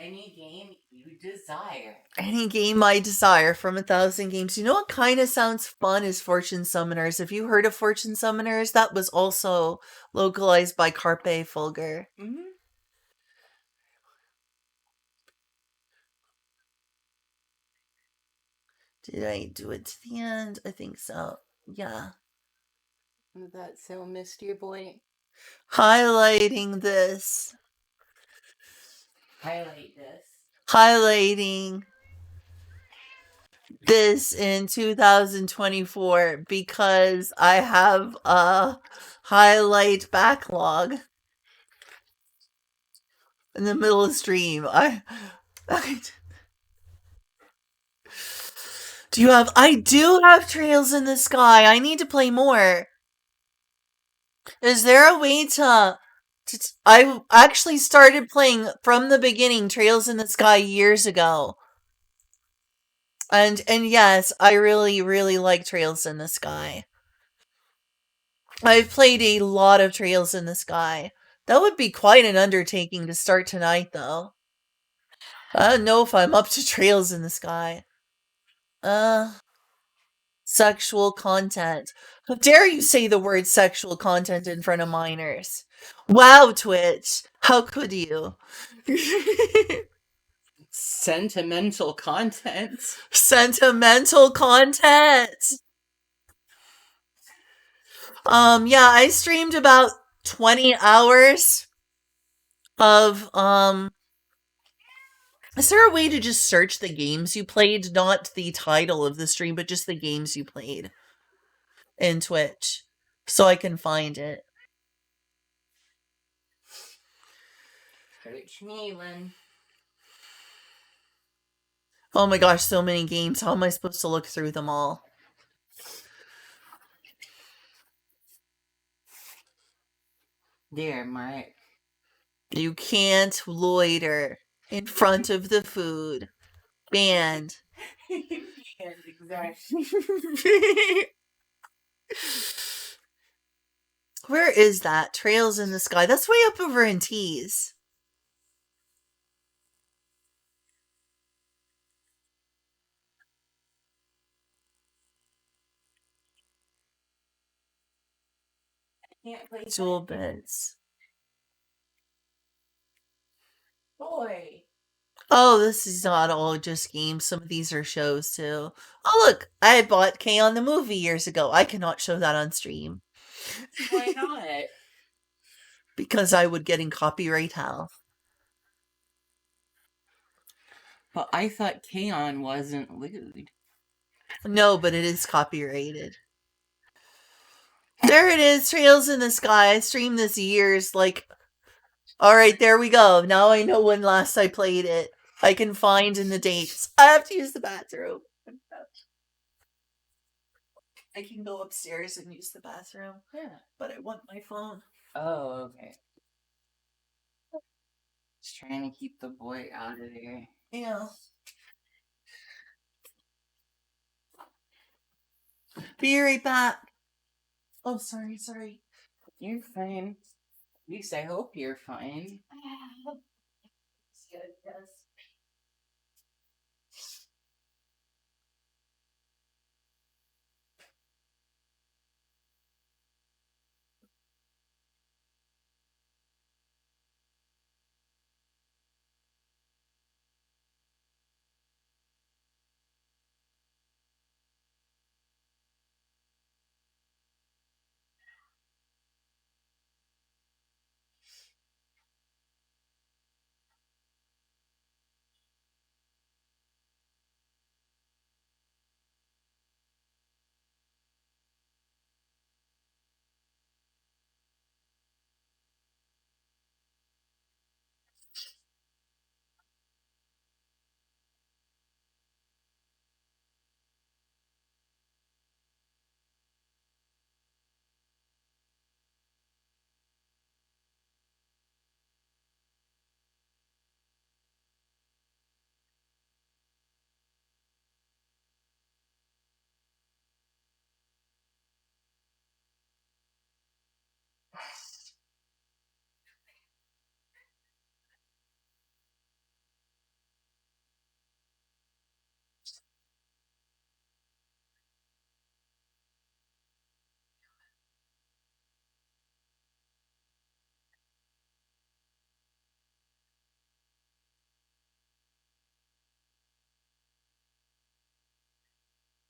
any game you desire. Any game I desire from 1,000 games. You know what kind of sounds fun is Fortune Summoners. Have you heard of Fortune Summoners? That was also localized by Carpe Fulgur. Mm-hmm. Did I do it to the end? I think so. Yeah. That's so Misty Boy. Highlighting this. Highlight this. Highlighting this in 2024 because I have a highlight backlog in the middle of stream. I do have Trails in the Sky. I need to play more. Is there a way I actually started playing from the beginning Trails in the Sky years ago. And yes, I really, really like Trails in the Sky. I've played a lot of Trails in the Sky. That would be quite an undertaking to start tonight, though. I don't know if I'm up to Trails in the Sky. Sexual content. How dare you say the word sexual content in front of minors? Wow, Twitch. How could you? Sentimental content. Sentimental content. Yeah, I streamed about 20 hours of Is there a way to just search the games you played, not the title of the stream, but just the games you played in Twitch so I can find it? Coach Nealon. Oh my gosh, so many games. How am I supposed to look through them all? Dear Mark. You can't loiter in front of the food. Banned. Exactly. Where is that? Trails in the Sky. That's way up over in Tees. Jewel bits. Boy. Oh, this is not all just games. Some of these are shows too. Oh, look, I bought K-On! The Movie years ago. I cannot show that on stream. Why not? Because I would get in copyright hell. But I thought K-On! Wasn't lewd. No, but it is copyrighted. There it is, Trails in the Sky. I streamed this years, alright, there we go. Now I know when last I played it. I can find in the dates. I have to use the bathroom. I can go upstairs and use the bathroom. Yeah. But I want my phone. Oh, okay. Just trying to keep the boy out of there. Yeah. Be right back. Oh, sorry. You're fine. At least I hope you're fine. It's good, yes.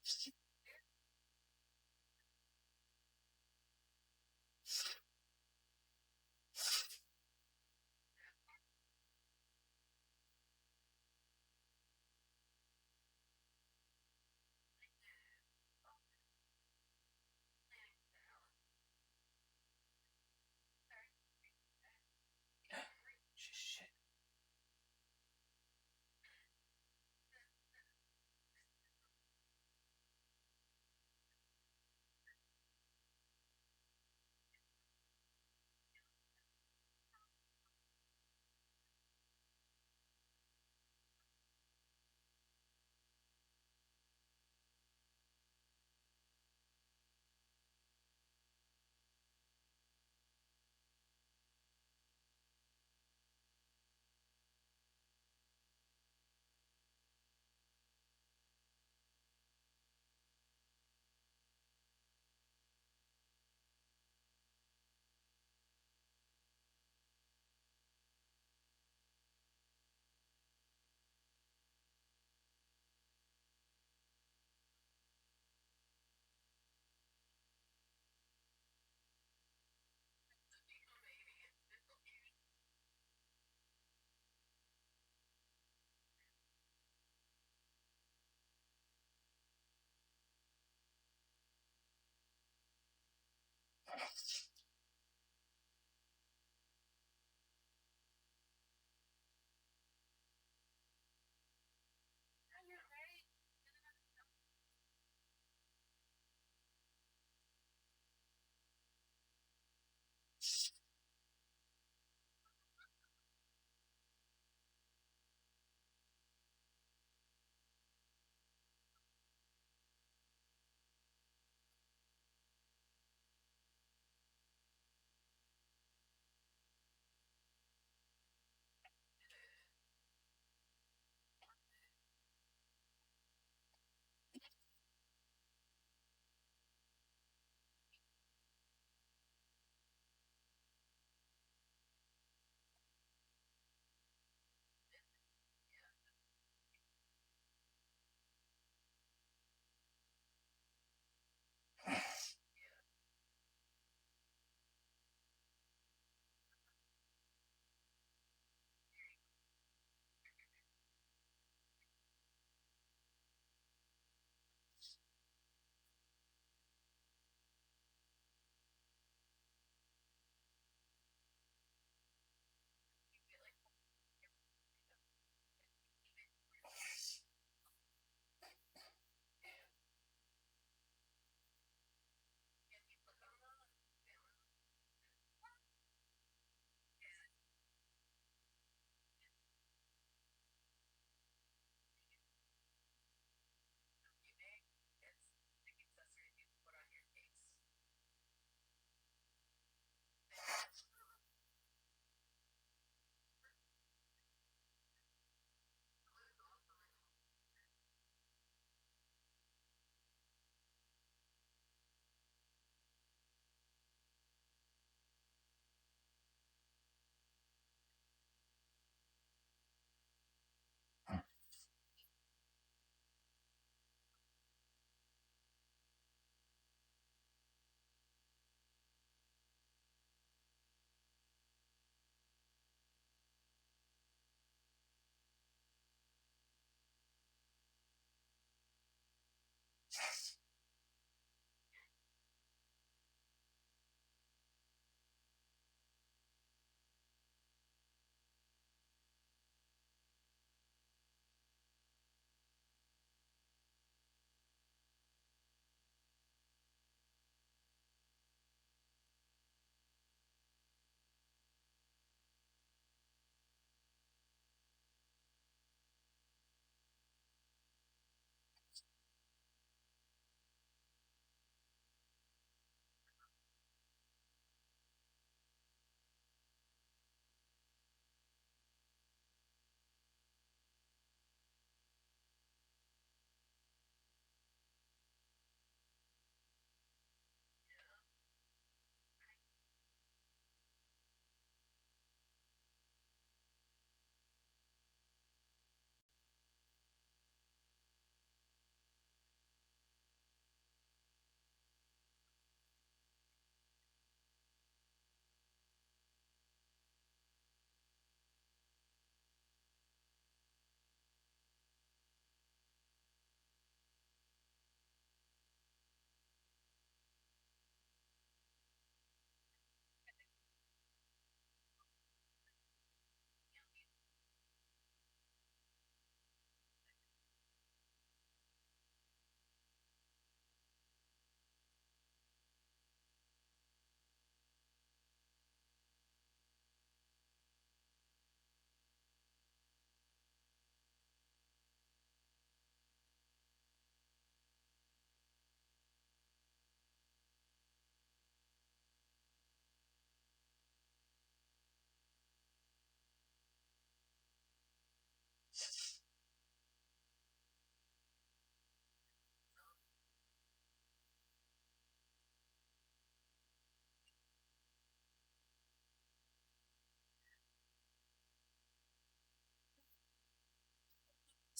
Shit.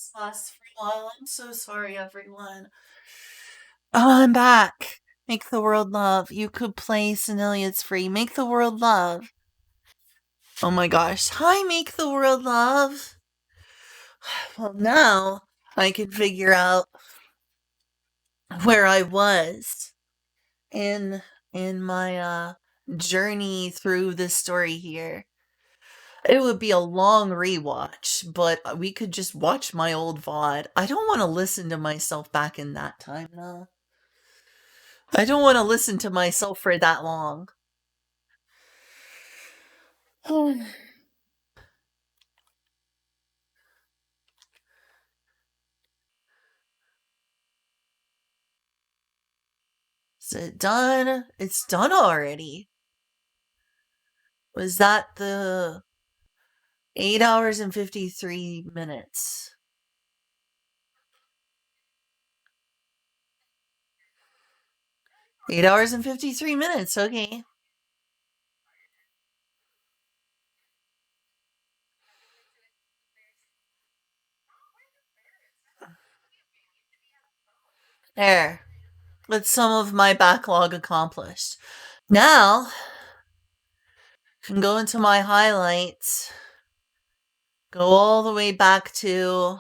this lasts for a while. I'm so sorry, everyone. Oh, I'm back. Make the world love. You could play Senillia, it's free. Make the world love. Oh my gosh. Hi, Make the world love. Well, now I can figure out where I was in my journey through this story here. It would be a long rewatch, but we could just watch my old VOD. I don't want to listen to myself back in that time, though. I don't want to listen to myself for that long. Is it done? It's done already. Was that the 8 hours and 53 minutes? 8 hours and 53 minutes, okay. There. That's some of my backlog accomplished. Now, I can go into my highlights. Go all the way back to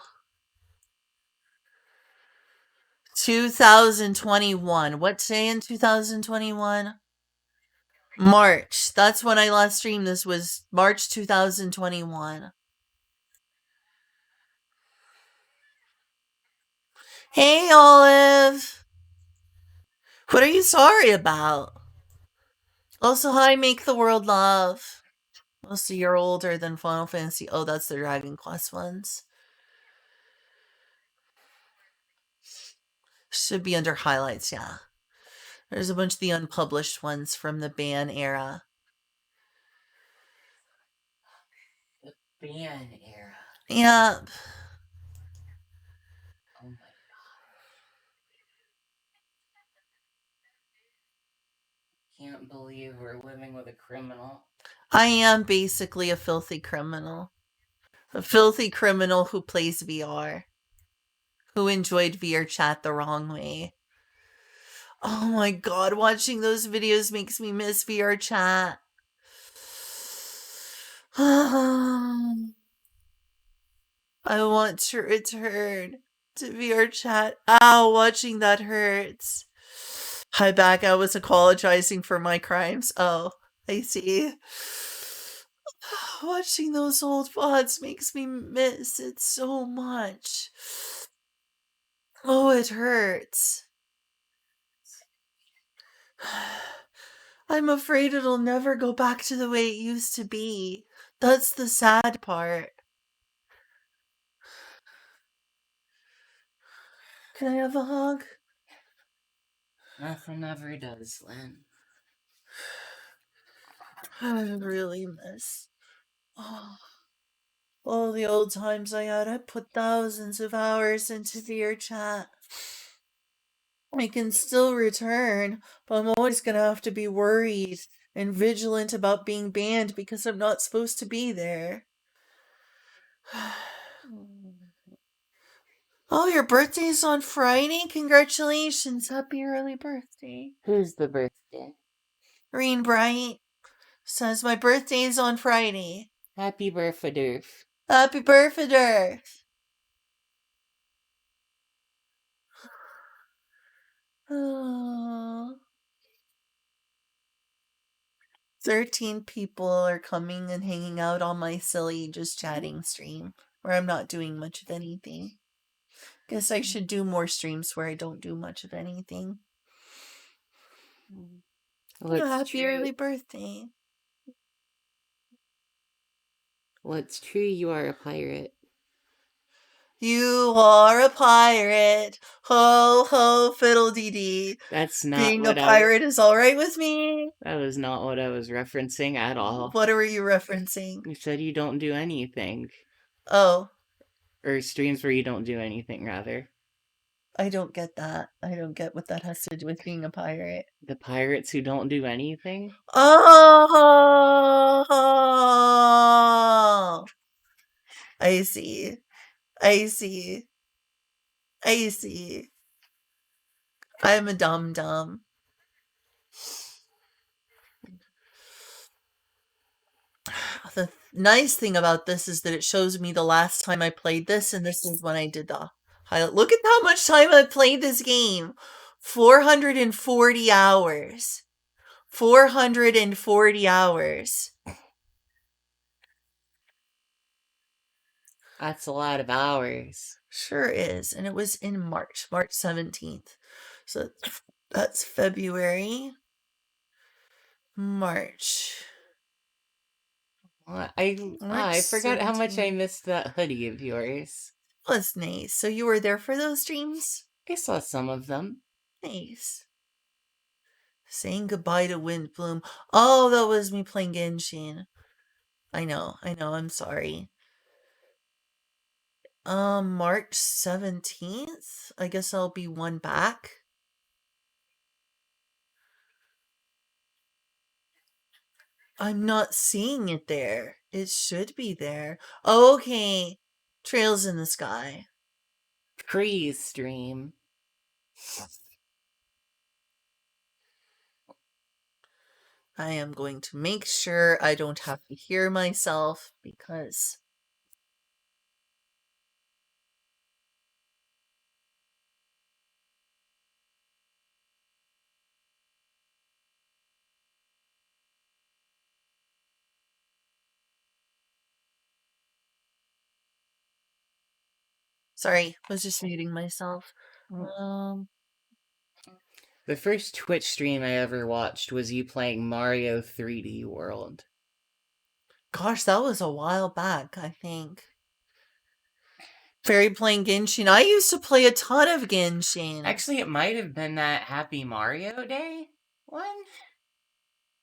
2021. What day in 2021? March. That's when I last streamed. This was March 2021. Hey, Olive. What are you sorry about? Also, hi, Make the World Love. Most of you are older than Final Fantasy. Oh, that's the Dragon Quest ones. Should be under highlights, yeah. There's a bunch of the unpublished ones from the ban era. The ban era. Yep. Oh my god. Can't believe we're living with a criminal. I am basically a filthy criminal. A filthy criminal who plays VR. Who enjoyed VR chat the wrong way. Oh my god, watching those videos makes me miss VR chat. I want to return to VR chat. Ow, watching that hurts. Hi, back. I was apologizing for my crimes. Oh, I see. Watching those old VODs makes me miss it so much. Oh, it hurts. I'm afraid it'll never go back to the way it used to be. That's the sad part. Can I have a hug? Nothing ever does, Lynn. I really miss. Oh, all the old times I had. I put thousands of hours into VR chat. I can still return, but I'm always gonna have to be worried and vigilant about being banned because I'm not supposed to be there. Oh, your birthday's on Friday? Congratulations. Happy early birthday. Who's the birthday? Green Bright says my birthday's on Friday. Happy birthday. Happy birthday. Oh. 13 people are coming and hanging out on my silly just chatting stream where I'm not doing much of anything. Guess I should do more streams where I don't do much of anything. Well, Happy early birthday. What's true, you are a pirate. You are a pirate. Ho, ho, fiddle dee dee. That's not Being a what pirate is alright with me. That was not what I was referencing at all. What were you referencing? You said you don't do anything. Oh, Or streams where you don't do anything, rather. I don't get that. I don't get what that has to do with being a pirate. The pirates who don't do anything? Oh, I see. I see. I see. I'm a dum-dum. The nice thing about this is that it shows me the last time I played this, and this is when I did the highlight. Look at how much time I played this game. 440 hours. 440 hours. That's a lot of hours. Sure is. And it was in March 17th. So that's February, March. I forgot how much I missed that hoodie of yours. Was nice. So you were there for those streams? I saw some of them. Nice. Saying goodbye to Windbloom. Oh, that was me playing Genshin. I know, I'm sorry. March 17th? I guess I'll be one back. I'm not seeing it there. It should be there. Oh, okay. Trails in the Sky. Pre-stream. I am going to make sure I don't have to hear myself because sorry, was just muting myself. The first Twitch stream I ever watched was you playing Mario 3D World. Gosh, that was a while back, I think. Fairy playing Genshin. I used to play a ton of Genshin. Actually, it might have been that Happy Mario Day one.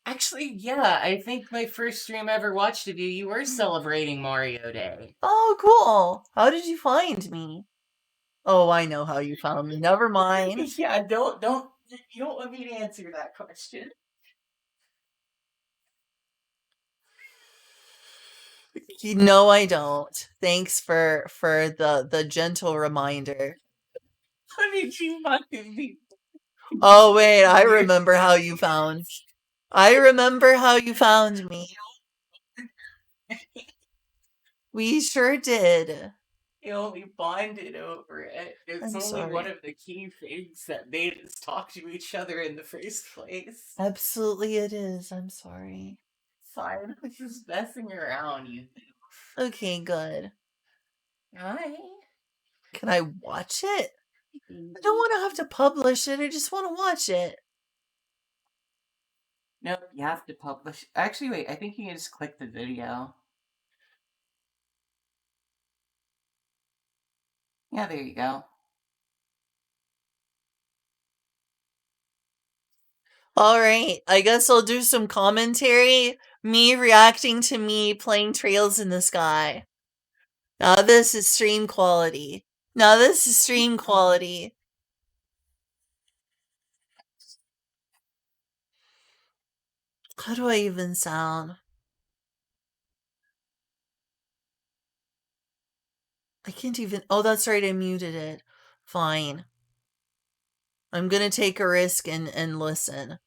Actually, yeah, I think my first stream I ever watched of you, you were celebrating Mario Day. Oh, cool. How did you find me? Oh, I know how you found me. Never mind. Yeah, you don't want me to answer that question. No, I don't. Thanks for the gentle reminder. How did you find me? Oh wait, I remember how you found. I remember how you found me. We sure did. We only bonded over it. It's only one of the key things that made us talk to each other in the first place. Absolutely it is. I'm sorry. Fine, I was just messing around, you think. Okay, good. Hi. Can I watch it? I don't want to have to publish it. I just want to watch it. Nope, you have to publish. Actually, wait, I think you can just click the video. Yeah, there you go. All right, I guess I'll do some commentary. Me reacting to me playing Trails in the Sky. Now this is stream quality. How do I even sound? I can't even. Oh, that's right. I muted it. Fine. I'm gonna take a risk and listen.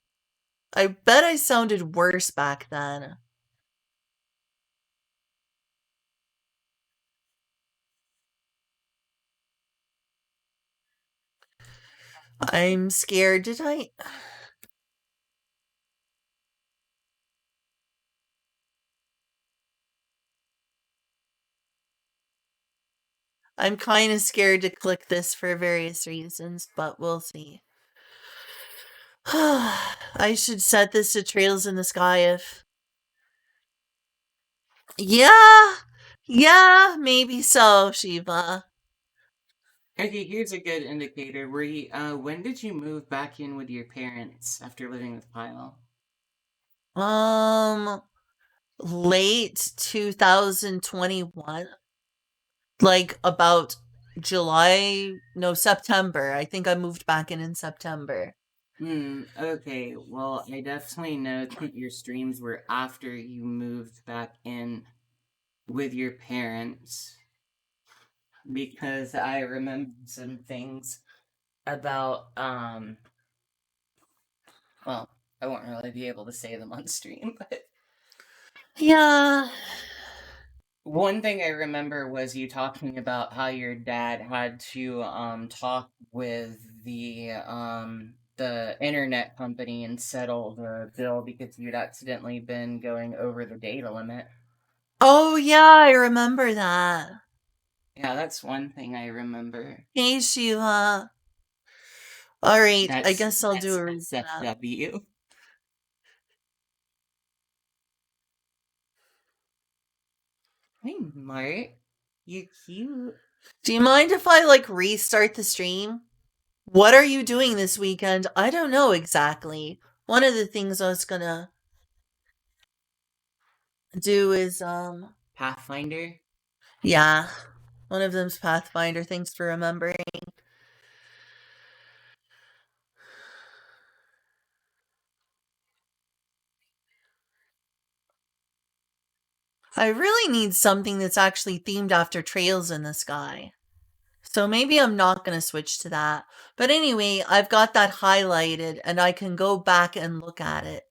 I bet I sounded worse back then. I'm scared. Did I? I'm kind of scared to click this for various reasons, but we'll see. I should set this to Trails in the Sky if... Yeah, maybe so, Shiva. Okay, here's a good indicator. When did you move back in with your parents after living with Pyle? Late 2021. Like about September. I think I moved back in September. Okay. Well, I definitely know that your streams were after you moved back in with your parents. because I remember some things about well, I won't really be able to say them on stream, but Yeah. one thing I remember was you talking about how your dad had to talk with the internet company and settle the bill because you'd accidentally been going over the data limit. Oh, yeah, I remember that. Yeah, that's one thing I remember. Hey, Sheila. Alright, I That's guess I'll do a that's recap. SFW. Hey, Mart. You're cute. Do you mind if I, restart the stream? What are you doing this weekend? I don't know exactly. One of the things I was gonna do is, Pathfinder. yeah. One of them's Pathfinder. Thanks for remembering. I really need something that's actually themed after Trails in the Sky. So maybe I'm not going to switch to that. But anyway, I've got that highlighted and I can go back and look at it.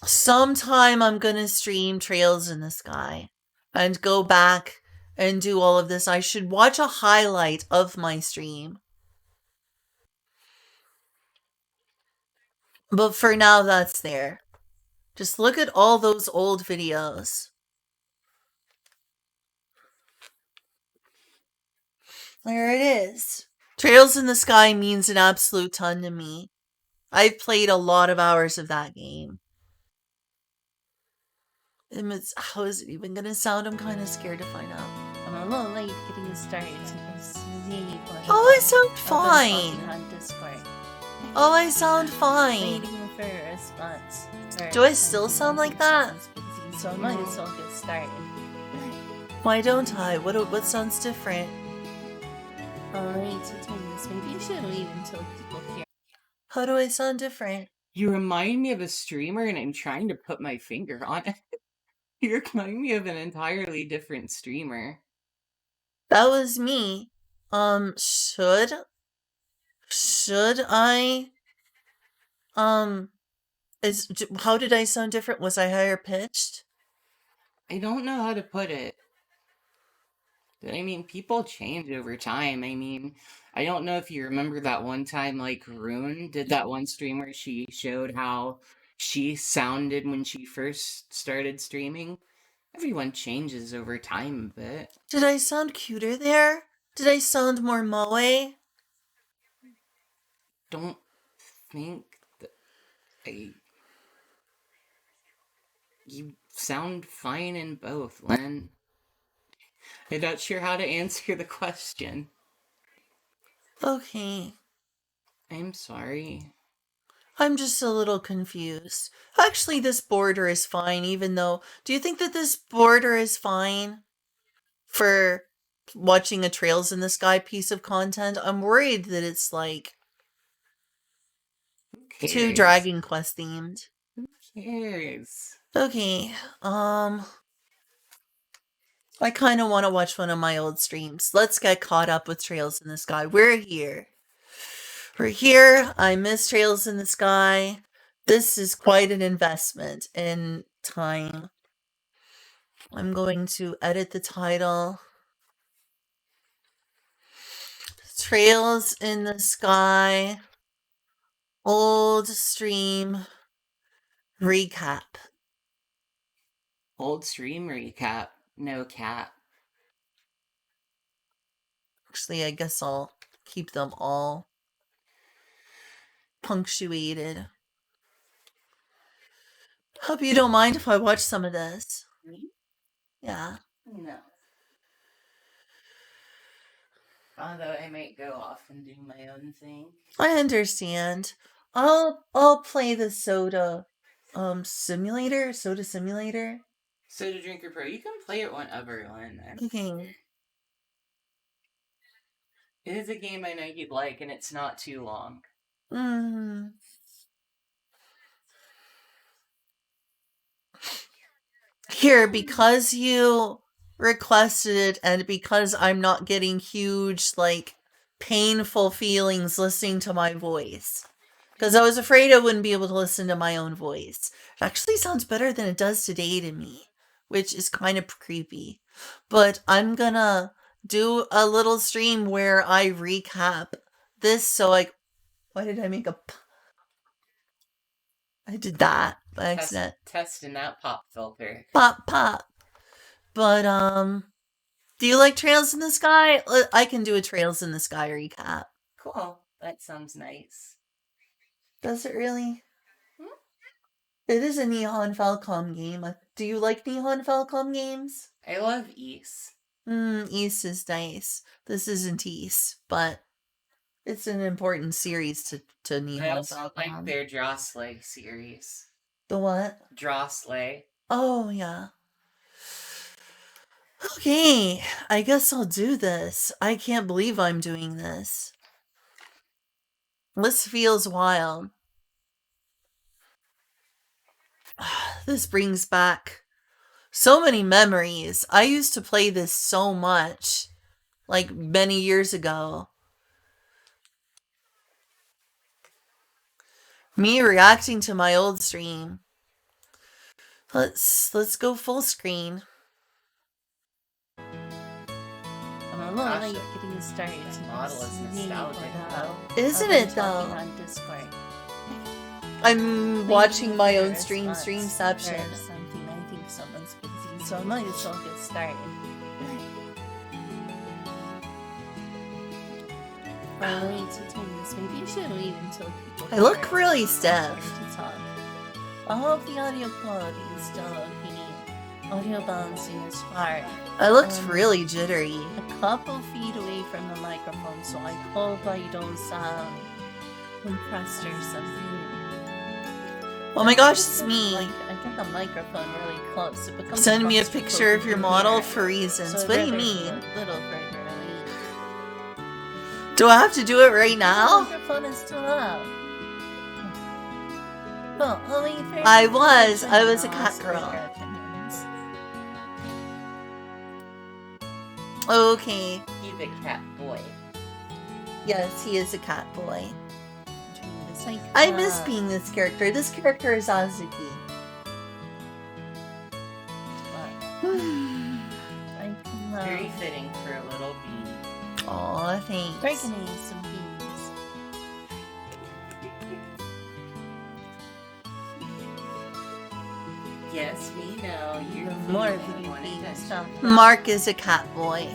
Sometime I'm going to stream Trails in the Sky and go back and do all of this. I should watch a highlight of my stream. But for now, that's there. Just look at all those old videos. There it is. Trails in the Sky means an absolute ton to me. I've played a lot of hours of that game. How is it even gonna sound? I'm kind of scared to find out. I'm a little late getting started. Oh, I sound fine. On Discord. Oh, I sound fine. Waiting for a response. Do I still sound like that? So I might as well get started. Why don't I? What sounds different? Alright, so Timmons, maybe you should wait until people hear. How do I sound different? You remind me of a streamer, and I'm trying to put my finger on it. You remind me of an entirely different streamer. That was me. Should I? How did I sound different? Was I higher pitched? I don't know how to put it. I mean, people change over time. I mean, I don't know if you remember that one time, like, Rune did that one stream where she showed how she sounded when she first started streaming. Everyone changes over time a bit. Did I sound cuter there? Did I sound more moe? Don't think that you sound fine in both, Len. I'm not sure how to answer the question. Okay. I'm sorry. I'm just a little confused. Actually, this border is fine, even though. Do you think that this border is fine for watching a Trails in the Sky piece of content? I'm worried that it's Who too cares? Dragon Quest themed. Who cares? Okay, I kind of want to watch one of my old streams. Let's get caught up with Trails in the Sky. We're here. We're here. I miss Trails in the Sky. This is quite an investment in time. I'm going to edit the title. Trails in the Sky. Old stream recap. Old stream recap. No cap. Actually, I guess I'll keep them all punctuated. Hope you don't mind if I watch some of this. Me? Yeah. No. Although I might go off and do my own thing. I understand. I'll play the soda simulator. Soda simulator. Soda Drinker Pro, you can play it whenever, Len. Okay. It is a game I know you'd like, and it's not too long. Here, because you requested it, and because I'm not getting huge, like, painful feelings listening to my voice. Because I was afraid I wouldn't be able to listen to my own voice. It actually sounds better than it does today to me, which is kind of creepy. But I'm gonna do a little stream where I recap this, so I... Why did I make a... I did that by accident. Testing that pop filter. Pop, pop. But, do you like Trails in the Sky? I can do a Trails in the Sky recap. Cool. That sounds nice. Does it really? It is a Nihon Falcom game. Do you like Nihon Falcom games? I love Ys. Ys is nice. This isn't Ys, but it's an important series to I Nihon also like Falcom. their Drossley series. The what? Drossley. Oh, yeah. Okay, I guess I'll do this. I can't believe I'm doing this. This feels wild. This brings back so many memories. I used to play this so much, like many years ago. Me reacting to my old stream. Let's go full screen. I'm a little late getting started. This model is nostalgic, though. Isn't I've been it, talking though? on Discord. I'm watching my own stream, Response Streamception. or something. I think someone's busy, so I might as well get started. Oh, wait to turn this. Maybe you should wait until people. I look are really ready stiff. to talk. I hope the audio quality is still okay. Audio balancing is hard. I looked really jittery. A couple feet away from the microphone, so I hope I don't sound compressed or something. Oh my gosh, it's me. Like, I get the microphone really close. It becomes Send me a claustrophobic picture of your in model here. for reasons. So I'd What do you rather mean? a little further away. Do I have to do it right The now? microphone is still up. Well, I'll wait for I was a I'll cat ask girl. your opinions. Okay. He's a cat boy. Yes, he is a cat boy. It's like, I miss being this character. This character is Azuki. I can, Very fitting for a little bee. Aw, We're thanks. gonna use some beans. Yes, we know. You're More feeling one beans. attention. Mark is a cat boy.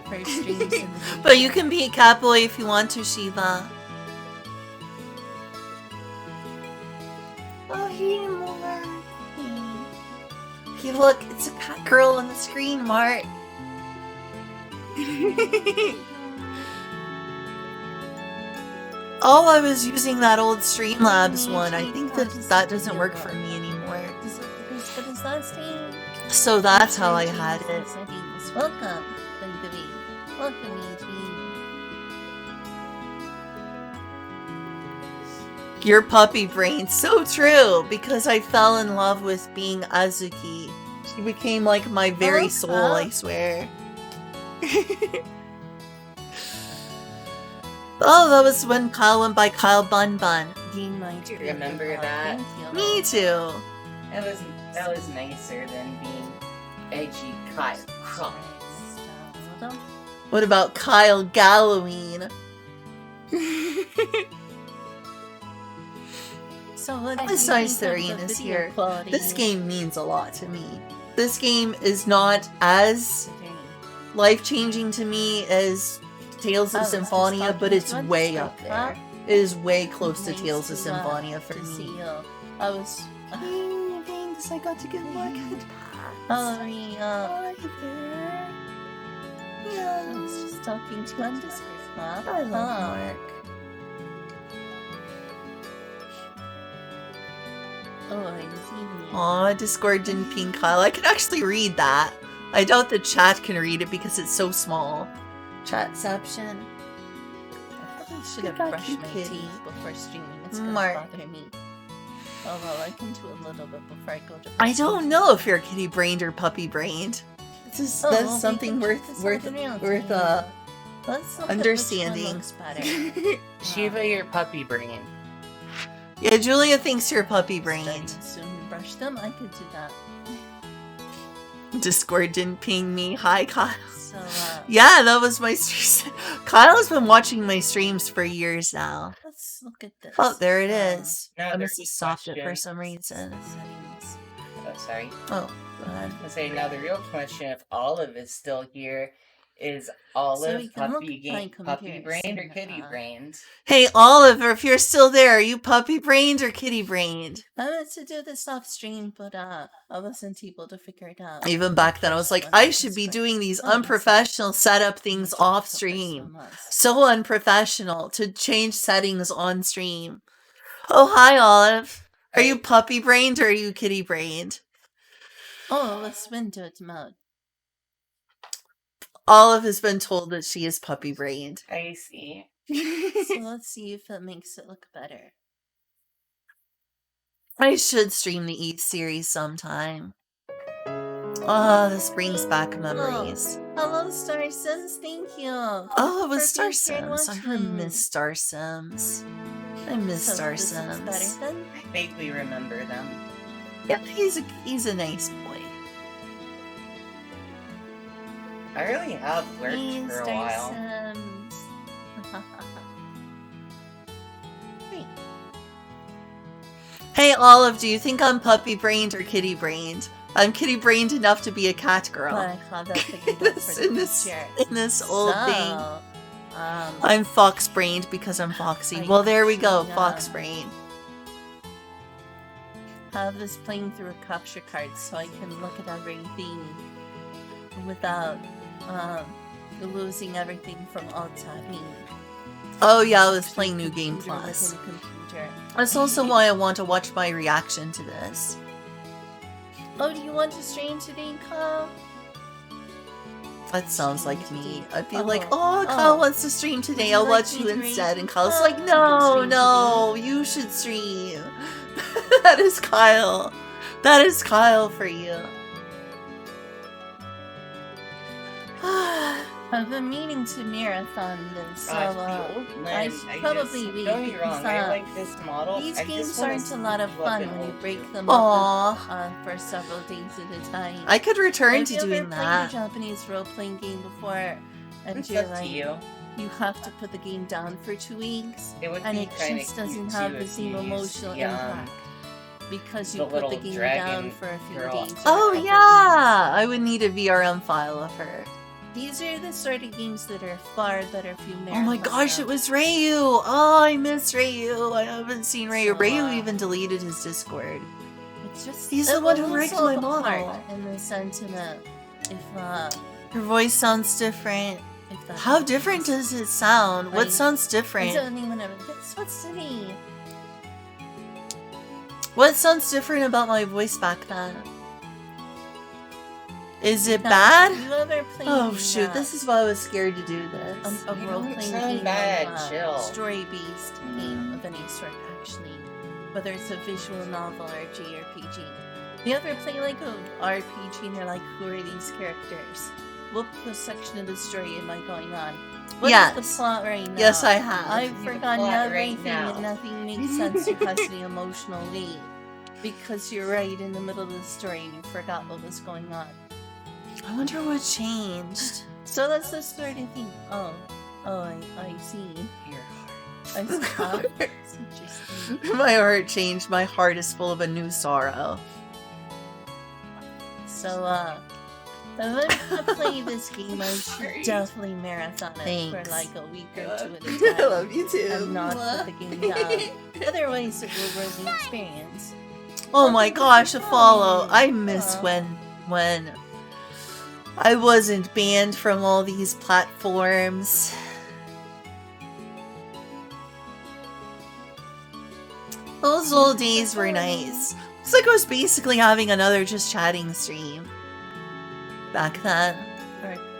For streams in the But you can be a cat boy if you want to, Shiva. Oh, hey, Mark. Hey, look, it's a cat girl on the screen, Mark. Oh, I was using that old Streamlabs one. I think that doesn't work for me anymore. But his last name. So that's how I had it. Welcome, by the way. Welcome, Eugene. Your puppy brain. So true, because I fell in love with being Azuki. She became like my very soul, I swear. Oh, that was when Kyle went by Kyle Bun Bun. Dean might Do you be remember the that? thank you. Me too. That was nicer than being edgy Kyle Cross. What about Kyle Galloween? So what That do was you nice think that of the Ian is video here. quality? This game means a lot to me. This game is not as Okay. life-changing to me as Tales of I was just Symphonia, but talking it's to way Discord, up there. It is way close to Nice Tales of to, Symphonia for to me. see you. I was. Hey, thanks, I got to get more cat Oh, pats. yeah. Hi there. I Yeah. was just talking to on Discord. I love Mark. Oh, I see you. Aw, Discord didn't ping Kyle. I can actually read that. I doubt the chat can read it because it's so small. Chatception. I probably should You have got brushed cute my kitty. teeth before streaming. It's gonna Mark. bother me. Oh well, I can do a little bit before I go to bed. I don't know if you're kitty brained or puppy brained. just Oh, that's well, we something can worth check this worth out in real worth time. Let's look understanding. At which one looks better. Shiva, your puppy brain. Yeah, Julia thinks you're puppy brained. Studying soon, brush them. I could do that. Discord didn't ping me. Hi, Kyle. So, Yeah, that was my stream. Kyle's been watching my streams for years now. let's look at this. Oh, there it is. No, I there's must have a stopped it for question. some reason. Settings. Oh, sorry. Oh, go ahead. I say now the real question, if Olive is still here, is So Olive we can look puppy at my puppy brained or comparison, kitty brained? Hey, Oliver, if you're still there, are you puppy brained or kitty brained? I meant to do this off stream, but I wasn't able to figure it out. Even back then, I was like, When I was should be first- doing these Oh, that's unprofessional setup things That's off what so stream. much. So unprofessional to change settings on stream. Oh, hi, Olive. Are you puppy brained or are you kitty brained? Oh, let's window mode. Olive has been told that she is puppy brained. I see. So let's see if it makes it look better. I should stream the Eve series sometime. Oh, this brings back memories. Hello, Star Sims. Thank you. Oh, it was For Star being here and Sims. I watching. miss Star Sims. I miss So Star this looks Sims. better then? I vaguely remember them. Yeah, he's a nice boy. I really have worked Hey, for a Star while. Sims. Great. Hey, Olive, do you think I'm puppy brained or kitty brained? I'm kitty brained enough to be a cat girl. But I have that figured out This- for the in this future. in this old thing. Um, I'm fox brained because I'm foxy. I Well, there we go, actually, fox brain. have this playing through a capture card so I can look at everything without losing everything from alt tabbing. Oh yeah, I was playing New Game Computer Plus. within a computer. That's also why I want to watch my reaction to this. Oh, do you want to stream today, Kyle? That sounds like me. I'd be Oh, like, oh, Kyle oh. wants to stream today. you I'll like watch me you to read? instead. And Kyle's Oh, like, you can no, stream no, you should stream. That is Kyle. That is Kyle for you. I've been meaning to marathon this, so Gosh, the old I lens, should probably just, read don't get me because, wrong, I like this model. these I just games wanna aren't a lot of see what fun it when you will break do. them Aw. up for several days at a time. I could return Have to you ever doing played that. a Japanese role-playing game before, and It's you're up to like, you. you have to put the game down for 2 weeks, It would and be it kinda just cute doesn't too have the if same you used emotional the, impact because you the put the little game dragon down for a few girl. days. or a Oh couple yeah, I would need a VRM file of her. days. These are the sort of games that are far better if you Oh my marathon gosh, them. it was Rayu. Oh, I miss Rayu. I haven't seen Rayu. So, Rayu even deleted his Discord. It's just He's the it one who will rigged solve my the model. part in the sentiment if Your voice sounds different. that How makes different sense. does it sound? What Like, sounds I different? don't even ever guess what's today. What sounds different about my voice back then? Is it Now, bad? have you ever played Oh shoot, this is why I was scared to do this. a You don't role-playing sound game bad, of, chill. story-based game of any sort, actually, whether it's a visual novel or a JRPG. You ever play like a RPG and you're like, who are these characters? What section of the story am I going on? What is Yes. the plot right now? Yes, I have. I've The forgotten plot right everything now. and nothing makes sense to us the emotional weight. Because you're right in the middle of the story and you forgot what was going on. I wonder what changed. So that's the sort of thing. I see. Your I My see. heart. It's interesting. My heart changed. My heart is full of a new sorrow. So, if I'm gonna play this game, I should Sorry. definitely marathon it Thanks. for like a week or two at a I time. love you too. And not put the game down. Otherwise, it will ruin the experience. Oh my gosh, a follow. I miss Aw. when I wasn't banned from all these platforms. Those old days were nice. It's like I was basically having another just chatting stream back then.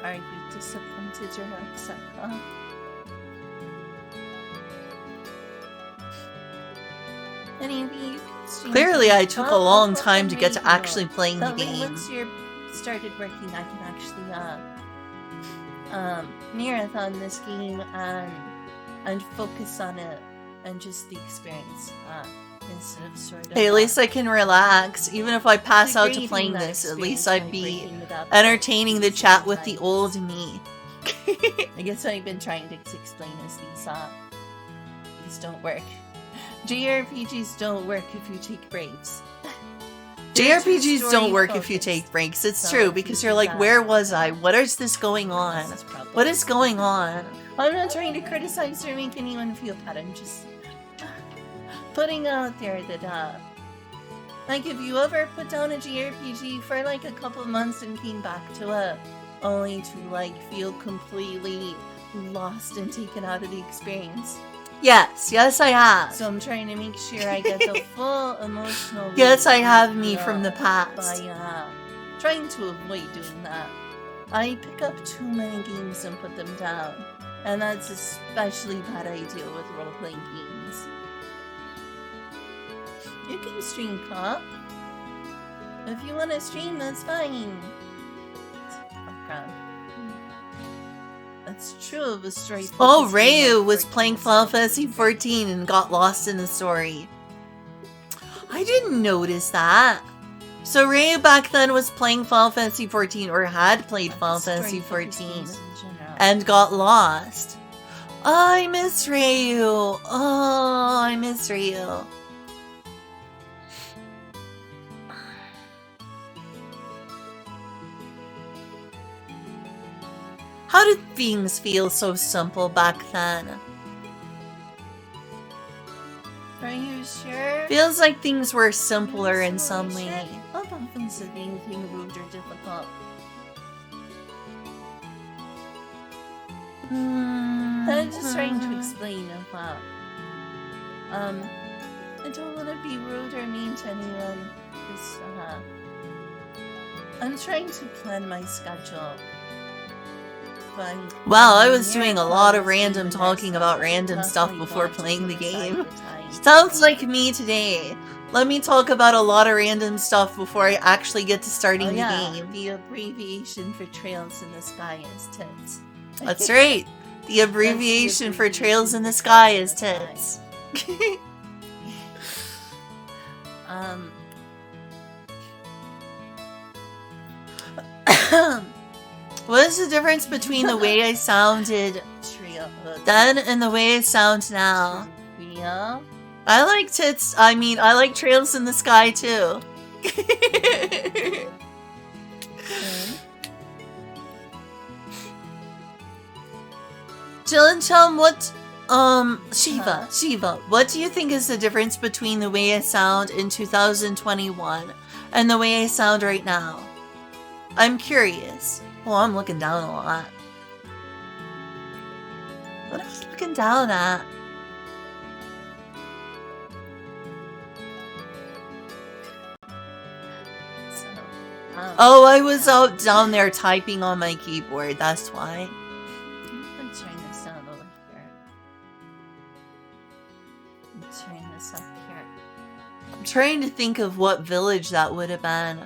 Are you disappointed or upset? Huh? Anyway, you can stream Clearly, today. I took a Oh, long that's time to get to radio. actually playing the That way, game. once you're started working, I can actually marathon this game and focus on it and just the experience instead of sort of. Hey, at least I can relax. Even if I pass out to degrading playing that this, at least experience I'd by be breaking it up entertaining the into chat with the bites. old me. I guess what I've been trying to explain is these don't work. JRPGs don't work if you take breaks. They're too JRPGs don't work if you story-focused. take breaks. It's So true, if because you you're do like, that- where was I? What is this going on? This is probably- What is going on? I'm not trying to criticize or make anyone feel bad. I'm just putting out there that, like, if you ever put down a JRPG for like a couple months and came back to it, only to like feel completely lost and taken out of the experience. Yes, yes I have. So I'm trying to make sure I get the full emotional. Yes, I weight have me feel from the past. by trying to avoid doing that. I pick up too many games and put them down, and that's especially bad idea with role-playing games. You can stream co-op. If you want to stream, that's fine. Background. That's true of a story. Oh, Ryu was playing Final Fantasy XIV and got lost in the story. I didn't notice that. So Ryu back then was playing Final Fantasy XIV, or had played Final Fantasy XIV, and got lost. Oh, I miss Ryu. Oh, I miss Ryu. How did things feel so simple back then? Are you sure? Feels like things were simpler in some Sure. way. I don't think so anything rude or difficult. I'm just trying to explain about. I don't want to be rude or mean to anyone. Just, I'm trying to plan my schedule. But Wow, I I'm was doing a marathon lot of this random game and talking there's about random stuff nothing before going to playing the decide game. the time. Sounds like me today. Let me talk about a lot of random stuff before I actually get to starting Oh, the yeah. game. The abbreviation for Trails in the Sky is TITS. That's right. The abbreviation for Trails in the Sky is TITS. What is the difference between the way I sounded Trail. then and the way I sound now? Yeah. I like tits. I mean, I like Trails in the Sky too. Jill and Chum, what? Shiva, what do you think is the difference between the way I sound in 2021 and the way I sound right now? I'm curious. Well, I'm looking down a lot. What am I looking down at? So, Oh, I was out down there typing on my keyboard, that's why. I'm trying this down over here. I'm trying this up here. I'm trying to think of what village that would have been.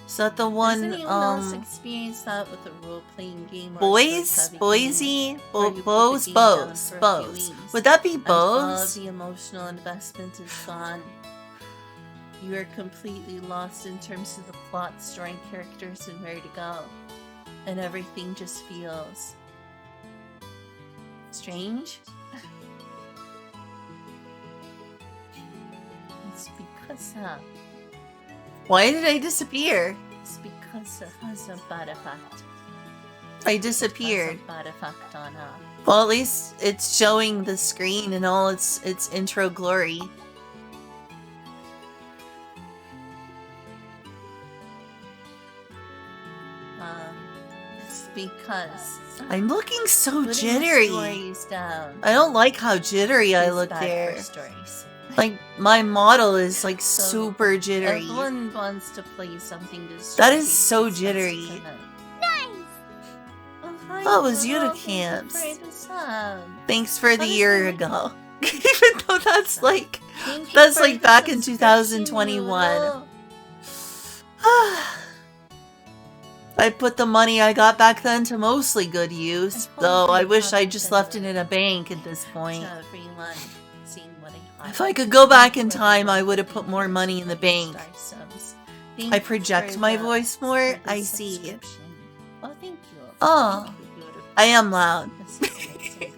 Is that the Does one, anyone else experience that with a role-playing game? Or Boise? Boise? Bose? Would that be All Bose? the emotional investment is gone. You are completely lost in terms of the plot, story, and characters, and where to go. And everything just feels strange. It's because Why did I disappear? it's because it has a bad effect. I disappeared. Has a bad effect on Well, at least it's showing the screen and all its intro glory. it's because I'm looking so putting jittery. stories down I don't like how jittery I is look bad there. for stories. Like, my model is like So, super jittery. Everyone wants to play something to That is so jittery. Oh, it was Unicamps. Thanks for the What is year that? ago. Even though that's like That's like back in 2021. I put the money I got back then to mostly good use, though I wish I just left it in a bank at this point. To everyone, seeing what I If I could go back in time, I would have put more money in the bank. I project my voice more? I see. Oh, thank you. Oh. Thank you, beautiful. I am loud. This is amazing.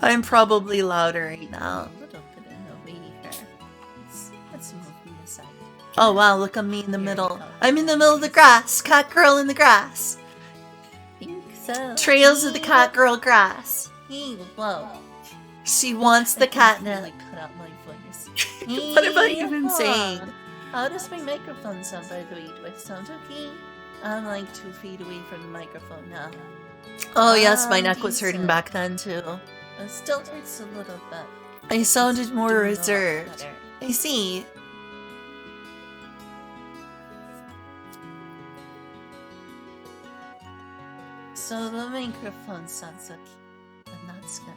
I'm probably louder right now. A little bit in the way here. Let's move from the side. Oh wow, look at me in the middle. I'm in the middle of the grass. Cat girl in the grass. Think so. Trails of the cat girl grass. Hey, whoa. She wants the I can catnip. really cut out my voice. What have I even Yeehaw. saying? How does my microphone sound, by the way? Do I sound okay? I'm like 2 feet away from the microphone now. Oh yes, my neck was hurting back then too. It still hurts a little bit. I sounded more Doing a lot reserved. better. I see. So the microphone sounds okay. And that's good.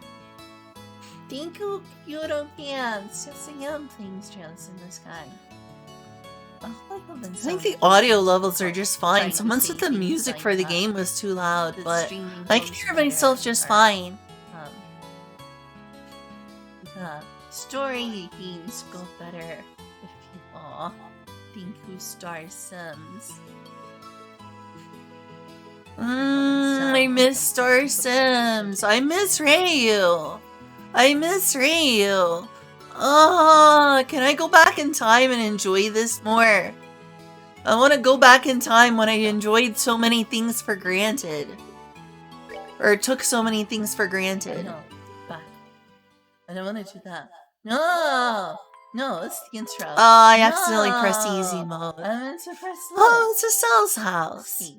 Thank you, Europeans. Yes, I am playing Trails in the Sky. Oh, I think the audio levels are just fine. Someone said the music for the game was too loud, but I can hear myself just fine. The story games go better if you all think who Star Sims. I miss Star Sims. I miss Ryu. I miss Ryu. Oh, can I go back in time and enjoy this more? I want to go back in time when I enjoyed so many things for granted. Or took so many things for granted. No, back. I don't want to do that. No! No, it's the intro. Oh, I accidentally pressed easy mode. I meant to press slow. Oh, it's a Cell's house.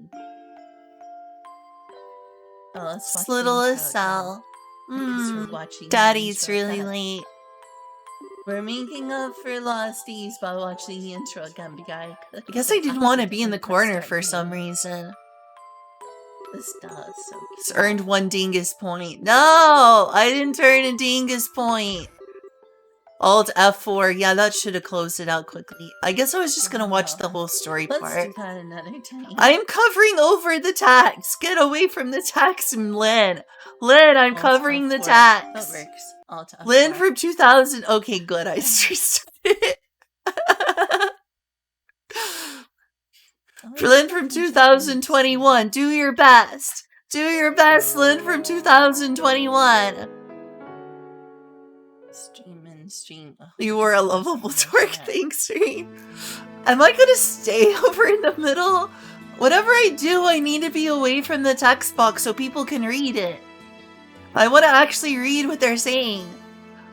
Oh, let's watch It's the little intro Estelle. Thanks for watching the Daddy's intro really again. late. We're making up for lost days by watching the intro again, because I guess I didn't want to be in the corner for some reason. This does so It's earned 1 dingus point. No! I didn't earn a dingus point. Alt F4. Yeah, that should have closed it out quickly. I guess I was just gonna watch the whole story Let's part. do that another time. I'm covering over the tax. Get away from the tax, Lynn. Lynn, I'm Alt covering the F4. tax. That works. Alt F4. Lynn from 2000. Okay, good. I restarted it. Lynn from 2021. Do your best. Do your best, Lynn from 2021. Stream. Oh, You were a lovable dork. Thanks, Stream. Am I gonna stay over in the middle? Whatever I do, I need to be away from the text box so people can read it. I want to actually read what they're saying.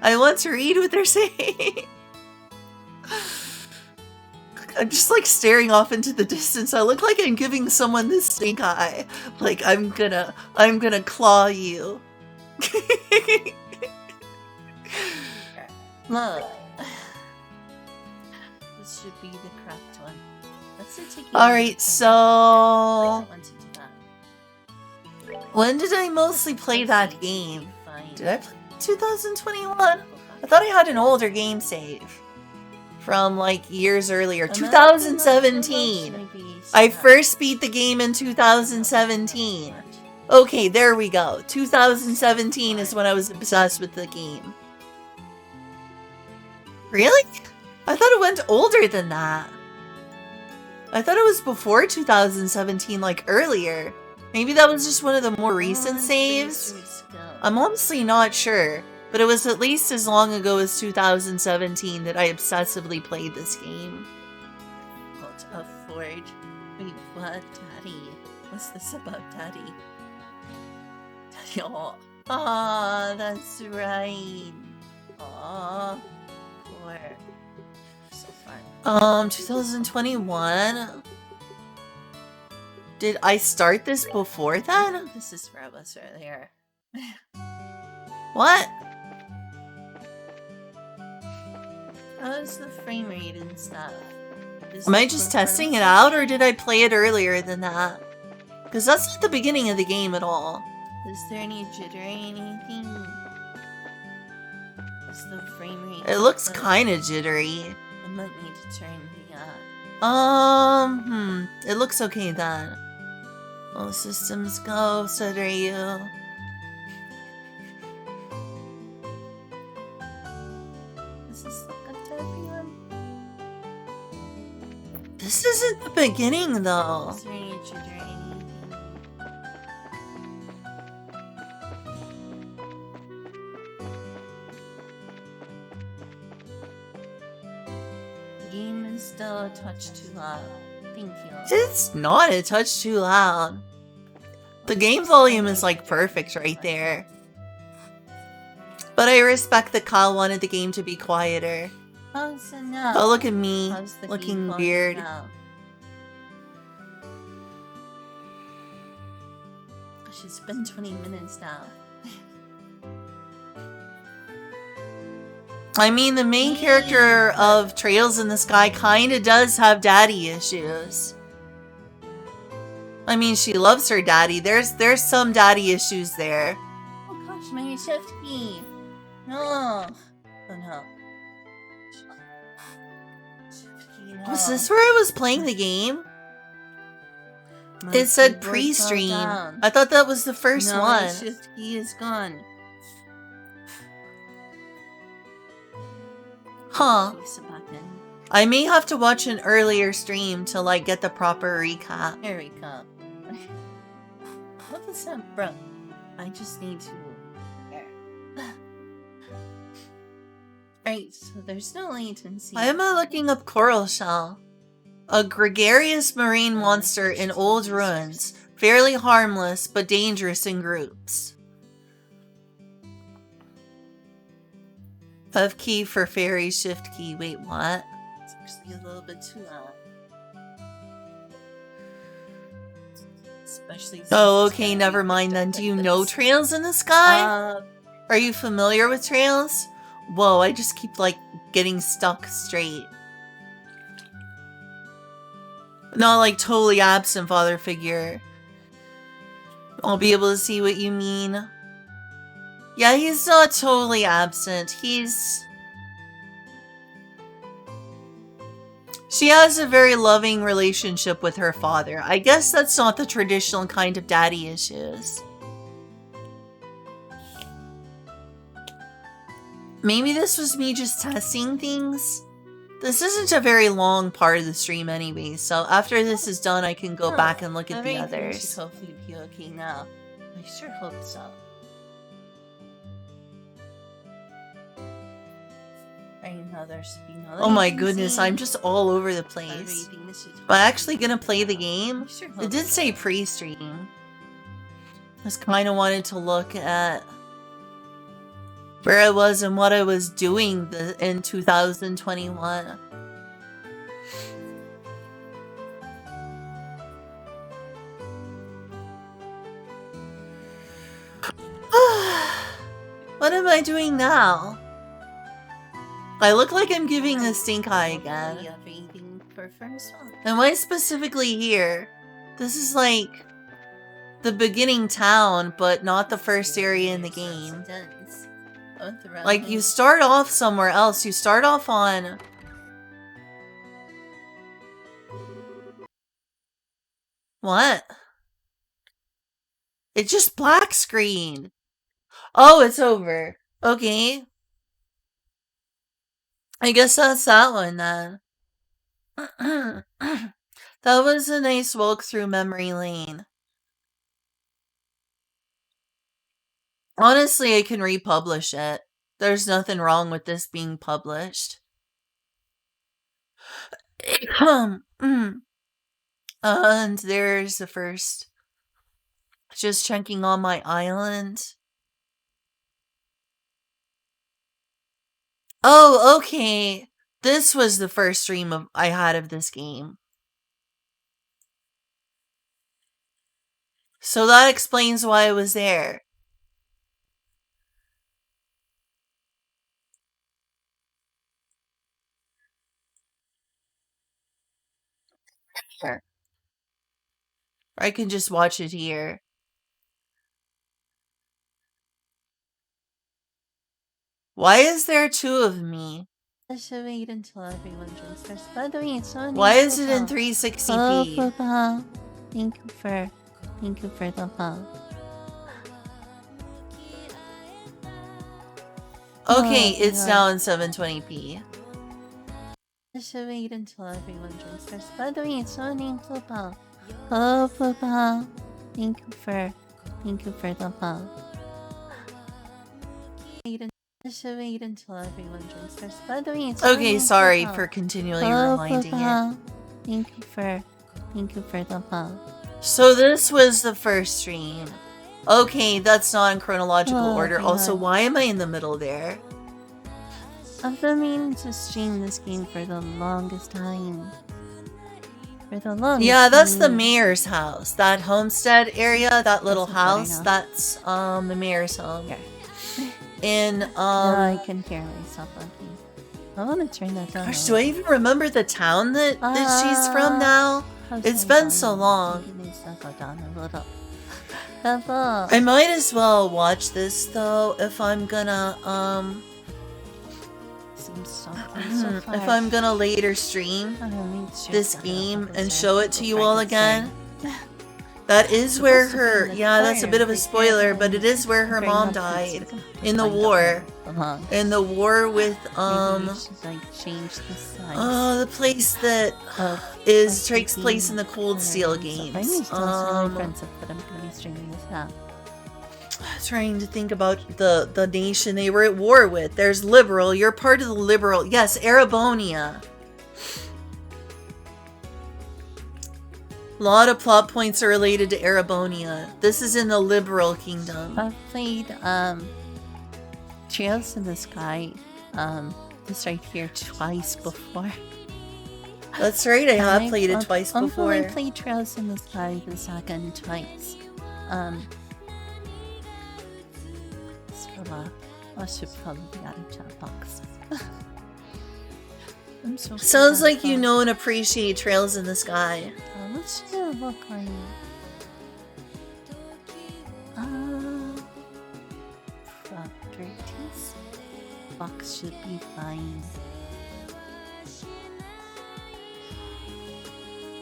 I want to read what they're saying. I'm just like staring off into the distance. I look like I'm giving someone this stink eye. Like I'm gonna claw you. Look. This should be the correct one. Let's take it. Alright, so I want to do that. when did I mostly play Let's that see, game? fine. Did I play 2021? I thought I had an older game save from like years earlier. 2017. I first beat the game in 2017. Okay, there we go. 2017 is when I was obsessed with the game. Really? I thought it went older than that. I thought it was before 2017, like earlier. Maybe that was just one of the more recent saves? I'm honestly not sure, but it was at least as long ago as 2017 that I obsessively played this game. Got a Ford. Wait, what? Daddy. What's this about Daddy? Daddy, oh. Aw, that's right. Aw. Poor. So fun. 2021? Did I start this before then? This is where I was earlier. What? How's the frame rate and stuff? Is Am I it just preferred? testing it out, or did I play it earlier than that? Because that's not the beginning of the game at all. Is there any jitter or anything? Is the frame rate? It looks good? kind of jittery. I might need to turn the It looks okay then. All systems go, said Ryu. Does this look good to everyone? This isn't the beginning, though. Is there any trigger anything? The game is still a touch too loud. Thank you. It's not a touch too loud. The game volume is like perfect right there. But I respect that Kyle wanted the game to be quieter. How's it now? Oh, look at me, How's the looking game going weird. now? It's been 20 minutes now. I mean, the main character of Trails in the Sky kinda does have daddy issues. I mean, she loves her daddy. There's some daddy issues there. Oh gosh, my shift key. No. Oh no. Shift key, no. Was this where I was playing the game? My It said keyboard fell pre-stream. down. I thought that was the first No, one. my shift key is gone. Huh. Place a button. I may have to watch an earlier stream to like get the proper recap. There we go. What is that, bro? I just need to. There. Right, so there's no latency. Why am I looking up Coral Shell? A gregarious marine monster in old ruins, fairly harmless but dangerous in groups. F key for fairy, shift key. Wait, what? It's actually a little bit too loud. Especially since Oh, it's okay, gotta never be mind picked then. up Do like you know this. Trails in the Sky? Are you familiar with Trails? Whoa, I just keep like getting stuck straight. Not like totally absent father figure. I'll be able to see what you mean. Yeah, he's not totally absent. She has a very loving relationship with her father. I guess that's not the traditional kind of daddy issues. Maybe this was me just testing things. This isn't a very long part of the stream anyway, so after this is done, I can go back and look at the Everything others. should hopefully be okay now. I sure hope so. I know there should be no Oh my latency. goodness, I'm just all over the place. Everything is just- Am I actually gonna play the game? I sure hope It did so. say pre-stream. Just kind of wanted to look at where I was and what I was doing in 2021. What am I doing now? I look like I'm giving a stink eye again. Hopefully everything for first one. And why specifically here? This is like the beginning town, but not the first area in the game. Like, you start off somewhere else. You start off on... What? It just black screened. Oh, it's over. Okay. I guess that's that one then. That was a nice walk through memory lane. Honestly, I can republish it. There's nothing wrong with this being published. And there's the first. Just checking on my island. Oh, okay. This was the first stream I had of this game. So that explains why I was there. Sure. Or I can just watch it here. Why is there two of me? I should wait until everyone joins first. By the way, it's on. Why is it in 360p? Thank you for Thank you for the love. Okay, Oh, it's God. now in 720p. I should wait until everyone drinks first. By the way, it's Sony Football. Hello, Football. Thank you for the love. I should wait until everyone drinks first. By the way, it's Okay, Sony sorry Football. for continually Hello, reminding you. Football. Thank you for the love. So this was the first stream. Okay, that's not in chronological Oh, order. hang Also, on. why am I in the middle there? I've been meaning to stream this game for the longest time. Yeah, that's the time. mayor's house. That homestead area, that little That's better house, now. that's the mayor's home. Okay. In Now I can hear myself on here. I want to turn that down. gosh, do I even remember the town that she's from now? It's been so long. Go down a little. Level. I might as well watch this though if I'm gonna Seems so close so far. if I'm gonna later stream this game and show it to you all again. That is where her, yeah, that's a bit of a spoiler, but it is where her mom died in the war. In the war with change the size. oh, the place that takes place in the Cold Steel games. Trying to think about the nation they were at war with. There's liberal. You're part of the liberal. Yes, Arabonia. A lot of plot points are related to Arabonia. This is in the liberal kingdom. I've played Trails in the Sky this right here twice before. That's right, I have played it twice I've before. only played Trails in the Sky the second twice. I should probably add a chat box. I'm so Sounds like you know and appreciate Trails in the Sky. What should it look like? Properties. Box should be fine.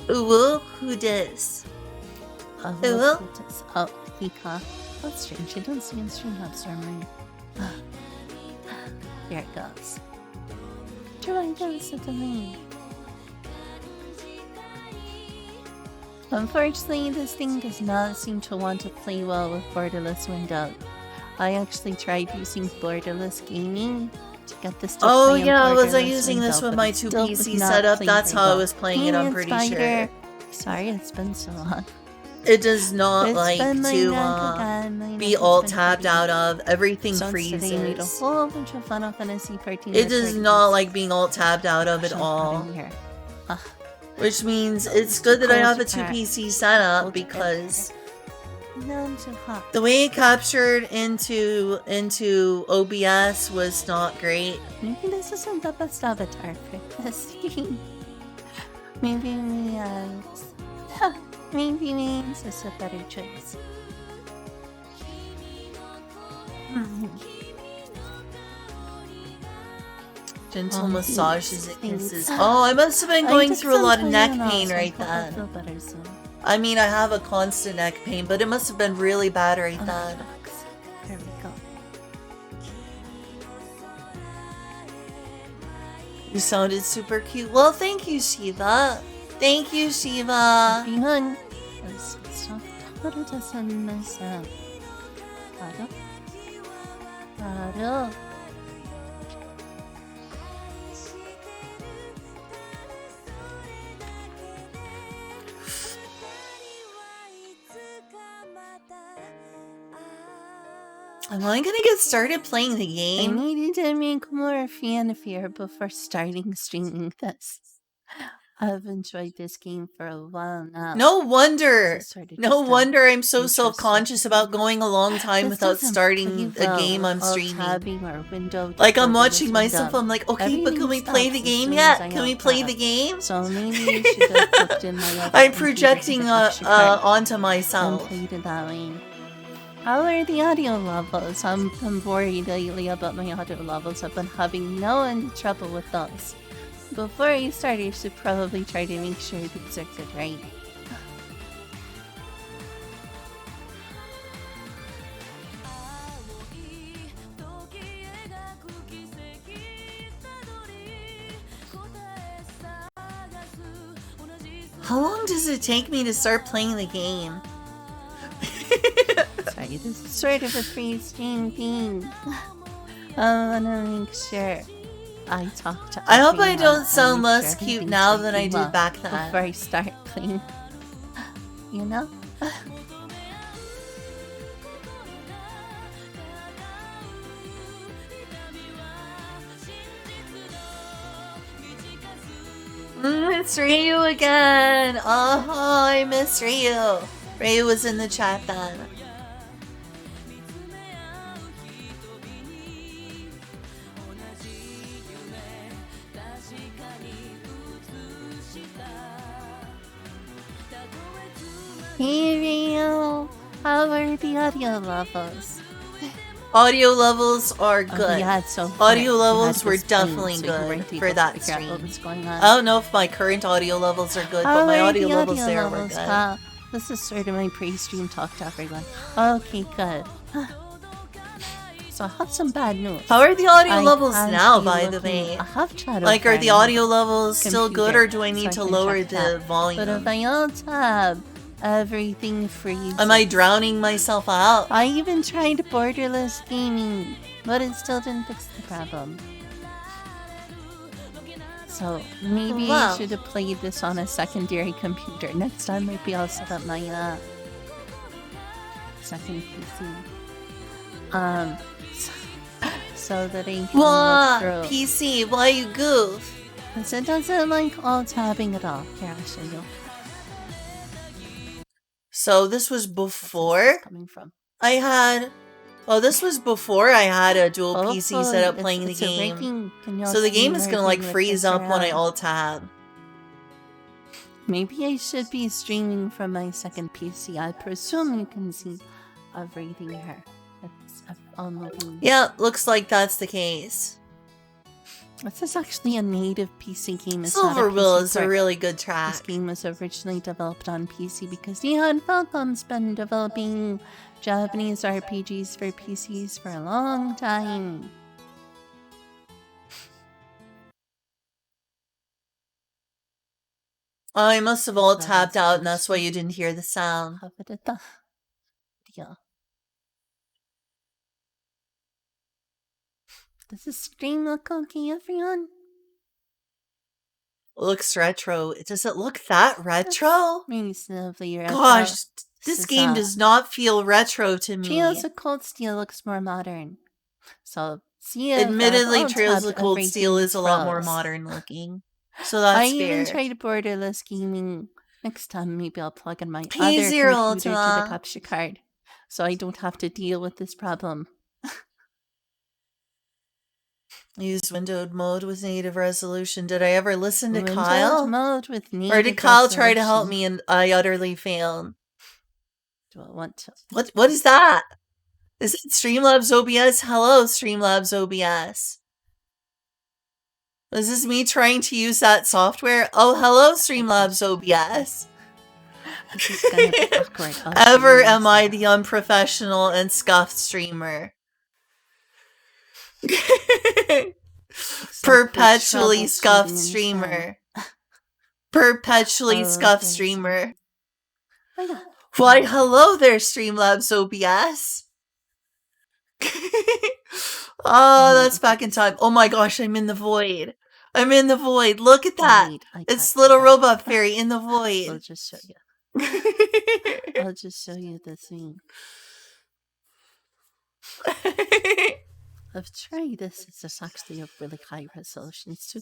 Ooh, who dis? Oh, Hello? Oh, Hika. That's strange. It doesn't see in stream hubs or mine. There it goes. Try dance to me. Unfortunately, this thing does not seem to want to play well with borderless window. I actually tried using borderless gaming to get this to Oh play in yeah, was I borderless using this window, with but my it 2 still PC would not setup? play That's very how I well. was playing it, I'm Hey, pretty Spider. sure. Sorry, it's been so long. It does not It's like been my to neck again. My be neck has alt been tabbed hurting. out of. Everything So instead I made a freezes. whole bunch of Final Fantasy 13 It does recordings. not like being alt tabbed out of at Gosh, I'm all. hot in here. Which means it's good that I have a 2 PC setup Cold because No, I'm too hot. the way it captured into OBS was not great. Maybe this isn't the best avatar for this game. Maybe this is a better choice. Gentle Oh, massages and thanks. kisses. Oh, I must have been going took through a lot of some neck Tylenol, pain so I right hope I then. feel better soon. I mean, I have a constant neck pain, but it must have been really bad right Oh, then. shucks. There we go. You sounded super cute. Well, thank you, Shiva. Thank you, Shiva. Everyone, let's stop to send myself. Hello. Am I gonna get started playing the I game? needed to make more fanfare before starting streaming this. I've enjoyed this game for a while now. No wonder. This is sort of No just a wonder I'm so interesting self-conscious about going a long time This without doesn't starting play a well game with I'm alt streaming. tabbing or window Like I'm borderless watching myself, window. I'm like, okay, but can we Everything play the stops as game soon yet? as I Can we alt play tab. the game? So maybe I should have hooked in my other I'm computer projecting to the capture card onto and myself. played it that way. How are the audio levels? I'm worried lately about my audio levels. I've been having no end trouble with those. Before I start, I should probably try to make sure these are good, right? How long does it take me to start playing the game? Sorry, this is sort of a free stream thing. I wanna make sure I talk to I hope I everyone don't and sound make less sure cute everything's now than I working did well back before then. I start playing. You know? It's Ryu again! Oh, I miss Ryu. Ryu was in the chat then. Hey Rio, how are the audio levels? Audio levels are Oh, good. yeah, so Audio far, levels you were had this pain, definitely so you good weren't for able to that figure out what stream. was going on. I don't know if my current audio levels are good, How but my are audio the levels audio there were levels, good. pal? This is sort of my pre-stream talk to everyone. Okay, good. So I have some bad news. How are the audio I levels can't now, be by the looking- way? I have chat Like, are the over audio levels still good, or do I computer, need so to I can lower check the that. But if volume? I alt-tab everything freezes. Am I drowning myself out? I even tried borderless gaming, but it still didn't fix the problem. So maybe Wow. I should have played this on a secondary computer. Next time maybe I'll set up my second PC. So that I can What? look through. PC, why you goof? Because it doesn't like all tabbing at all. Here, I'll show you. So this was Where's before this coming from? I had... Oh, this was before I had a dual PC Hopefully set up it's- playing the it's game. working. Can y'all So the see game is gonna like working with freeze this up when I around? alt-tab. Maybe I should be streaming from my second PC. I presume you can see everything here. It's all moving. Yeah, looks like that's the case. This is actually a native PC game. It's not a Silverwill PC is a port. really good This track. game was originally developed on PC because Nihon Falcom's been developing Japanese RPGs for PCs for a long time. I must have alt-tabbed out and that's why you didn't hear the sound. Yeah. Does the stream look okay, everyone? Looks retro. Does it look that retro? Reasonably retro. Gosh, this is, game does not feel retro to me. Trails of Cold Steel looks more modern. So, see if Admittedly, I've Trails of alt-tabbed Cold Steel everything is a lot more froze. modern looking. So that's I fair. even tried borderless gaming. Next time, maybe I'll plug in my P0 other computer to Ultima. the capture card, so I don't have to deal with this problem. Use windowed mode with native resolution. Did I ever listen to Windowed Kyle? mode with native Or did Kyle try to help resolution. me and I utterly failed? Do I want to? What is that? Is it Streamlabs OBS? Hello, Streamlabs OBS. Is this me trying to use that software? Oh, hello, Streamlabs OBS. This is gonna be awkward. Ever am I the unprofessional and scuffed streamer. Perpetually scuffed streamer. Perpetually Oh, scuffed thanks. streamer. Oh, yeah. Why, hello there, Streamlabs OBS. Oh, that's back in time. Oh my gosh, I'm in the void. I'm in the void. Look at that. Wait, I It's got little that. robot fairy in the I'll void. just show you. I'll just show you the thing. I've tried this. It's just actually a really high resolution. It's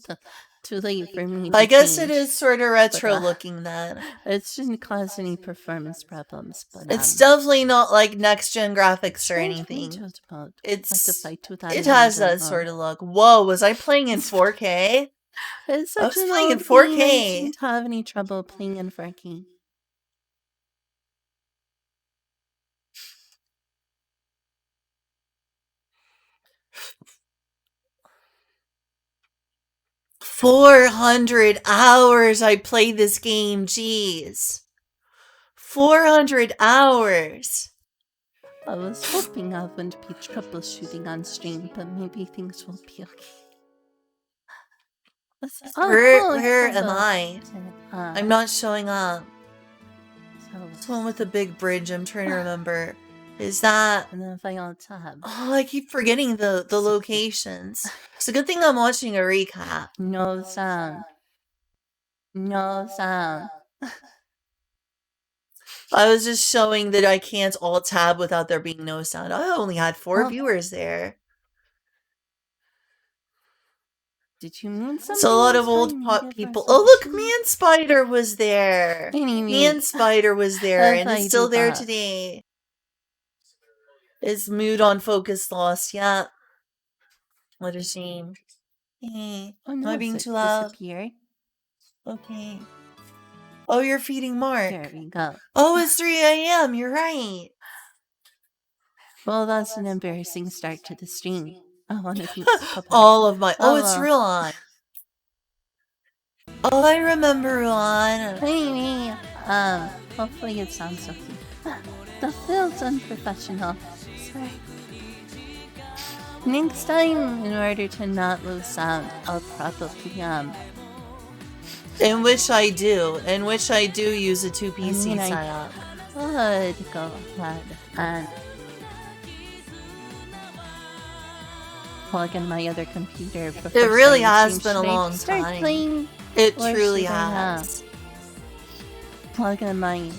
too late for me. I to guess it change. is sort of retro But, looking then. It shouldn't cause any performance problems. But It's definitely not like next gen graphics or anything. It's it has that sort of look. Whoa, was I playing in 4K? It's I was such an playing in old game, 4K. I didn't have any trouble playing in 4K. $400 I played this game, jeez. 400 hours. I was hoping I wouldn't be troubleshooting on stream, but maybe things will be okay. Where am I? I'm not showing up. So, This one with the big bridge, I'm trying to remember. Is that... and then final tab. Oh, I keep forgetting the locations. It's a good thing I'm watching a recap. No sound. No sound. I was just showing that I can't alt tab without there being no sound. I only had 4 Oh. viewers there. Did you mean something? It's a lot of else old by me pop to people. press Oh, look, option? Man Spider was there. Anyway, Man Spider was there, and I is still do there that. today. Is mood on focus lost? Yeah. What a shame. Hey, Oh am no, I being it's too loud? disappeared. Okay. Oh, you're feeding Mark. There we go. Oh, it's 3 a.m. You're right. Well, that's an embarrassing start to the stream. I want to keep All of my... Oh, Oh, it's well. Ruan. Oh, I remember Ruan. Anyway, hopefully it sounds okay. That feels unprofessional. Sorry. Next time, in order to not lose sound, I'll probably, In which I do use a 2 PC mean, I- setup. could go ahead and plug in my other computer. before It really starting has stream. been a Should I long start time. playing? It Or truly should I, has. Plug in my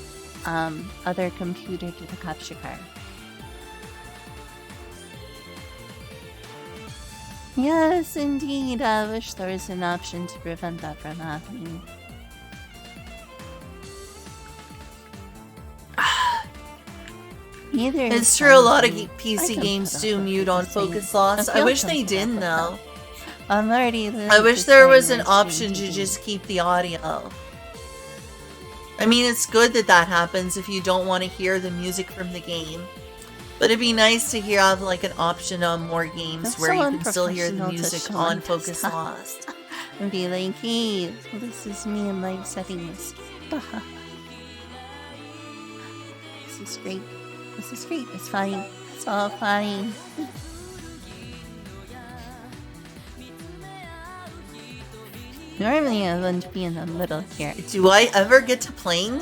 other computer to the capture card. Yes, indeed. I wish there was an option to prevent that from happening. Either It's true, a lot of something- I PC can games put do up with mute on this thing. focus loss. I feel wish they comfortable didn't with though. that. I'm already. I wish there was an option to just keep the audio. I mean, it's good that that happens if you don't want to hear the music from the game. But it'd be nice to hear have like an option on more games That's where so you can still hear the unprofessional to music show on on focus this. lost. And be like, hey, this is me and my settings. This is great. This is great. It's fine. It's all fine. Normally I wouldn't be in the middle here, Do I ever get to playing?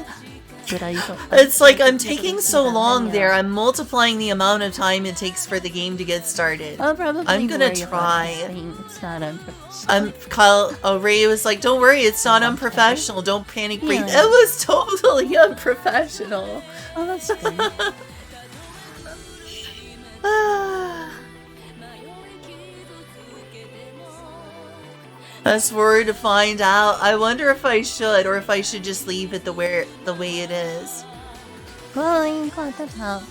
but I don't. It's like I'm taking so long there. I'm multiplying the amount of time it takes for the game to get started. I'll probably I'm gonna worry about try. this thing. It's not unprofessional. Kyle. Oh, Ray was like, "Don't worry, it's not unprofessional. Don't panic, breathe." Yeah. It was totally unprofessional. Oh, that's good. That's worried to find out. I wonder if I should, or if I should just leave it the way it is. Well, I'm glad that helped.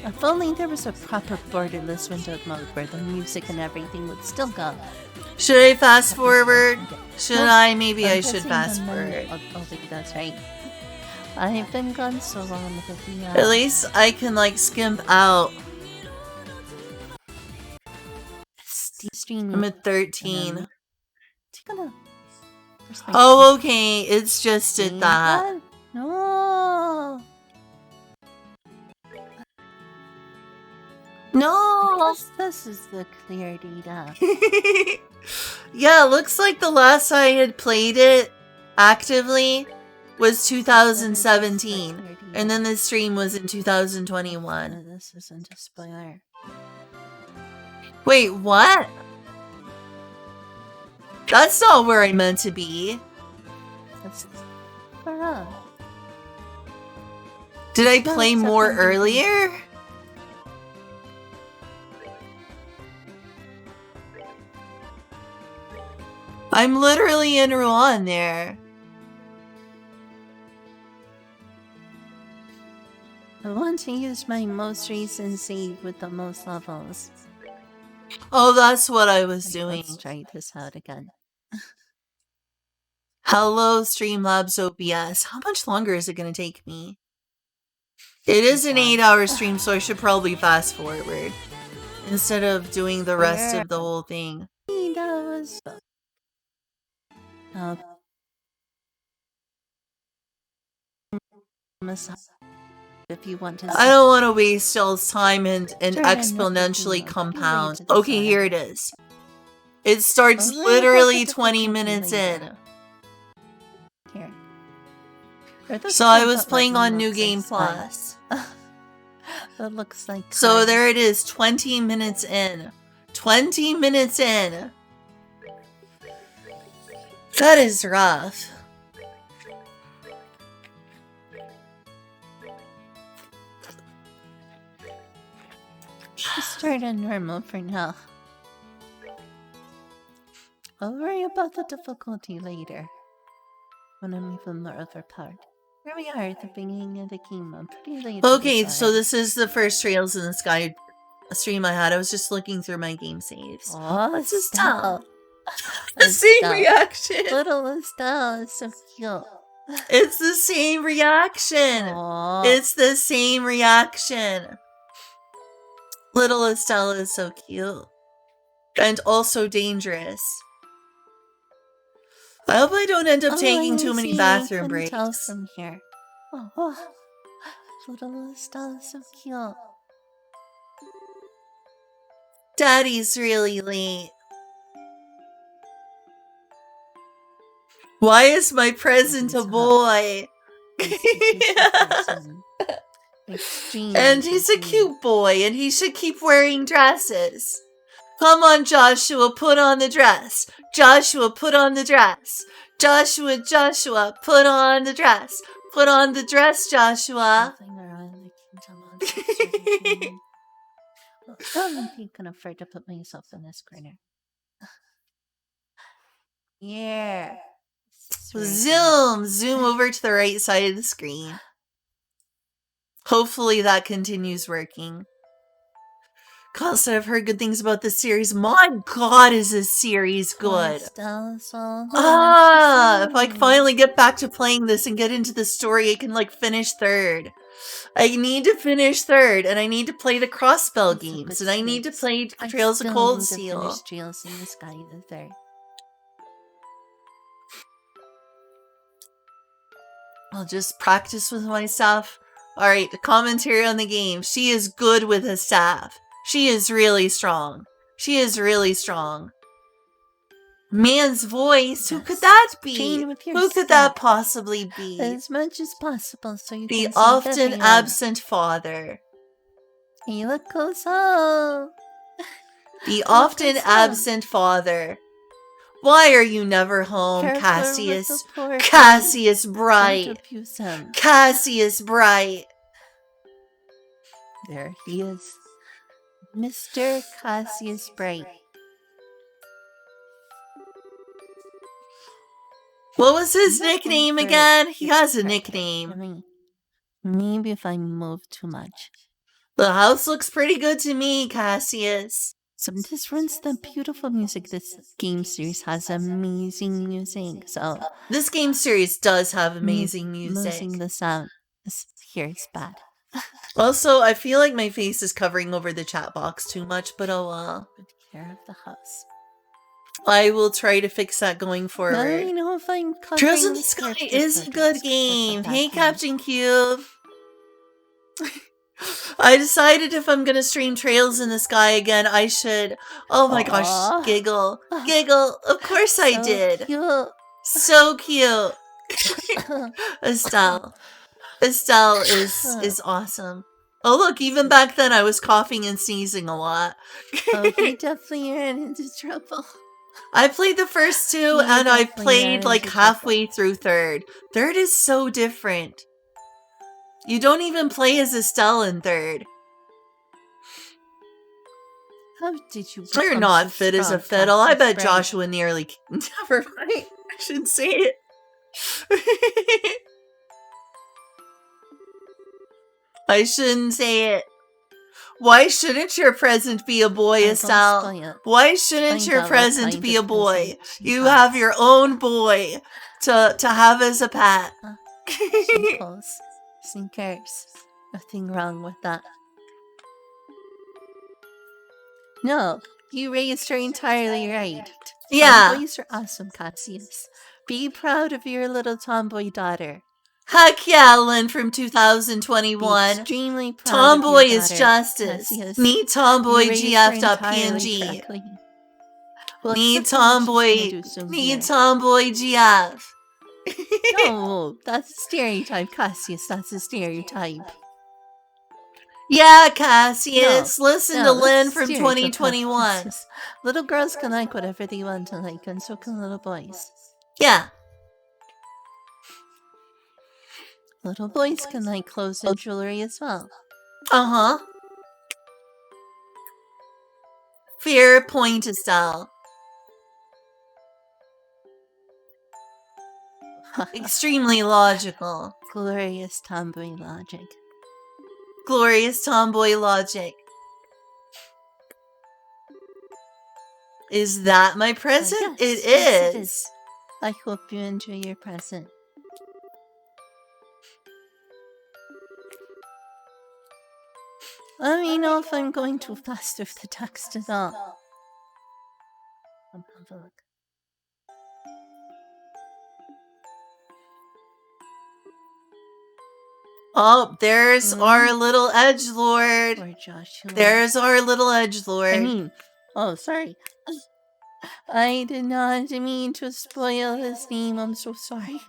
If only there was a proper borderless windowed mode where the music and everything would still go. Should I fast forward? Should Well, I? Maybe I I'm should guessing fast the menu- forward. Oh, think that's right. I've been gone so long with the At least I can like skimp out. stream. I'm at 13. Take a look. There's, like, Oh, okay. It's just at that. What? No. No. This is the clear data. Yeah, looks like the last I had played it actively was 2017. And then the stream was in 2021. This isn't a spoiler. Wait, what? That's not where I meant to be. That's for us. Did I No, play it's more September. earlier? I'm literally in Rouen there. I want to use my most recent save with the most levels. Oh, that's what I was doing. Let's try this out again. Hello, Streamlabs OBS. How much longer is it going to take me? It is an 8-hour stream, so I should probably fast forward instead of doing the rest of the whole thing. That was. If you want to. I don't want to waste y'all's time and Sure, exponentially no, compound. you wait to Okay, decide. here it is. It starts Oh, yeah, literally about the 20 difficulty minutes later. in. Here. Or the So I same, was but, playing like, on New looks Game and style. Plus. That looks like So crime. there it is, 20 minutes in. 20 minutes in. That is rough. Just start on normal for now. I'll worry about the difficulty later. When I'm even more overpowered. Here we are at the beginning of the game. I'm pretty late. to Okay, this so already. this is the first Trails in the Sky stream I had. I was just looking through my game saves. Oh, This is Estelle. The same Estelle. reaction. Little Estelle is so cute. It's the same reaction. Aww. It's the same reaction. Little Estelle is so cute. And also dangerous. I hope I don't end up taking too many bathroom breaks. Tell from here. Oh, little Estelle is so cute. Daddy's really late. Why is my present a boy? And he's a cute boy, and he should keep wearing dresses. Come on, Joshua, put on the dress. Joshua, put on the dress. Joshua, put on the dress. Put on the dress, Joshua. I'm can afford to put myself in this corner. Yeah. Zoom over to the right side of the screen. Hopefully that continues working. Constant, I've heard good things about this series. My God, is this series good? If I can finally get back to playing this and get into the story, I can like finish third. I need to finish third, and I need to play the Crossbell games, and I need to play Trails of Cold Steel. Trails in the Sky the third. I'll just practice with my stuff. Alright, the commentary on the game. She is good with a staff. She is really strong. She is really strong. Man's voice? Who could that be? Who could that possibly be? As much as possible so you The can see often everyone. absent father. He look goes home. The often absent father. Why are you never home, Careful Cassius? with the poor Cassius Don't Bright. abuse him. Cassius Bright. There he is. Mr. Cassius Bright. What was his Nothing nickname for again? He has a this nickname. I mean, maybe if I move too much. The house looks pretty good to me, Cassius. So this runs the beautiful music. This game series has amazing music. So This game series does have amazing music. losing the sound here is bad. Also, I feel like my face is covering over the chat box too much, but oh well. Good care of the house. I will try to fix that going I forward. don't know if I'm covering Trails in the this Sky character is a photos, good but game. that's Hey, okay. Captain Cube. I decided if I'm gonna stream Trails in the Sky again, I should. Oh my Aw. gosh, giggle. Giggle. Of course I So did. cute. So cute. Estelle. Estelle is awesome. Oh look, even back then I was coughing and sneezing a lot. Oh, he definitely ran into trouble. I played the first two You and I definitely played ran like into halfway through third. Third is so different. You don't even play as Estelle in third. How did you You're become not so fit as a strong, fiddle. I Cassius bet Bright? Joshua nearly. Never mind. I shouldn't say it. I shouldn't say it. Why shouldn't your present be a boy, Don't Estelle? spoil it. Why shouldn't Find your out what present kind be of a boy? present she You has. have your own boy to have as a pet. Simples. Sneakers. Nothing wrong with that. No, you raised her entirely right. Yeah. Tomboys are awesome, Cassius. Be proud of your little tomboy daughter. Heck yeah, Lynn from Be 2021. extremely proud Tomboy of your is daughter, justice. Cassius. Need You tomboy raised her entirely GF.png. correctly. Well, Need except for what she's gonna tomboy. do soon Need here. tomboy GF. No, that's a stereotype, Cassius. That's a stereotype. Yeah, Cassius. Listen to No, Lynn that's a from stereotype, 2021. Cassius. Little girls can like whatever they want to like, and so can little boys. Yeah. Little boys can like clothes and jewelry as well. Uh-huh. Fair point, Estelle. Extremely logical. Glorious tomboy logic. Glorious tomboy logic. Is that my present? Yes, It yes, it is. I hope you enjoy your present. Let me know if I'm going too fast with the text at all. Have a look. Oh, there's our little edgelord. Or Joshua. There's our little edgelord. Oh, sorry. I did not mean to spoil his name. I'm so sorry.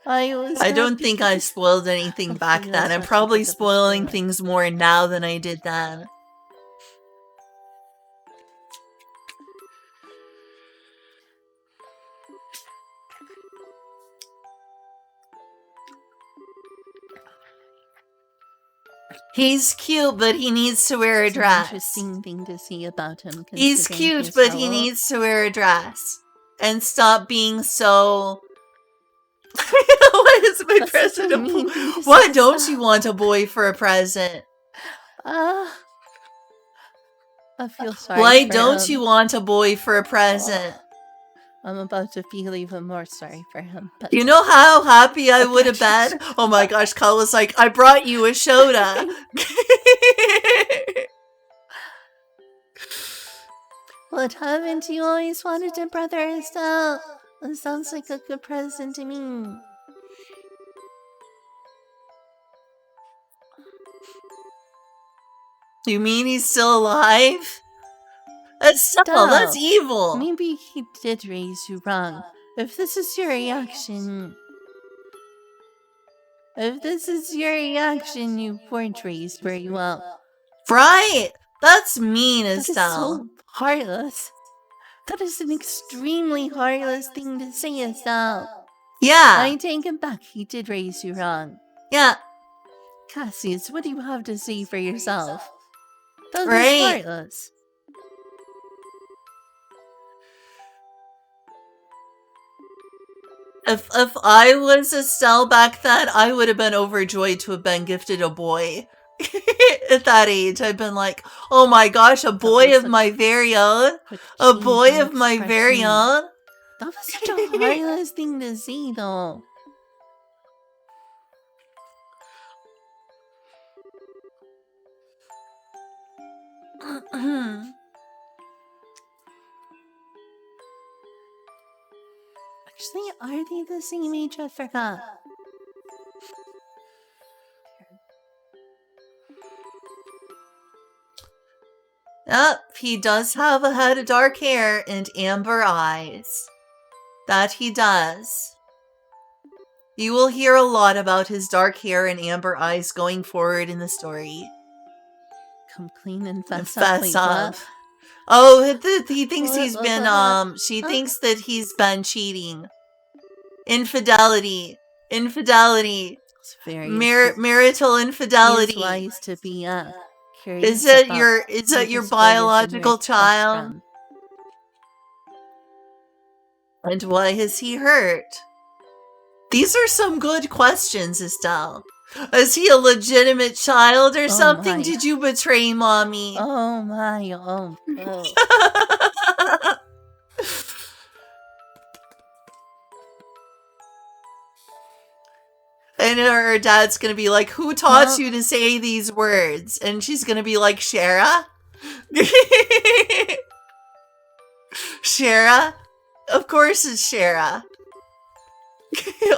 I don't think I spoiled anything back Okay, then. that's I'm not probably too big of a spoiling spoiler. things more now than I did then. He's cute, but he needs to wear a It's an dress. interesting thing to see about him. He's considering cute, he's but so he old. needs to wear a dress. And stop being so... What is my That's present? such a mean thing to Why say, don't stop. you want a boy for a present? I feel sorry. Why for don't him. you want a boy for a present? I'm about to feel even more sorry for him. But You know how happy I Okay, would have been? Oh my gosh, Kyle was like, I brought you a soda. what haven't you always wanted a brother, Estelle? That sounds like a good present to me. You mean he's still alive? Estelle, that's Stop. evil. Maybe he did raise you wrong. If this is your reaction... If this is your reaction, you weren't raised very well. Right? That's mean, That is Estelle. so heartless. That is an extremely heartless thing to say, Estelle. Yeah. I take it back, he did raise you wrong. Yeah. Cassius, what do you have to say for yourself? That was Right. heartless. If I was Estelle back then, I would have been overjoyed to have been gifted a boy. At that age, I've been like, oh my gosh, a boy was of such my very own. Quick A change boy in of my very expression. own. That was such a heartless thing to say, though. Actually, are they the same age? I forgot. Yep, he does have a head of dark hair and amber eyes. That he does. You will hear a lot about his dark hair and amber eyes going forward in the story. Come clean and fess up. Fess Wait, up. what? Oh, he thinks What, he's what, been, what? she Huh? thinks that he's been cheating. Infidelity. Infidelity. It's very Marital infidelity. It's wise to be curious Is it about your who this boy is biological and where it comes child? from. And why has he hurt? These are some good questions, Estelle. Is he a legitimate child or something? my. Did you betray mommy? Oh my, oh. And her dad's gonna be like, who taught Huh? you to say these words? And she's gonna be like, Shara? Shara? Of course it's Shara.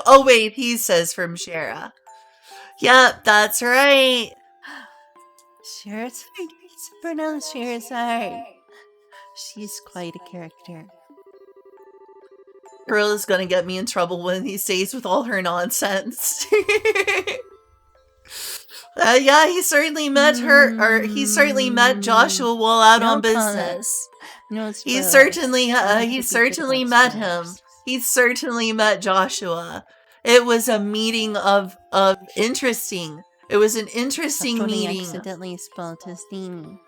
Oh wait, he says from Shara. Yep, that's right. Charizard? It's pronounced Charizard. She's quite a character. Girl is gonna get me in trouble one of these days with all her nonsense. Yeah, he certainly met her, or he certainly met Joshua while out No on comments. business. No He spoilers. certainly, I don't he think we certainly could met watch him. spoilers. He certainly met Joshua. It was a meeting of interesting. It was an interesting Tony meeting. accidentally spelled his name.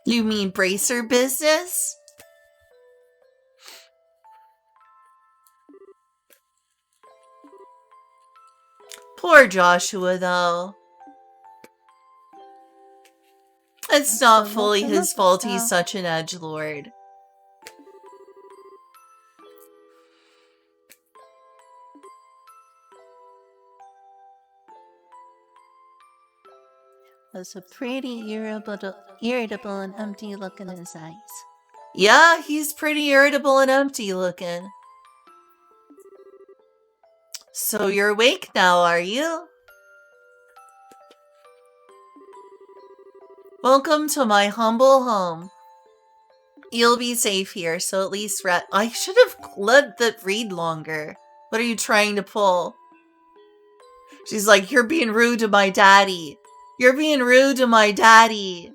You mean bracer business? Poor Joshua, though. It's not So fully look his at fault that. he's such an edgelord. Has a pretty irritable and empty look in his eyes. Yeah, he's pretty irritable and empty looking. So you're awake now, are you? Welcome to my humble home. You'll be safe here, so at least I should have let that read longer. What are you trying to pull? She's like, you're being rude to my daddy. You're being rude to my daddy.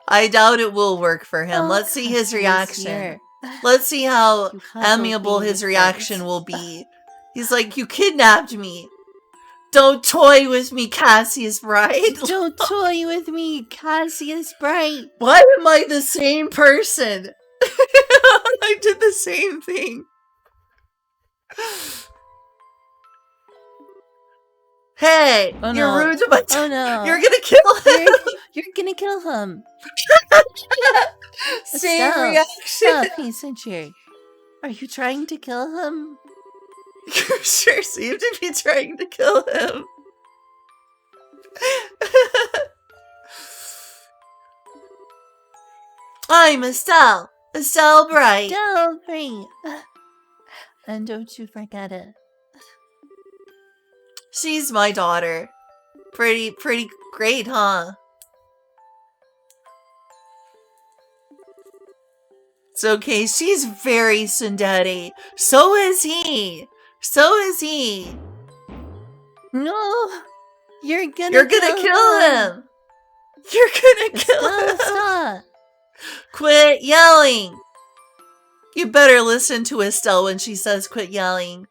I doubt it will work for him. Oh, Let's see his Cassius, reaction. here. Let's see how You have amiable those his baby reaction friends. will be. He's like, you kidnapped me. Don't toy with me, Cassius Bright. Don't toy with me, Cassius Bright. Why am I the same person? I did the same thing. Hey, Oh, you're no. rude to my Oh no. You're gonna kill him. You're gonna kill him. Same Stop. reaction. Stop, he's injured. Are you trying to kill him? You sure seem to be trying to kill him. I'm Estelle. Estelle Bright. Don't worry. And don't you forget it. She's my daughter. Pretty great, huh? It's okay, she's very tsundere. So is he. So is he. No! You're gonna You're gonna kill him. You're gonna kill him. Stop. Quit yelling. You better listen to Estelle when she says quit yelling.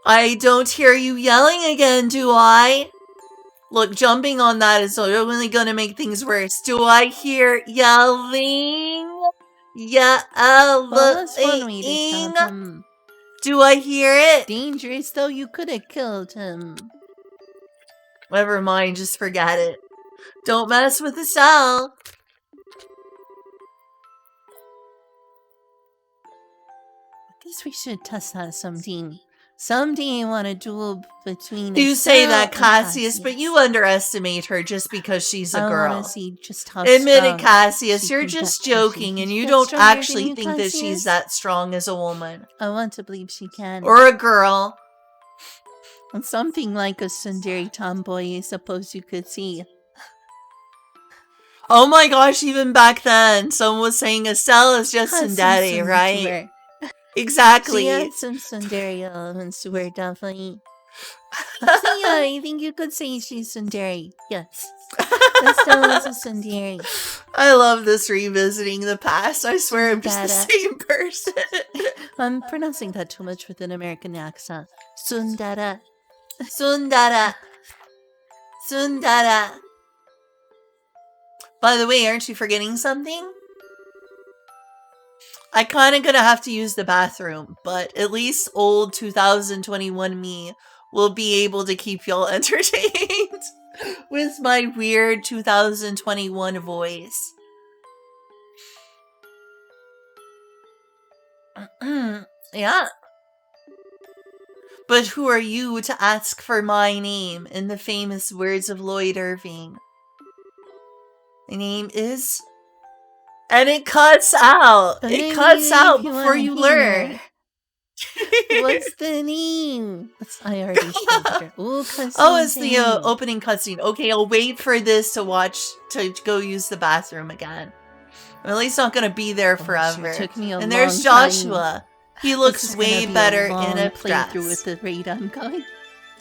I don't hear you yelling again, do I? Look, jumping on that is only gonna make things worse. Do I hear yelling? Well, that's one way to Yelling? stop him. Do I hear it? Dangerous though, you could have killed him. Never mind, just forget it. Don't mess with Estelle. I guess we should test that someday. Someday I want a duel between. You say Estelle that, and Cassius, but you underestimate her just because she's a I girl. want to see just how Admit strong it, Cassius, she you're can just get. Can joking she and you get don't stronger than actually you, think that she's Cassius? that strong as a woman. I want to believe she can. Or a girl. And something like a tsundere tomboy, I suppose you could see. Oh my gosh, even back then, someone was saying Estelle is just Has some tsundere, tsundere right? to her. Exactly. She had some tsundere elements to her, definitely. So yeah, I think you could say she's tsundere. Yes. Estelle is a tsundere. I love this revisiting the past. I swear I'm just the Tsundere. same person. I'm pronouncing that too much with an American accent. Tsundere. Sundara. Sundara. By the way, aren't you forgetting something? I kind of gonna have to use the bathroom, but at least old 2021 me will be able to keep y'all entertained with my weird 2021 voice. Yeah. But who are you to ask for my name in the famous words of Lloyd Irving? My name is And it cuts out. But It cuts maybe out if you before wanna you hear. learn. What's the name? I already spoiled it. Ooh, Oh, it's the cutscene. opening cutscene. Okay, I'll wait for this to go use the bathroom again. I'm at least not gonna be there forever. Sure took me a And long there's time. Joshua. He This looks is way gonna be better a long in a playthrough dress. with the raid I'm going.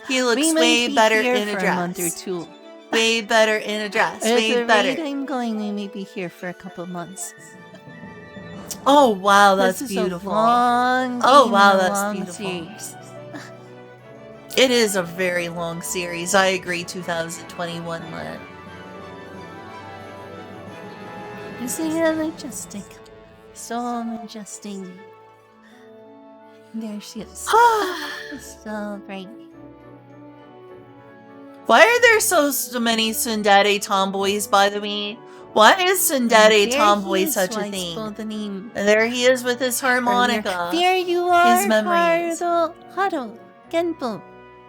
He looks We might way be better here in a for a month or dress. two. Way better in a dress. At Way the better. rate I'm going, we may be here for a couple months. Oh wow, that's This is beautiful. a long Oh, game wow, and a that's long beautiful. series. It is a very long series. I agree. 2021 lit. Isn't it majestic? So majestic. There she is. So bright. Why are there so many tsundere tomboys, by the way? Why is tsundere tomboy such a thing? The name. And there he is with his harmonica. There you are, His memories. Haru, Genpo.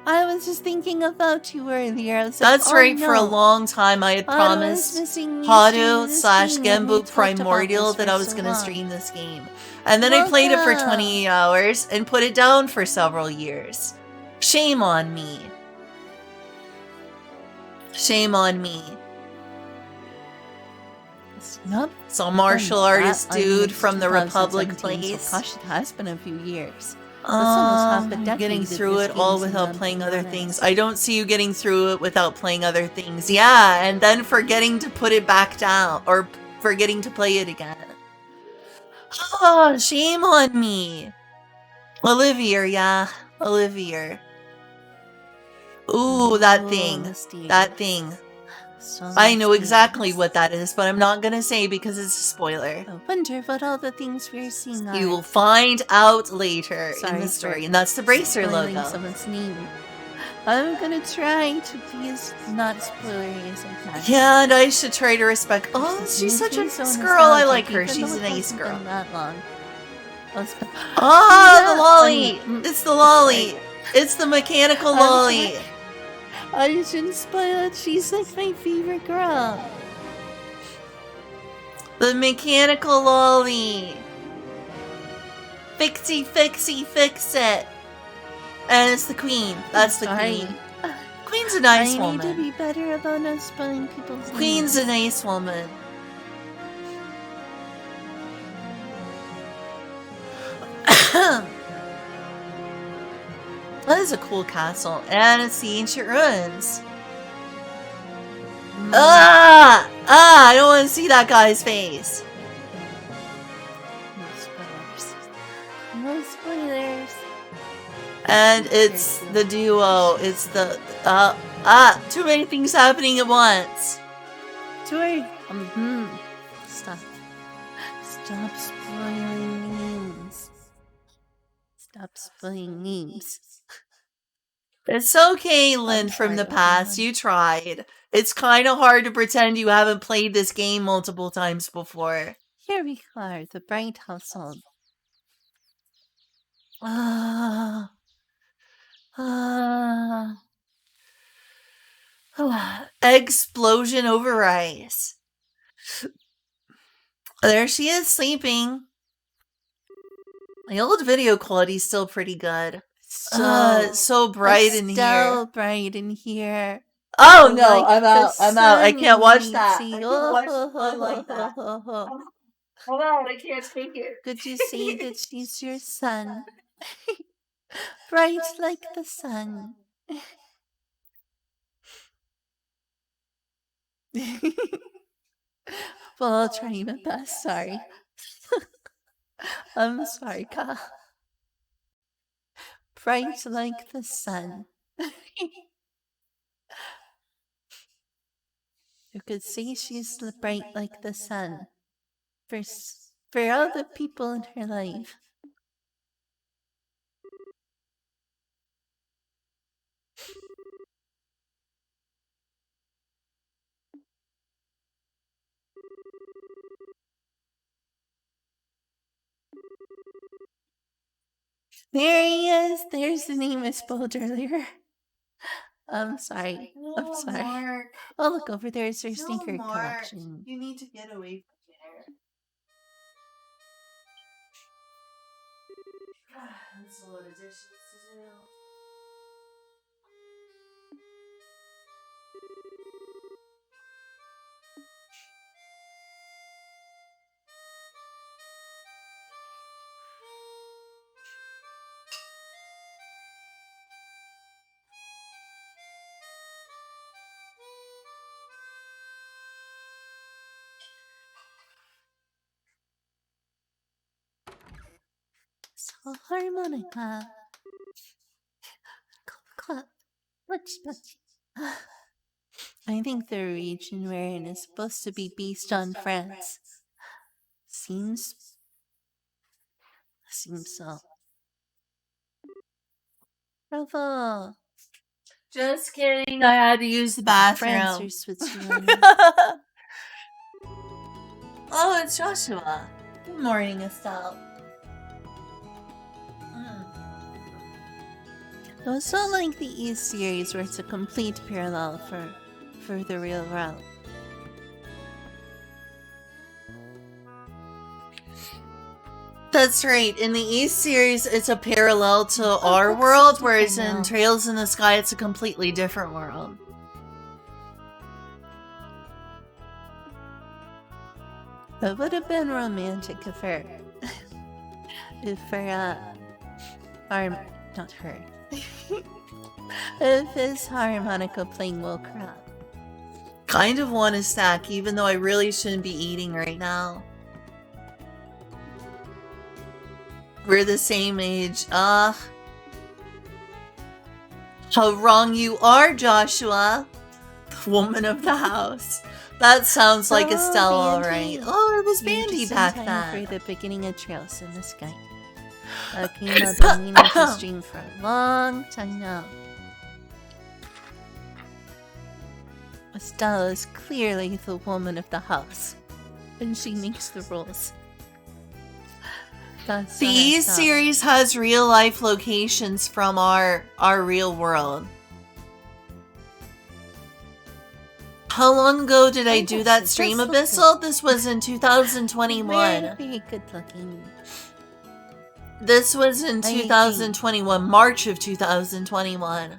I was just thinking about you earlier. I was That's like, right, oh, for a no. long time I had Haru is promised missing me Haru streaming this slash game, and we Genbu talked about Primordial this that for I was so going to long. stream this game. And then I played it for 28 hours and put it down for several years. Shame on me. Shame on me. It's not Some martial fun. artist I mean, dude it's from the Republic 2017, place. So gosh, it has been a few years. almost half a decade Getting that through this it all game's been without on, to playing be other honest. things. I don't see you getting through it without playing other things. Yeah, and then forgetting to put it back down or forgetting to play it again. Oh, shame on me. Olivia, yeah. Olivia. Ooh, that thing. mysterious. That thing. So I know exactly mysterious. what that is, but I'm not gonna say because it's a spoiler. I wonder what all the things we're seeing are. You will find out later in Sorry the for story, and that's the Bracer spoiling logo. someone's name. I'm gonna try to be as not spoilery as I can. Yeah, and I should try to respect. Oh, This she's such a makes me nice so girl. I nostalgic, like her. even She's though a it nice hasn't girl. been that long. Oh, the Yeah, lolly! funny. It's the lolly! It's the mechanical I'm lolly! sorry. I shouldn't spoil it. She's like my favorite girl. The mechanical lolly! Fixie, fixie, fix it! And it's the queen. That's the Sorry. queen. Queen's a nice I woman. need to be better about not spoiling people's Queen's names. a nice woman. That is a cool castle, and it's the ancient ruins. Ah! Ah! I don't want to see that guy's face. No spoilers. No spoilers. And it's the duo. It's the too many things happening at once. Toy. Stop. Stop spoiling names. Stop spoiling names. It's okay, Lynn I'm from the sorry, past. everyone. You tried. It's kind of hard to pretend you haven't played this game multiple times before. Here we are, the Bright household. Ah. Ah. Explosion over ice. There she is sleeping. The old video quality is still pretty good. It's so bright in It's here. so bright in here. Oh no, Like I'm the out. I'm out. I sun can't watch in that. I the can't sea. watch one like that. Hold on, I can't take it. Could you say that she's your sun? Bright like the sun. Well, I'll try my best. Sorry. I'm sorry, Ka. Bright like the sun. You could say she's bright like the sun. For all the people in her life. There he is. There's the name I spelled earlier. I'm sorry. I'm sorry. Mark. Oh, look over there. It's their No, sneaker Mark. collection. You need to get away from there. That's a lot of dishes to do. So harmonica. Clap. Touch. I think the region we're in is supposed to be based on France. Seems so. Bravo. Just kidding. I had to use the France or bathroom. Switzerland. Oh, it's Joshua. Good morning, Estelle. It was not like the E series where it's a complete parallel for the real world. That's right. In the East series, it's a parallel to our world, whereas in Trails in the Sky, it's a completely different world. It would have been romantic if her, not her, if his harmonica playing woke her up. Kind of want a snack, even though I really shouldn't be eating right now. We're the same age. How wrong you are, Joshua. The woman of the house. That sounds like Estelle, alright. Oh, it was Bandy back then. For the beginning of Trails in the Sky. A game I've been meaning to stream for a long time now. Estelle is clearly the woman of the house, and she makes the rules. The East series has real life locations from our real world. How long ago did I do that stream, Abyssal? This was in 2021. Very good looking. This was in 2021, March of 2021.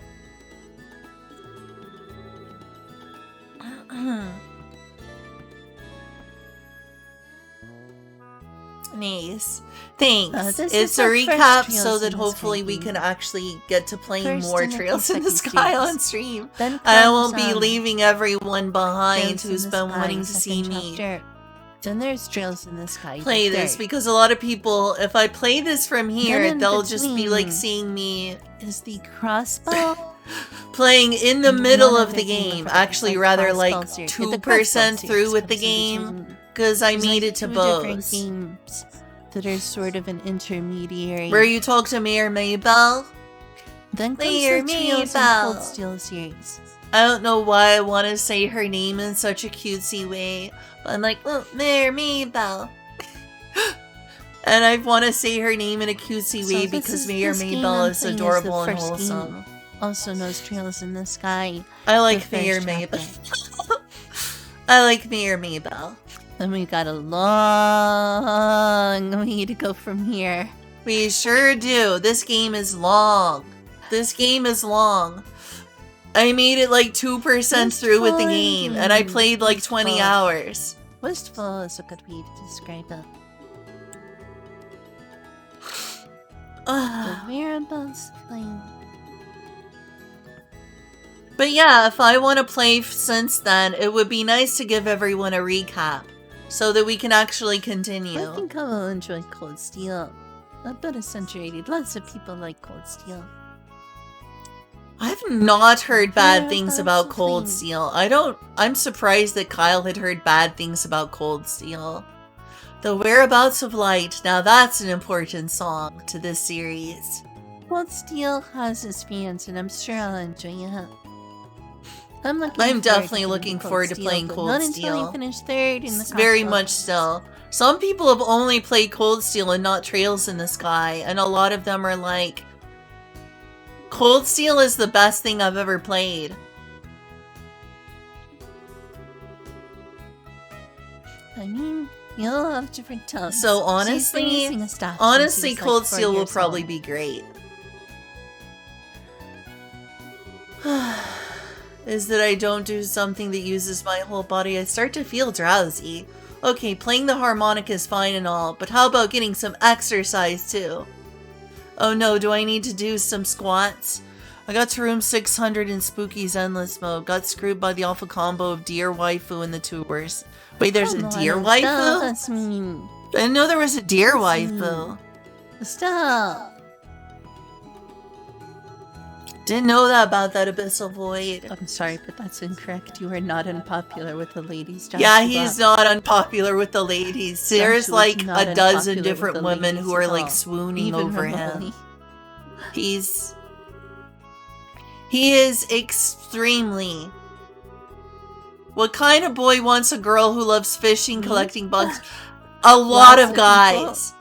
Nice. Thanks. It's a recap so that hopefully we can actually get to play more Trails in the Sky on stream. And I won't be leaving everyone behind who's been wanting to see me Then there's Trails in the Sky play this, because a lot of people, if I play this from here, they'll just be like seeing me is the crossbow playing in the middle of the game. Actually, rather like 2% through with the game, because I made it to bows. Games that are sort of an intermediary. Where you talk to Mayor Maybell. Then comes Mayor the Trails and Cold Steel series. I don't know why I want to say her name in such a cutesy way, but I'm like, oh, Mayor Maybell. And I want to say her name in a cutesy way because Mayor Maybell is adorable and wholesome. Also knows Trails in the Sky. I like Mayor Maybell. I like Mayor Maybell. And we got a long way to go from here. We sure do. This game is long. This game is long. I made it like 2% through with the game, and I played like 20 hours. Wistful is a good way to describe it. The whereabouts flame. But yeah, if I want to play since then, it would be nice to give everyone a recap so that we can actually continue. I think I will enjoy Cold Steel. A bit accentuated. Lots of people like Cold Steel. I've not heard bad things about Cold Steel. I'm surprised that Kyle had heard bad things about Cold Steel. The Whereabouts of Light. Now that's an important song to this series. Cold Steel has its fans, and I'm sure I'll enjoy it. I'm definitely looking forward to playing Cold not Steel. Until you finish third in the very much so. Some people have only played Cold Steel and not Trails in the Sky, and a lot of them are like, Cold Steel is the best thing I've ever played. I mean, You all have different tones. So She's honestly, been using a staff since honestly, she was, Cold 4 Steel will years probably old. be great. Is that I don't do something that uses my whole body, I start to feel drowsy. Okay, playing the harmonica is fine and all, but how about getting some exercise too? Oh no, do I need to do some squats? I got to room 600 in Spooky's Endless Mode. Got screwed by the awful combo of Deer Waifu and the Tubers. Wait, there's Come a on, Deer Estelle, Waifu? that's mean. I didn't know there was a Deer That's Waifu. Stop. Didn't know that about that Abyssal Void. I'm sorry, but that's incorrect. You are not unpopular with the ladies, Joshua. Yeah, he's not unpopular with the ladies. There's Joshua's like not a dozen unpopular with different the women ladies who are at like all. swooning Even over remotely. him. He is extremely... What kind of boy wants a girl who loves fishing, Me? collecting bugs? A lot Lots of of guys.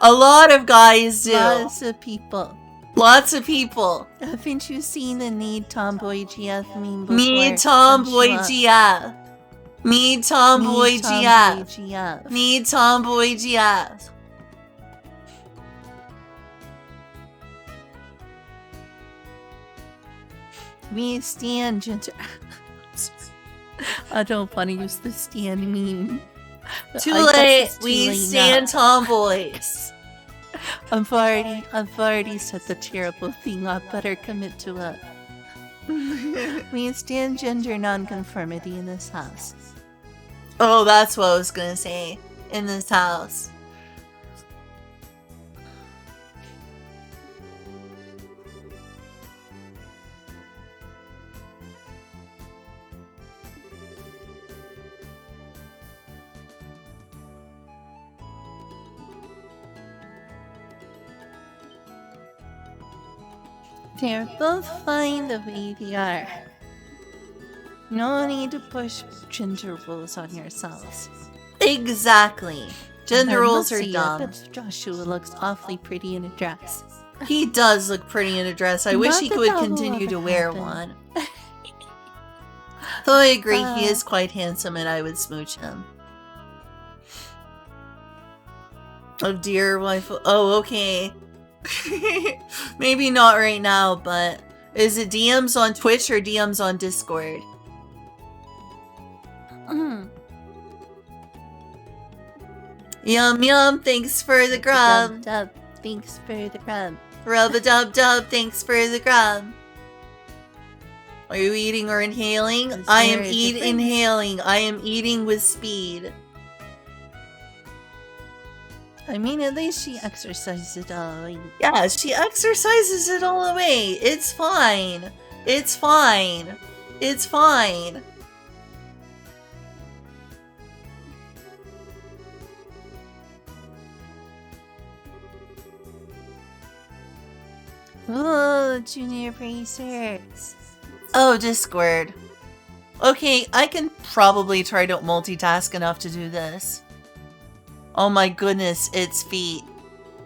A lot of guys do. Lots of people. Lots of people. Haven't you seen the Need Tomboy GF meme before? Me tomboy Joshua? GF. Me tomboy Need Tomboy GF. GF. Me tomboy GF. Me stand ginger. I don't want to use the stand meme. Too I guess late. it's too We late stand now. tomboys. I've already said the terrible thing. I better commit to it. We stand gender nonconformity in this house. Oh, that's what I was gonna say. In this house. They're both fine the way they are. No need to push gender rules on yourselves. Exactly. Gender I rules must are say, I dumb. bet Joshua looks awfully pretty in a dress. He does look pretty in a dress. I wish Not he that could that will continue to ever wear happen. one. Though I agree, he Uh. is quite handsome and I would smooch him. Oh dear wife. Oh, okay. Maybe not right now, but is it DMs on Twitch or DMs on Discord? Mm. Yum yum, thanks for the grub. Dub, thanks for the grub. Rub-a-dub-dub, thanks for the grub. Are you eating or inhaling? Is I am there a difference? inhaling. I am eating with speed. I mean, at least she exercised it all. Yeah, she exercises it all away. It's fine. It's fine. It's fine. Oh, junior racers. Oh, Discord. Okay, I can probably try to multitask enough to do this. Oh my goodness, it's feet.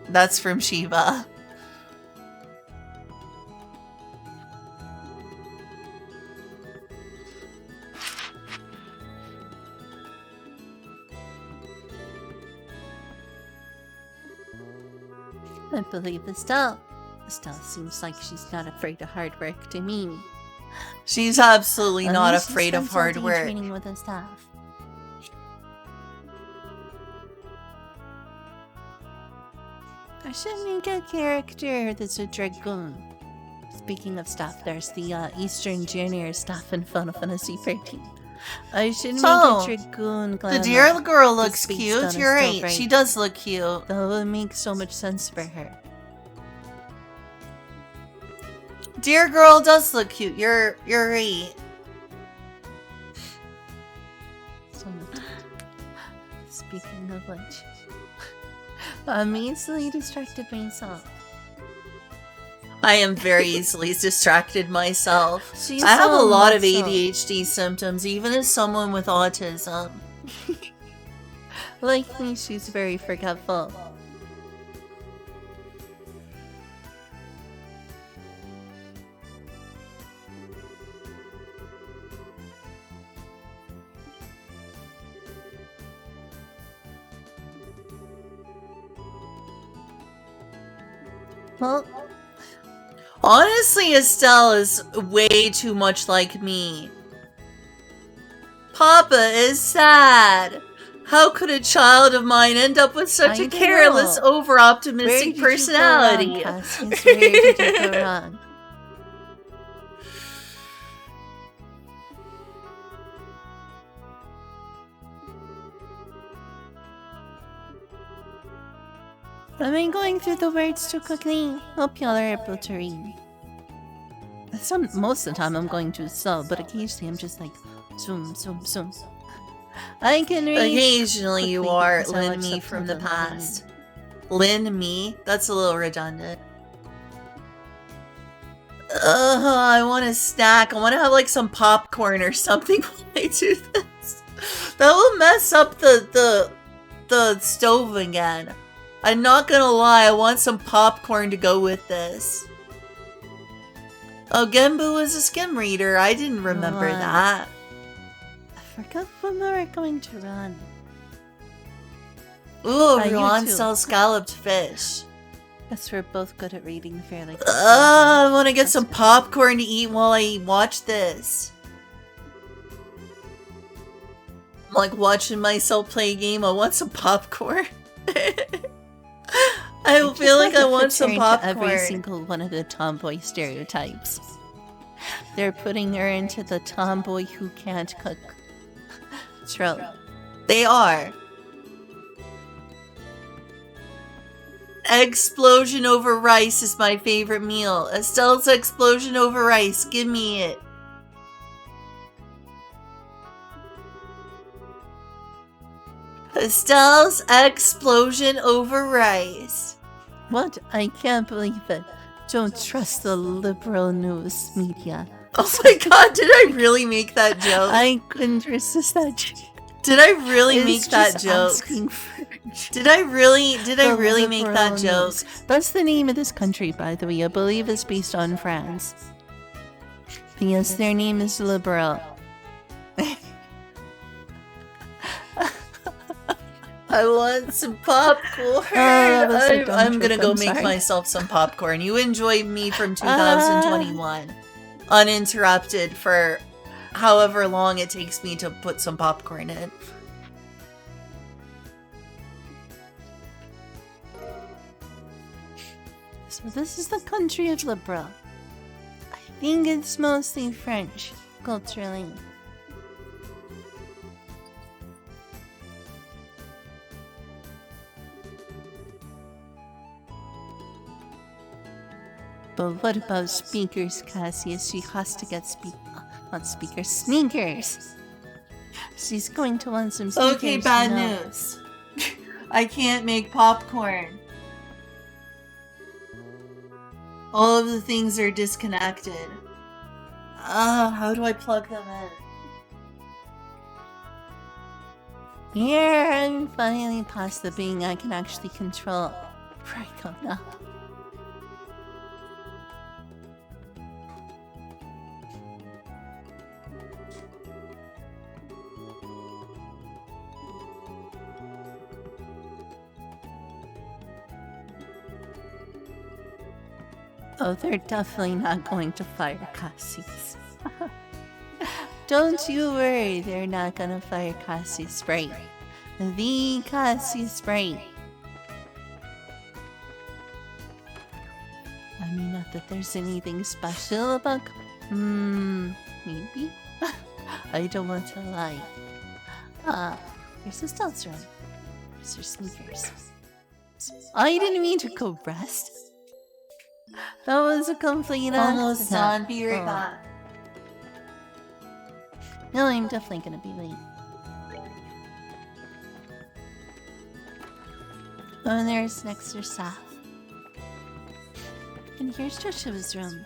That's from Shiva. I believe Estelle. Estelle seems like she's not afraid of hard work to me. She's absolutely At not least she afraid of spends all hard day work. Training with her staff. I should make a character that's a dragoon. Speaking of staff, there's the Eastern Junior staff in Final Fantasy 13. I should make So, a dragoon. The glamour deer girl looks based cute. on You're Estelle right. She Bright. does look cute. That would make so much sense for her. Deer girl does look cute. You're right. So much. Speaking of which, I'm easily distracted myself. I am very easily distracted myself. She's I have a so lot of muscle. ADHD symptoms, even as someone with autism. Like me, she's very forgetful. Well, Honestly, Estelle is way too much like me. Papa is sad. How could a child of mine end up with such I a don't careless, know. over-optimistic personality? Where did you go wrong, Cassius? Where did you go wrong? I'm going through the words too quickly. Hope y'all are able to read. Most of the time I'm going too slow, but occasionally I'm just like zoom, zoom, zoom. I can read. Occasionally you quickly are because I Lin watch Me from the subtitles. past. Lin Me? That's a little redundant. I want a snack. I want to have like some popcorn or something while I do this. That will mess up the stove again. I'm not gonna lie, I want some popcorn to go with this. Oh, Genbu was a skim reader. I didn't remember What? that. I forgot when we were going to run. Ooh, You Ruan too. sells scalloped fish. Guess we're both good at reading fairly. I want to get some popcorn to eat while I watch this. I'm like watching myself play a game. I want some popcorn. I feel like I want some popcorn. Every single one of the tomboy stereotypes. They're putting her into the tomboy who can't cook trope. They are. Explosion over rice is my favorite meal. Estelle's explosion over rice. Give me it. Estelle's explosion over rice. What? I can't believe it. Don't trust the liberal news media. Oh my god, did I really make that joke? I couldn't resist that joke. Did I really It's make that just joke? asking for Did I really the make that liberal joke? news. That's the name of this country, by the way. I believe it's based on France. But yes, their name is liberal. I want some popcorn. that was a dumb I'm gonna joke, go I'm make sorry. myself some popcorn. You enjoy me from 2021. Uninterrupted for however long it takes me to put some popcorn in. So this is the country of liberal. I think it's mostly French, culturally. But what about speakers, Cassius? She has to get not speakers, sneakers. She's going to want some sneakers. Okay, you bad know. news. I can't make popcorn. All of the things are disconnected. How do I plug them in? Here, I'm finally past the being I can actually control. Right now. Oh, they're definitely not going to fire Cassius. Don't you worry, they're not gonna fire Cassius Bright. The Cassius Bright. I mean, not that there's anything special about. Maybe? I don't want to lie. Here's Estelle's room. Here's her sneakers. I didn't mean to go rest. That was a complete Almost accident. done. Be right Oh. back. No, I'm definitely gonna be late. Oh, and there's next to Saf. And here's Joshua's room.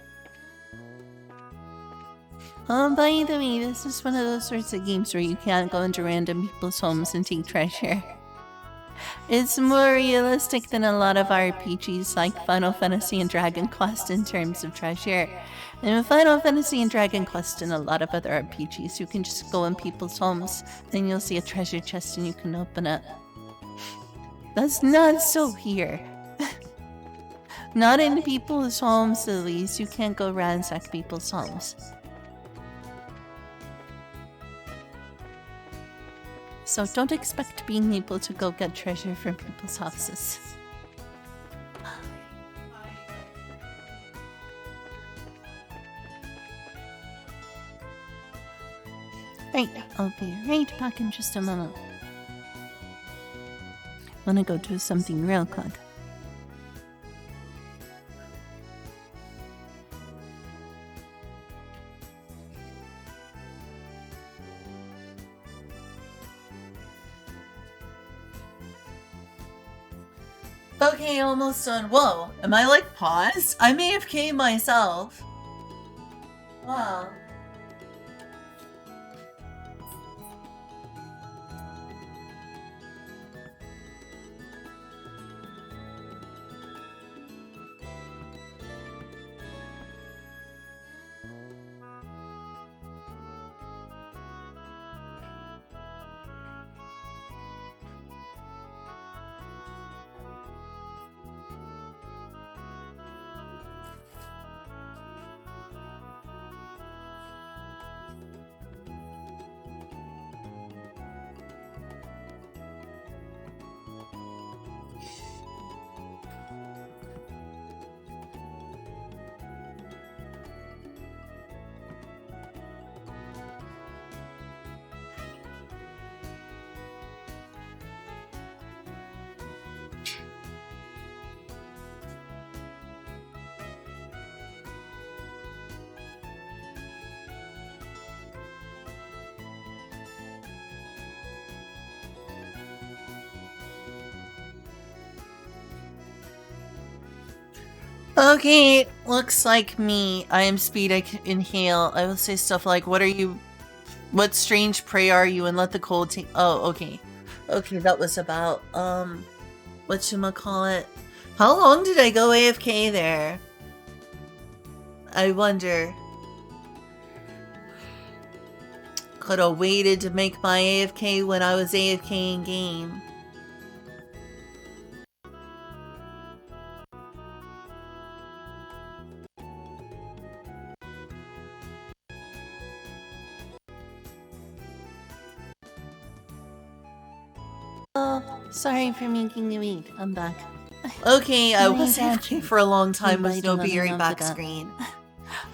Oh, by the way, this is one of those sorts of games where you can't go into random people's homes and take treasure. It's more realistic than a lot of RPGs like Final Fantasy and Dragon Quest in terms of treasure. In Final Fantasy and Dragon Quest and a lot of other RPGs, you can just go in people's homes and you'll see a treasure chest and you can open it. That's not so here. Not in people's homes, at least. You can't go ransack people's homes. So don't expect being able to go get treasure from people's houses. Right, I'll be right back in just a moment. Wanna go do something real quick. Okay, almost done. Whoa, am I like paused? I may have came myself. Wow. Okay, looks like me. I am Speed, I can inhale. I will say stuff like, what strange prey are you, and let the cold take— oh, okay. Okay, that was about, whatchamacallit. How long did I go AFK there? I wonder. Could've waited to make my AFK when I was AFK in game. Oh, sorry for making you wait. I'm back. Okay, I My was bad. AFK for a long time with no Inviting beery on back the- screen.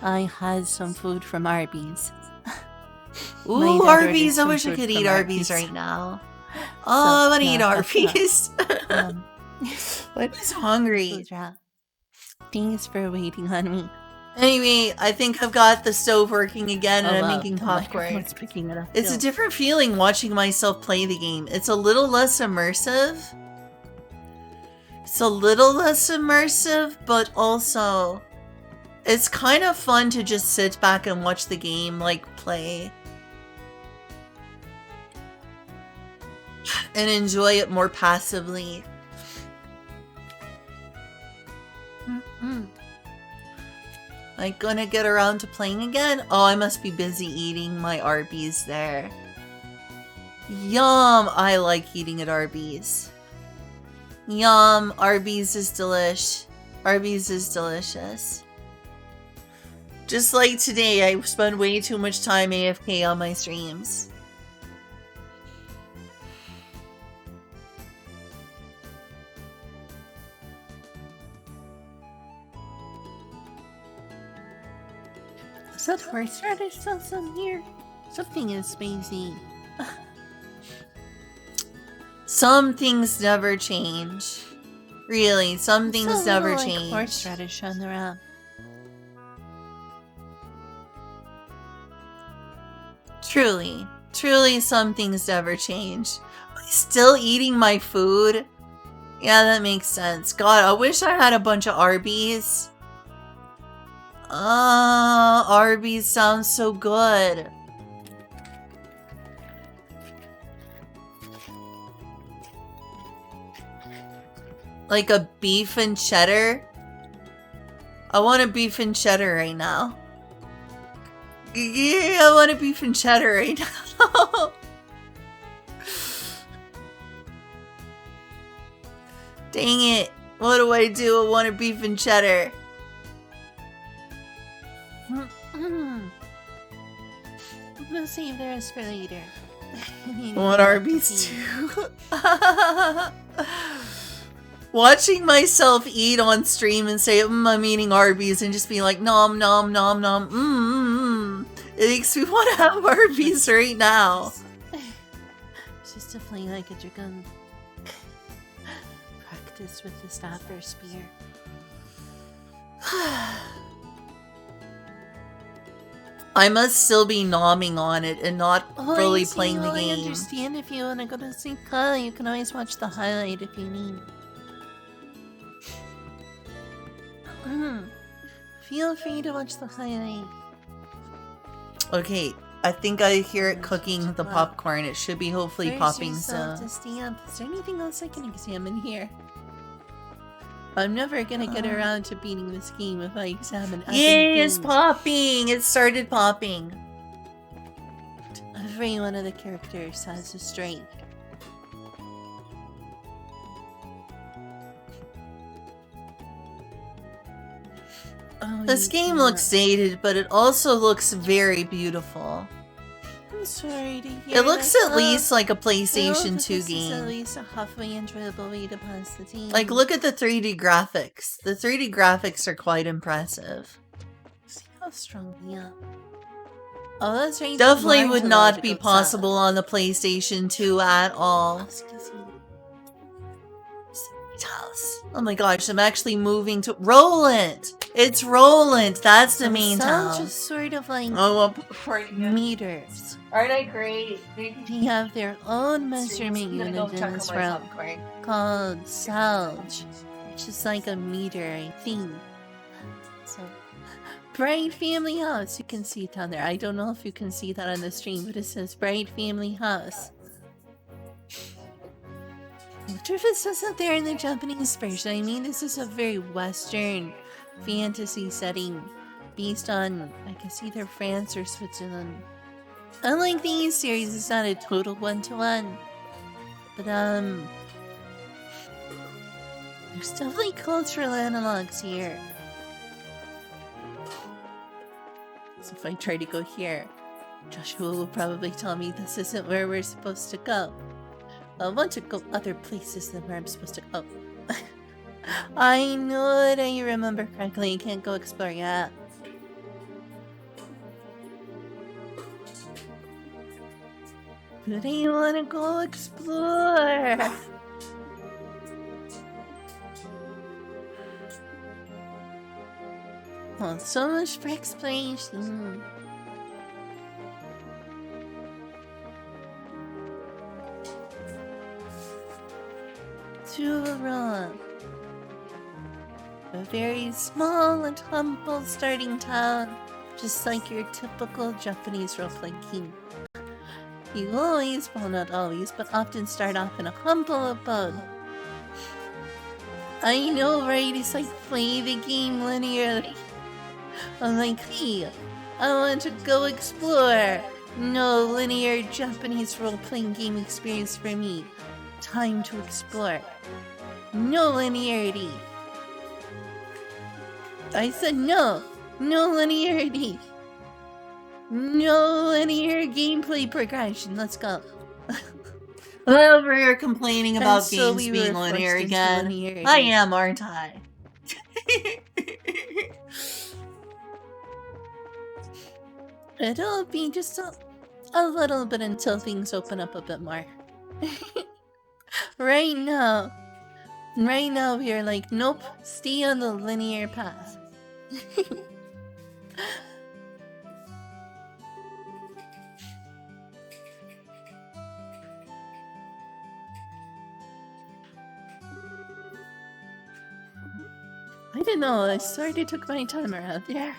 I had some food from Arby's. My Ooh, dad ordered Arby's! I some wish I food could from eat Arby's Arby's. right now. Oh, I want to eat yeah, that's enough. Arby's. I'm just hungry. Food wrap. Thanks for waiting on me. Anyway, I think I've got the stove working again and Oh, I'm wow, making the popcorn. microphone's picking it up It's a too. different feeling watching myself play the game. It's a little less immersive. But also it's kind of fun to just sit back and watch the game, like, play. And enjoy it more passively. I'm gonna get around to playing again. Oh, I must be busy eating my Arby's there. Yum! I like eating at Arby's. Yum! Arby's is delish. Arby's is delicious. Just like today, I spend way too much time AFK on my streams. Is that horseradish sauce on here? Something is spacey. Some things never change. Really, some things It's a never little like change. horseradish on the wrap. Truly, truly, some things never change. Am I still eating my food? Yeah, that makes sense. God, I wish I had a bunch of Arby's. Arby's sounds so good. Like a beef and cheddar? I want a beef and cheddar right now. Yeah, I want a beef and cheddar right now. Dang it. What do I do? I want a beef and cheddar. We'll save the rest for later. What Arby's too? Watching myself eat on stream and say, I'm eating Arby's and just be like, nom, nom, nom, nom, It makes me want to have Arby's right now. She's definitely like a dragon. Practice with the staff or spear. I must still be nomming on it and not really playing the I game. understand if you want to go to sleep, Kyle. You can always watch the highlight if you need. Feel free to watch the highlight. Okay, I think I hear it cooking the popcorn. It should be hopefully Force popping yourself soon. to stand. Is there anything else I can examine here? I'm never gonna get around to beating this game if I examine Yay, it's everything. popping! It started popping. Every one of the characters has a strength. Oh, This you game cannot- looks dated, but it also looks very beautiful. I'm sorry to hear It looks that. at least like a I hope PlayStation that 2 this is at game. least a halfway enjoyable way to pass the time. Like, look at the 3D graphics. The 3D graphics are quite impressive. See how strong we are. Oh, that's right. Definitely Large would allowed not to be go possible on the PlayStation 2 at all. south. Excuse me. House. Oh my gosh, I'm actually moving to Roland. It's Roland. That's the main Sounds town. just sort of like Oh, meters. aren't I great? They have their own measurement unit in this realm called Salge, which is like a meter, I think. So, Bright Family House. You can see it down there. I don't know if you can see that on the stream, but it says Bright Family House. I wonder if it says that there in the Japanese version. I mean, this is a very Western fantasy setting based on, I guess, either France or Switzerland. Unlike the series, it's not a total one-to-one. But, there's definitely cultural analogs here. So if I try to go here, Joshua will probably tell me this isn't where we're supposed to go. I want to go other places than where I'm supposed to go. I know that you remember correctly. You can't go explore yet. But I want to go explore. Oh, so much for exploration. Turon. A very small and humble starting town, just like your typical Japanese role-playing game. You always, well not always, but often start off in a humble abode. I know, right? It's like play the game linearly. I'm like, hey, I want to go explore. No linear Japanese role-playing game experience for me. Time to explore. No linearity. I said no. No linearity. No linear gameplay progression. Let's go. Over here complaining about And so games we being were forced linear into again. linearity. I am, aren't I? It'll be just a little bit until things open up a bit more. Right now we are like, nope, stay on the linear path. I don't know, I sort of took my time around there.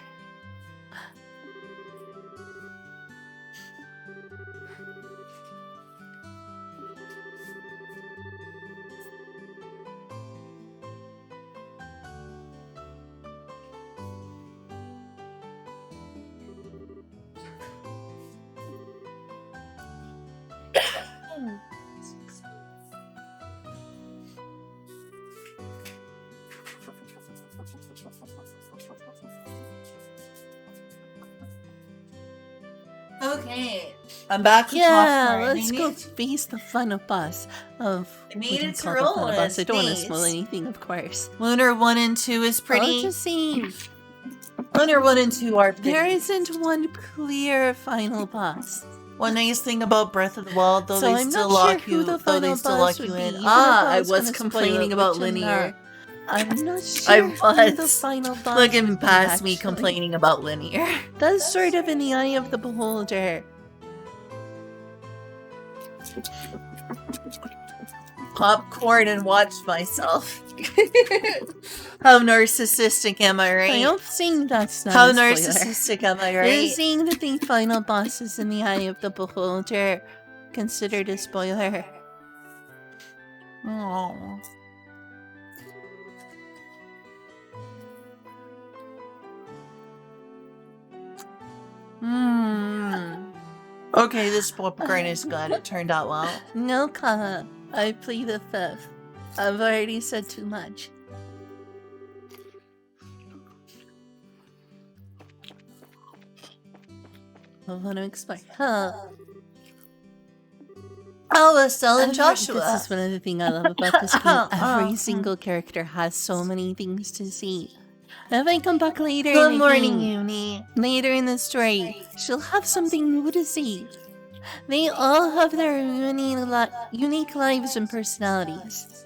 Okay. I'm back with Yeah, popcorn. let's go face the final boss of. I we needed can to call the roll final on boss. his I don't want to spoil face. anything, of course. Lunar 1 and 2 is I'll pretty. just say Lunar 1 and 2 are pretty. there isn't one clear final boss. One nice thing about Breath of the Wild, though, So they I'm still not sure lock who you. the Though they final still boss lock you would be, in. even if I was was gonna spoil complaining it, about which I'm linear. not. I'm not sure I who the was. final boss Looking would be, past me actually. complaining about linear. That's sort of in the eye of the beholder. Popcorn and watch myself. How narcissistic am I, right? I don't think that's not How a spoiler. narcissistic am I, Is right? saying that the final boss is in the eye of the beholder considered a spoiler? Oh. Okay, this popcorn is good. It turned out well. No, Kala. I plead the fifth. I've already said too much. I want to explain. Oh, Estelle and This Joshua. is one of the things I love about this game. Every single character has so many things to see. If I come back later in Good the morning, game, Uni. later in the story, she'll have something new to see. They all have their unique lives and personalities.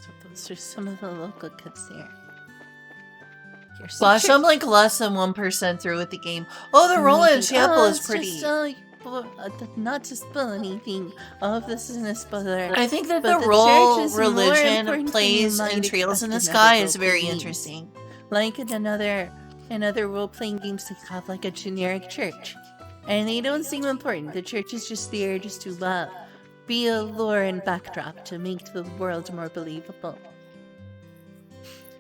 So those are some of the local kids there. Here's some Gosh, I'm like less than 1% through with the game. Oh, the Roland Chapel is it's pretty. just, not to spoil anything. All of this isn't a spoiler. I think that But the the role church is more religion important than plays you might in Trails in the expect in Sky other is very role-playing interesting. Like in other role-playing games, they have like a generic church, and they don't seem important. The church is just there just to be a lore and backdrop to make the world more believable.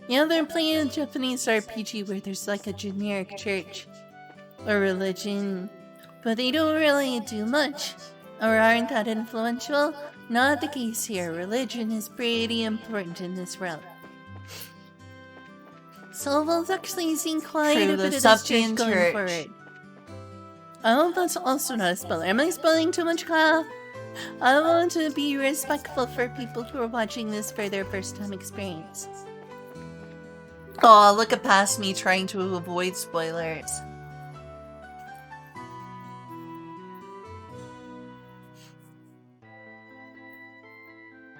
Yeah, they're playing a Japanese RPG where there's like a generic church or religion, but they don't really do much or aren't that influential. Not the case here. Religion is pretty important in this realm. So we'll actually see quite True, a the bit of this church Septian going Church. forward. I hope that's also not a spoiler. Am I spoiling too much, Kyle? I want to be respectful for people who are watching this for their first time experience. Oh, look at past me trying to avoid spoilers.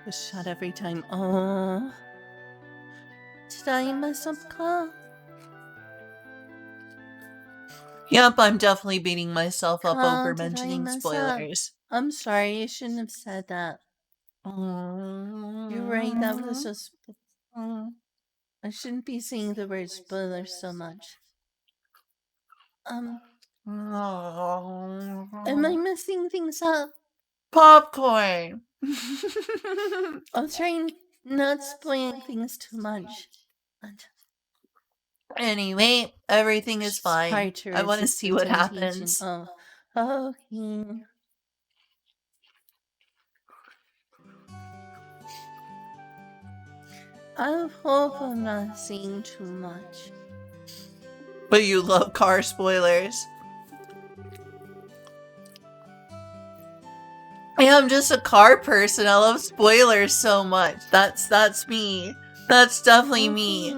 A shot every time. Oh. Did I mess up, Kyle? Yep, I'm definitely beating myself up Oh, over did I mentioning mess up? spoilers. I'm sorry, I shouldn't have said that. You're right, that was just. I shouldn't be saying the word spoiler so much. Am I messing things up? Popcorn. I'm trying not spoiling things too much. And Anyway, everything is it's fine. hard to I want to resist see the what temptation. happens. Oh, okay. I hope I'm not saying too much. But you love car spoilers. Yeah, I'm just a car person. I love spoilers so much. That's me. That's definitely me.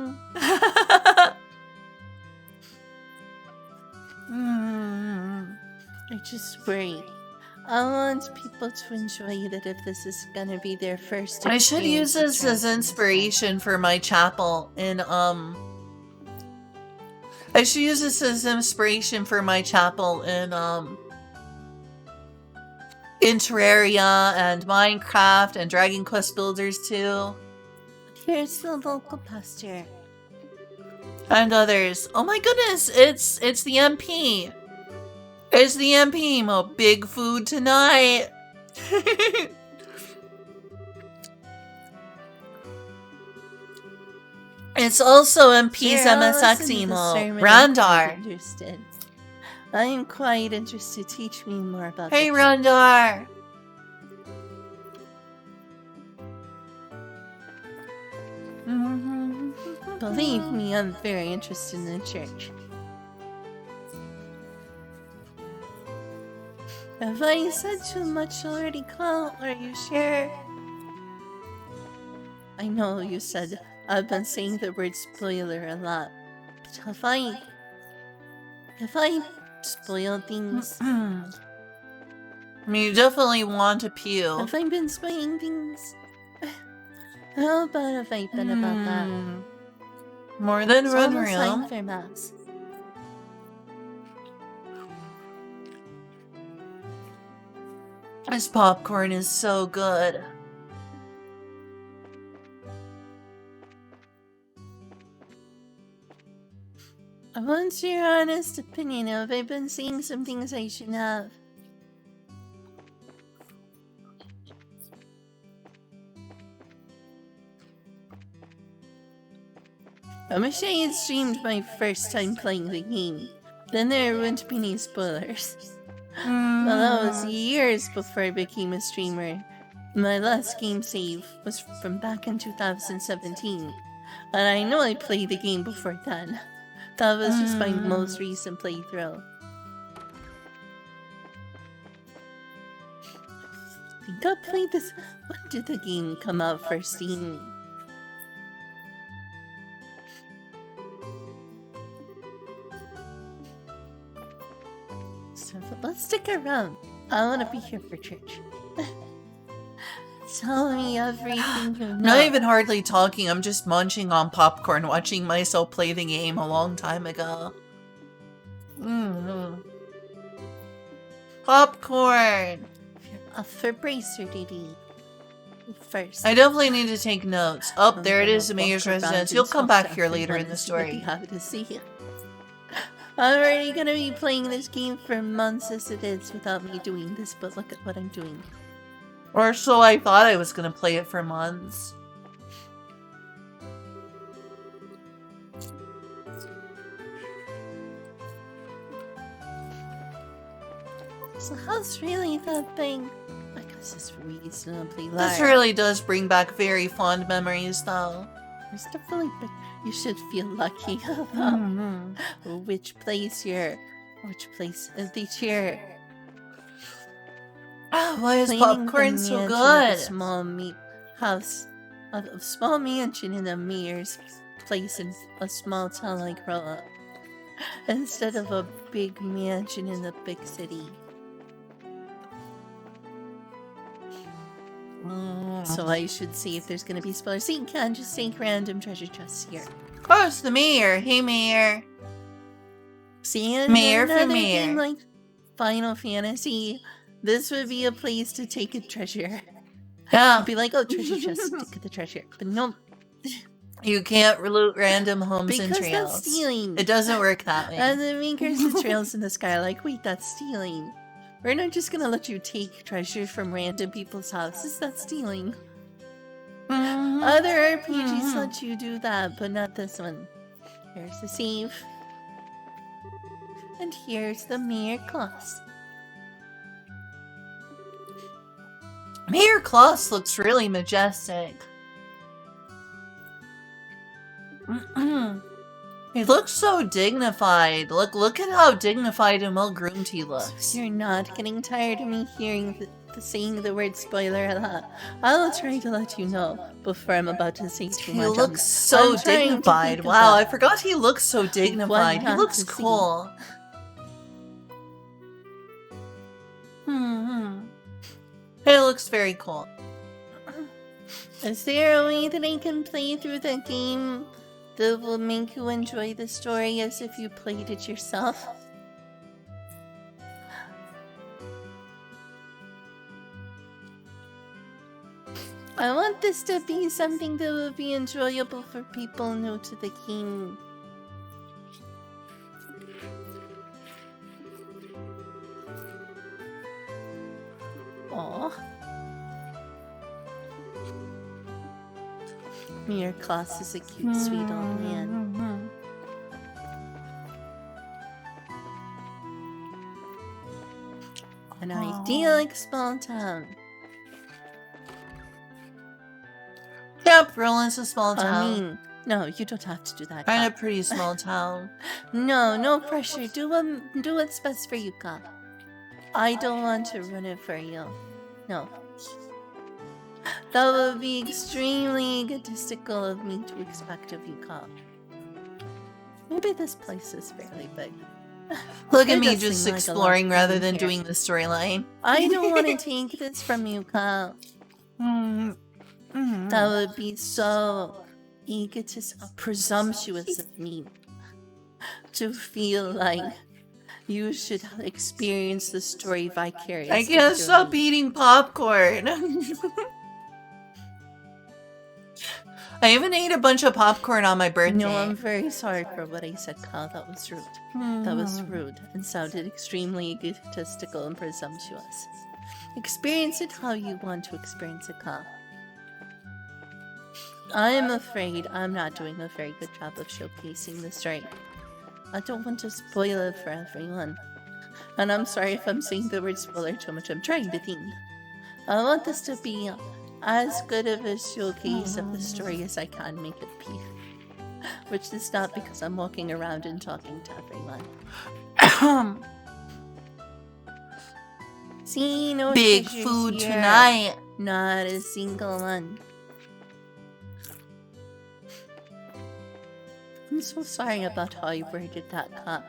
I just worry. I want people to enjoy that if this is gonna be their first I should use experience with this as Trails in the Sky. inspiration for my chapel in I should use this as inspiration for my chapel in Terraria and Minecraft and Dragon Quest Builders 2 Here's the local pasture. and others. Oh my goodness, it's the MP. It's the MP. Mo big food tonight. It's also MP's Sure, I'll MSX listen to the emo. sermon. I'm Randar. quite interested. I am quite interested. Teach me more about Hey, the Randar. Believe me, I'm very interested in the church. Have I said too much already, Cole? Are you sure? I know you said I've been saying the word spoiler a lot, but have I spoiled things? I mean, you definitely want to pew. Have I been spoiling things? How bad have I been about that? More than It's almost Runreal. like for mass. This popcorn is so good. I want your honest opinion. Have I been saying some things I shouldn't have? I wish I had streamed my first time playing the game. Then there wouldn't be any spoilers. Well, that was years before I became a streamer. My last game save was from back in 2017. And I know I played the game before then. That was just my most recent playthrough. I think I played this. When did the game come out for Steam? So let's stick around. I want to be here for church. Tell me everything you know. Not even hardly talking, I'm just munching on popcorn, watching myself play the game a long time ago. Popcorn! For bracer duty. First. I definitely need to take notes. Oh, I'm there it gonna is, the walk mayor's around residence. and You'll come talk back to here later in everyone the and see what they story. have to see. I'm already gonna be playing this game for months as it is without me doing this, but look at what I'm doing. Or so I thought I was gonna play it for months. So how's really that thing? I guess it's reasonably large. This really does bring back very fond memories, though. There's definitely, but you should feel lucky about which place is the chair. Why is Cleaning the popcorn so mansion of good? A small house, a small mansion in a mayor's place in a small town like Roa, instead of a big mansion in the big city. So I should see if there's gonna be spoilers. So you can just take random treasure chests here. Oh, it's the mayor. Hey, mayor. See, and Mayor for another mayor. game like Final Fantasy, this would be a place to take a treasure. Yeah, I'd be like, oh, treasure chest, get the treasure. But no, you can't loot random homes because and trails. that's stealing. It doesn't work that way. And the makers of trails in the sky are like, wait, that's stealing. We're not just gonna let you take treasure from random people's houses. That's stealing. Other RPGs let you do that, but not this one. Here's the save. And here's the Mayor Claus. Mayor Klaus looks really majestic. He looks so dignified. Look at how dignified and well groomed he looks. You're not getting tired of me hearing saying the word spoiler a lot. I'll try to let you know before I'm about to say too He much. looks so I'm trying to dignified. think Wow, I about forgot he looks so dignified. He not looks to see. cool. He looks very cool. Is there a way that I can play through the game that will make you enjoy the story as if you played it yourself? I want this to be something that will be enjoyable for people new to the game. Aww. Mayor Klaus is a cute, sweet old man. An idyllic small town. Yeah, Yep, Berlin's a small I town. mean, no, you don't have to do that. Kind Ka. of pretty small town. No pressure. Do what's best for you, Ka. I don't want to run it for you. No. That would be extremely egotistical of me to expect of you, Ka. Maybe this place is fairly big. Look at It me does just seem like a lot exploring rather in than here. doing the storyline. I don't want to take this from you, Ka. That would be so presumptuous of me to feel like you should experience the story vicariously. I can't through stop me. eating popcorn. I even ate a bunch of popcorn on my birthday. No, I'm very sorry for what I said, Ka. That was rude. That was rude and sounded extremely egotistical and presumptuous. Experience it how you want to experience it, Ka. I'm afraid I'm not doing a very good job of showcasing the story. I don't want to spoil it for everyone. And I'm sorry if I'm saying the word spoiler too much. I'm trying to think. I want this to be as good of a showcase of the story as I can make it be. Which is not because I'm walking around and talking to everyone. See, no Big treasures food here. tonight. Not a single one. I'm so sorry about how you worded that, Ka.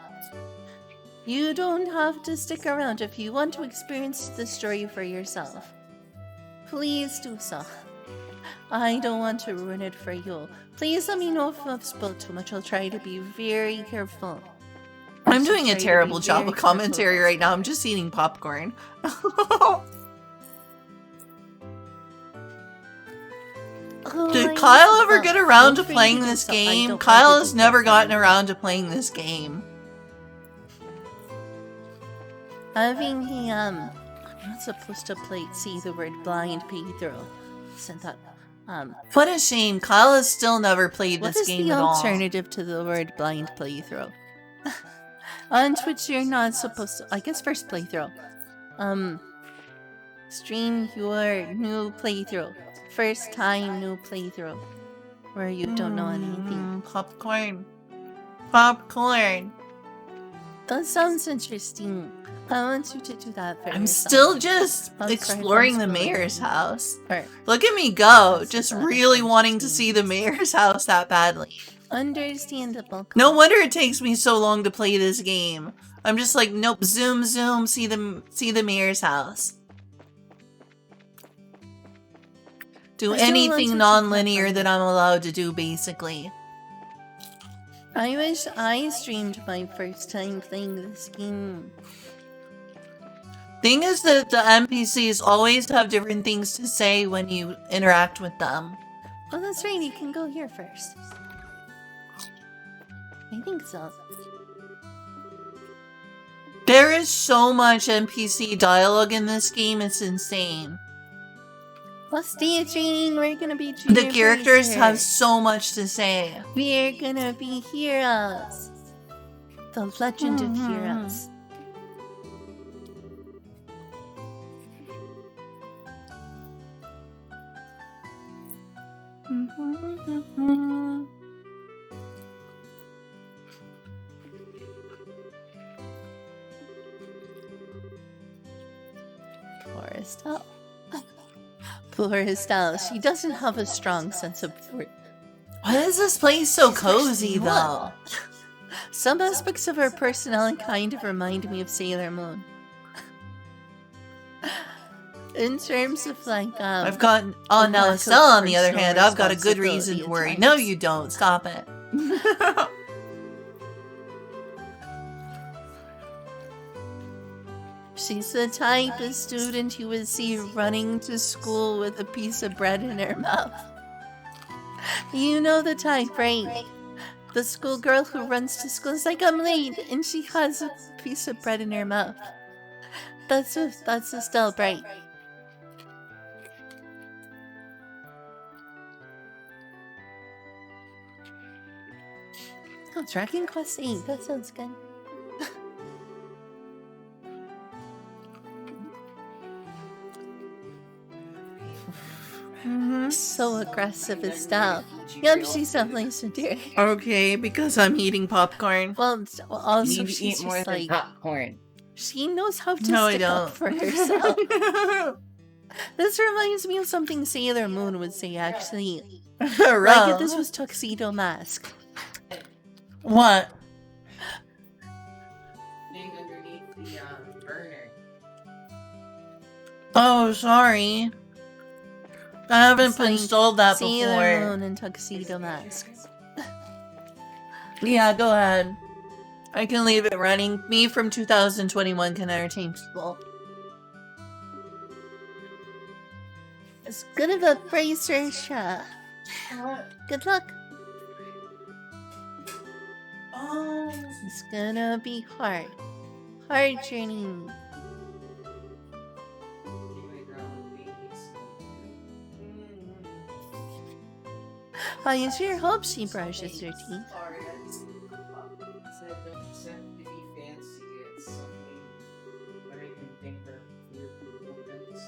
You don't have to stick around if you want to experience the story for yourself. Please do so. I don't want to ruin it for you. Please let me know if I've spoiled too much. I'll try to be very careful. I'm I'll doing a try to terrible be job very of commentary careful. right now. I'm just eating popcorn. Oh, Did I Kyle need ever to get go. around Feel to free playing do this so. I game? don't Kyle want to has do never that. gotten around to playing this game. Having he I'm not supposed to see the word blind playthrough. Sent that What a shame. Kyle has still never played what this is game the at all. alternative to the word blind playthrough? On Twitch you're not supposed to I guess first playthrough. Stream your new playthrough. First time new playthrough. Where you don't know anything. Popcorn. Popcorn. That sounds interesting. I want you to do that for I'm yourself. still just I'm sorry, exploring I'm the spoiling mayor's you. house. Or Look at me go. That's Just about really it. wanting to see the mayor's house that badly. understandable. No wonder it takes me so long to play this game. I'm just like, nope, zoom, zoom, see the mayor's house. Do I still want you anything to non-linear have that fun. I'm allowed to do, basically. I wish I streamed my first time playing this game. Thing is that the NPCs always have different things to say when you interact with them. Oh, that's right. You can go here first. I think so. There is so much NPC dialogue in this game, it's insane. Well, stay training. We're gonna be The junior characters have bracer. so much to say. We're gonna be heroes. The legend of heroes. Florestal. Florestal. She doesn't have a strong sense of worth. Why is this place so She's cozy, actually though? Some aspects of her personality kind of remind me of Sailor Moon. In terms of like, I've got... Oh, lack now of Estelle, on the other personal hand, I've got a good reason responsibility to at worry. times. No, you don't. Stop it. She's the type of student you would see running to school with a piece of bread in her mouth. You know the type, right? The schoolgirl who runs to school is like, I'm late, and she has a piece of bread in her mouth. That's Estelle Bright. Oh, Dragon Quest 8, that sounds good. so aggressive as style. Yep, she's definitely severe. Okay, because I'm eating popcorn. Well, You also need to she's eat more just than like popcorn. she knows how to No, I stick up don't. for herself. This reminds me of something Sailor Moon would say, actually. Like if Right. this was Tuxedo Mask. What? Thing underneath the burner. Oh, sorry. I haven't It's like installed that Sailor before. Moon and Tuxedo Mask. Yeah, go ahead. I can leave it running. Me from 2021 can entertain people. It's good of a bracer shot. Good luck. Oh. It's gonna be hard. Hard journey. I use your hope she brushes her teeth. Sorry, I just said don't set to be fancy. It's something that I can think of weird moments.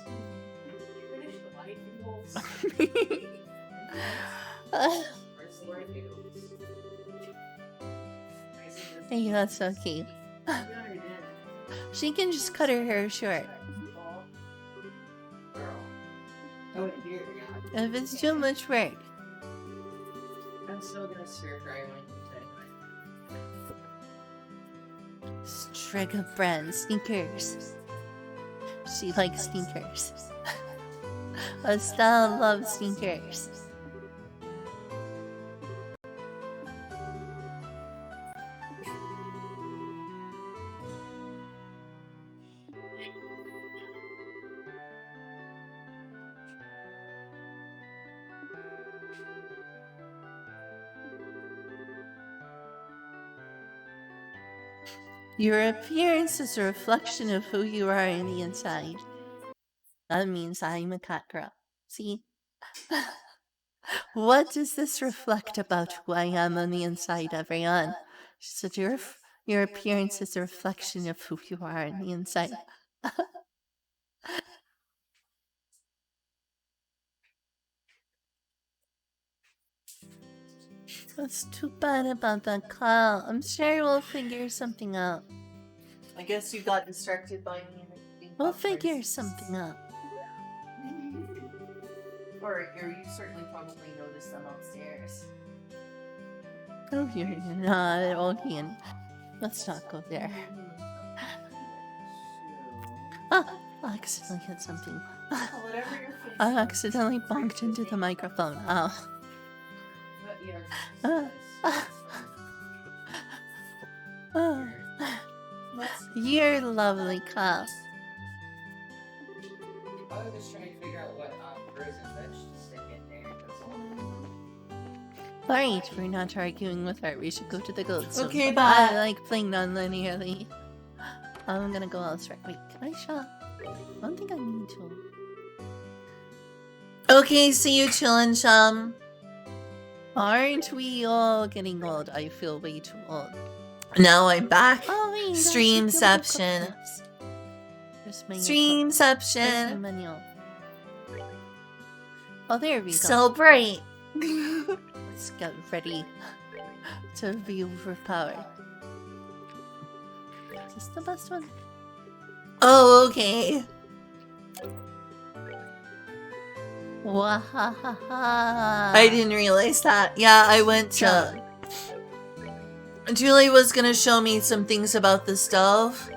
Finish the light noodles. Where's the light noodles? Hey, that's so cute. She can just cut her hair short. Oh, dear God. If it's too much work. I'm still gonna stir fry when you Strega brand sneakers. She likes sneakers. Estelle loves sneakers. Your appearance is a reflection of who you are on the inside. That means I'm a cat girl. See? What does this reflect about who I am on the inside, everyone? She said, your appearance is a reflection of who you are on the inside. That's too bad about that, Kyle. I'm sure we'll figure something out. I guess you got distracted by me. We'll figure something out. Or you certainly probably noticed them upstairs. Oh, you're not okay. Let's not go there. Ah, I accidentally hit something. Whatever your face. I accidentally bumped into the microphone. Oh. Oh. You're lovely, Kyle. I was just trying to figure out what frozen veg to stick in there. That's all. Alright, we're not arguing with art. We should go to the goats. Okay, I bye. like playing non-linearly. I'm gonna go elsewhere. Wait, can I shop? I don't think I need to. Okay, see you chillin', chum. Aren't we all getting old? I feel way too old. Now I'm back. Oh, wait, that's Streamception. the cups. There's my There's Streamception. my menu. Oh, there we go. Celebrate. Let's get ready to be overpowered. Is this the best one? Oh, okay. Wahahaha. I didn't realize that. Yeah, I went to... Julie was gonna show me some things about the stove.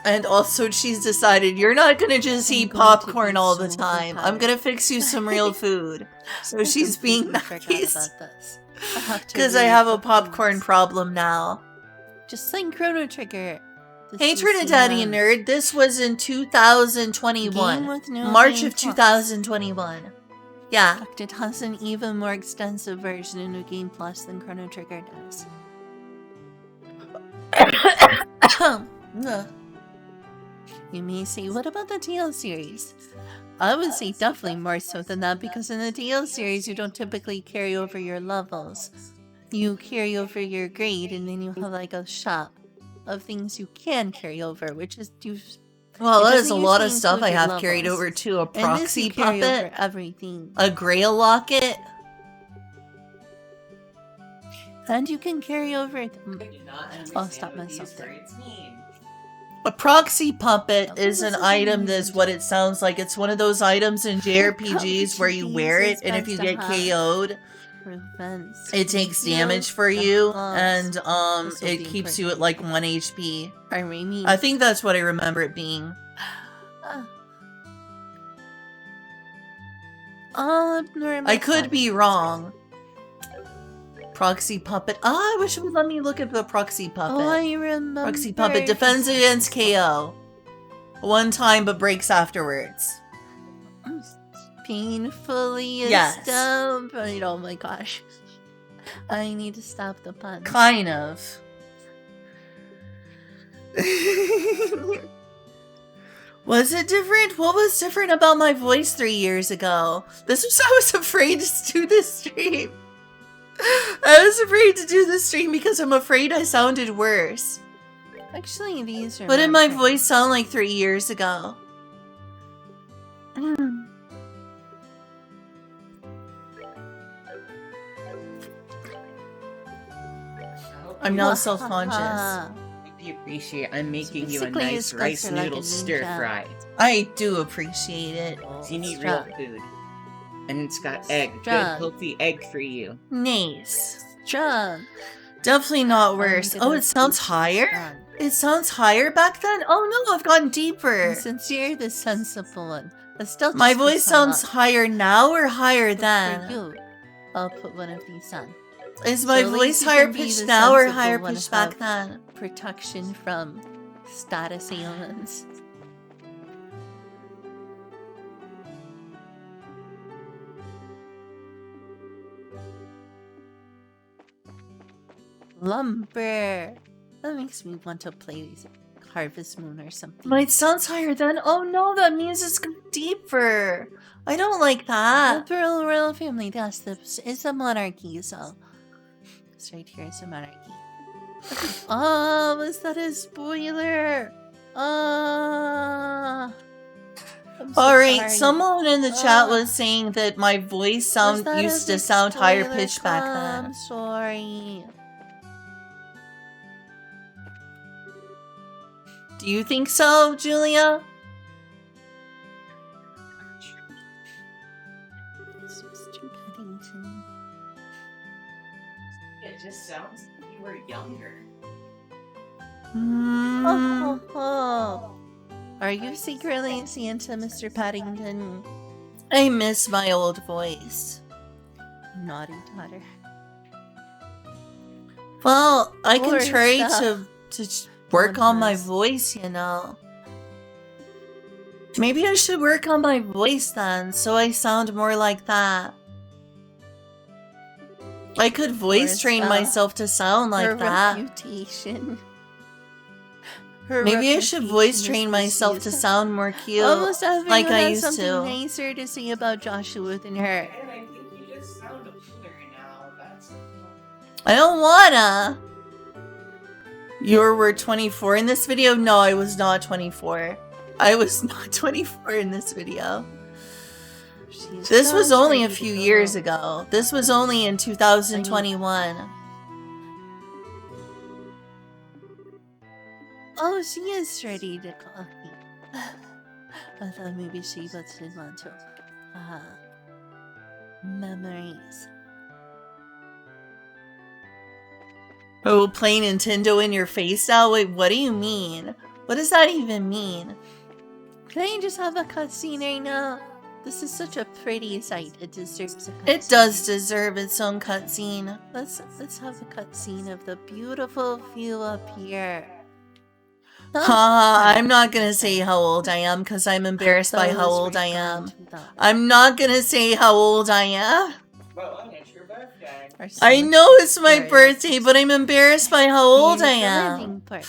And also she's decided you're not gonna just I'm eat going to popcorn be all the so time. I'm overpowered. gonna fix you some real food. So she's being Forgot nice. about this. I have to Because I read have a the popcorn things. problem now. Just like Chrono Trigger. This Hey is Trinidadian the, nerd, this was in Game 2021. with no March Game of Plus. 2021. Yeah. In fact, it has an even more extensive version in New Game Plus than Chrono Trigger does. You may say, what about the TL series? I would say definitely more so than that, because in the TL series you don't typically carry over your levels. You carry over your grade, and then you have like a shop of things you can carry over, which is you Well, It that is doesn't a lot of usually stuff I include have your carried levels. over to a And this proxy you carry puppet, over everything. a grail locket. And you can carry over... I do not I'll understand stop what myself these there. words mean. A proxy puppet Oh, is this an is item amazing. that's what it sounds like. It's one of those items in JRPGs where you wear it, Jesus, and if you best get to have. KO'd, Prevents it takes heals damage for from you, claws. and This will it be keeps you at like 1 HP. I mean... I think that's what I remember it being. I could be wrong. Proxy puppet. Ah, I wish it would let me look at the proxy puppet. Oh, I remember. Proxy puppet defends against KO. One time but breaks afterwards. Painfully Yes. astounded. Oh my gosh. I need to stop the pun. Kind of. Was it different? What was different about my voice 3 years ago? This was I was afraid to do this stream. I was afraid to do this stream because I'm afraid I sounded worse. Actually, these are. What did my turn. voice sound like 3 years ago? I'm now self-conscious. I appreciate I'm making you a Basically, nice his guts rice are like a noodle stir ninja. fry. I do appreciate it. So you need real Stop. food. And it's got egg. Good, Stop. healthy egg for you. Nice. John. Definitely not worse. Oh, it sounds higher? It sounds higher back then? Oh no, I've gotten deeper. Since you're the sensible one, but still My just voice put sounds some higher now or higher up. For then? you, I'll put one of these on. Is my So at voice least you higher can be pitched the now or sensible higher one pitched have back then? Protection from status ailments. Lumber. That makes me want to play Harvest Moon or something. Mine sounds higher then? Oh no, that means it's deeper. I don't like that. The royal family, that's it's a monarchy, so this right here is a monarchy. Oh, was that a spoiler? I'm so Alright, sorry. someone in the chat Ah. was saying that my voice Was that used a to sound higher spoiler? pitched back I'm then. sorry. Do you think so, Julia? Mr. Paddington. It just sounds like you were younger. Oh, oh, oh. Are you secretly Santa, Mr. Paddington? I miss my old voice. Naughty daughter. Oh, Well, I can Or try stuff. to work on my Goodness. voice, you know. Maybe I should work on my voice then, so I sound more like that. I could voice train stuff. myself to sound Her like that. reputation. Her Maybe I should voice reputation train is myself to misused. sound more cute, Almost everyone like I has used something to. nicer to say about Joshua than her. And I think you just sound older now. That's I don't wanna. You were 24 in this video? No, I was not 24. I was not 24 in this video. She's This was so only a ready to few go. years ago. This was only in 2021. Oh, she is ready to coffee. I thought maybe she didn't want to. Memories. Oh, play Nintendo in your face now? Wait, what do you mean? What does that even mean? Can I just have a cutscene right now? This is such a pretty sight. It deserves a cutscene. It does deserve its own cutscene. Let's have a cutscene of the beautiful view up here. I'm not gonna say how old I am because I'm embarrassed by how old I am. I'm not gonna say how old I am. well, it's your birthday. I know it's my birthday, but I'm embarrassed by how old I am. Landing port.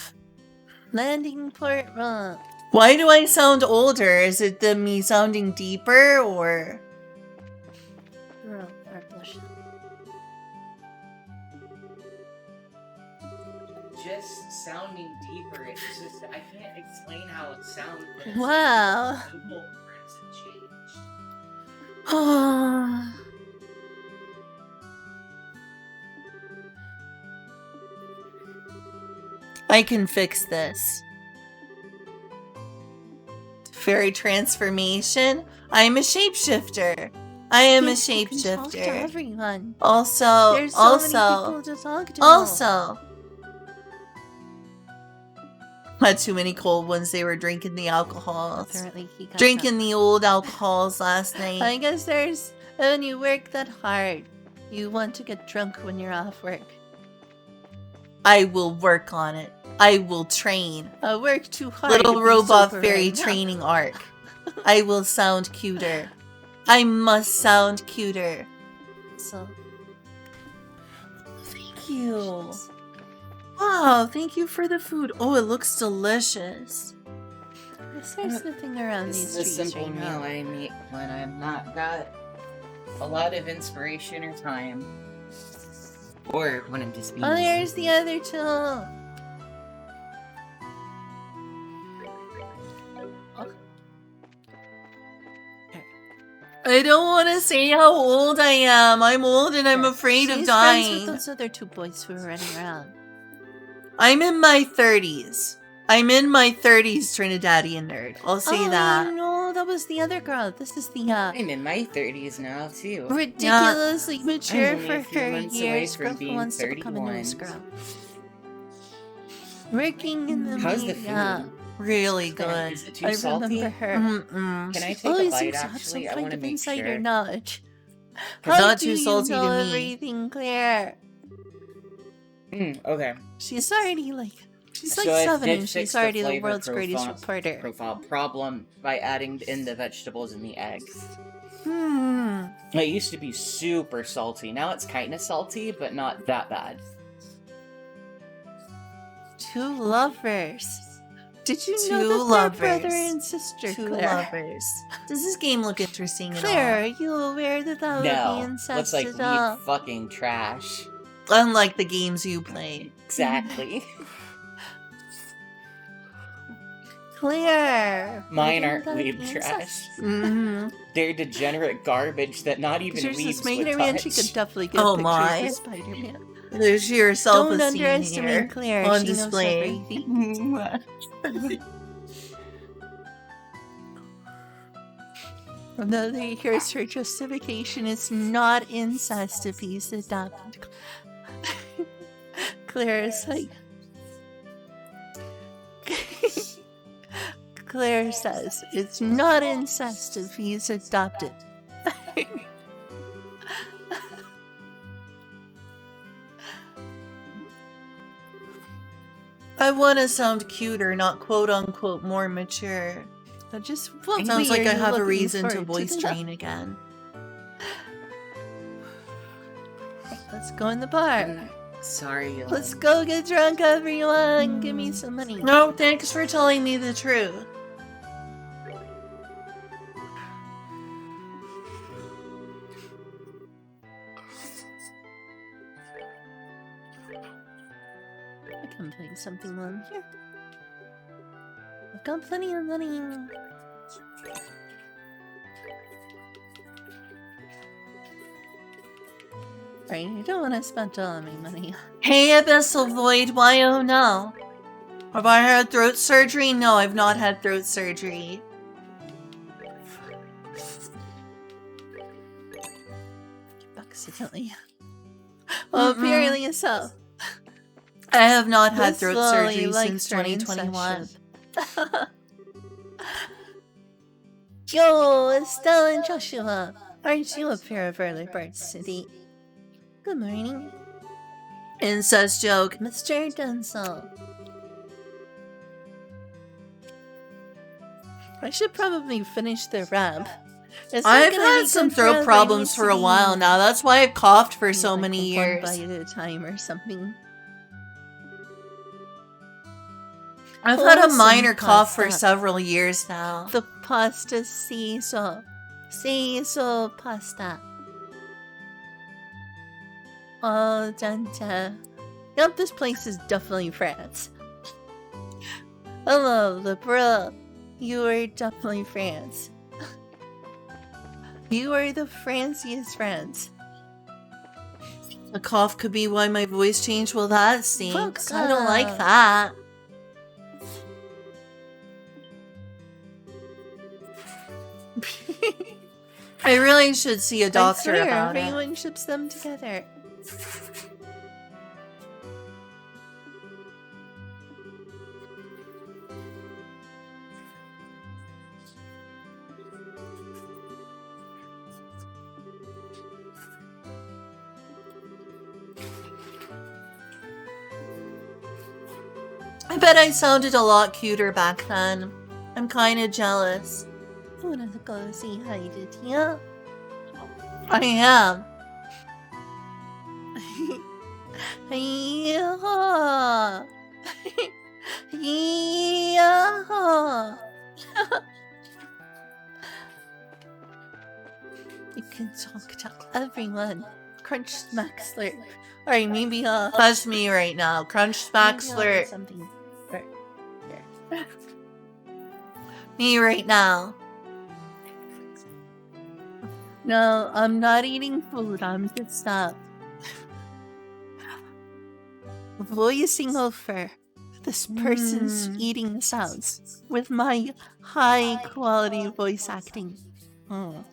Landing port wrong. Why do I sound older? Is it me sounding deeper or? Wrong. Or bush. Just sounding deeper. It's just I can't explain how it sounds. But it's Wow. Like the vocal cords have changed. I can fix this. Fairy transformation? I'm a shapeshifter. I am a You can talk to shapeshifter. everyone. Also, There's so many people to talk to. Also. Had too many cold ones. They were drinking the alcohols. Apparently he got Drinking the old alcohols last drunk. night. I guess there's when you work that hard, you want to get drunk when you're off work. I will work on it. I will train. I work too hard. Little to be robot sober fairy right now. training arc. I will sound cuter. I must sound cuter. So Thank you. Wow, thank you for the food. Oh, it looks delicious. there's nothing around This these is a streets simple right meal now. I make when I'm not got a lot of inspiration or time. Or when I'm just being Oh, there's the other two. I don't want to say how old I am. I'm old and I'm afraid of She's friends dying. with those other two boys who are running around. I'm in my 30s. I'm in my 30s, Trinidadian nerd. I'll say Oh, that. no, that was the other girl. This is the I'm in my 30s now too. ridiculously mature I'm only for a few her months away years. from Girl who being wants to become a 31. news girl. Working in the How's the media. food? Really good. Is it too I salty? remember her. Mm-mm. Can I take Always a seems bite to have some actually? I kind want to of make insider sure. knowledge. It's How not do too you salty know to me. everything, Claire? Okay. She's already like So like I 7 did and fix she's the already the flavor world's greatest reporter. profile problem by adding in the vegetables and the eggs. Hmm. It used to be super salty. Now it's kind of salty, but not that bad. Two lovers. Did you know Two that lovers. they're brother and sister, Two Claire? lovers. Does this game look interesting at Claire, are you aware that that would be No, incest looks like at all? weed fucking trash. all? Unlike the games you play. Exactly. Claire! Mine wouldn't aren't that weed be trash. incest? Mm-hmm. They're degenerate garbage that not even There's weeds this would Spider-Man, touch. she could definitely get Oh a picture my. of the Spider-Man. There's your Don't self-esteem underestimate here Claire, on she display. knows everything. Another here's her justification. It's not incest if he's adopted. Claire is like. Claire says it's not incest if he's adopted. I want to sound cuter, not quote-unquote more mature. I just what Sounds way like are I you have a looking reason to forward voice the- train again. Let's go in the bar. I'm sorry. Let's go get drunk, everyone. Give me some money. No, thanks for telling me the truth. I can play something while I'm here. I've got plenty of money. Right, I don't want to spend all of my money. Hey, Abyssal Void, why oh no? Have I had throat surgery? No, I've not had throat surgery. Accidentally. Well, apparently so. I have not had This throat slowly surgery likes since her 2021. inception. Yo, Estelle and Joshua. Aren't you a pair of early birds today? Good morning, Incest joke. Mr. Denzel. I should probably finish the rap. It's not I've gonna had be some good throat forever, it problems needs for to a be while now. That's why I've coughed for so like many one years. bite at a time or something. I've had a Wholesome minor cough for pasta. several years now. The pasta Caesar. Caesar pasta. Al dente. Yep, this place is definitely France. Hello, Libra. You are definitely France. You are the Franciest France. A cough could be why my voice changed. Well, that stinks. I don't like Fuck. that. I really should see a doctor I swear, about it. everyone ships them together. I bet I sounded a lot cuter back then. I'm kind of jealous. I wanna go see Heidi, yeah? I am. Yeah. Yeah. You can talk to everyone. Crunch, smack, slurp. Alright, maybe That's me right now. Crunch, smack, maybe I'll do slurp. something. Me right now. No, I'm not eating food. I'm just voicing over this person's eating sounds with my high quality voice acting. Mm.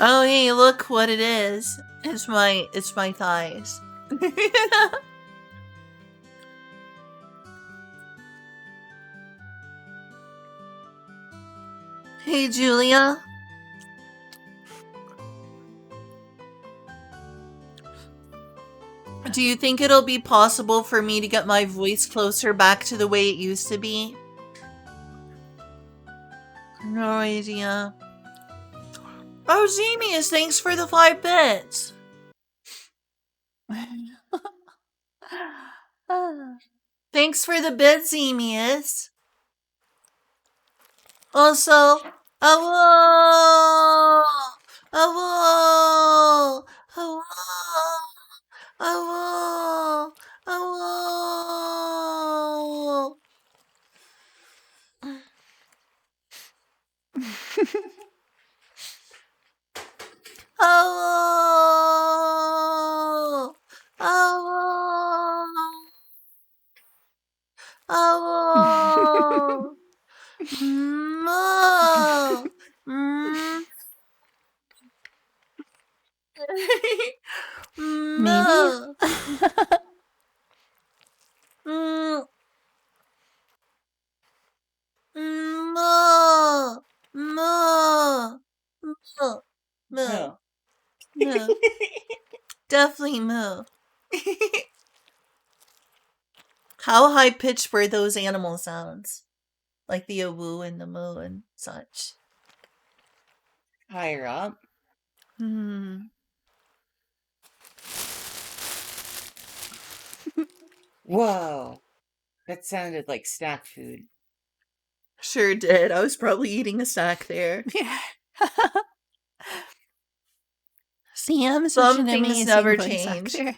Oh, hey, look what it is. It's my thighs. Hey, Julia. Do you think it'll be possible for me to get my voice closer back to the way it used to be? No idea. Oh, Zemius, thanks for the 5 bits. Thanks for the bit, Zemius. Also, hello! Hello! Hello! Hello! Hello! Hello! Hello! Hello! No! No! No! No! No! No! No! Definitely no. How high pitched were those animal sounds? Like the woo and the moo and such. Higher up. Whoa. That sounded like snack food. Sure did. I was probably eating a snack there. Sam, Some things never change. There's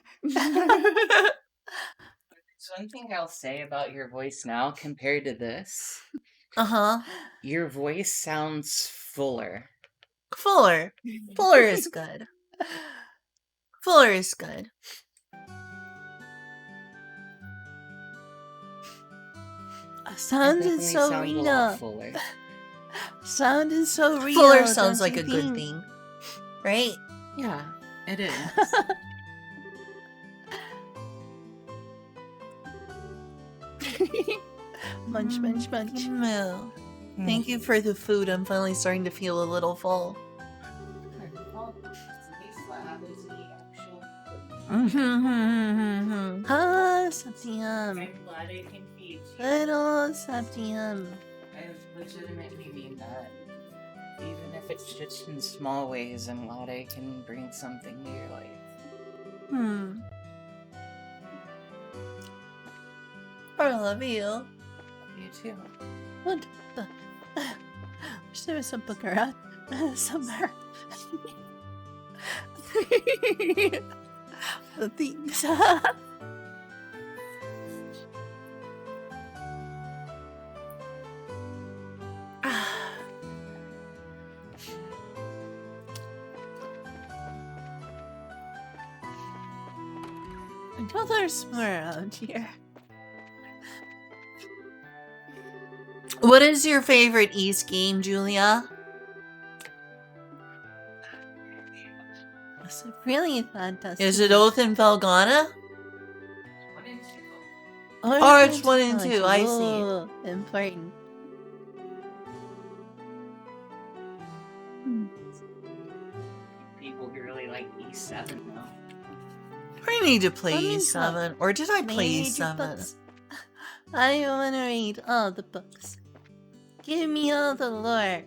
one thing I'll say about your voice now compared to this. Uh-huh. Your voice sounds fuller. Fuller. Fuller is good. Fuller is good. Sound Definitely is so sounds a lot real. fuller. Sound is so real. Fuller sounds don't like you a good think? thing. Right? Yeah, it is. Munch, munch, munch. Moo. Thank you for the food. I'm finally starting to feel a little full. Ah, Septium. I'm glad I can feed you. Little Septium. I legitimately mean that. Even if it's just in small ways, I'm glad I can bring something to your life. I love you. You too. What the? Wish there was a book around somewhere. The things. I know there's more around here. What is your favorite East game, Julia? It's really fantastic. Is it Oath and Felgana? 1 and 2. Oh, it's 1 and 2, I see. Oh, important. People who really like E7 though. I need to play Let me E7. Or did I play Read your E7? books. I want to read all the books. Give me all the lore.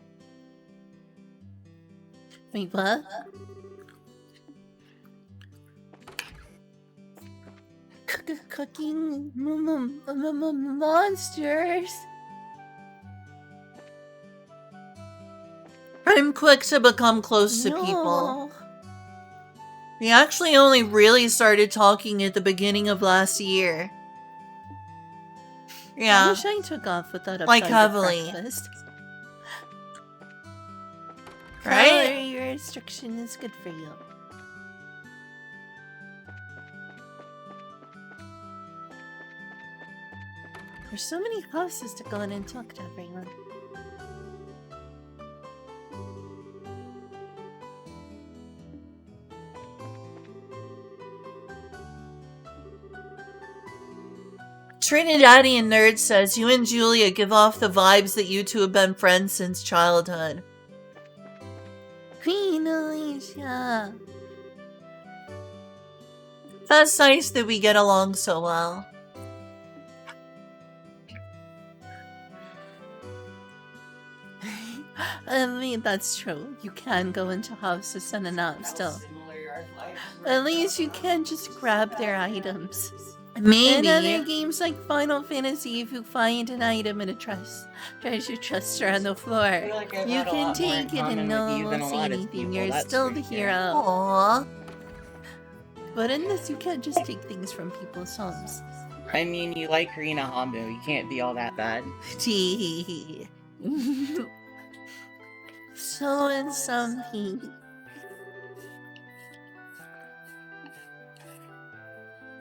Wait, what? Cooking monsters. I'm quick to become close to people. We actually only really started talking at the beginning of last year. I Yeah. wish I took off without a Like bite of heavily. breakfast. Right? Calorie restriction is good for you. There's so many houses to go in and talk to everyone. Trinidadian Nerd says, you and Julia give off the vibes that you two have been friends since childhood. Queen Alicia! That's nice that we get along so well. I mean, that's true. You can go into houses and announce still. At least you can just grab their items. Maybe. In other games like Final Fantasy, if you find an item in a treasure chest or on the floor, you can take it and no one will say anything. You're still the hero. Aww. But in this, you can't just take things from people's homes. I mean, you like Rina Hambo. You can't be all that bad. Tee. So and something.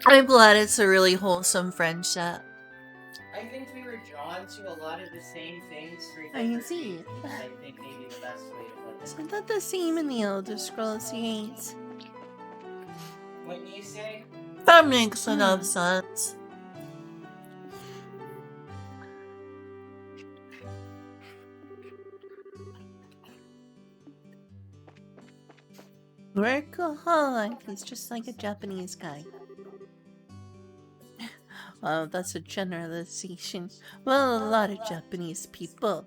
I'm glad it's a really wholesome friendship. I think we were drawn to a lot of the same things for I different see. reasons. I think maybe the best way to put it. Isn't that the same in the Elder Scrolls series? Wouldn't you say? That makes enough sense. Workaholic. He's just like a Japanese guy. Well, that's a generalization. Well, a lot of Japanese people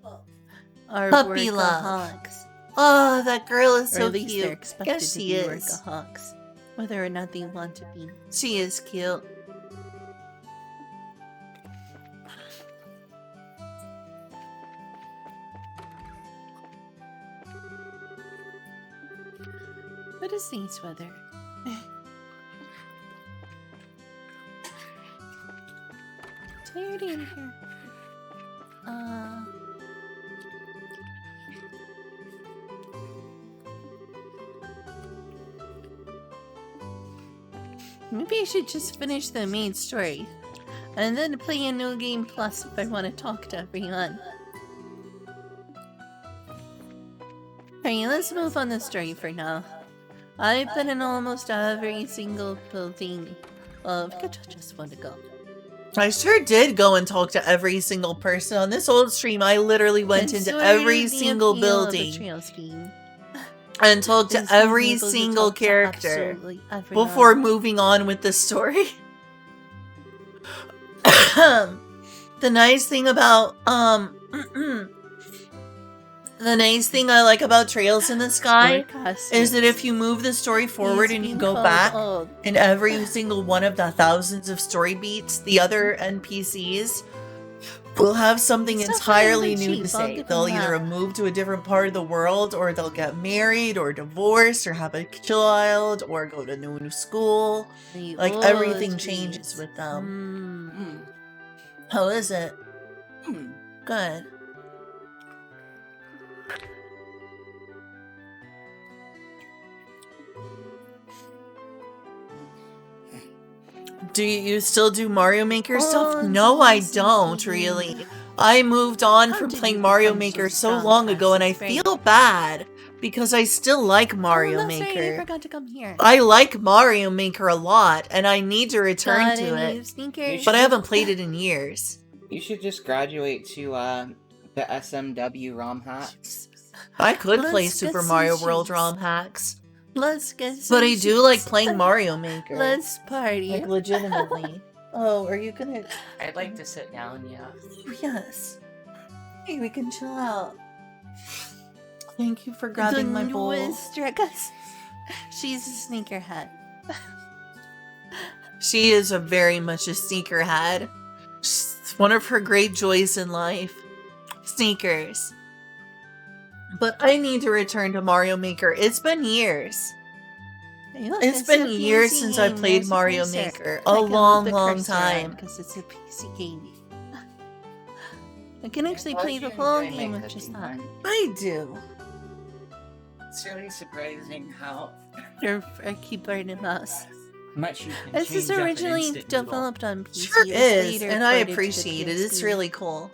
are Puppy love. workaholics. Oh, that girl is Or so at least they're cute. expected Yes, to she be is. workaholics. Whether or not they want to be. She is cute. What is nice weather? It's weird in here. Maybe I should just finish the main story. And then play a new game plus if I want to talk to everyone. Alright, let's move on the story for now. I've been in almost every single building of just want to go. I sure did go and talk to every single person. On this old stream, I literally went into every single building and talked to every single character before moving on with the story. The nice thing about The nice thing I like about Trails in the Sky Forecast is that news. if you move the story forward He's and you being go called back, old. in every single one of the thousands of story beats, the other NPCs will have something It's not entirely really new cheap, to I'll say. give They'll them either that. move to a different part of the world, or they'll get married, or divorced, or have a child, or go to new school. The Like, old everything trees. changes with them. Mm. How is it? Hmm. Good. Do you still do Mario Maker stuff? Oh, No, I Jesus, don't Eden. really. I moved on How from did you playing Mario become so Maker so strong, long ago, and I Cassius Ray? feel bad because I still like Mario Oh, that's right, I Maker. forgot to come here. I like Mario Maker a lot, and I need to return Got to any it, sneakers? but I haven't played it in years. You should just graduate to the SMW ROM hacks. I could play Let's get Super some Mario World shoes. ROM hacks, Let's get some but I do like shoes. playing Mario Maker. Let's party. Like, legitimately. Oh, are you gonna... I'd like to sit down, yeah. Yes. Hey, we can chill out. Thank you for grabbing my bowl. She's a sneakerhead. She is a very much a sneakerhead. It's one of her great joys in life. Sneakers. But I need to return to Mario Maker. It's been years. Hey, look, It's it's been a years PC since I game. played There's Mario cursor. Maker. I A can put long, the long cursor on time. because it's a PC game. I can actually Glad play you the whole enjoy game my with just cooking, that. man. I do. It's really surprising how Or a keyboard and mouse. much you can This change is up an originally instant noodle. developed on PC. Sure It was is, later and I ported to the appreciate it. It's PSP. really cool.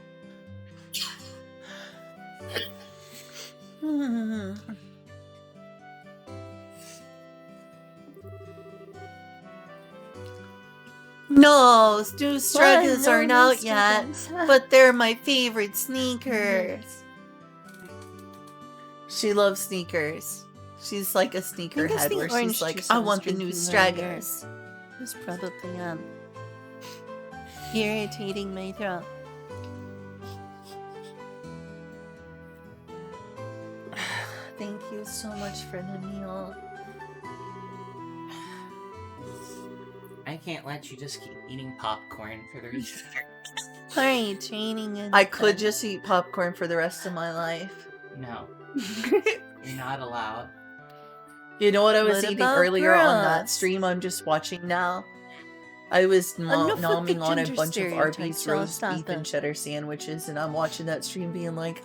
Hmm. No, new Struggles What? aren't No, out yet, Struggles. but they're my favorite sneakers. She loves sneakers. She's like a I think it's sneakerhead the where orange she's like, juice I was want the new drinking earlier. Struggles. It was probably irritating my throat. Thank you so much for the meal. I can't let you just keep eating popcorn for the rest of Alright, training and I could just eat popcorn for the rest of my life. No, you're not allowed. You know what I was What eating about earlier on that breasts? stream I'm just watching now? I was Enough with the nomming on a gender bunch of stereotypes, Arby's y'all, roast stop beef and it. cheddar sandwiches, and I'm watching that stream being like,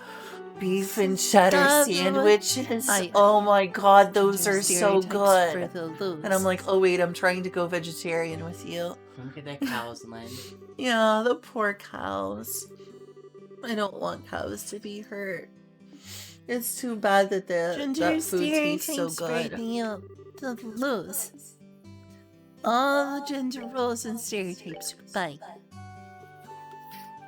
beef and cheddar Stop it. sandwiches? I- Oh my god, those Gender are so stereotypes good. For the loose. And I'm like, oh wait, I'm trying to go vegetarian with you. Look at that cow's leg. Yeah, the poor cows. I don't want cows to be hurt. It's too bad that Gender that food tastes so stereotypes for good. the loose. All the gender roles and stereotypes. Bye.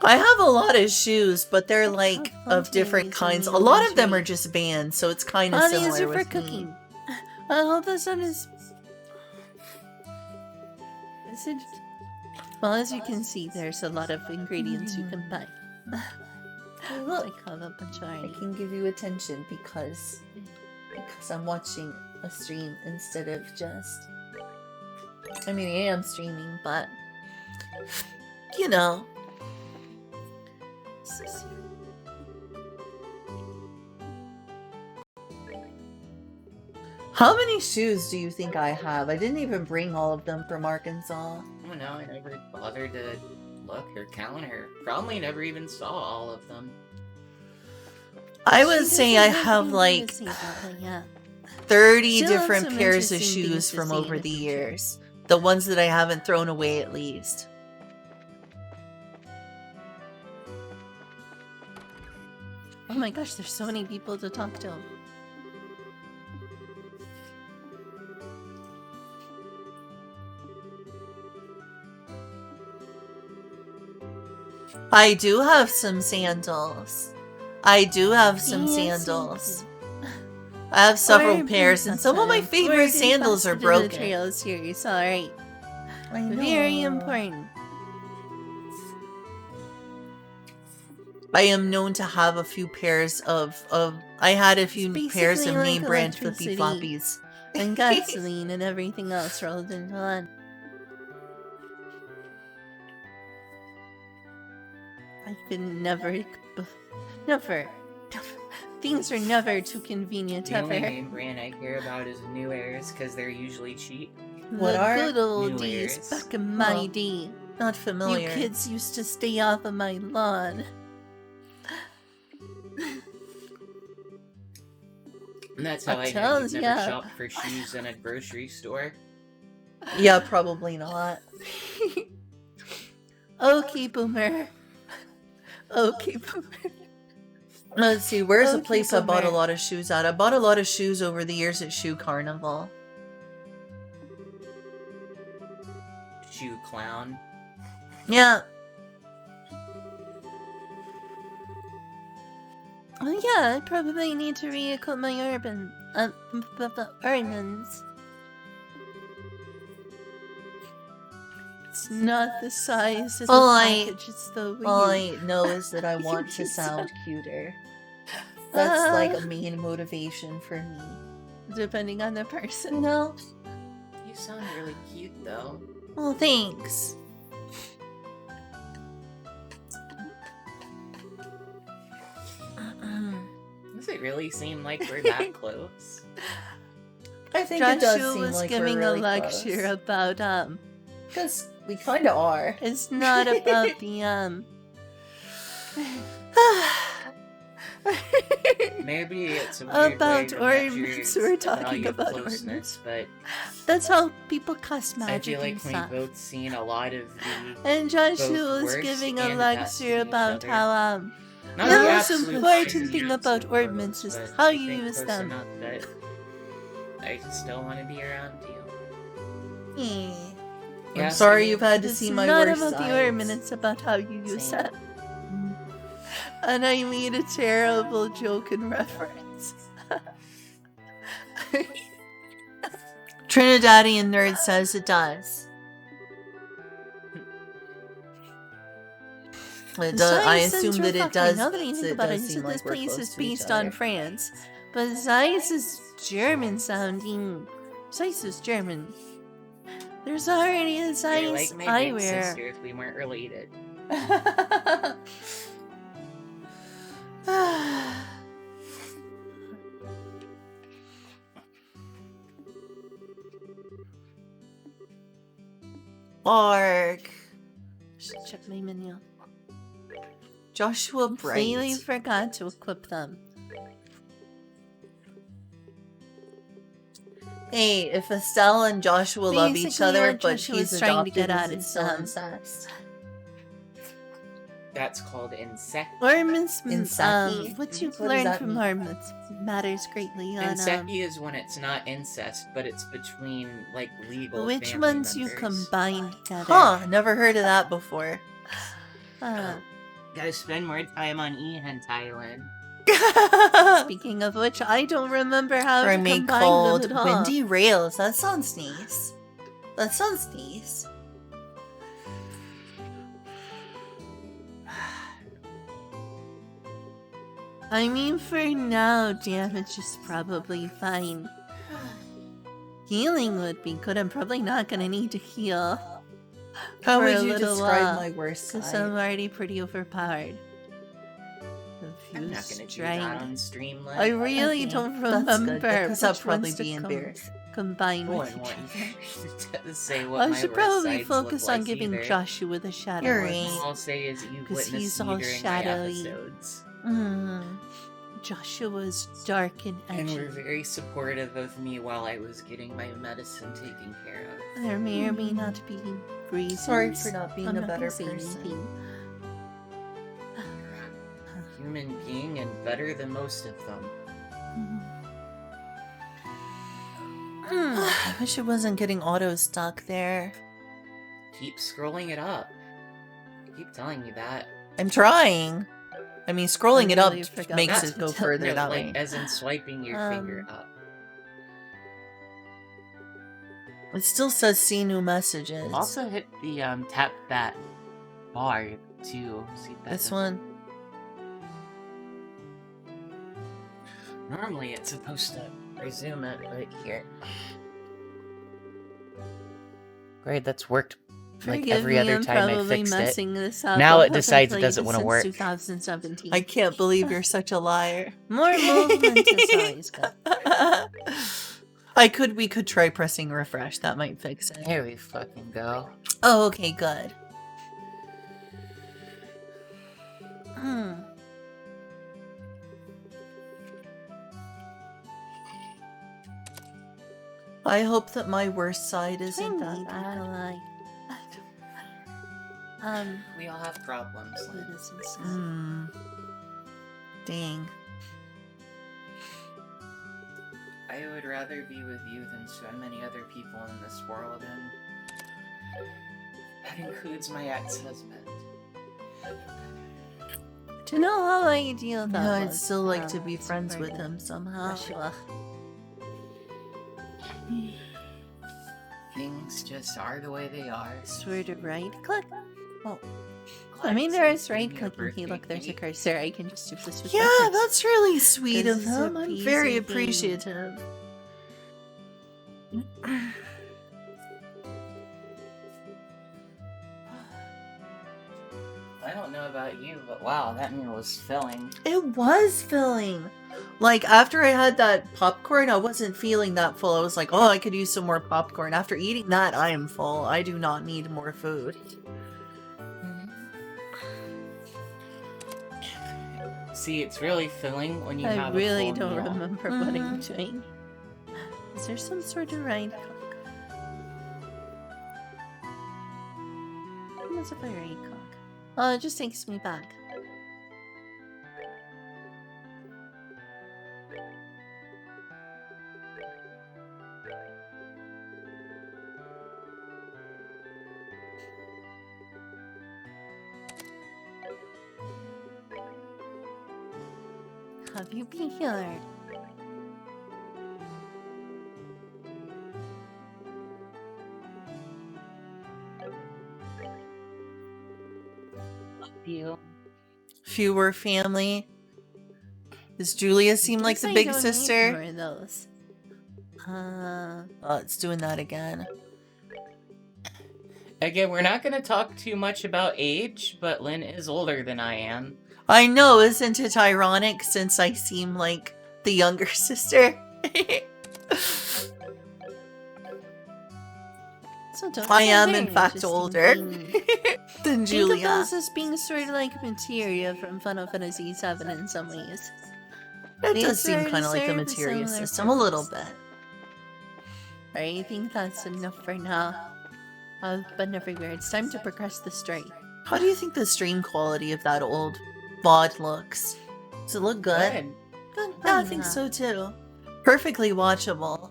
I have a lot of shoes, but they're like fun of different to kinds. A use lot of them lingerie. are just bands, so it's kind of All these similar are for with me. cooking. All this one is. Is it? Well, as you can see, there's a lot of ingredients you can buy. Hey, look, I call them I majority. can give you attention because I'm watching a stream instead of just. I mean, I am streaming, but you know. How many shoes do you think I have? I didn't even bring all of them from Arkansas. I don't know, I never bothered to look or count or probably never even saw all of them. I would She say doesn't I have anything to like say about that, yeah. 30 Still have different some pairs of interesting things shoes to from say in over the the future. years. The ones that I haven't thrown away at least. Oh my gosh, there's so many people to talk to. I do have some sandals. I do have some Yes, sandals. I have several We're pairs, and some of my we're favorite getting sandals are faster to the broken. trail series, alright. I know. Very important. I am known to have a few pairs of I had a few It's pairs of basically name like brand flippy electricity. floppies. And gasoline and everything else rolled into one. I've been never. Things are never too convenient The only ever. name brand I care about is New Airs because they're usually cheap. What the are good old New days Airs? back in my Oh, day. Not You familiar. kids used to stay off of my lawn. And that's how I know tells you've never ya. shopped for shoes in a grocery store. Yeah, probably not. Okay, boomer. Okay, boomer. Let's see, where's a Okay, place I bought a boomer. lot of shoes at? I bought a lot of shoes over the years at Shoe Carnival. Shoe clown. Yeah. Oh yeah, I probably need to re-equip my ornaments. It's not the size of the All I- package, it's the All way I know is that I want to You sound sound- cuter. That's like a main motivation for me. depending on the You person. know? You sound really cute though. Well, thanks. Does it really seem like we're that close? I think it does Joshua seem was like giving we're really a lecture about because we kind of are. it's not about the Maybe it's a weird About way to ornaments, measure we're the talking value of about closeness, but That's how people cast I magic feel like and we've stuff. both seen a lot of the And Joshua both was worst giving a and the best lecture in each about other. how not the the most absolute important closest thing of about photos, ornaments is but how I you think use close them. enough that I still want to be around you. I'm Yeah, sorry same. you've had to It's see my not worst about sides. the ornament, it's about how you use Same. them. And I made a terrible joke and reference. Trinidadian nerd says it does. It does. I Zeiss and assume that it Truffaut, does. Now that I think It about it, does you seem said like this we're place close is to each based on other. France, but Zeiss is German sounding. Zeiss is German. There's already a You're Zeiss like my big eyewear. sister if we weren't related. Ark. Should check my menu. Joshua Completely Bright. forgot to equip them. Hey, if Estelle and Joshua love each Basically, other, what but Joshua he's was trying to adopted, get at is it is, still incest? That's called insect. Ormans, Inseki? what you've What does learned that from mean? Ormans matters greatly on Inseki is when it's not incest, but it's between like legal. which family ones you members. combine together. Huh, never heard of that before. Gotta spend more time on Thailand. Speaking of which, I don't remember how to Remake combine called them at all. Windy Rails. That sounds nice. That sounds nice. I mean, for now, damage is probably fine. Healing would be good. I'm probably not gonna need to heal. How for would a you little describe while, my worst Because side? I'm already pretty overpowered. I'm not Confused gonna do that strength. on Streamline. I really Okay, don't that's good, remember because I'll which probably ones be to embarrassed. combine No with one each wants other. to say what I my should worst probably sides focus look on like giving either. Joshua the shadow You're ones. right. All I'll say is you 'Cause witnessed he's me all during shadowy. my episodes. Joshua's dark and And edgy. were very supportive of me while I was getting my medicine taken care of. There may or may not be reasons. Sorry for not being I'm a not gonna better say person. anything. Human being and better than most of them. I wish it wasn't getting auto stuck there. Keep scrolling it up. Keep telling you that. I'm trying. I mean, scrolling I it up really forgot makes that it go to further No, that like way. as in swiping your finger up. It still says see new messages. Also hit the tap that bar too. See if that This does- one. Normally it's supposed to resume it, but here. Great, that's worked like Forgive every me, other I'm time I probably fixed it. messing this up. Now I it haven't decides it played doesn't this wanna since work. 2017. I can't believe you're such a liar. More movement is always good. We could try pressing refresh. That might fix it. Here we fucking go. Oh, okay, good. Hmm. I hope that my worst side I isn't that need bad. ally. We all have problems. What is this? Dang. I would rather be with you than so many other people in this world, and that includes my ex-husband. Do you know how ideal that No, was? I'd still like to be It's friends very with good. him somehow. Joshua. Things just are the way they are. Swear to right click. Oh, I Glad mean, to there is bring right you a clicking. Hey, birthday look, there's a cake. cursor. I can just do this with Yeah, my cursor. that's really sweet This of is a him. I'm very peasy thing. appreciative. I don't know about you, but wow, that meal was filling. It was filling. Like, after I had that popcorn, I wasn't feeling that full. I was like, oh, I could use some more popcorn. After eating that, I am full. I do not need more food. See, it's really filling when you I have really a full don't meal. remember what I'm doing. Is there some sort of right click? What's a right click? Oh, it just takes me back. Have you been here? You. Fewer family. Does Julia seem like Guess the I big don't need sister? more of those. Oh, it's doing that again. Again, we're not going to talk too much about age, but Lynn is older than I am. I know, isn't it ironic since I seem like the younger sister? So don't I say am, very in fact, interesting older thing. than Think of Julia. those as being sort of like materia from Final Fantasy VII in some ways. That They does seem sort of kind of like a serve a materia similar system, a little purpose. bit. I think that's enough for now. But never fear, it's time to progress the story. How do you think the stream quality of that old VOD looks? Does it look good? Good. Yeah, I think so too. Perfectly watchable.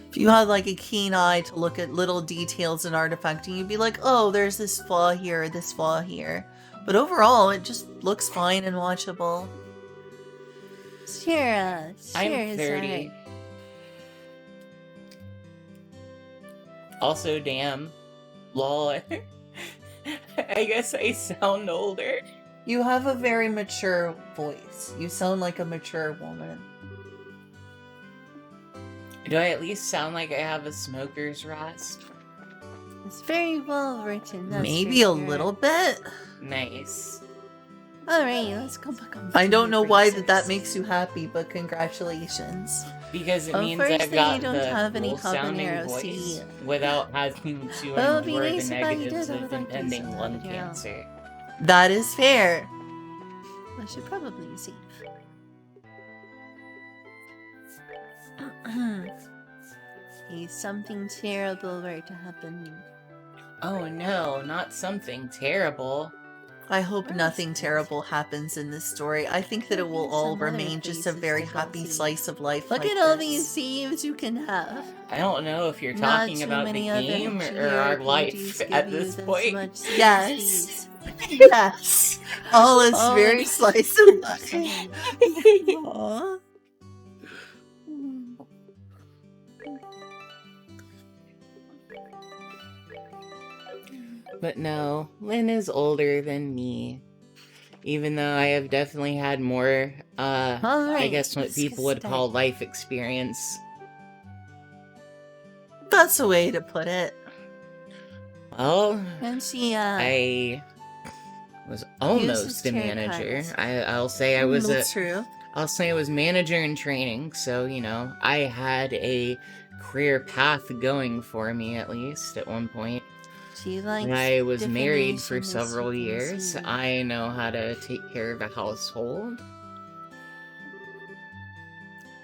If you had like a keen eye to look at little details in artifacting, you'd be like, oh, there's this flaw here, this flaw here. But overall, it just looks fine and watchable. Sure, I'm is 30. alright. Also, damn. Lol. I guess I sound older. You have a very mature voice. You sound like a mature woman. Do I at least sound like I have a smoker's rasp? It's very well written. That's Maybe a little bit. Nice. Alright, let's go back on. I don't know why bracers. that makes you happy, but congratulations. Because it Well, means first I've thing, got you don't the have any full-sounding habanero voice seed. without having to Well, it'd be endure nice the if I negatives did, I of would like to impending see lung habanero. cancer. That is fair. I should probably save. Hey, something terrible were to happen. Oh no, not something terrible. I hope nothing terrible happens in this story. I think that it will all Some other remain just a places very to go happy see. slice of life. Look like at all this. these saves you can have. I don't know if you're Not talking too about the many other game or our JRPGs life give at you this this point. much Yes. saves. Yes. All is All very in- slice of life. Aw. But no, Lynn is older than me. Even though I have definitely had more, I Alright, guess what let's people get would call started. life experience. That's a way to put it. Well, And she, I was uses almost a tarot manager. cards. I'll say I was a, True. I'll say I was manager in training, so, you know, I had a career path going for me, at least, at one point. She likes I was married for divination, as several you can years. see. I know how to take care of a household.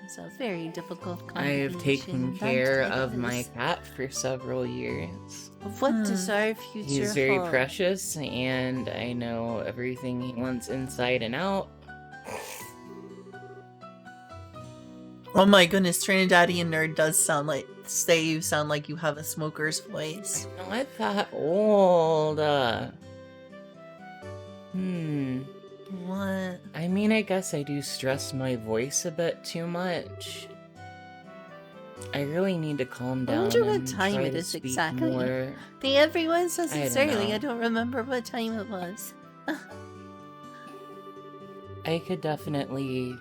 It's a very difficult I have combination, taken that care it of my is. cat for several years. What does our future He's very hold? precious, and I know everything he wants inside and out. Oh my goodness, Trinidadian Nerd does sound like you sound like you have a smoker's voice. I'm not that old. What? I mean, I guess I do stress my voice a bit too much. I really need to calm I down wonder what and time try it to is speak exactly. more. Everyone says I it's don't early. know. I don't remember what time it was. I could definitely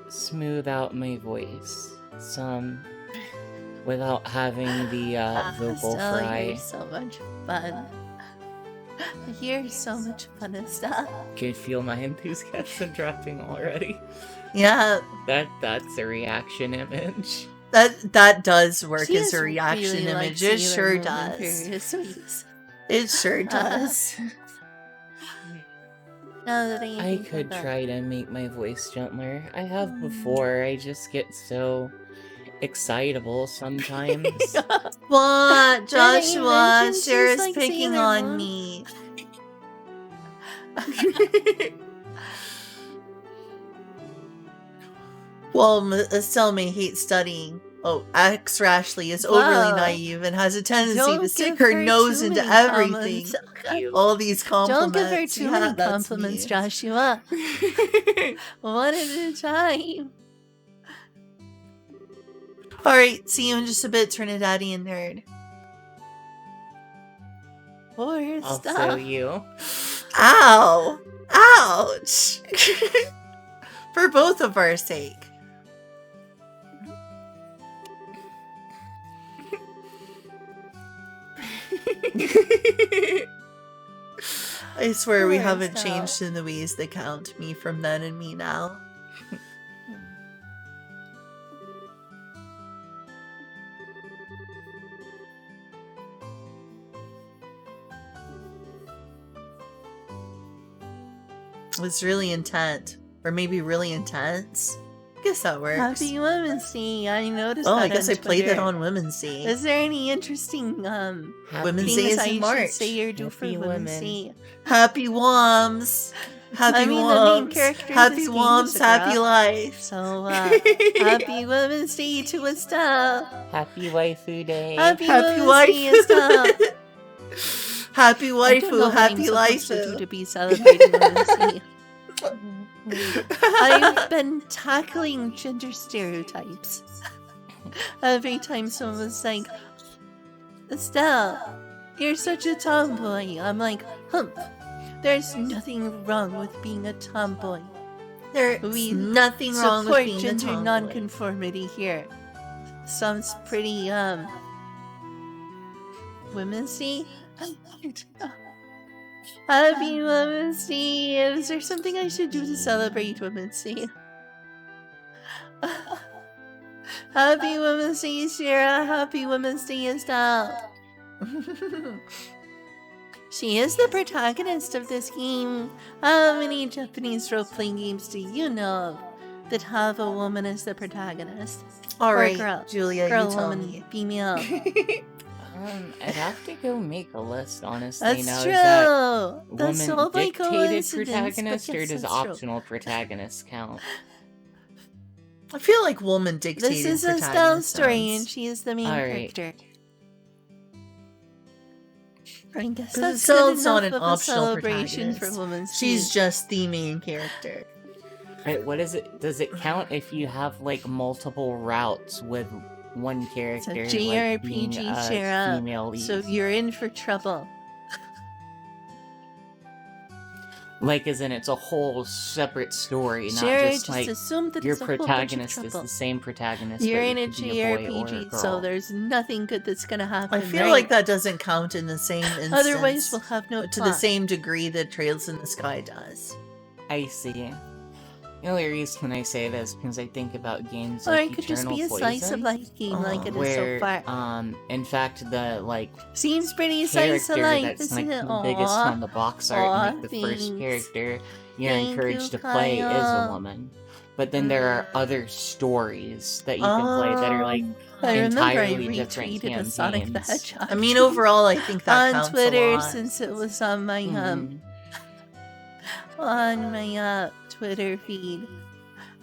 smooth out my voice some without having the vocal Estelle, fry. you're so much fun. You're so much fun, Estelle. Could feel my enthusiasm dropping already. Yeah, That's a reaction image. that does work She as is a reaction really like image. It Sailor sure Moon does. Imperious Sweets. It sure does. Now that I think could about it. try to make my voice gentler. I have Mm. before. I just get so excitable sometimes. What, Now that you Joshua? mention she's Sarah's like picking Sailor on Moon. me. Well, Estelle may hate studying. Oh, X Rashley is overly Wow. naive and has a tendency Don't to stick give her her nose too into many everything. compliments. All these compliments. Don't give her too Yeah, many that's compliments, me. Joshua. One at a time. Alright, see you in just a bit, Trinidadian Nerd. Or Also, stuff. you. Ow! Ouch! For both of our sake. I swear we Poor haven't Estelle. changed in the ways that count. Me from then and me now. Was really intent. Or maybe really intense. I guess that works. Happy Women's Day. I noticed Oh, that I guess on I played that Twitter. on Women's Day. Is there any interesting Women's things Day is I in should March. say or do for Happy Women's women. Day? Happy Woms! Happy I mean, the main Woms! character of Happy this game Woms, is a happy girl. life! So, Happy Women's Day to Estelle. Happy Waifu Day. Happy Happy Women's Day, Estelle. waifu! Happy I don't know waifu, what happy I'm life! supposed to do to be celebrating Women's Day. I've been tackling gender stereotypes. Every time someone's like, Estelle, you're such a tomboy. I'm like, hump. There's nothing wrong with being a tomboy. There's We nothing wrong with Support being a gender tomboy. nonconformity here. Sounds pretty, Women's Day? Happy Women's Day! Is there something I should do to celebrate Women's Day? Happy Women's Day, Sarah! Happy Women's Day, Estelle! She is the protagonist of this game. How many Japanese role-playing games do you know of that have a woman as the protagonist? Alright, girl. Julia, Girl, you tell woman, me. female. I'd have to go make a list, honestly. That's now, true. is that That's woman all by dictated coincidence, but protagonist, or yes, does that's true. optional protagonist count? I feel like woman dictated This is Estelle's protagonist story, and sounds- she is the main Alright. character. I guess Because that's Estelle's good not enough an of a optional celebration for protagonist. Women's She's Day. just the main character. Right, what is it? Does it count if you have like multiple routes with one character? like, being JRPG a Shara, female lead? so you're in for trouble. Like, as in it's a whole separate story, not Sure, just like assume that your it's a whole bunch of protagonist is trouble. the same protagonist, You're but in a it could be a boy or a JRPG, girl. so there's nothing good that's gonna happen. I feel right? like that doesn't count in the same instance. Otherwise, we'll have no to the plot. same degree that Trails in the Sky does. I see. The only reason I say this because I think about games Or like it could just Eternal be a slice of Poison, life game like it is where, so far. in fact, the like Seems pretty slice of character life, that's isn't like it? the biggest Aw. on the box art, Aw, and like the first thanks. character you're Thank encouraged you, to play is a Kyle. woman. But then there are other stories that you can play that are like I remember I entirely different retweeted a Sonic the campaigns. Hedgehog. I mean, overall, I think that on counts Twitter a lot. since it was on my Mhm. Twitter feed.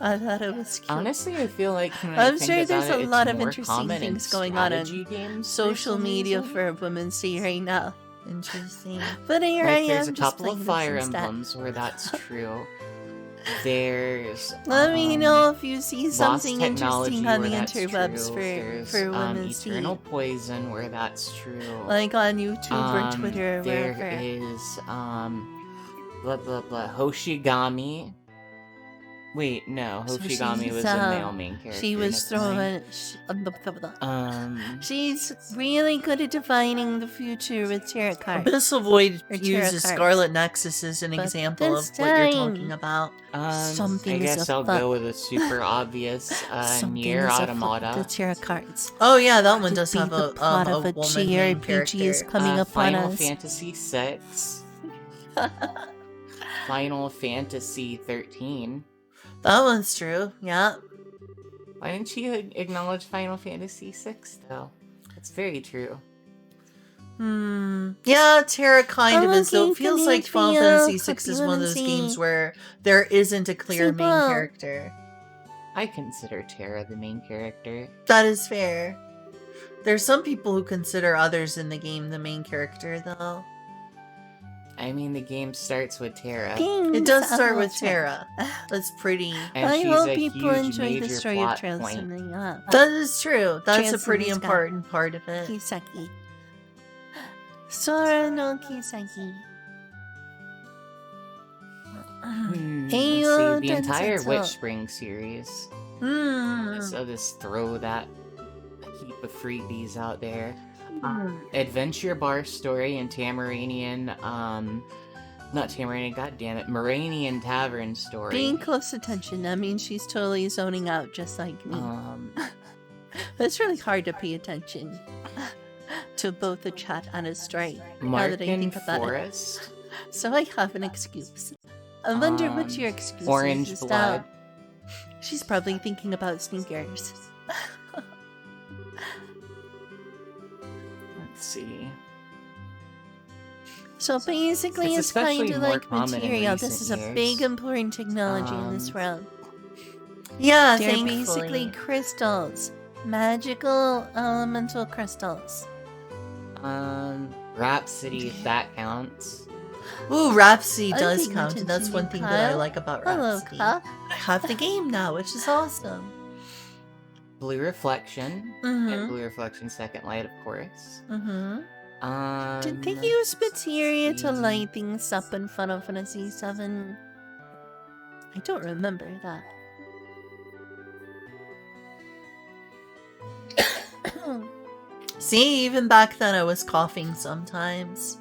I thought it was cute. Honestly, I feel like when I'm I think sure about there's a it, lot it's of more interesting common in things going on in strategy games for social some media reason. for women to see right now. Interesting. But here I Like, there's am a just couple of playing Fire this instead. Emblems where that's true. There's Let me know if you see Lost something Technology interesting on where the that's interwebs true. There's for women to see. Eternal Poison where that's true. Like on YouTube or Twitter or There wherever. is blah blah blah Hoshigami. Wait, no, So Hoshigami she's, was a male main character. She was never mind. throwing. She's really good at defining the future with tarot cards. Abyssal Void Or tarot uses cards. Scarlet Nexus as an But example of this what you're time- talking about. I Something is guess I'll afoot. go with a super obvious Something Nier is afoot with Automata. the tarot cards. Oh yeah, that one Could does be have the a plot of a woman main JRPG is character. coming upon Final us. Fantasy VI. Final Fantasy 13. That one's true. Yeah. Why didn't you acknowledge Final Fantasy VI though? That's very true. Yeah, Terra kind I'm of is, though. It looking feels for like the Final video. Fantasy VI Hope you is one of wanna those see. games where there isn't a clear main Simple. character. I consider Terra the main character. That is fair. There's some people who consider others in the game the main character, though. I mean, the game starts with Terra, It does start with Terra. That's pretty. and I she's hope a people huge enjoy the major story of plot Trails point. in the That is true. That's a Trails in pretty the Sky. important part of it. Kisaki. Sora no Kisaki. Let's Ayo see, the entire Densetsu. Witch Spring series. Hmm. So just throw that heap of freebies out there. Adventure Bar Story and Tamaranian, not Tamaranian, goddammit, Moranian Tavern Story. Paying close attention, that means she's totally zoning out just like me. It's really hard to pay attention to both the chat and a story. Now that I Marken think about it. Forest, So I have an excuse. I wonder what your excuse Orange is. Blood. She's probably thinking about sneakers. Let's see. So basically, It's it's kind especially of more like common in material. This recent is a years. big important technology in this world. Yeah, They're thankfully. basically crystals. Magical elemental crystals. Rhapsody, if that counts. Ooh, Rhapsody I'm does paying count, and that's attention one to thing that I Kyle. like about Hello, Rhapsody. Kyle. I have the game now, which is awesome. Blue Reflection, Mm-hmm. and Blue Reflection Second Light, of course. Mm-hmm. Did they let's use materia to see. light things up in Final Fantasy VII? I don't remember that. See, even back then I was coughing sometimes.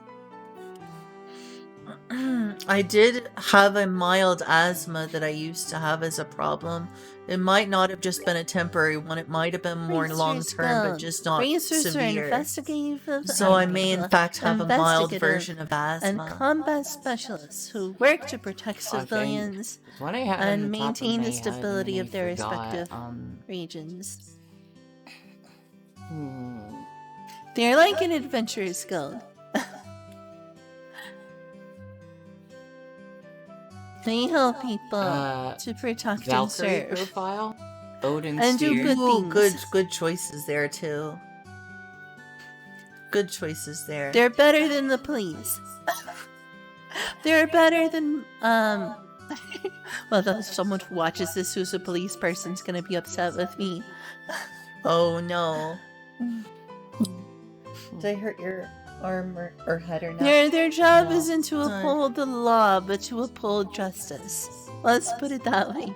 I did have a mild asthma that I used to have as a problem. It might not have just been a temporary one, it might have been more Research long term, but done. just not Research are severe. investigative So I may in fact have a mild investigative version of and asthma. combat specialists who work to protect Okay. civilians What I had on and the top of maintain my the head stability and of their I forgot, respective regions. hmm. They're like an adventurers guild. They help people to protect and Valkyrie serve. profile, Odin And do Spear. good Ooh, things. good choices there too. Good choices there. They're better than the police. They're better than well, though someone who watches this who's a police person's gonna be upset with me. Oh no. Did I hurt your armor or head or not. Their job No. isn't to Sorry. uphold the law, but to uphold justice. Let's put it that way.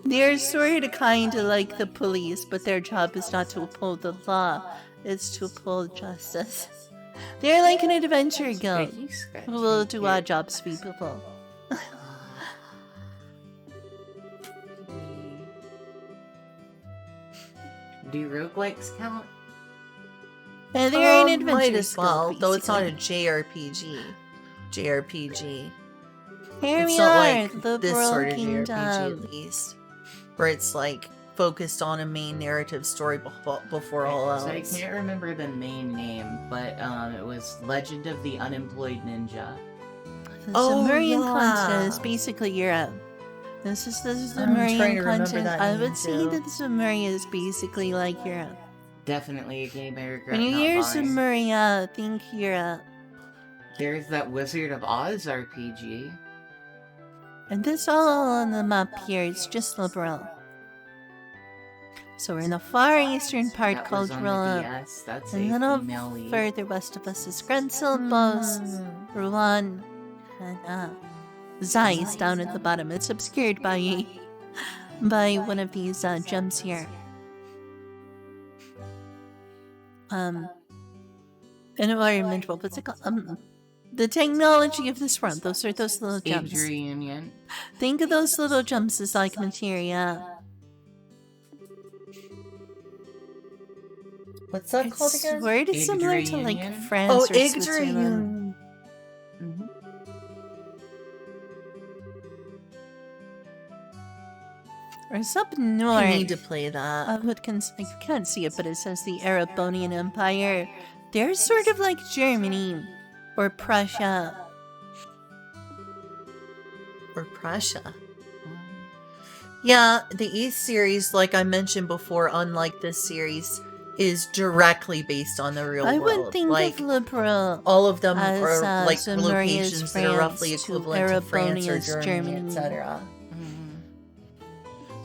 They're sort of kind of like the police, but their job is not to uphold the law, it's to uphold justice. They're like an adventure guild Pretty sketchy. who will do odd jobs for people. Do roguelikes count? And they're an adventure might as well, guild, though it's not a basically. JRPG. Here It's we not are, like the this World sort of Kingdom. JRPG at least, where it's like focused on a main narrative story before all else. So I can't remember the main name, but it was Legend of the Unemployed Ninja. The Oh, Sumerian yeah. continent is basically Europe. This is the trying Sumerian to remember continent. that I name, would say too. that Sumeria is basically like Europe. Definitely a game I regret When you not hear buying. Sumeria, think Europe. There's that Wizard of Oz RPG. And this all on the map here is just liberal. So we're in the far eastern part That called was on the Rilla. DS. That's And a then up female lead. further west of us is Grensil, Bos, Ruan, and Zeiss down at the bottom. It's obscured by one of these gems here. Environment, what's it called? The technology of this world. Those are those little gems. Age reunion. Think of those little gems as like materia. What's that called It's again? sort of similar to like Yggdrasil? France Oh, or Switzerland. Yggdrasil. Mm-hmm. Or it's up north. I need to play that. I can't see it, but it says the Arabonian Empire. They're sort of like Germany or Prussia. Or Prussia. Yeah, the East series, like I mentioned before, unlike this series, is directly based on the real I world. would think like of liberal all of them as, are like Sumeria's locations that are roughly France to equivalent to France or Arabonia's Germany, Germany. etc. Mm-hmm.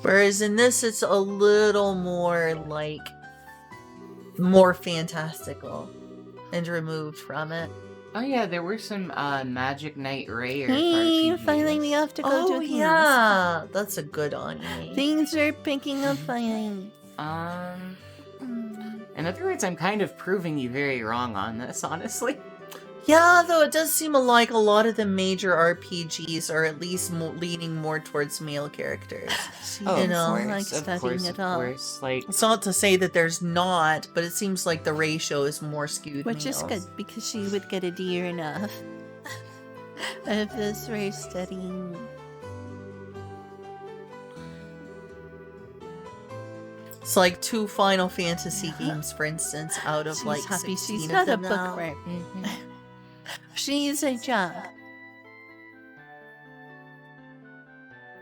Whereas in this, it's a little more like more fantastical and removed from it. Oh yeah, there were some Magic Knight Ray or Hey, RPGs. finally we have to go Oh to yeah, that's a good anime. Things are picking up finally. In other words, I'm kind of proving you very wrong on this, honestly. Yeah, though it does seem like a lot of the major RPGs are at least leaning more towards male characters. She Oh, You doesn't know, like of studying course, at of all. course. Like, It's not to say that there's not, but it seems like the ratio is more skewed. Which is males. good, because she would get a D or enough. If this were studying. It's like 2 Final Fantasy games, for instance, out of She's like happy 16 she's of not a them now. bookworm. mhm. She's a job.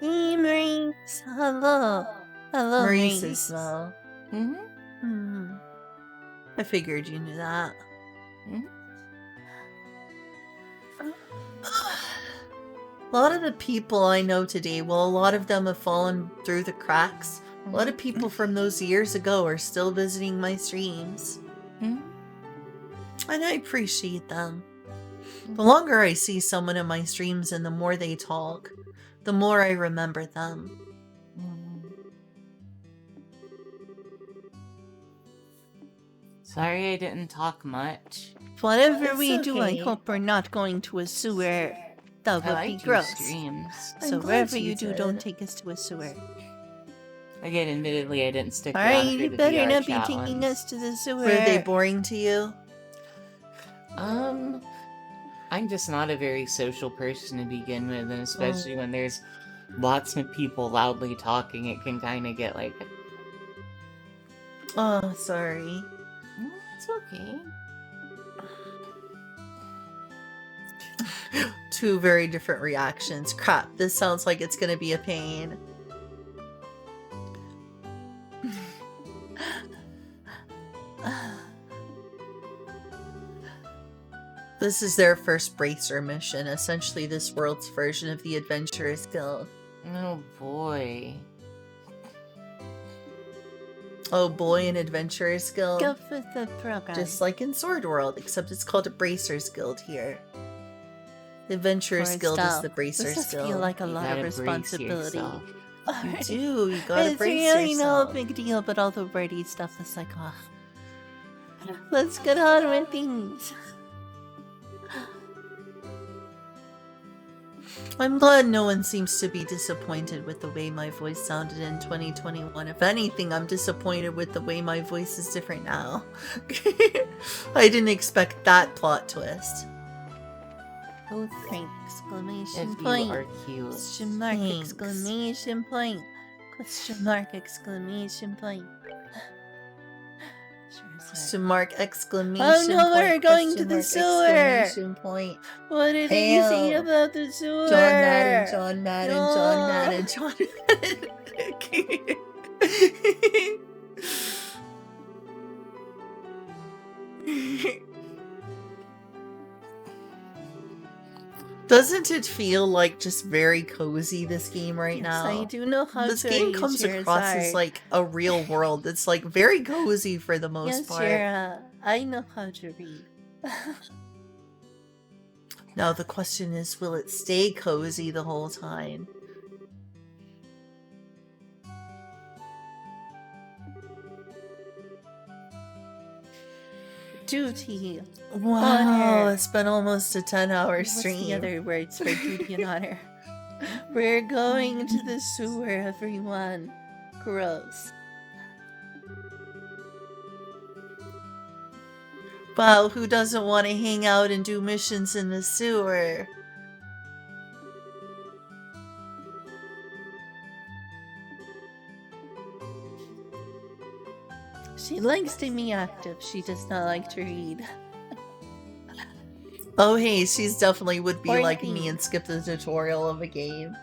Hey, Maurice. Hello. Hello, Maurice Maurice. as well. Mhm. Hmm. I figured you knew that. Mhm. A lot of the people I know today, well, a lot of them have fallen through the cracks. A lot of people from those years ago are still visiting my streams. Mhm. And I appreciate them. The longer I see someone in my streams and the more they talk, the more I remember them. Sorry I didn't talk much. Whatever It's we do, I okay. hope we're not going to a sewer. That I would like be your gross. streams. So I'm glad wherever you you do, did. don't take us to a sewer. Again, admittedly, I didn't stick around Alright, for you the better VR not be chat taking ones. us to the sewer. Were they boring to you? I'm just not a very social person to begin with, and especially when there's lots of people loudly talking, it can kind of get like, Oh, sorry. it's okay. 2 very different reactions. Crap, this sounds like it's gonna be a pain. This is their first Bracer mission, essentially this world's version of the Adventurers Guild. Oh boy. Oh boy, an adventurer's guild. Go for the program. Just like in Sword World, except it's called a Bracer's Guild here. The Adventurer's Guild is the Bracer's This does Guild. feel like a You lot gotta of brace responsibility. yourself. You do, you gotta It's brace really yourself. no big deal, but all the wordy stuff is like, oh. Let's get on with things. I'm glad no one seems to be disappointed with the way my voice sounded in 2021. If anything, I'm disappointed with the way my voice is different now. I didn't expect that plot twist. Oh, thank! Exclamation If you point! are cute. Question mark! Thanks. Exclamation point! Question mark! Exclamation point! Question mark, exclamation Oh no, point, we're going to question the mark, sewer! exclamation point. What did he say Hail. about the sewer? John Madden, John Madden, John No. Madden, John Madden. Doesn't it feel like just very cozy, this game right Yes, now? I do know how This to game use comes your across as Zard. like a real world. It's like very cozy for the most Yes, part. Jira, I know how to read. Now the question is, will it stay cozy the whole time? Duty. Wow, Honor. it's been almost a 10-hour What's stream. the other words for duty and honor? We're going to the sewer, everyone. Gross. Wow, who doesn't want to hang out and do missions in the sewer? She likes to be active. She does not like to read. Oh hey, she's definitely would be Or like me think. and skip the tutorial of a game.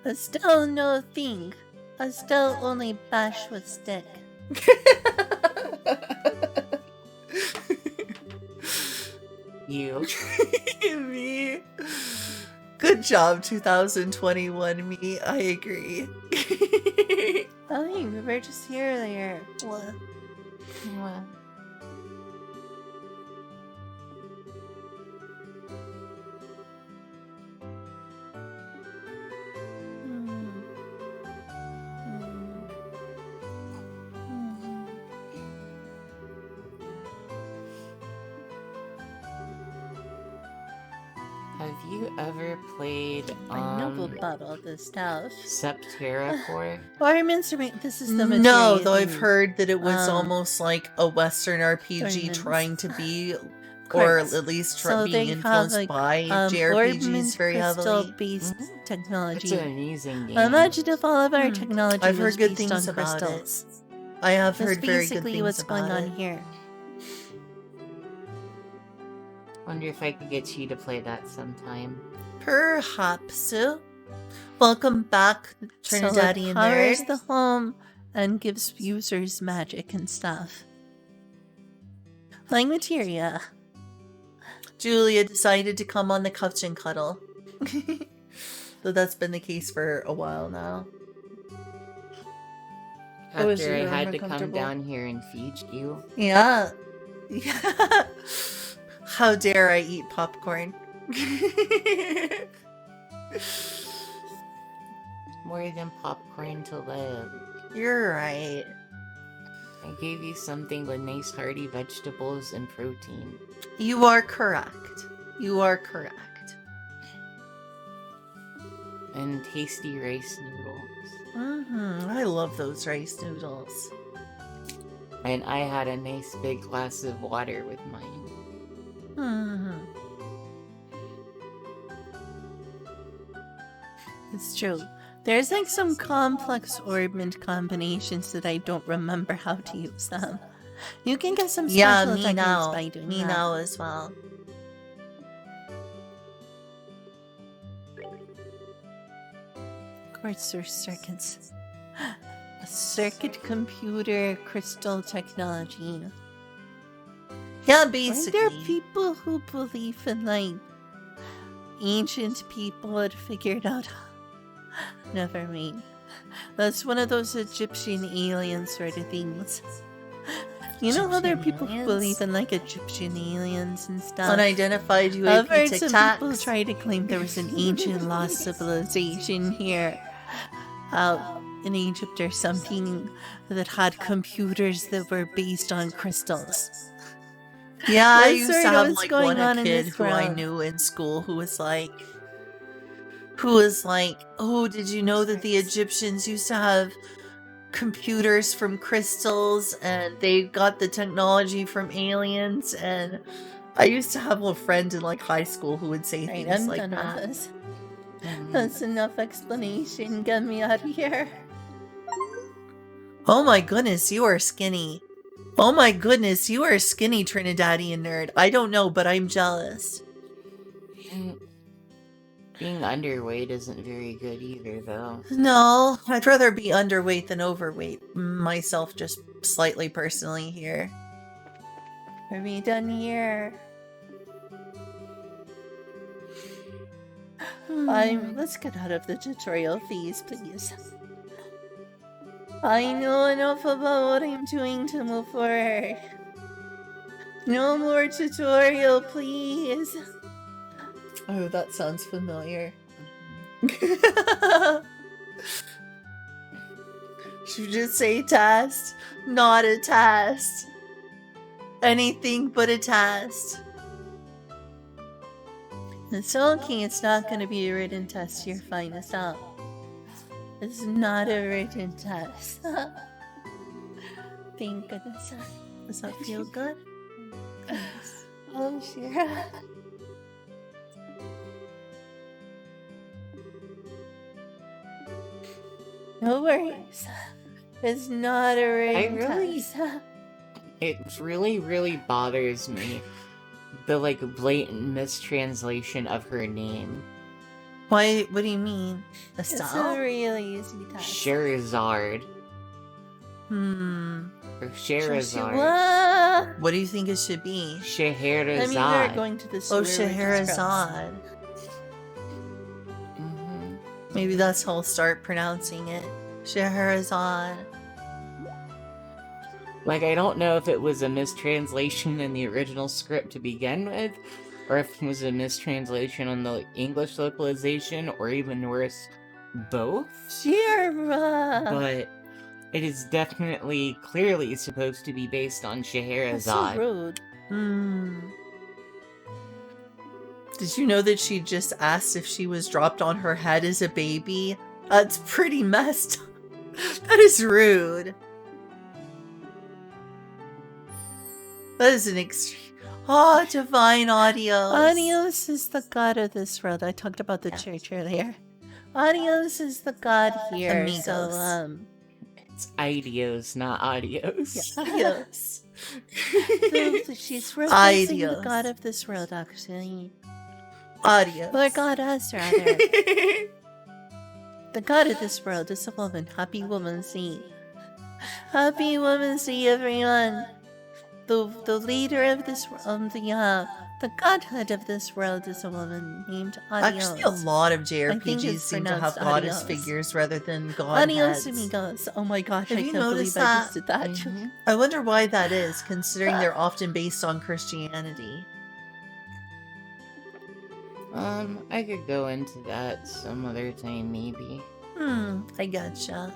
A still no thing. A still only bash with stick. You. Me. Good job, 2021 me. I agree. Oh, hey, we were just here earlier. What? Have you ever played I know about all this stuff. Mm. Septerra Core? Ornaments are this is the material. No, though I've heard that it was um, almost like a Western RPG tournaments. trying to be, or Course. at least So being they have, influenced like, by JRPGs ornament very heavily. crystal-based Mhm. It's technology. an amazing game. Imagine if all of our technology I've was heard good based things on about crystals. it. I have That's heard very good basically things what's about going on it. here. Wonder if I could get you to play that sometime. Perhaps. Welcome back, So Trinidadian it powers nerd. the home and gives users magic and stuff. Like materia. Julia decided to come on the couch and cuddle. Though that's been the case for a while now. Oh, is After it I more had to come comfortable? down here and feed you. Yeah. Yeah. How dare I eat popcorn? More than popcorn to live. You're right. I gave you something with nice hearty vegetables and protein. You are correct. You are correct. And tasty rice noodles. I love those rice noodles. And I had a nice big glass of water with mine. It's true. There's like some complex ornament combinations that I don't remember how to use them. You can get some special Yeah, me techniques now. by doing Me that. now as well. Quartz or circuits. A circuit computer crystal technology. Yeah, Aren't basically. there people who believe in like ancient people had figured out Never mind. That's one of those Egyptian alien sort of things. You know how there are Egyptian people who aliens? believe in like Egyptian aliens and stuff? Unidentified I've UAP heard Tic some Tacs. people try to claim there was an ancient lost civilization here out in Egypt or something that had computers that were based on crystals. Yeah, I That's used sort to of have what's like going one on in kid this who I world. knew in school who was like, oh, did you know that the Egyptians used to have computers from crystals and they got the technology from aliens? And I used to have a friend in like high school who would say Right, things I'm like done with that. this. Mhm. That's enough explanation. Get me out of here. Oh my goodness, you are skinny. Oh my goodness, you are skinny, Trinidadian nerd. I don't know, but I'm jealous. Being underweight isn't very good either, though. No, I'd rather be underweight than overweight. Myself, just slightly personally here. Are we done here? Let's get out of the tutorial phase, please. I know enough about what I'm doing to move forward. No more tutorial, please. Oh, that sounds familiar. Should just say test, not a test. Anything but a test. It's okay, it's not gonna be a written test, you're fine, it's not. It's not a written test. Thank goodness. Does that feel good? Oh, sure. No worries. It's not a written really- test. It really, really bothers me. The, like, blatant mistranslation of her name. Why? What do you mean? It's Estelle? a really easy test. Scheherazade. Hmm. Or Scheherazade. What? What do you think it should be? Scheherazade. I mean, we're going to the Oh, sewer, which is gross. Scheherazade. Mhm. Maybe that's how I'll start pronouncing it. Scheherazade. Like, I don't know if it was a mistranslation in the original script to begin with, or if it was a mistranslation on the English localization, or even worse, both. Shira! But it is definitely, clearly supposed to be based on That's so Scheherazade. rude. Hmm. Did you know that she just asked if she was dropped on her head as a baby? That's pretty messed up. That is rude. That is an extreme. Oh, divine audio. Adios is the god of this world. I talked about the Yeah. church earlier. Adios is the god here. Amigos. So, It's ideos, not audios. Yes. so she's referencing the Adios. god of this world, actually. Audio. Or goddess, rather. The god of this world is a woman. Happy Woman's Day. Happy Woman's Day, everyone. The leader of this the godhead of this world is a woman named Adios. Actually, a lot of I think JRPGs it's seem to have pronounced goddess adios. figures rather than godheads. Adios, amigos. Oh my gosh, Have I you can't believe noticed I just that? did that. Mhm. I wonder why that is, considering they're often based on Christianity. I could go into that some other time, maybe. I gotcha.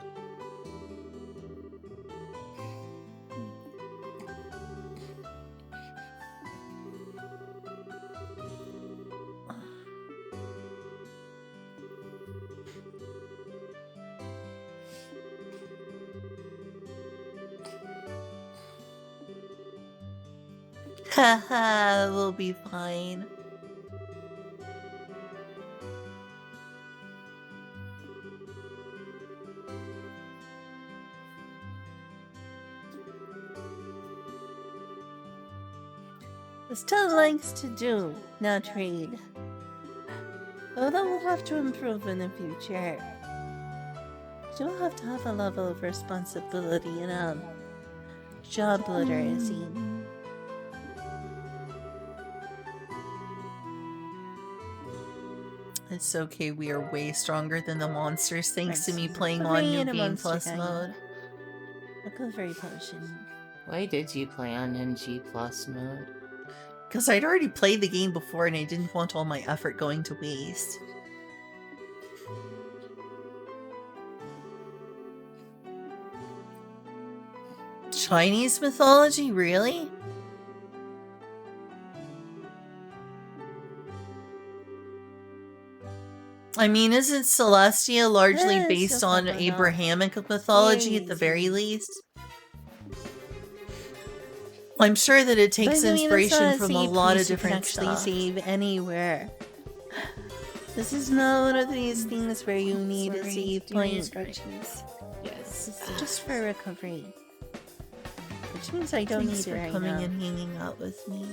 Haha, we'll be fine. Still likes to do, not read. Although we'll have to improve in the future. You'll have to have a level of responsibility and job literacy. It's okay, we are way stronger than the monsters thanks to me Right. playing on Bring New in a Game monster Plus guy. mode. Look at the very potion. Why did you play on NG Plus mode? Because I'd already played the game before and I didn't want all my effort going to waste. Chinese mythology? Really? I mean, isn't Celestia largely Yes, based yes, on I know. Abrahamic mythology at the very least? I'm sure that it takes But, I mean, it's inspiration not from a save lot of place you can different actually stuff. save anywhere. This is not one of these things where you need a Sorry, save do you need point. instructions? Yes. It's just for recovery. Which means I don't Thanks need for it right coming now. and hanging out with me.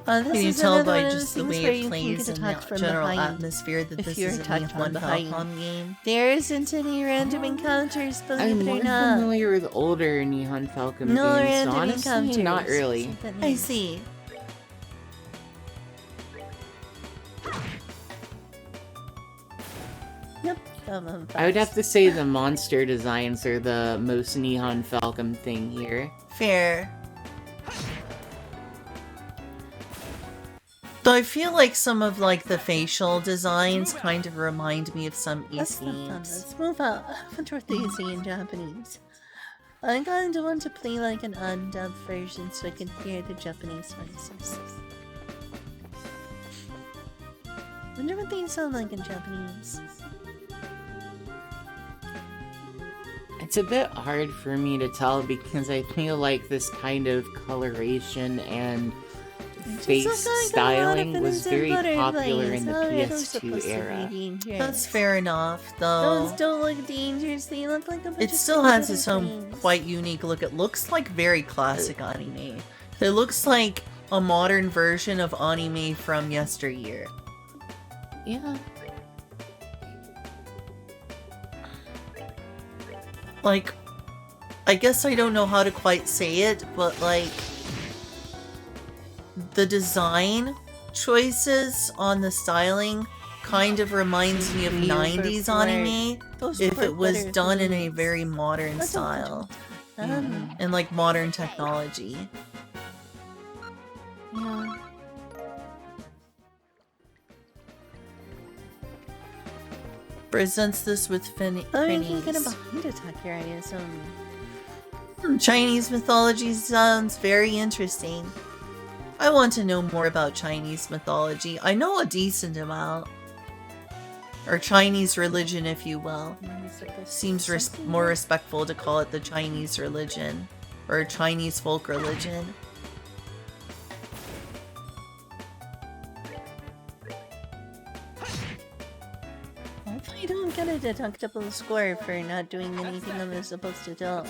This Can you is tell another one by of just the things way where it you can plays get and the attacked from general behind. atmosphere that if this you're is a attacked Neon from behind. Falcom game? There isn't any random encounters, believe I'm it more or not. familiar with older Nihon Falcon No games, random honestly, encounters. not really. Isn't that I nice? see. Yep. I would have to say the monster designs are the most Nihon Falcon thing here. Fair. Though I feel like some of like the facial designs kind of remind me of some That's East not fun. games. Let's move out. I haven't heard these in Japanese. I kind of want to play like an undubbed version so I can hear the Japanese voices. Wonder what these sound like in Japanese. It's a bit hard for me to tell because I feel like this kind of coloration and face Just look like a lot of styling was innocent very popular butterflies. in the How are those supposed PS2 to be era. dangerous? That's fair enough, though. Those don't look dangerous. They look like a bunch It of still silly has its own butterflies. quite unique look. It looks like very classic anime. It looks like a modern version of anime from yesteryear. Yeah. Like, I guess I don't know how to quite say it, but like, the design choices on the styling kind of reminds me of Beautiful 90s word. anime Those if poor it was done in a butterflies. very modern That's style Um, and like modern technology. yeah. Presents this with Oh, you can get a Finnies. behind attack here, I assume. Chinese mythology sounds very interesting. I want to know more about Chinese mythology. I know a decent amount. Or Chinese religion, if you will. Seems more respectful to call it the Chinese religion. Or Chinese folk religion. If I don't get a deductible score for not doing anything I was supposed to do.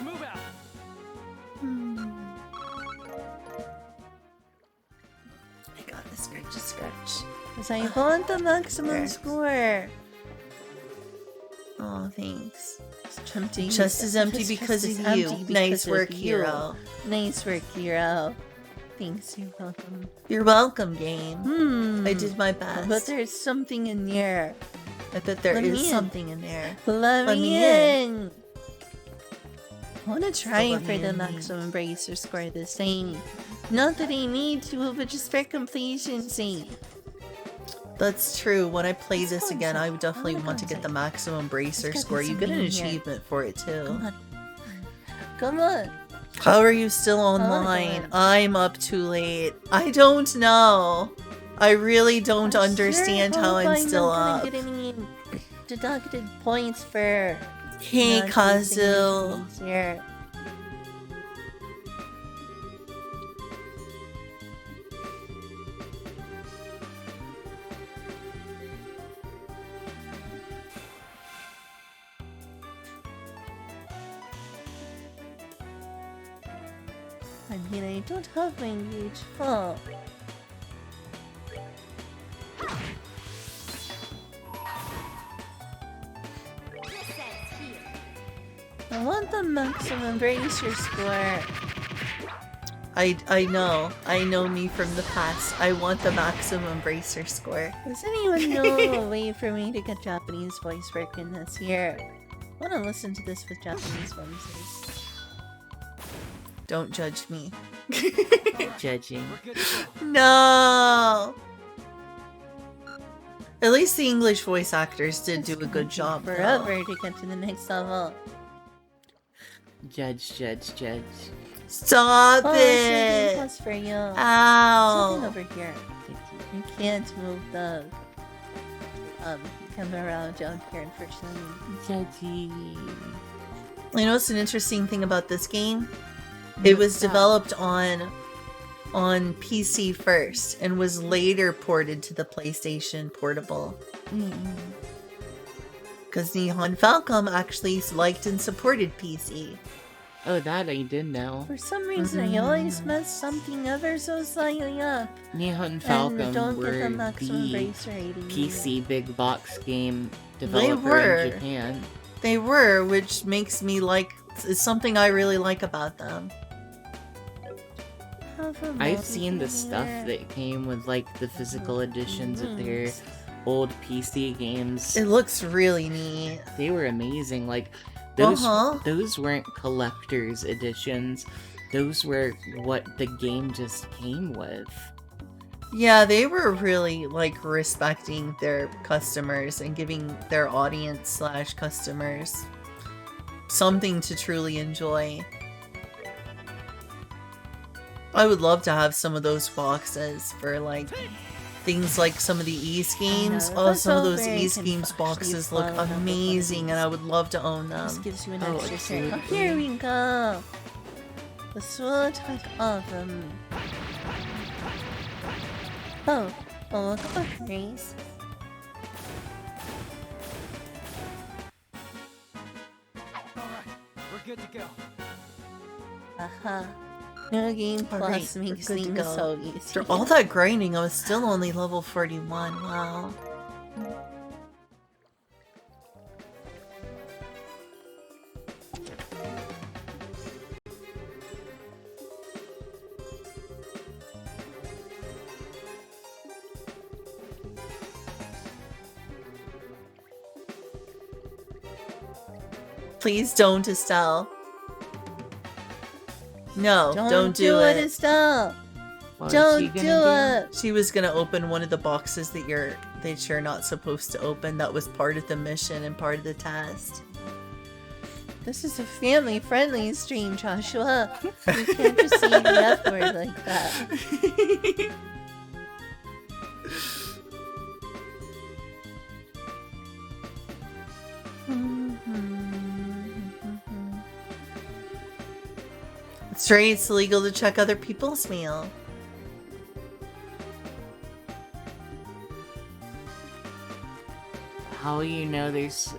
I got a scratch. Because I want the maximum There. score. Oh, thanks. It's empty. Chest is empty This because chest of is you. empty because Nice of work, you. hero. Nice work, hero. Thanks, you're welcome. You're welcome, game. I did my best. But there's something in here. I bet there Let is me in. something in there. Let Let me me in. I want to try let for me the in, maximum bracer score this time. Not that I need to, but just for completion's sake. That's true. When I play Let's this go again, inside. I would definitely I wanna go want to get inside. the maximum bracer Let's get score. You get an something in here. achievement for it too. Come on. Come on. How are you still wanna go online? in. I'm up too late. I don't know. I really don't I understand sure how hope I'm still up. not gonna get any deducted points for Hey, not using Kazu. things here. I mean, I don't have my engage full. I want the maximum bracer score. I know me from the past. I want the maximum bracer score. Does anyone know a way for me to get Japanese voice work in this year? I want to listen to this with Japanese voices. Don't judge me. Judging. No! At least the English voice actors did do a good job. though. Forever to get to the next level. Judge. Stop Oh, it's a it! plus for you. Something Ow! over here. You can't move the camera around down here, unfortunately. Judgy. You know what's an interesting thing about this game? It was developed on PC first and was later ported to the PlayStation Portable. Because Nihon Falcom actually liked and supported PC. Oh, that I did know. For some reason, I always mess something ever so slightly up. Nihon And Falcom don't get the were maximum the brace rating. PC big box game developer were. in Japan. They were, which makes me like, it's something I really like about them. I've seen the stuff that came with like the physical editions of their old PC games. It looks really neat. They were amazing. Like Uh-huh. those weren't collector's editions. Those were what the game just came with. Yeah, they were really like respecting their customers and giving their audience slash customers something to truly enjoy. I would love to have some of those boxes for like things like some of the East games. know, Oh, that's some of all those very East games boxes look confusion. amazing and I would love to own This them. gives you an Oh, extra turn. Oh, absolutely. here we go. The sword of them. Oh, look at the trees. We're good to go. Aha. No game All plus right, we're makes good to things go. so easy. After all that grinding, I was still only level 41. Wow. Please don't, Estelle. No, don't do it. Estelle. What is Don't she do gonna it. She was gonna open one of the boxes that you're not supposed to open. That was part of the mission and part of the test. This is a family-friendly stream, Joshua. You can't just say the F word like that. It's right, it's illegal to check other people's mail. How will you know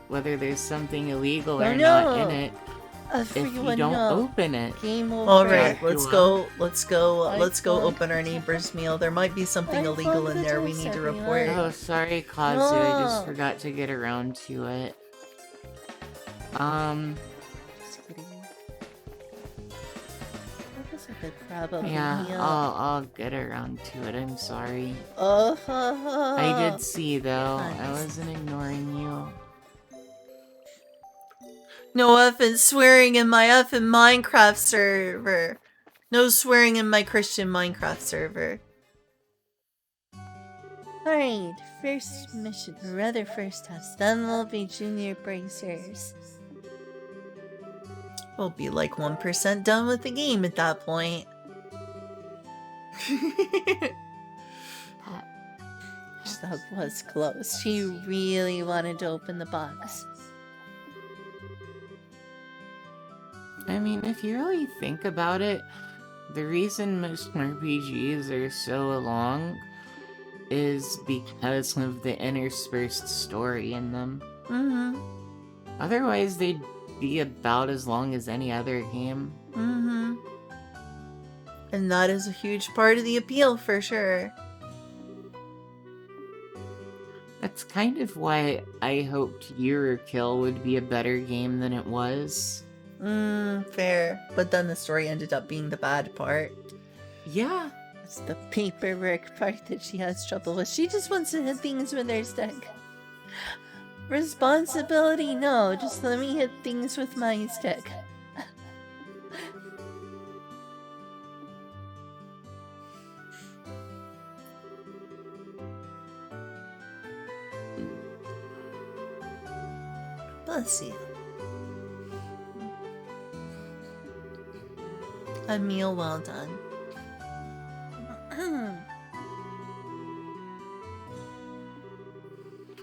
whether there's something illegal or Oh, not no. in it if you Everyone don't know. open it? Game over. All right, let's Joshua. go. Let's go. I Let's go thought- open our neighbor's meal. There might be something I illegal thought in the there. We toast need to everywhere. report. Oh, sorry, Kazu. I just No. forgot to get around to it. Just kidding. That was a good crab open Yeah, meal. I'll get around to it. I'm sorry. Oh, I did see though. I Nice. wasn't ignoring you. No effing swearing in my effing Minecraft server. No swearing in my Christian Minecraft server. Alright, first mission, or rather first test, then we'll be junior bracers. We'll be like 1% done with the game at that point. That was close. She really wanted to open the box. I mean, if you really think about it, the reason most RPGs are so long is because of the interspersed story in them. Mm-hmm. Otherwise, they'd be about as long as any other game. Mm-hmm. And that is a huge part of the appeal for sure. That's kind of why I hoped Kill would be a better game than it was. Fair. But then the story ended up being the bad part. Yeah. It's the paperwork part that she has trouble with. She just wants to hit things with her stick. Responsibility, no. Just let me hit things with my stick. Bless you. A meal well done.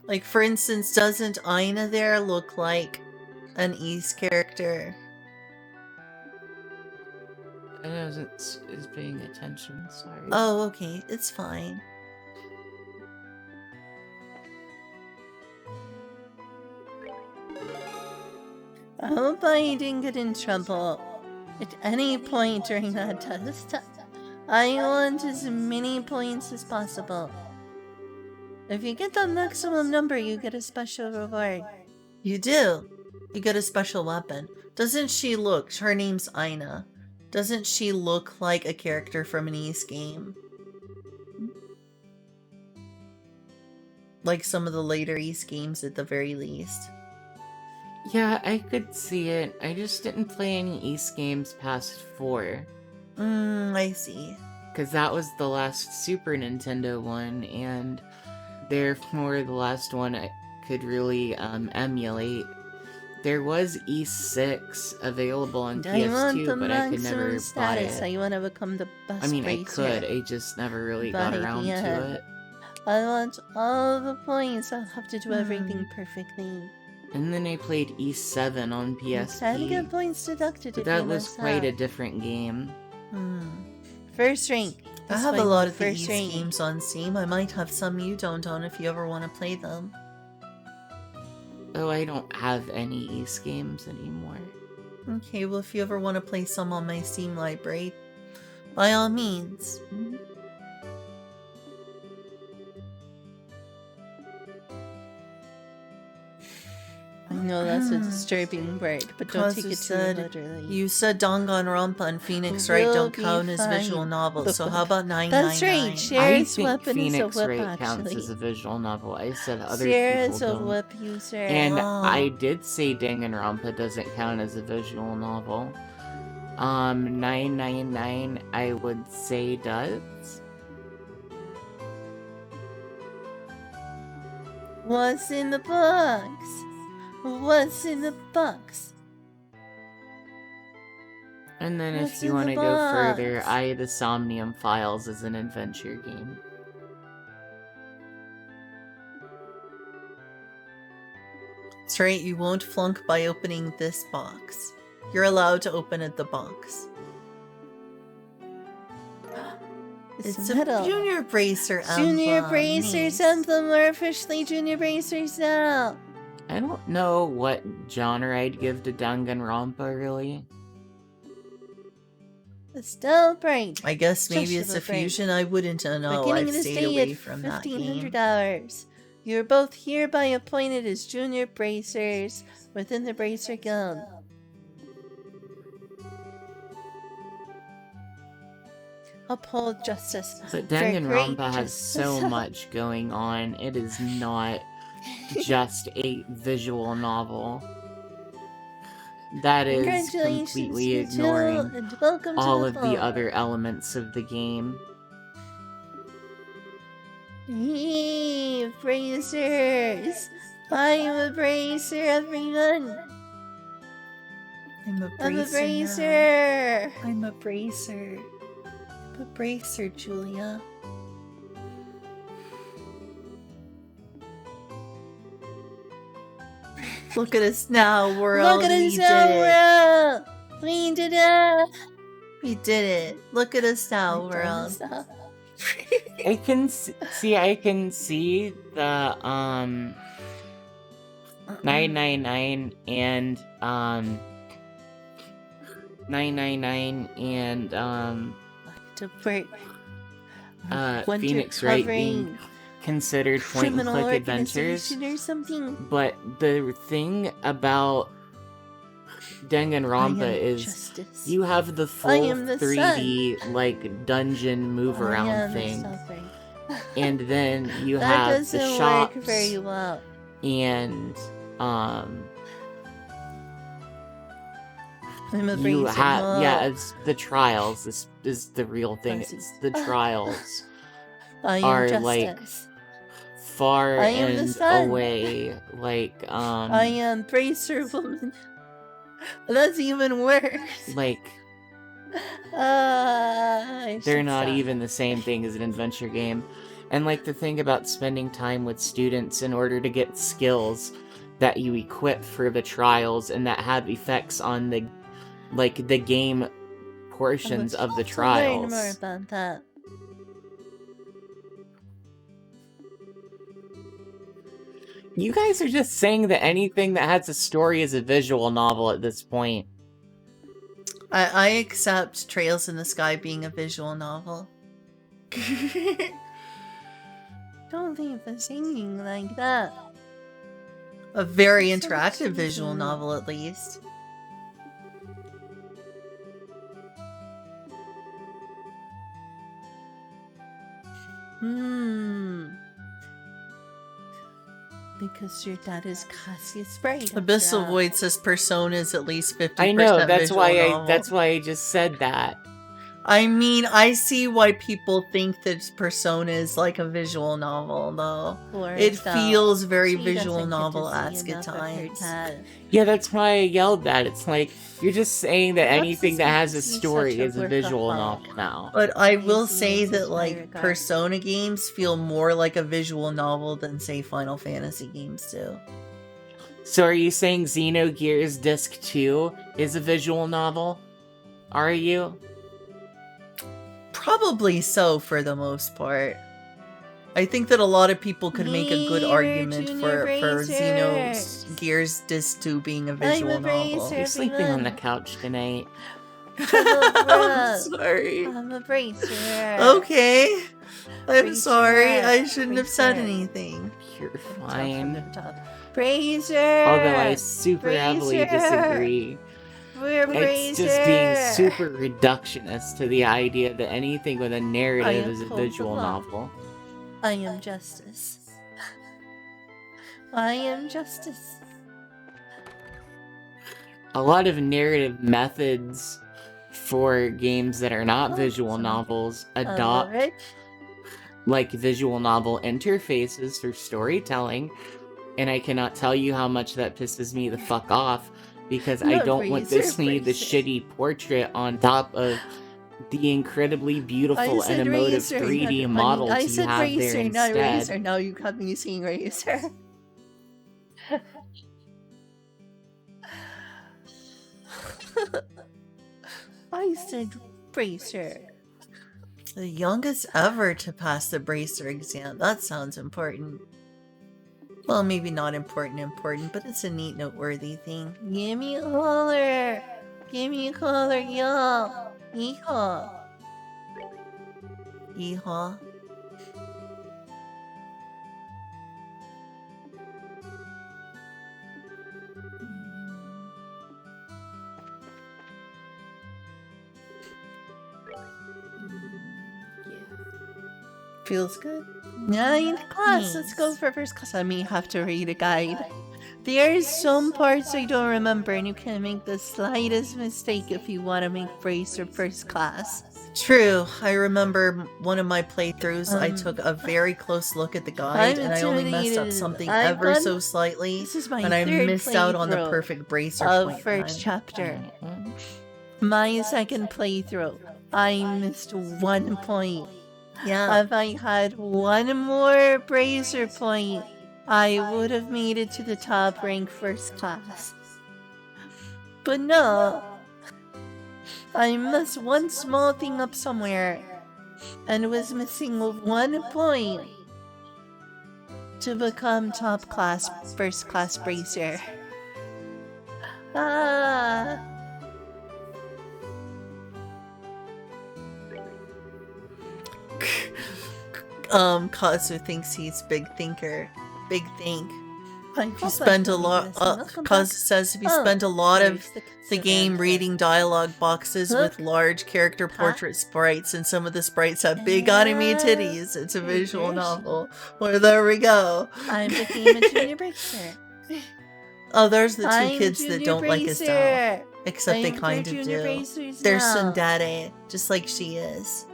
Like, for instance, doesn't Aina there look like an Ys character? I wasn't is paying attention, sorry. Oh, okay. It's fine. I hope I didn't get in trouble at any point during that test. I want as many points as possible. If you get the maximum number, you get a special reward. You do. You get a special weapon. Doesn't she look... Her name's Aina. Doesn't she look like a character from an Ys game? Like some of the later Ys games at the very least. Yeah, I could see it. I just didn't play any Ys games past 4. I see. Because that was the last Super Nintendo one, and therefore the last one I could really emulate. There was Ys 6 available on I want the PS2, but I could maximum never buy status. it. I want to become the best I mean, I racer. could, I just never really got But around yeah. to it. I want all the points. I'll have to do everything perfectly. And then I played Ys 7 on Try to get PSP, points deducted but if that you was mess quite a up. different game. First rank. I This have a one, lot of the first Ys rank. games on Steam. I might have some you don't own if you ever want to play them. Oh, I don't have any Ys games anymore. Okay, well if you ever want to play some on my Steam library, by all means. I know that's a disturbing word, but don't take Kazu it too said, literally. You said Danganronpa and Phoenix Wright We'll don't be count as visual fine. novels, so how about 999? That's right, I Cher's think weapon Phoenix is a whip, Wright counts actually. as a visual novel. I said other Sierra's people a don't. whip user. And Oh. I did say Danganronpa doesn't count as a visual novel. 999 I would say does. What's in the box? What's in the box? And then What's if you in want the to go further, box? I, The Somnium Files is an adventure game. That's right, you won't flunk by opening this box. You're allowed to open the box. It's a metal. Junior Bracer emblem. Junior Bracers Nice. emblem. We're officially Junior Bracers now. I don't know what genre I'd give to Danganronpa, really. It's still bright. I guess maybe Just it's a a break. fusion. I wouldn't know. Beginning I've this stayed day away at from that game. $1,500. You are both hereby appointed as Junior Bracers within the Bracer Guild. Uphold justice. But for great Danganronpa has so justice. much going on. It is not just a visual novel. That is Congratulations, completely you two, ignoring and welcome all to of the the fold. other elements of the game. Hey, Bracers! I'm a Bracer, everyone! I'm a I'm a bracer. Bracer! now. I'm a bracer. I'm a bracer, Julia. Look at us now, world. Look at We us did now, it. world! We did it! We did it. Look at us now, world. Stop. I can I can see the 999 and 999 and To break. Phoenix Wright being considered point and criminal click adventures. organization or something. But the thing about Danganronpa I am is justice. you have the I full am the 3D like dungeon move I around am the thing, suffering. and then you That have doesn't the work shops very well. and I'm a you bracer. have yeah, No. it's the trials. This is the real thing. Pussies. It's the trials I am are like justice. far I am the and sun. away. Like I am bracer woman. That's even worse. like I they're should not stop. even the same thing as an adventure game. And like the thing about spending time with students in order to get skills that you equip for the trials and that have effects on the game I portions would of the love to learn more trials. about that. You guys are just saying that anything that has a story is a visual novel at this point. I accept Trails in the Sky being a visual novel. Don't leave us hanging like that. A very It's so interactive visual cheesy. novel, at least. Because your dad is Cassius Bright. Abyssal Void says Persona is at least 50% I know, that's visual why novel. I just said that. I mean, I see why people think that Persona is like a visual novel, though. It feels very visual novel-esque at times. Yeah, that's why I yelled that. It's like, you're just saying that Perhaps anything it's that has a because he's story such a is a visual workaholic. novel now. But I You will see say in that, such high like, regard. Persona games feel more like a visual novel than, say, Final Fantasy games do. So are you saying Xenogears Disc 2 is a visual novel? Are you? Probably so, for the most part. I think that a lot of people could make a good Yay, argument Junior for Bracers. Xenogears Disc 2 being a visual novel. bracer. You're sleeping on the Everyone. couch tonight. I'm sorry. I'm a bracer. Okay. I'm Bracer sorry. up, I shouldn't have said bracer. anything. You're Top from fine. the top. Bracer. Although I super heavily Bracer. disagree. We're It's just being super reductionist to the idea that anything with a narrative am is a pulled the visual plug. novel. I am justice. I am justice. A lot of narrative methods for games that are not Oh, visual sorry. novels I love adopt it. like visual novel interfaces for storytelling, and I cannot tell you how much that pisses me the fuck off because I Not don't want bracer, Disney the bracer. shitty portrait on top of the incredibly beautiful and emotive 3D models I you said have there racer, not instead. racer. Now you got me saying racer. I said bracer. The youngest ever to pass the bracer exam. That sounds important. Well, maybe not important, but it's a neat, noteworthy thing. Give me a color. Give me a color, y'all. Yeehaw. Yeehaw. Feels good. 9 class. Let's go for first class. I may have to read a guide. There's some parts I don't remember, and you can make the slightest mistake if you want to make bracer first class. True. I remember one of my playthroughs, I took a very close look at the guide, I'm and I only messed up intimidated. something I've ever done- so slightly, This is my and I third missed out on the playthrough perfect bracer of point. first chapter. Mm-hmm. My second playthrough, I missed 1 point. Yeah. If I had 1 more bracer point, I would have made it to the top rank first class. But no, I messed one small thing up somewhere and was missing 1 point to become top class first class bracer. Ah. Kazu thinks he's big thinker. Big think. If you spend a lot, cause it says if you spend a lot of the game reading dialogue boxes with large character portrait sprites, and some of the sprites have big anime titties, it's a visual novel. Well, there we go. I'm the Game of Junior Bracer. Oh, there's the I'm two kids that Junior don't like Estelle. Bracer. Except they I'm kind their of Junior do. Bracers They're now. tsundere, just like she is.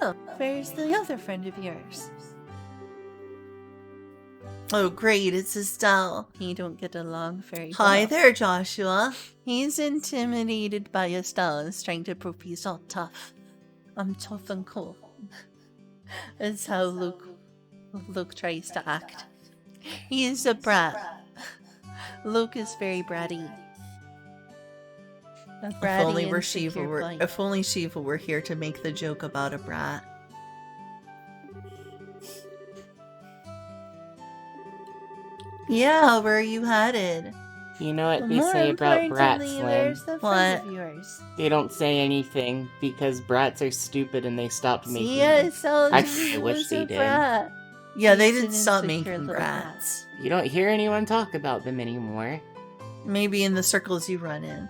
Oh, where's the other friend of yours? Oh, great, it's Estelle. He don't get along very Hi well. there, Joshua. He's intimidated by Estelle and is trying to prove he's all tough. I'm tough and cool. That's how Luke tries to act. He is a brat. Luke is very bratty. A If bratty only and Shiva secure were blind. if only Shiva were here to make the joke about a brat. Yeah, where are you headed? You know what they More say about brats, importantly, Lynn? where's the friend of yours? They don't say anything because brats are stupid and they stopped making them. Yes, Actually, I wish they did. Yeah, they He's didn't an stop insecure making little brats. You don't hear anyone talk about them anymore. Maybe in the circles you run in.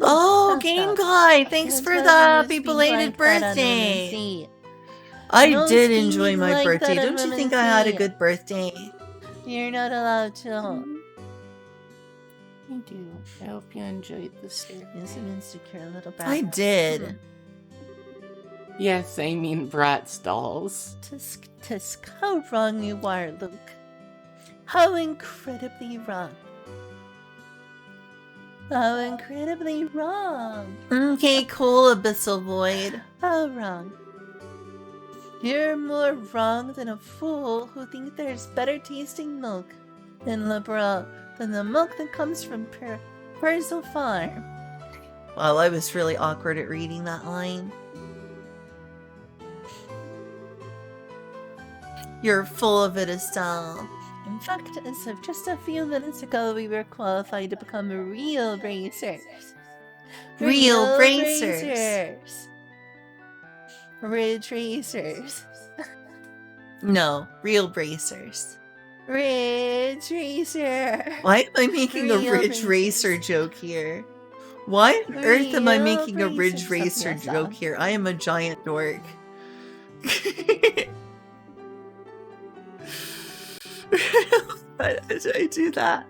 Oh, Game Guy! Thanks for the happy belated birthday! I No did speaking enjoy my like birthday. that on Don't you think I had a Women's good birthday? You're not allowed to. I do. I hope you enjoyed the story. He's an insecure little brat. I did. Yes, I mean Bratz dolls. Tisk, how wrong you are, Luke. How incredibly wrong. How incredibly wrong. Okay, cool, Abyssal Void. How wrong. You're more wrong than a fool who thinks there's better tasting milk in Liberal than the milk that comes from Persil Farm. Wow, I was really awkward at reading that line. You're full of it, Estelle. In fact, as of just a few minutes ago, we were qualified to become real racers. Real racers. racers. Ridge racers. No, real bracers. Ridge racer. Why am I making a Real Ridge Racer racers. joke here? Why on earth am I Real making a Ridge racers. Racer joke here? I am a giant dork. Why did I do that?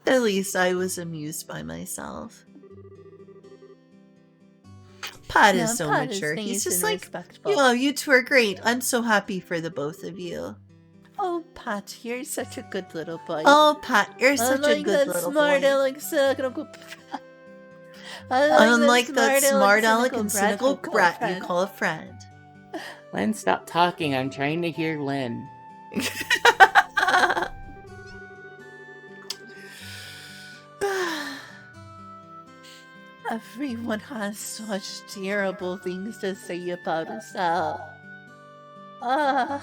At least I was amused by myself. Pat is so Pat is mature. He's nice just and like, respectful. yo, you two are great. I'm so happy for the both of you. Oh, Pat, you're such a good little boy. Oh, Pat, you're such a Unlike good that little smart, boy. aleck, cynical Unlike that smart aleck and cynical cynical brat you friend. call a friend. Lynn, stop talking. I'm trying to hear Lynn. Everyone has such terrible things to say about Estelle. Ah,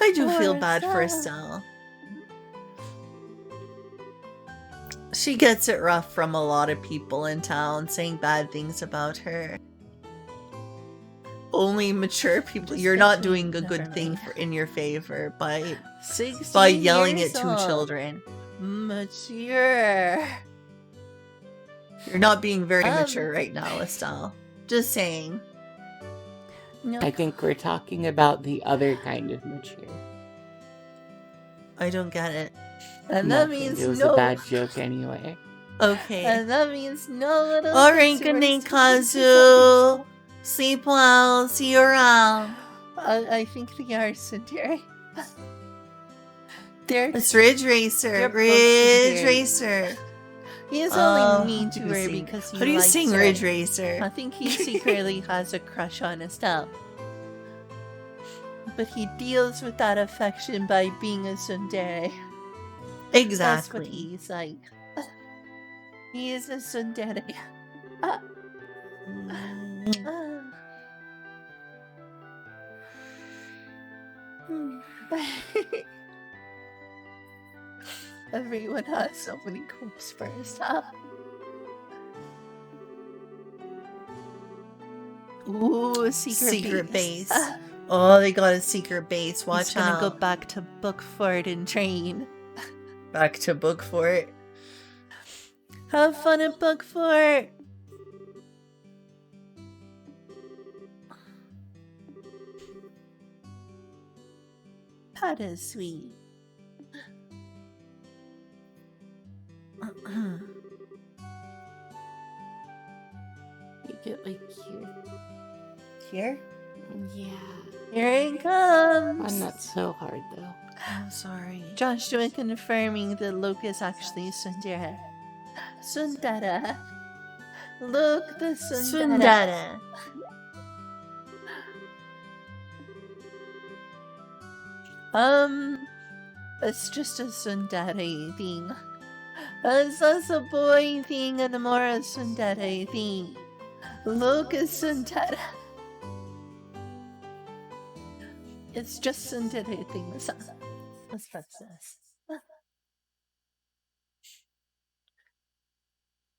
I do feel Poor bad for Estelle. Estelle. She gets it rough from a lot of people in town saying bad things about her. Only mature people. Just You're not get doing a never good mind. thing in your favor by 16 yelling years at two old. children. Mature. You're not being very Um, mature right now, Estelle. Just saying. No, I think we're talking about the other kind of mature. I don't get it. and that Nothing. means It was no. a bad joke anyway. Okay. And that means no little. Alright, good night, Kazu. Sleep well. See you around. I think they are Sundari. They're. It's Ridge Racer. They're both Ridge Sundari. Racer. He is Oh, only mean to how do you her sing- because he How do you likes sing her. Ridge Racer? I think he secretly has a crush on Estelle. But he deals with that affection by being a tsundere. That's what Exactly. he's like. He is a tsundere. Ah. Ah. Everyone has so many hopes for Estelle. Ooh, a secret Secret base. base. Oh, they got a secret base. He's Watch gonna out. go back to Bookford and train. Back to Bookfort. Have fun at Bookfort. That is sweet. You get like here. Here? Yeah. Here it comes. I'm not so hard though. Oh, sorry. Joshua confirming that Luke is actually Sundara. Sundara. Look, the Sundara. Sundara. It's just a Sundara thing. It's less a boy thing and more a Sundara thing. Look at Sundara. It's just Sundara things. What's that says?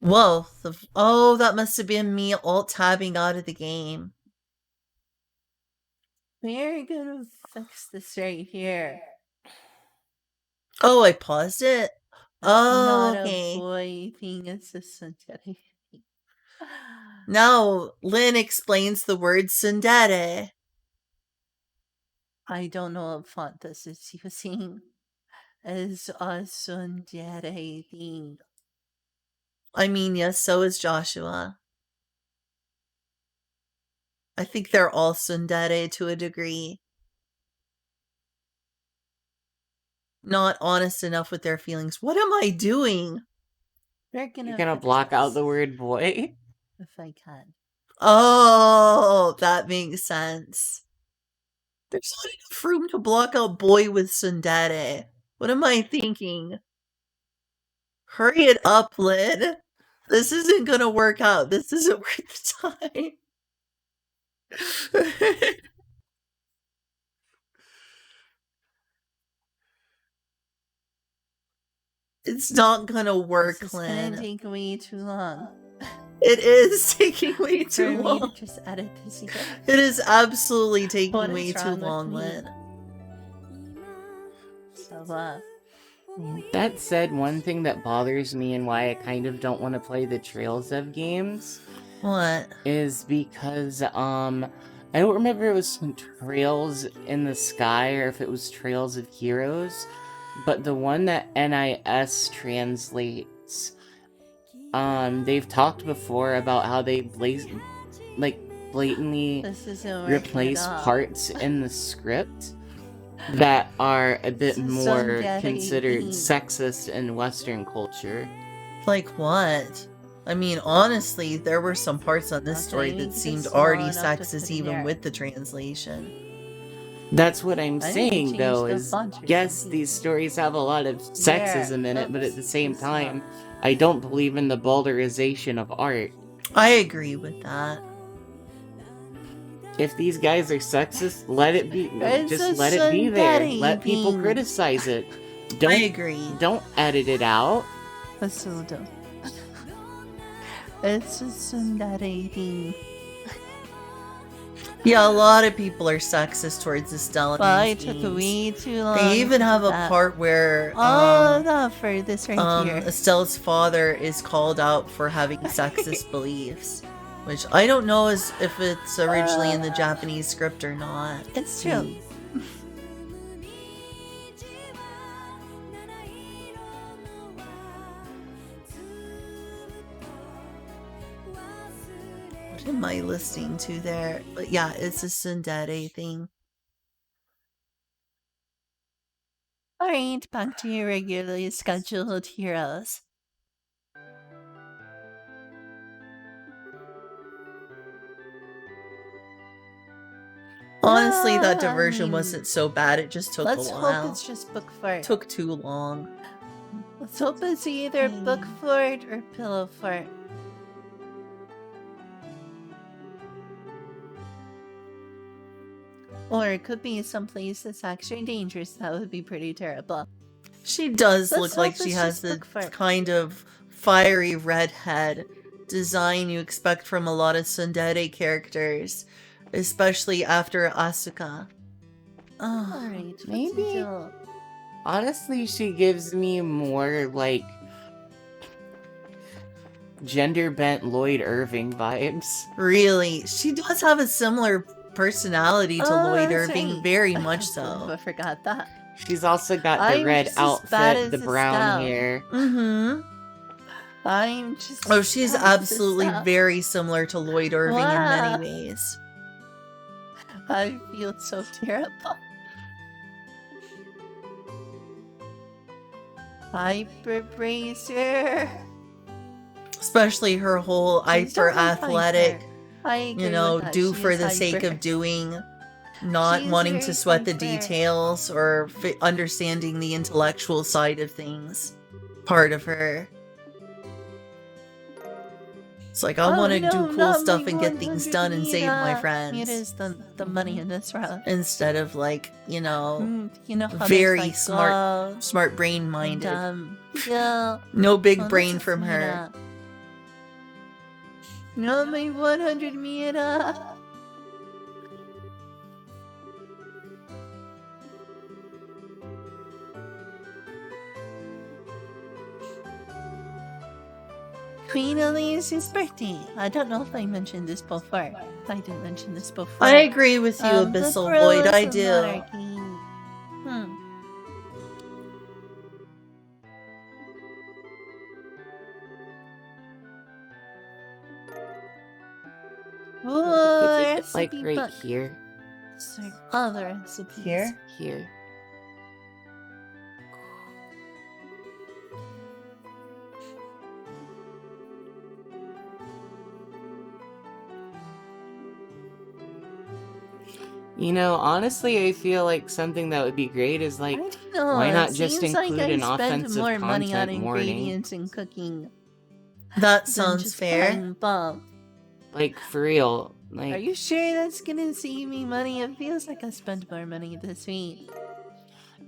Whoa. Oh, that must have been me alt-tabbing out of the game. We're gonna fix this right here. Oh, I paused it? Oh, Not okay. a boy thing, it's a Sundara thing. Now, Lynn explains the word tsundere. I don't know what font this is using. It's a Sundara thing. I mean, yes, so is Joshua. I think they're all tsundere to a degree. Not honest enough with their feelings. What am I doing? We're gonna You're gonna fix block out this the word boy? if I can. Oh, that makes sense. There's not enough room to block out boy with tsundere. What am I thinking? Hurry it up, Lynn. This isn't gonna work out. This isn't worth the time. It's not gonna work, This is gonna Lynn. take way too long. It is taking way For too me long. to just edit this again. It is absolutely What taking is way too wrong with long, me? Lynn. So, That said, one thing that bothers me and why I kind of don't want to play the Trails of games What? is because, I don't remember if it was Trails in the Sky or if it was Trails of Heroes, but the one that NIS translates, they've talked before about how they blatantly this isn't working replace at all. parts in the script that are a bit This is more Sundari considered themed. sexist in Western culture. Like what? I mean, honestly, there were some parts on this Okay, story you that can seemed just already small enough to sexist put in even there. with the translation. That's what I'm I didn't saying, change though, the is font or yes, something. these stories have a lot of sexism in it, but at the same Oops, time, I don't believe in the vulgarization of art. I agree with that. If these guys are sexist, let it be. It's Just a let it be there. Sundari Let people thing. criticize it. I Don't agree. don't edit it out. That's so dumb. It's a Sundari thing. Yeah, a lot of people are sexist towards the Stellan. Well, it took way too long. They even to have do a that. part where Oh, no, for this right here. Estelle's father is called out for having sexist beliefs, which I don't know if it's originally in the Japanese script or not. It's true. What am I listening to there? But yeah, it's a tsundere thing. Alright, back to your regularly scheduled heroes. Honestly, that I diversion mean, wasn't so bad. It just took Let's a hope while. it's just Bookfort. Took too long. Let's hope it's either Bookfort or Pillowfort. Or it could be someplace that's actually dangerous. That would be pretty terrible. She does Let's look like hope she it's has just the Bookfort. kind of fiery red head design you expect from a lot of tsundere characters, especially after Asuka. Alright, maybe. Honestly, she gives me more, like, gender-bent Lloyd Irving vibes. Really, she does have a similar personality to Lloyd that's Irving, right. very I much can't believe so. I forgot that. She's also got the I'm red just as bad outfit, as the the brown scout. hair. Mm-hmm. I'm just. Oh, she's bad as the absolutely scout. very similar to Lloyd Irving in Wow. many ways. I feel so terrible. Hyper Bracer. Especially her whole She's hyper totally athletic, hyper. I agree you know, with that. do She for is the sake hyper. of doing, not She is wanting to very sweat the hyper. details or understanding the intellectual side of things. Part of her. It's like, I want to do cool stuff and get things done and save my friends. It is the money in this round. Instead of, like, you know, You know how very there's, like, smart, gloves smart brain and, minded. yeah. No big Oh, brain that's from her. Mira. No, my 100 Mira. Queen Elise's birthday. I don't know if I mentioned this before. I didn't mention this before. I agree with you, The Abyssal Void. I Thrillers of do. Monarchy. Could Oh, you get, like, recipe right book. here? Sorry, all the recipes. Here? Here. You know, honestly, I feel like something that would be great is, like, I don't know. why not it just seems include like an I spend offensive more money on content warning? ingredients and cooking That than sounds just fair. buying bulk. Like, for real. Are Like, you sure that's gonna save me money? It feels like I spent more money this week.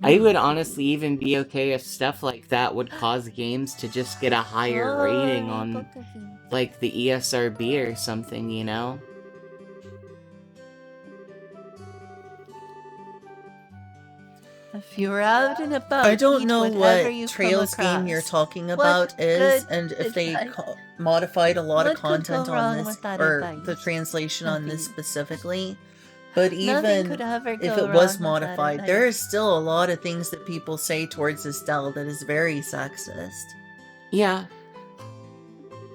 I would honestly even be okay if stuff like that would cause games to just get a higher rating Oh, on, book cooking. like, the ESRB or something, you know? If you're out and about, I don't eat know whatever what you come Trails game you're across. talking about is, good and if they advice. modified a lot of What could go content on wrong this, with that or advice? the translation on this Nothing. specifically. But Nothing even could ever if go it was wrong with that modified, there advice. is still a lot of things that people say towards Estelle that is very sexist. Yeah.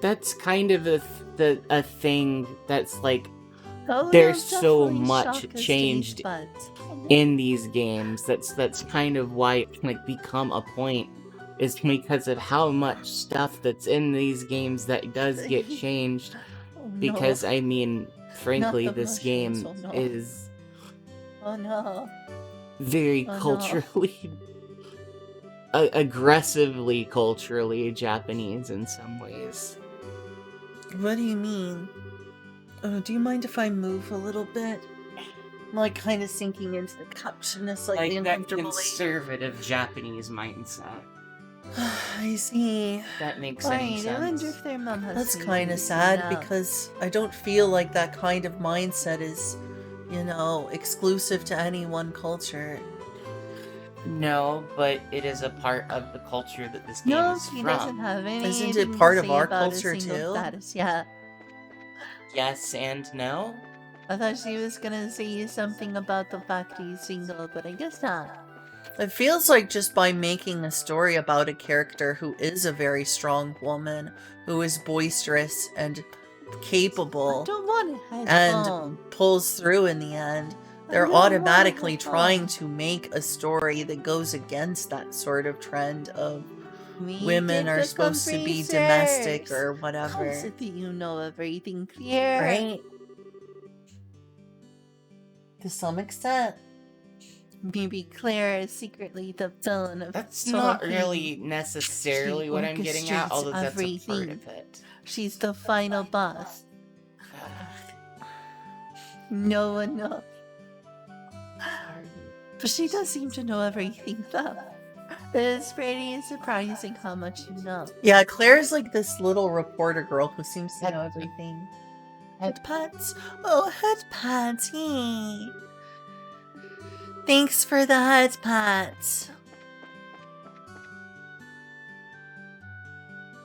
That's kind of a thing that's, like, Oh, there's they'll so definitely much shock us, changed taste buds. in these games. That's kind of why it can, like, become a point, is because of how much stuff that's in these games that does get changed. Oh, no. Because, I mean, frankly, the this mushrooms, game oh no. is Oh no. very Oh, no. culturally, aggressively culturally Japanese in some ways. What do you mean? Oh, do you mind if I move a little bit? I'm, like, kind of sinking into the couch in a slightly Like that uncomfortable way. conservative Japanese mindset. I see. That makes any Right, I wonder sense. if their mom has That's maybe kind of figured sad out. because I don't feel like that kind of mindset is, you know, exclusive to any one culture. No, but it is a part of the culture that this game No, is he from. doesn't have any. Isn't it part of our culture, too? Status. Yeah, Yes and no. I thought she was gonna say something about the fact he's single, but I guess not. It feels like just by making a story about a character who is a very strong woman, who is boisterous and I capable, don't want to head and home. pulls through in the end, I they're don't wanna automatically head trying home. to make a story that goes against that sort of trend of We women did are the supposed to be compressors. domestic or How whatever. is it that you know everything, Claire? Right? To some extent. Maybe Claire is secretly the villain of That's Soul not King. really necessarily She what I'm getting at, orchestrates although that's a part everything. of it. She's the final boss. No one knows. But she does seem to know everything, though. It's pretty surprising how much you know. Yeah, Claire's like this little reporter girl who seems to know everything. Head pats? Oh, head pats, yay. Thanks for the head pats.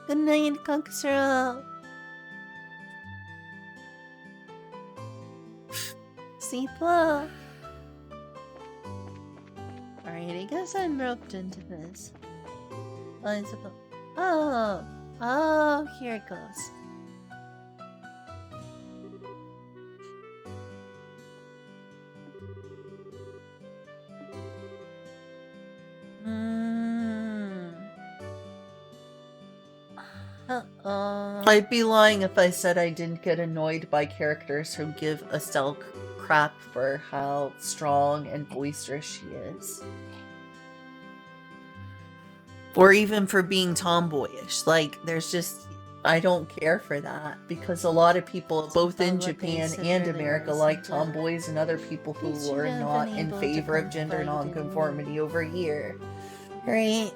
Good night, Coxerl. Sleep well. Alright, I guess I'm roped into this. Oh, here it goes. I'd be lying if I said I didn't get annoyed by characters who give Estelle crap for how strong and boisterous she is. Or even for being tomboyish. Like, there's just... I don't care for that. Because a lot of people, both in Japan and America, like tomboys and other people who are not in favor of gender nonconformity over here. Right?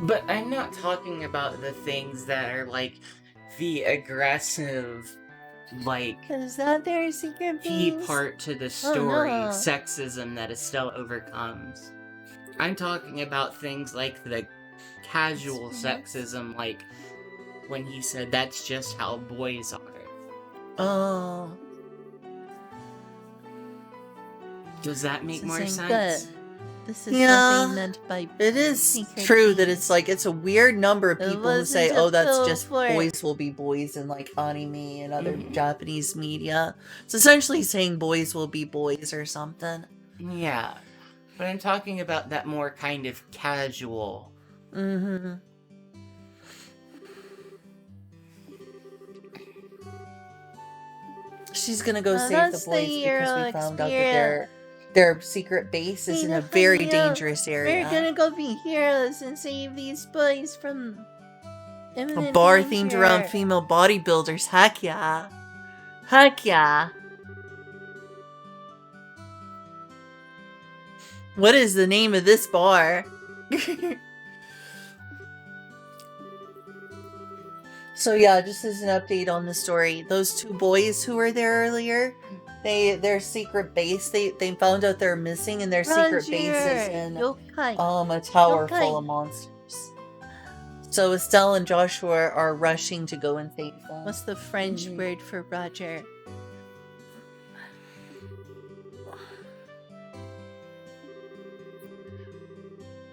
But I'm not talking about the things that are like the aggressive, like Is that their secret key base? part to the story, no. sexism that Estelle overcomes. I'm talking about things like the casual sexism, like when he said that's just how boys are. Oh. Does that make more Saying sense? that this is Yeah. what they meant by It is secret true that base. it's like, it's a weird number of It people who say, wasn't a oh, that's pill just for it." boys will be boys in like anime and other Mhm. Japanese media. It's essentially saying boys will be boys or something. Yeah. But I'm talking about that more kind of casual. Mm-hmm. She's gonna go save the that's boys the because we heroic found out spirit. that their secret base is in a very dangerous area. We're gonna go be heroes and save these boys from A imminent bar themed around danger. female bodybuilders. Heck yeah. Heck yeah. What is the name of this bar? So yeah, just as an update on the story, those two boys who were there earlier, their secret base, they found out they're missing, and their secret base is in Yokai. a tower Yokai. full of monsters. So Estelle and Joshua are rushing to go and save them. What's the French Mhm. word for Roger?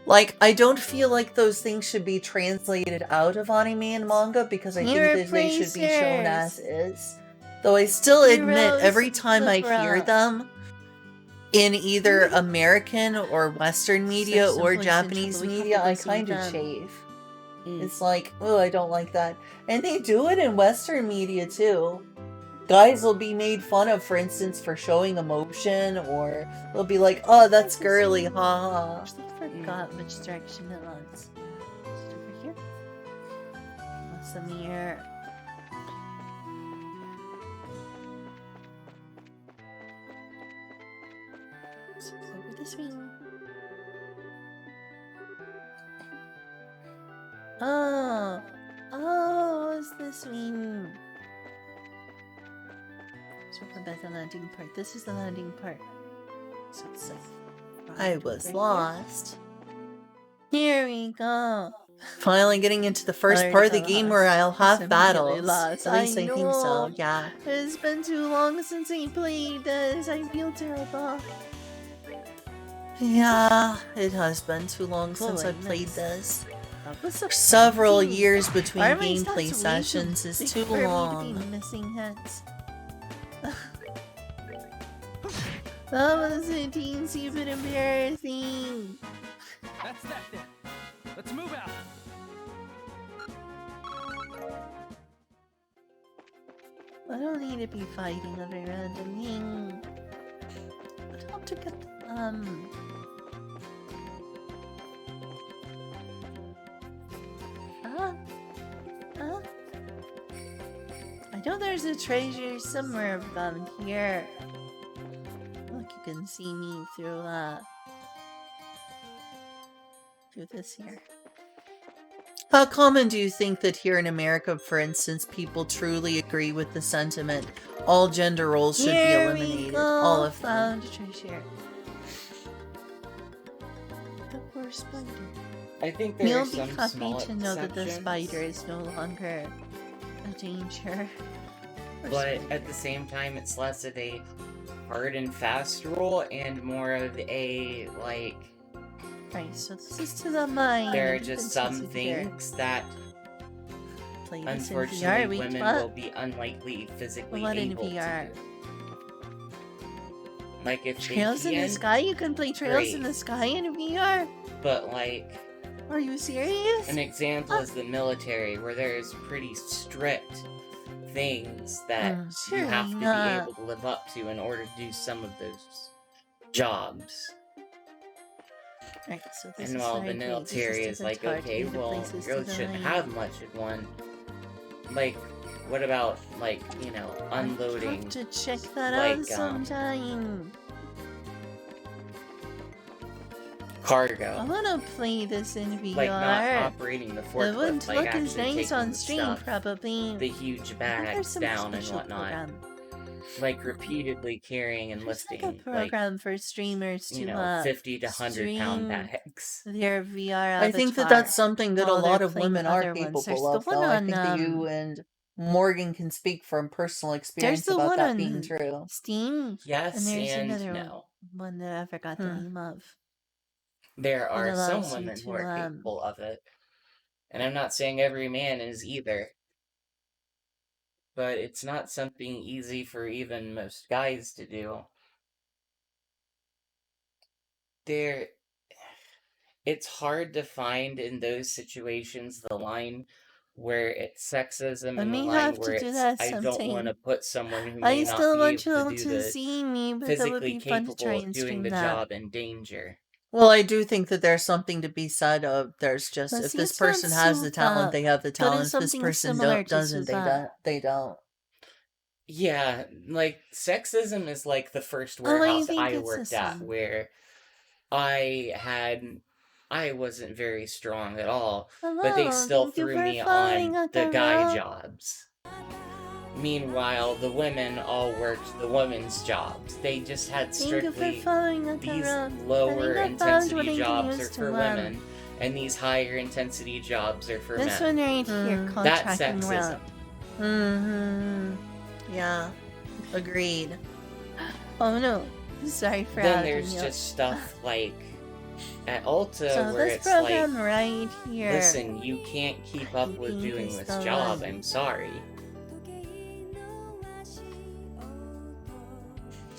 Like, I don't feel like those things should be translated out of anime and manga because I think that they should be shown as is. Though I still admit Heroes every time I Libra. hear them in either American or Western media Sex and or poison Japanese trouble, we media, I have to go see kind of them. shave. Mm. It's like, oh, I don't like that. And they do it in Western media too. Guys will be made fun of, for instance, for showing emotion, or they'll be like, oh, that's girly, haha. I actually forgot which direction it was. Is it over here? What's the mirror? It's over this way. Oh, it's this way. So about the landing part. This is the landing part. So it's like I was right lost. Here we go. Finally getting into the first Already part of the got game lost. where I'll Yes, have I'm battles. really lost. At least I think so, know. yeah. It's been too long since I played this. I feel terrible. Yeah, it has been too long Oh, since I I played missed. this. That was so Several exciting. years between Why am I gameplay not way sessions too is big too for me to long. be missing heads. That was a teensy bit embarrassing. That's that then. Let's move out. I don't need to be fighting every random thing. I want to get I know there's a treasure somewhere around here. can see me through this here. How common do you think that here in America, for instance, people truly agree with the sentiment all gender roles should be Here we eliminated? go, All of them. found a treasure. The poor spider. I think there You'll are be some happy small to know that the exceptions, spider is no longer a danger. Poor but spider. at the same time, it's less of a hard and fast rule and more of a, like, Right, so this is to the mind. there are of just the some sensitive ear. things that Play this in VR, unfortunately wait, women what? will be unlikely physically What in able VR? to do. Like if Trails they in the can, sky? You can play Trails in great. the Sky in VR? but like Are you serious? an example is the military where there's pretty strict things that you surely have to not. be able to live up to in order to do some of those jobs. Right, so this And is while where the I agree. This military just is isn't like, hard to okay, get the well, places you really to shouldn't the have much in one. Like, what about, like, you know, I unloading? have to check that like, out sometime. I Cargo. wanna play this in VR. Like, not operating the it forklift, wouldn't like, look actually as nice taking on the stream, stuff, probably. the huge I think bags there's some down and special whatnot. program. Like, repeatedly carrying and There's like lifting, a program for streamers you to know, 50 to 100-pound stream bags. their VR I think that avatar that's something that a while they're lot of playing women are other ones. There's capable the of, one though. I on think that you and Morgan can speak from personal there's experience the about one that being on true. Steam, and Yes there's and another no. one that I forgot the Hmm. name of. There It are some allows you women who to are capable of it. And I'm not saying every man is either. But it's not something easy for even most guys to do. It's hard to find in those situations the line where it's sexism I and the may line have where to do it's that I don't want sometime. to put someone who I may not still be want you able all to do to the see me, but that would physically be fun to try capable of and doing stream the that. job in danger. Well, I do think that there's something to be said of there's just But if see, this it's not person has the talent, they have the but talent. it's If this something person similar to doesn't, Suza. they don't. Yeah, like sexism is like the first Oh, I warehouse think I it's the worked at same. where I wasn't very strong at all, but they Hello, still thank you threw for me following on the guy Akaro. jobs. Meanwhile, the women all worked the women's jobs. They just had Thank you for strictly following these Akaro. lower I think I found what I intensity can jobs are use to for learn. women, and these higher intensity jobs are for This men. one right here, That's contracting sexism. route. Yeah. Agreed. Oh no, sorry for Then outing there's you. just stuff like at Ulta So where this it's like, program right here. listen, you can't keep up I with think doing it's this the job, one. I'm sorry.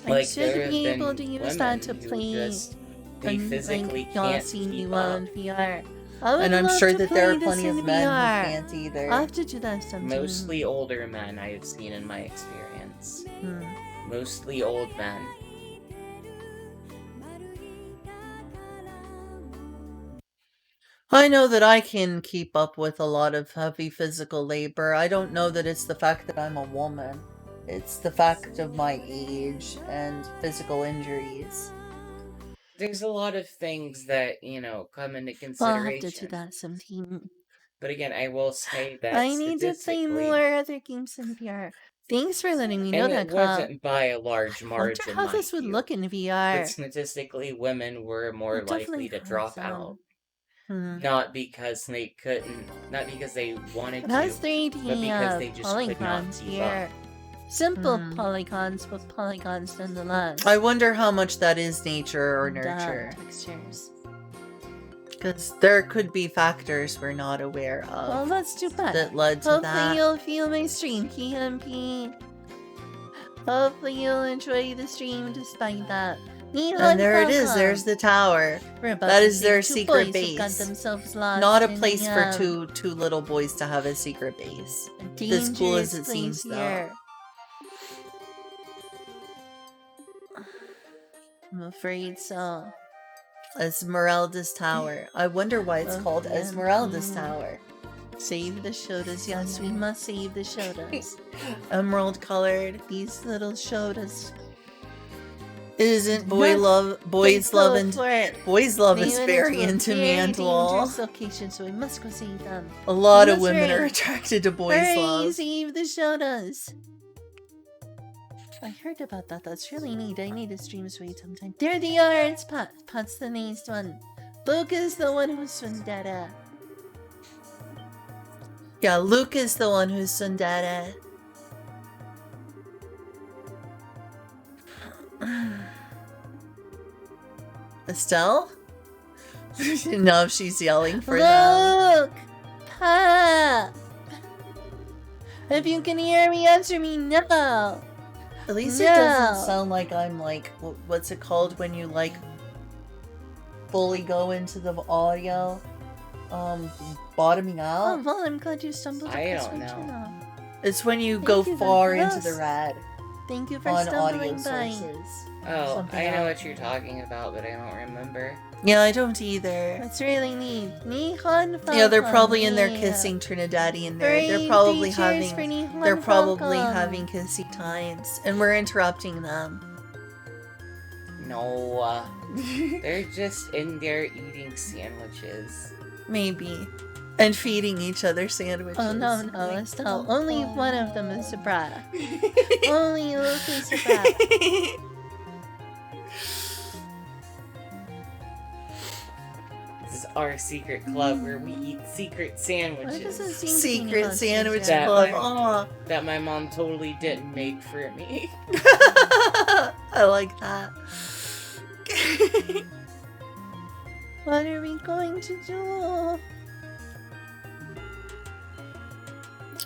I Like, should there have be able been to use women that to who play. just, they and, physically like, y'all can't see me keep well up. in VR. I would And I'm love sure to that there play are this plenty in of men VR. who can't either. I'll have to do that sometime. Mostly older men I have seen in my experience. Mostly old men. I know that I can keep up with a lot of heavy physical labor. I don't know that it's the fact that I'm a woman. It's the fact of my age and physical injuries. There's a lot of things that, you know, come into Well, I'll have to do consideration. that sometime. But again, I will say that I need to play statistically, more other games in VR. Thanks for letting me know and that, it Kyle. wasn't by a large I wonder margin, how this mind would you, look in but VR. statistically, women were more I'll definitely likely to try drop some. out. Hmm. Not because they couldn't, not because they wanted It has to, 3D but because they just could not polygons keep here. up. Simple Hmm. polygons, but polygons nonetheless. I wonder how much that is nature or And, nurture. textures. Because there could be factors we're not aware Well, of that's too bad. that led to Hopefully that. you'll feel my stream, KMP. Hopefully you'll enjoy the stream despite that. And there it is, there's the tower. We're about That to is see their two secret boys who've got base. themselves lost Not a in place the, for two little boys to have a secret base. a As cool as dangerous it seems, place though. here. I'm afraid so. Esmeralda's Tower. I wonder why it's called Okay. Esmeralda's Tower. Save the Shodas. Yes, we must save the Shodas. Emerald colored. These little Shodas. Isn't No, boys love and for it. boys love They is went very into a into very Mandwall. dangerous location, so we must go save them. A lot We of must women are hurry. attracted to boys Hurry, love. save the Shotas. I heard about that. That's really neat. I need to stream Sweet sometime. There they are. It's Pat. Pat's the next one. Luke is the one who's Sundara. Yeah, Luke is the one who's Sundara. Estelle? No, she's yelling for them. Luke! Pat! If you can hear me, answer me now. At least it No. doesn't sound like I'm like, what's it called when you like fully go into the audio? Bottoming Oh, out? well, I'm glad you stumbled I across don't my know. channel. It's when you Thank go you for far the into the plus. red Thank you for on audio stumbling by. sources. Oh, Something I know else. what you're talking about, but I don't remember. Yeah, I don't either. That's really neat. Nihon Yeah, they're Falcon, probably in there yeah. kissing Trinidadi in there. Hooray, They're probably teachers for having Nihon they're probably Falcon. having kissy times, and we're interrupting them. No, they're just in there eating sandwiches. Maybe. And feeding each other sandwiches. Oh no, no, Estelle. Only one of them is a brat. Only Luke is a brat. This is our secret club where we eat secret Why does it sandwiches seem to be Secret Nihon's sandwich sister? club. That Aw. that my mom totally didn't make for me. I like that. What are we going to do?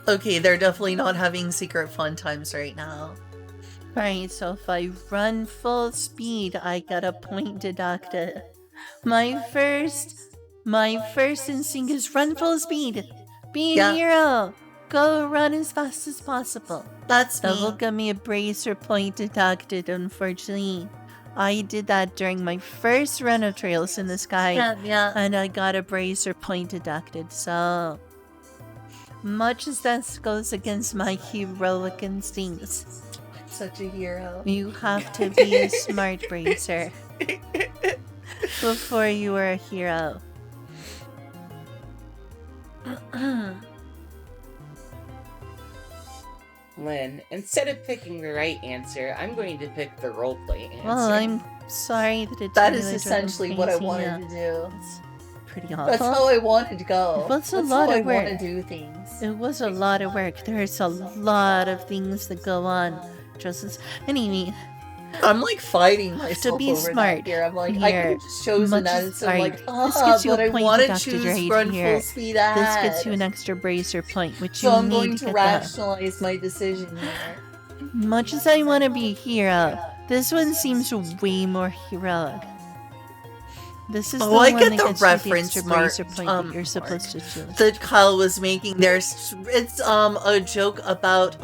Okay, they're definitely not having secret fun times right now. Right, so if I run full speed, I get a point deducted. My first instinct is run full speed. Be a Yeah. hero. Go run as fast as possible. That's That me. will give me a bracer point deducted, unfortunately. I did that during my first run of Trails in the Sky, Yeah. and I got a bracer point deducted, so... Much as this goes against my heroic instincts, Such a hero. you have to be a smart bracer before you are a hero. Lynn, instead of picking the right answer, I'm going to pick the roleplay answer. Well, I'm sorry that it's That is really essentially what I crazy, wanted yeah. to do. It's pretty awful. That's how I wanted to go. That's a That's lot how of I want to work. do things. It was a lot of work. There's a lot of things that go on. Just as anyway, I'm like fighting myself be over smart that here. I'm like, I here. could have just chosen Much that as- instead of alright, like, this gets you but a I point want to deducted choose right run here. full speed this ahead. gets you an extra bracer point, which So you I'm need going to to get that. rationalize my decision here. Much as I want to be a hero, this one seems way more heroic. This is Oh, the I one get that the gets you reference, extra Mark- bracer point that you're Mark. supposed to choose. That Kyle was making there's it's a joke about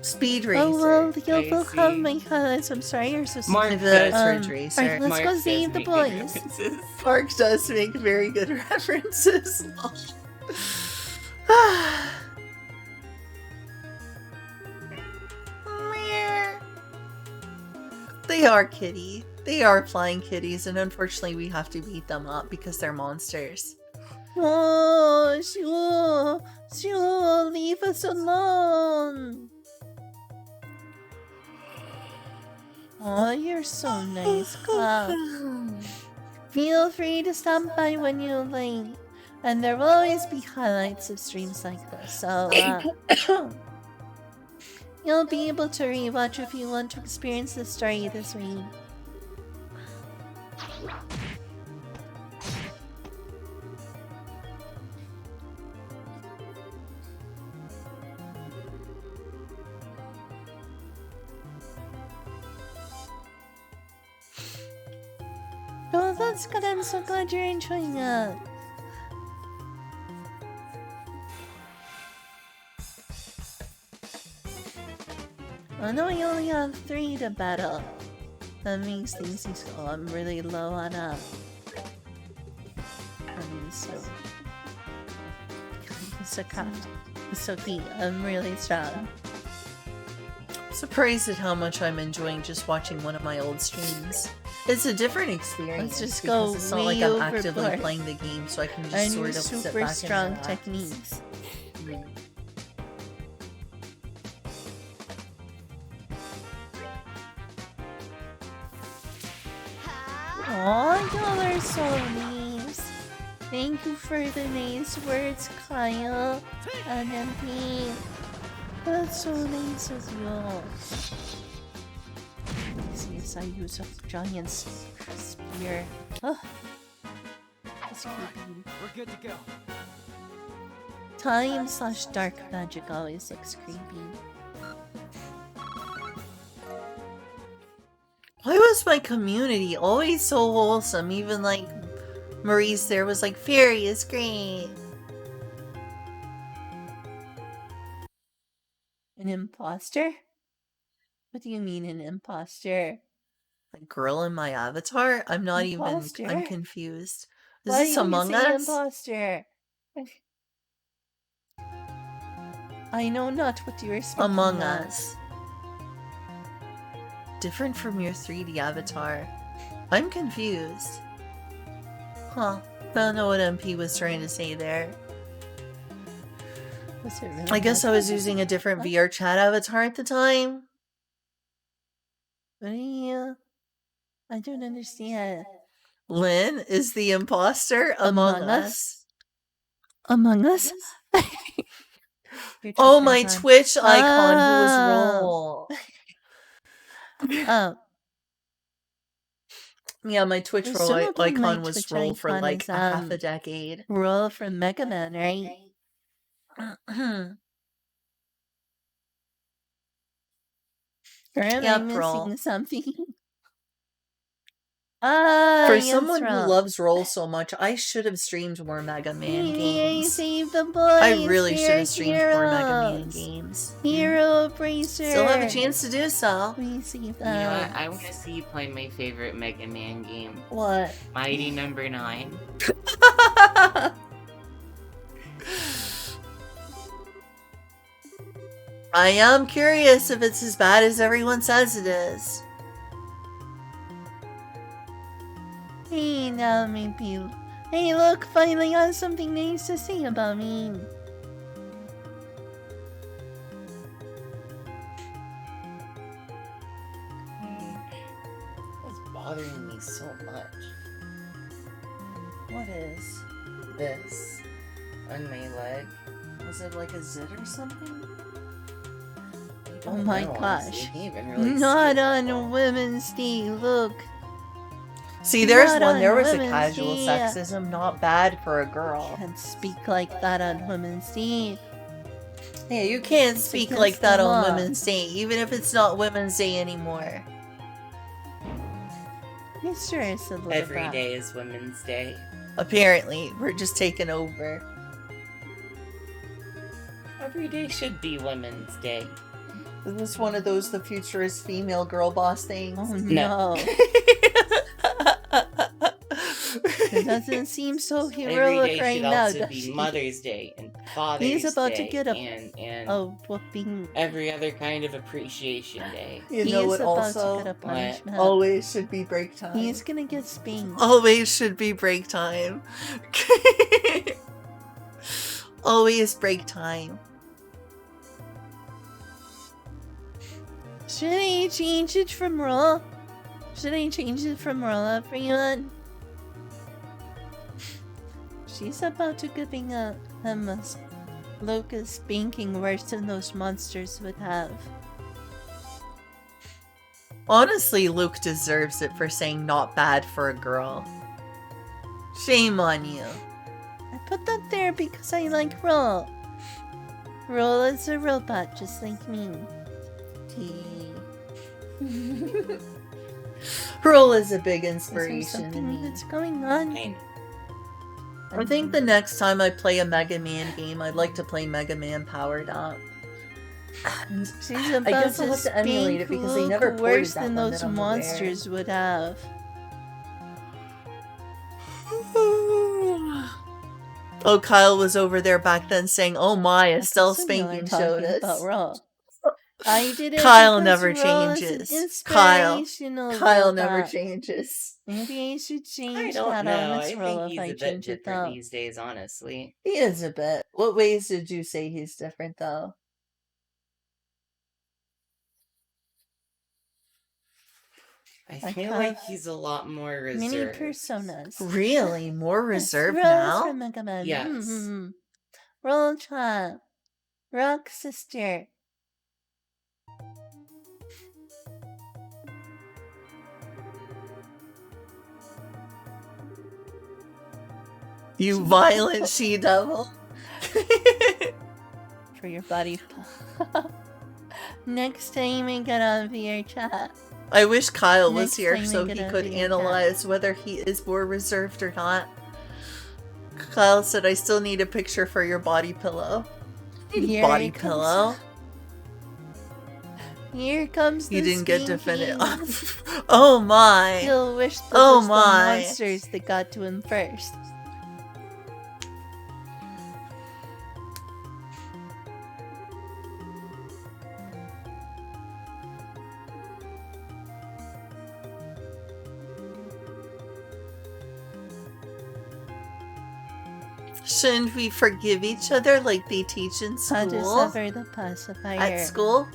Speed Racer. Oh well, I you'll both have see. my highlights. I'm sorry, you're so Mark sorry. The does. Ridge Racer. alright, let's go Mark save does the make good boys. references. Park does make very good references. They are kitty. They are flying kitties, and unfortunately we have to beat them up because they're monsters. Oh, Shul, leave us alone. Oh, you're so nice, Cloud. Feel free to stop by when you like. And there will always be highlights of streams like this, so you'll be able to rewatch if you want to experience the story this week. Oh, that's good. I'm so glad you're enjoying it. I know you only have 3 to battle. That makes things easy. Oh, I'm really low on It's okay. I'm really strong. Surprised at how much I'm enjoying just watching one of my old streams. It's a different experience. Let's just because go it's not like way I'm actively overboard. playing the game, so I can just And sort your of sit super back and strong relax. techniques. Aw, y'all are so nice. Thank you for the nice words, Kyle and MP. That's so nice of you. Since I use a giant spear. Oh, that's creepy. We're good to go. Time/dark magic always looks creepy. Why was my community always so wholesome? Even like Maurice there was like, Fairy is great. An imposter? What do you mean an imposter? Like girl in my avatar? I'm not Imposter? even. I'm confused. Is Why this do you Among say Us? imposter? I know not what you are speaking Among of. Us. Different from your 3D avatar. I'm confused. Huh. I don't know what MP was trying to say there. Was it really I guess I was using a different VR chat avatar at the time. Yeah. I don't understand. Lynn is the imposter among Among us. Us? Among Us? Your Oh, Twitch my icon. Twitch icon who was Ah. Roll. Oh, Yeah, my Twitch There's Roll some of my icon was Twitch Roll for icon like is, a half a decade. Roll from Mega Man, right? Or am I Yep, missing Roll. something? Ah, For yes, someone who Roll. loves Roll so much, I should have streamed more Mega Man Yay, games. save the boys! I really should We're have streamed more Mega Man heroes. games. Hero Bracer! Still have a chance to do so. We save You know what? them. I want to see you play my favorite Mega Man game, What? Mighty Number 9. I am curious if it's as bad as everyone says it is. Hey, now maybe. Hey, look, finally got something nice to say about me. It's bothering me so much. What is This on my leg. Was it like a zit or something? I Oh don't my know, gosh. honestly. I can't even really Not see it on well. Women's Day, look. See, there's Not one. on There was a Women's casual Day. sexism, not bad for a girl. Can't speak like that on Women's Day. Yeah, you can't speak against like that the on law. Women's Day, even if it's not Women's Day anymore. You sure it's a little Every brat. day is Women's Day. Apparently, we're just taking over. Every day should be Women's Day. Is this one of those the futurist female girl boss things? Oh No. no. It doesn't seem so Every heroic day right should now, also does be she? Mother's Day and Father's He's about to Day get a- and A whooping. every other kind of appreciation day. You He know is what about also to get a punishment. always should be break time. He's gonna get spanked. Always should be break time. Always break time. Should I change it from Raw? Should I change it from Raw, everyone? She's about to giving him a locust spanking worse than those monsters would have. Honestly, Luke deserves it for saying not bad for a girl. Shame on you. I put that there because I like Roll. Roll is a robot just like me. Pearl is a big Is there inspiration to something me. that's going on? I know. I think the next time I play a Mega Man game, I'd like to play Mega Man Powered Up. She's about guess I'll have to emulate it spank because they Luke never ported worse that than one those that I'm aware. monsters would have. Oh, Kyle was over there back then saying, "Oh my, Estelle That's what we were spanking showed talking about us." Raw. I did it Kyle because never Roll is an changes. Kyle inspirational never robot. changes. Maybe I should I change don't that know. on I this roll think if he's I a bit change it different though. these days, honestly. He is a bit. What ways did you say he's different, though? I I feel have like he's a lot more many reserved. personas. Really? More reserved Rose now? from Mega Man. Yes. Roll Child. Rock Sister. You violent she-devil. For your body. Next time I get on VR chat. I wish Kyle was Next here time so we he get a could video analyze whether he is more reserved or not. Kyle said, I still need a picture for your body pillow. Here Body it comes. pillow? Here comes the You didn't get Steam King. definitive. Oh my. He'll wish that Oh was the my. monsters that got to him first. Shouldn't we forgive each other like they teach in How to school? sever the pacifier. At school?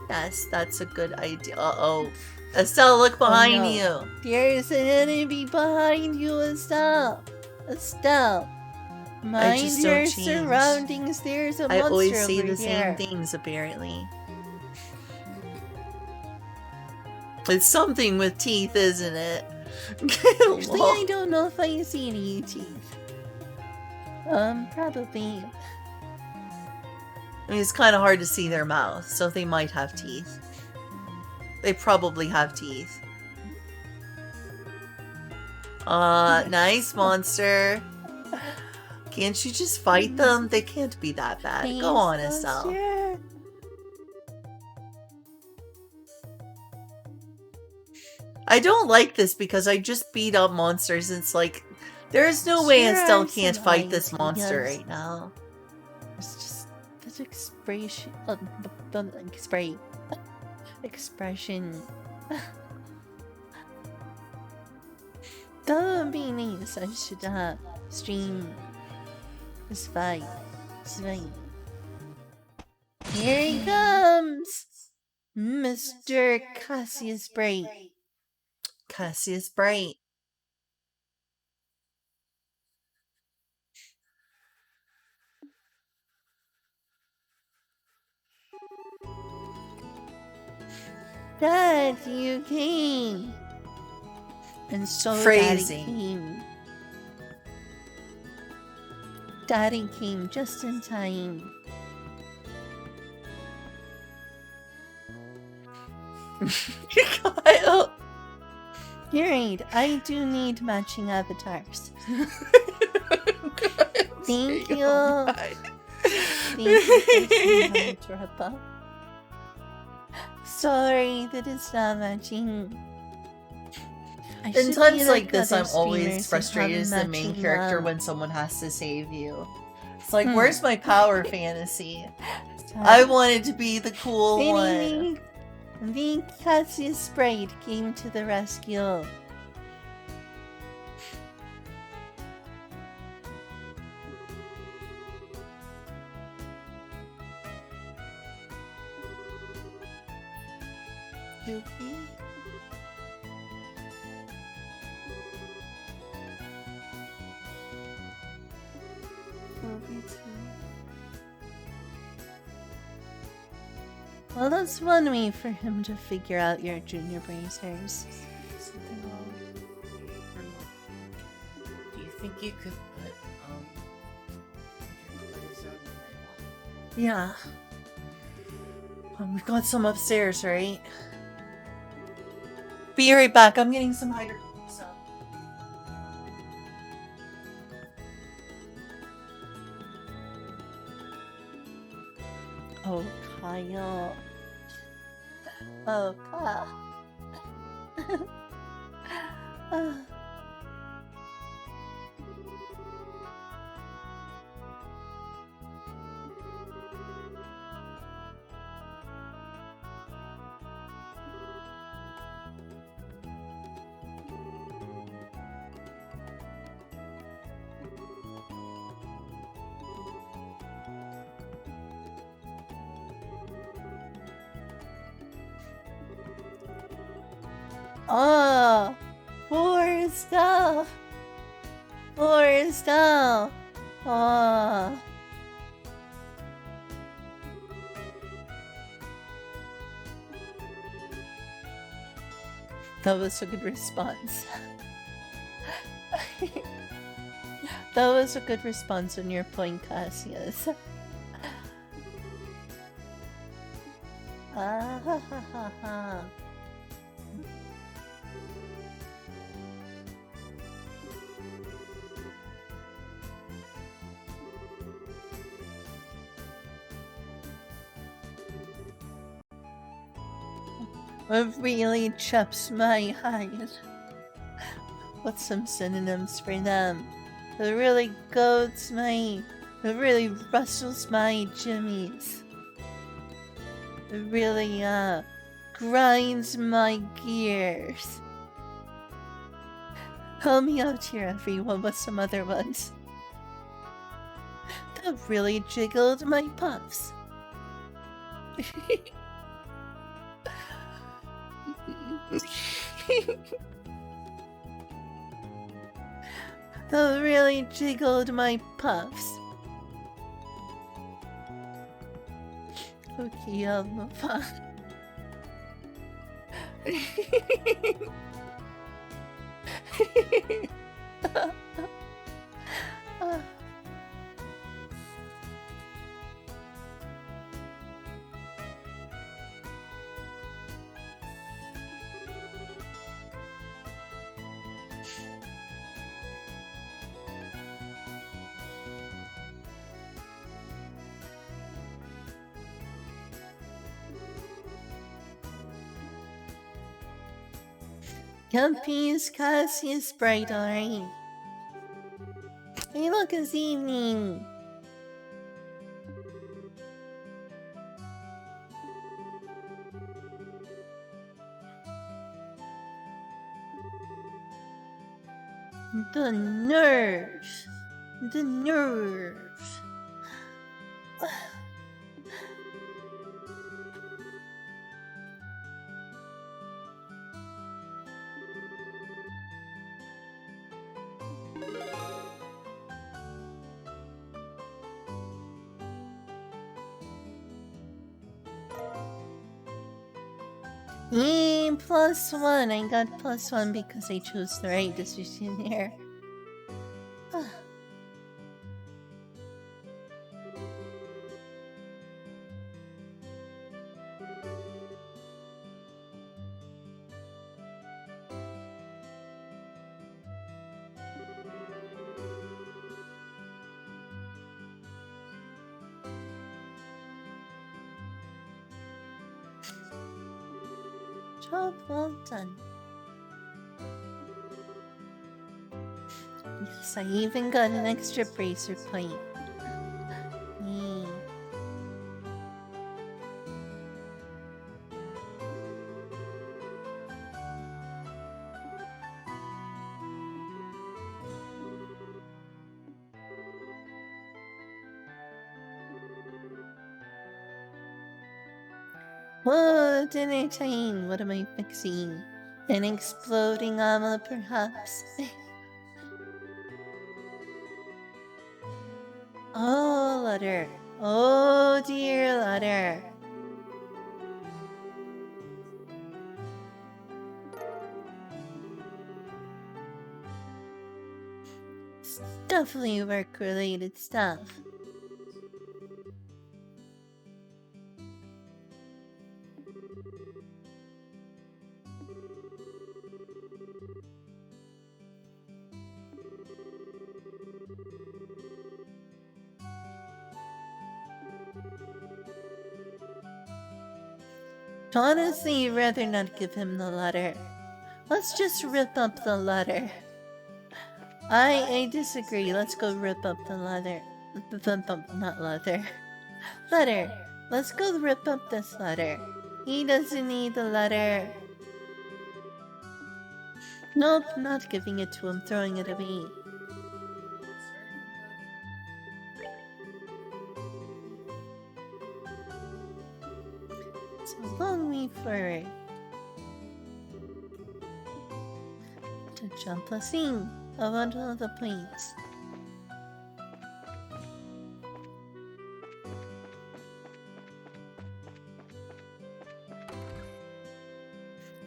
Yes, that's a good idea. Uh-oh. Estelle, look behind no. you. There's an enemy behind you, Estelle. Estelle. Mind just don't your change. surroundings. There's a I monster always say over the here. same things, apparently. It's something with teeth, isn't it? Actually, I don't know if I see any teeth. Probably. I mean, it's kind of hard to see their mouth, so they might have teeth. They probably have teeth. Nice monster. Can't you just fight them? They can't be that bad. Thanks, Go on, Estelle. monster. I don't like this because I just beat up monsters. It's like, there's no way Sure Estelle are can't some fight this ideas. monster right now. It's just that expression. Expression. That would be nice. I should stream this fight. Here he comes! Mr. Cassius Bright. Cassius Bright. Dad, you came! And so Phrasing. Daddy came. Daddy came just in time. Kyle. You're right, I do need matching avatars. Thank you. Thank you for Trappa. Sorry that it's not matching. I In should times be like this, other I'm always streamers who frustrated have as the main matching character love. when someone has to save you. It's like, where's my power fantasy? Sorry. I wanted to be the cool one. Anyway, the Cassius Sprite came to the rescue. Yuki? Well, that's one way for him to figure out your junior bracers. Do you think you could put, your clothes on the Yeah. We've got some upstairs, right? Be right back. I'm getting some hydro. Oh, Kyle. Oh, Kyle. Oh, poor stuff. Poor stuff. Oh. That was a good response. That was a good response on your point, Cassius. Ah ha ha ha ha. It really chaps my eyes. What's some synonyms for them? It really goads my... It really rustles my jimmies. It really, grinds my gears. Help me out here, everyone, with some other ones. That really jiggled my puffs. That really jiggled my puffs. Okay, I'll move on. Campy's Cassius bright alright. Hey look, it's evening. The nerves. The nerves. Yay, +1. I got +1 because I chose the right decision here. Job well done. Yes, I even got an extra bracer point. Yay. Whoa, dinner time! What am I fixing? An exploding omelet, perhaps? Oh, Lutter. Oh, dear Lutter. It's definitely work-related stuff. Honestly, I'd rather not give him the letter. Let's just rip up the letter. I disagree. Let's go rip up the letter. Not leather. Letter. Let's go rip up this letter. He doesn't need the letter. Nope, not giving it to him, throwing it away. It's a long way forward. Jump the scene of onto the plates.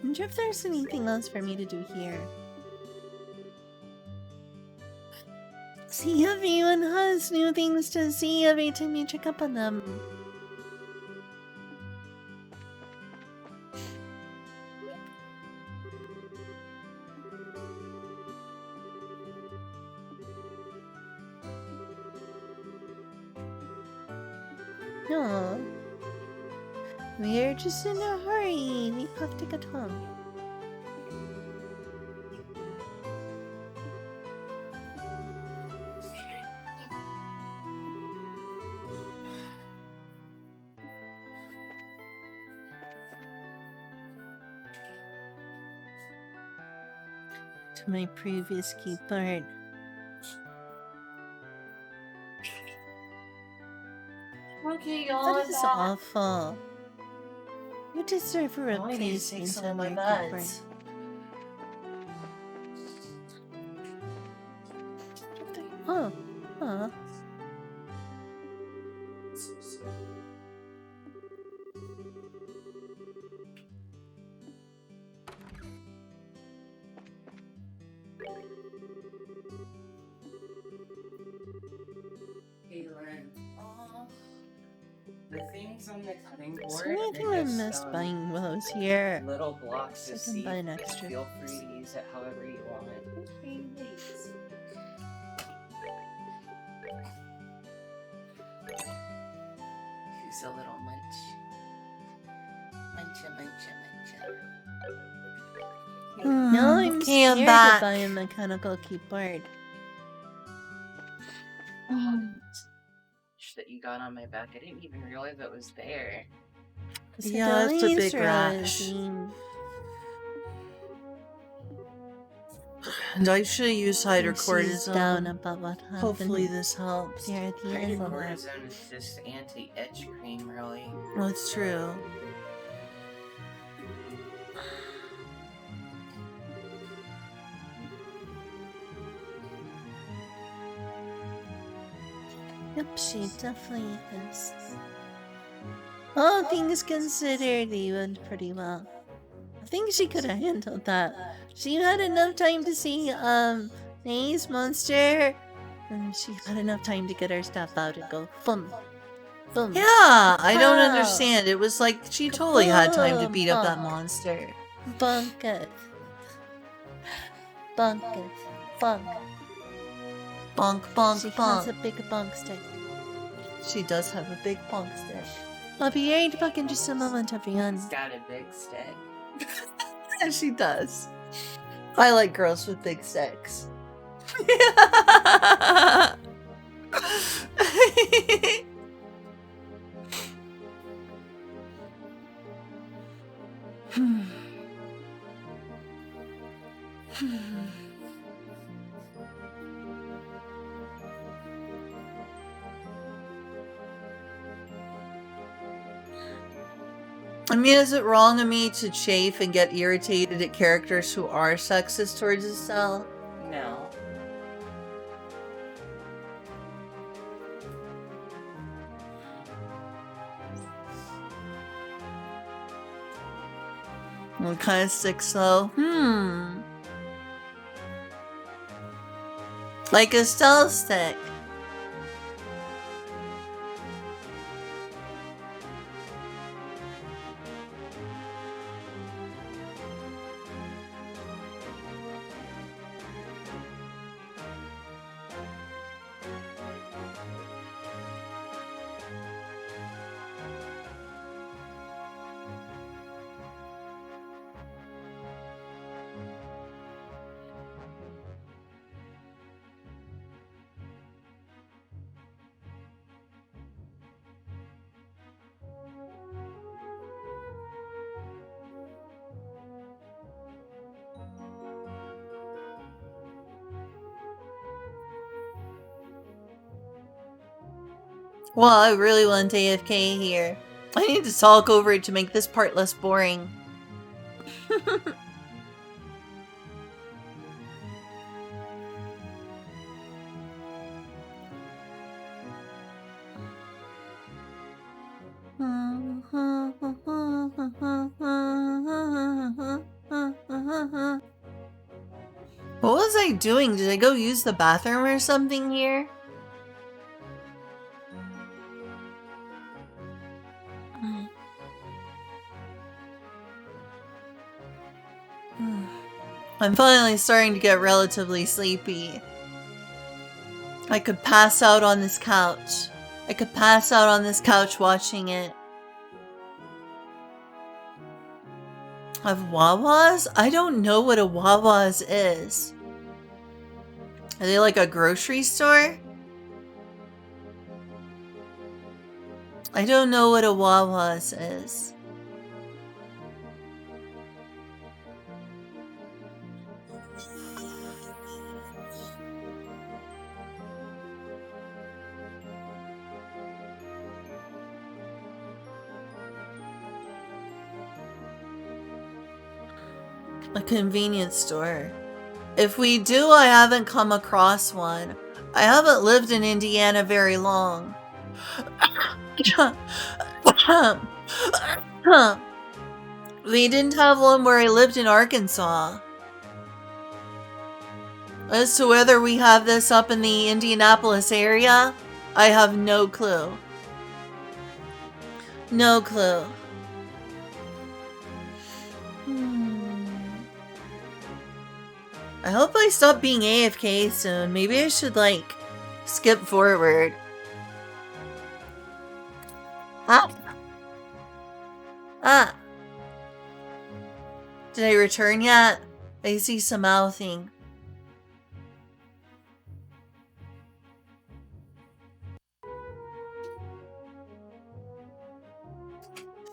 I wonder if there's anything else for me to do here. See if anyone has new things to see every time you check up on them. No. We're just in a hurry. We have to get home. To my previous keyboard. Okay, That is awful. You deserve a replacement on your keyboard. Oh, huh. Caitlin. The things on the cutting Is board. there anything I they're just, missed buying while I was here? little blocks of So I can buy seed. an extra. Feel free to use it however you want. Who's a little munch? Muncha, muncha, muncha. No, I'm okay, I'm scared back. to buy a mechanical keyboard. That you got on my back. I didn't even realize it was there. Yeah, it's a big rash. And I should have used She's down hydrocortisone. about what happened. Hopefully this helps. There at the end. Hydrocortisone is just anti-itch cream, really. Well, it's true. Yep, she definitely is. All things considered, he went pretty well. I think she could have handled that. She had enough time to see, Nae's monster. And she had enough time to get her stuff out and go, boom. Boom. Yeah, I don't Wow. understand. It was like she totally had time to beat up that Kaboom. monster. Bonk it. Bonk it. Bonk. Bonk, bonk, She has a bonk. big bonk stick. She does have a big bonk stick. I'll be right back in just a moment, everyone. It's got a big stick. And she does. I like girls with big sticks. I mean, is it wrong of me to chafe and get irritated at characters who are sexist towards Estelle? No. What kind of sticks, though? Like Estelle stick. Well, I really want AFK here. I need to talk over it to make this part less boring. was I doing? Did I go use the bathroom or something here? I'm finally starting to get relatively sleepy. I could pass out on this couch. I could pass out on this couch watching it. Of Wawa's? I don't know what a Wawa's is. Are they like a grocery store? I don't know what a Wawa's is. A convenience store. If we do, I haven't come across one. I haven't lived in Indiana very long. We didn't have one where I lived in Arkansas. As to whether we have this up in the Indianapolis area, I have no clue. No clue. I hope I stop being AFK soon. Maybe I should, like, skip forward. Ah! Ah! Did I return yet? I see some mouthing.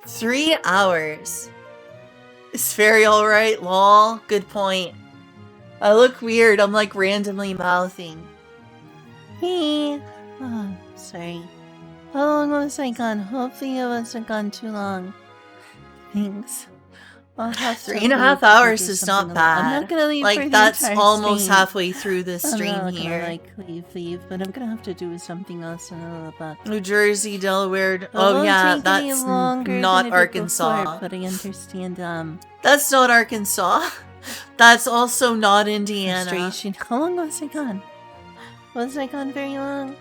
Three hours. Is Fairy alright? Lol. Good point. I look weird. I'm like randomly mouthing. Hey. Oh, sorry. How long was I gone? Hopefully it wasn't gone too long. Thanks. I'll have to 3.5 leave hours to do is not something else. I'm bad. not gonna leave for Like, the that's entire almost stream. halfway through the I'm stream not here. gonna, like, leave, but I'm gonna have to do something else in a little bit. New Jersey, Delaware. It Oh won't yeah, take any that's longer not than it did Arkansas. before, but I understand, That's not Arkansas. That's also not Indiana. frustration. How long was I gone? Was I gone very long?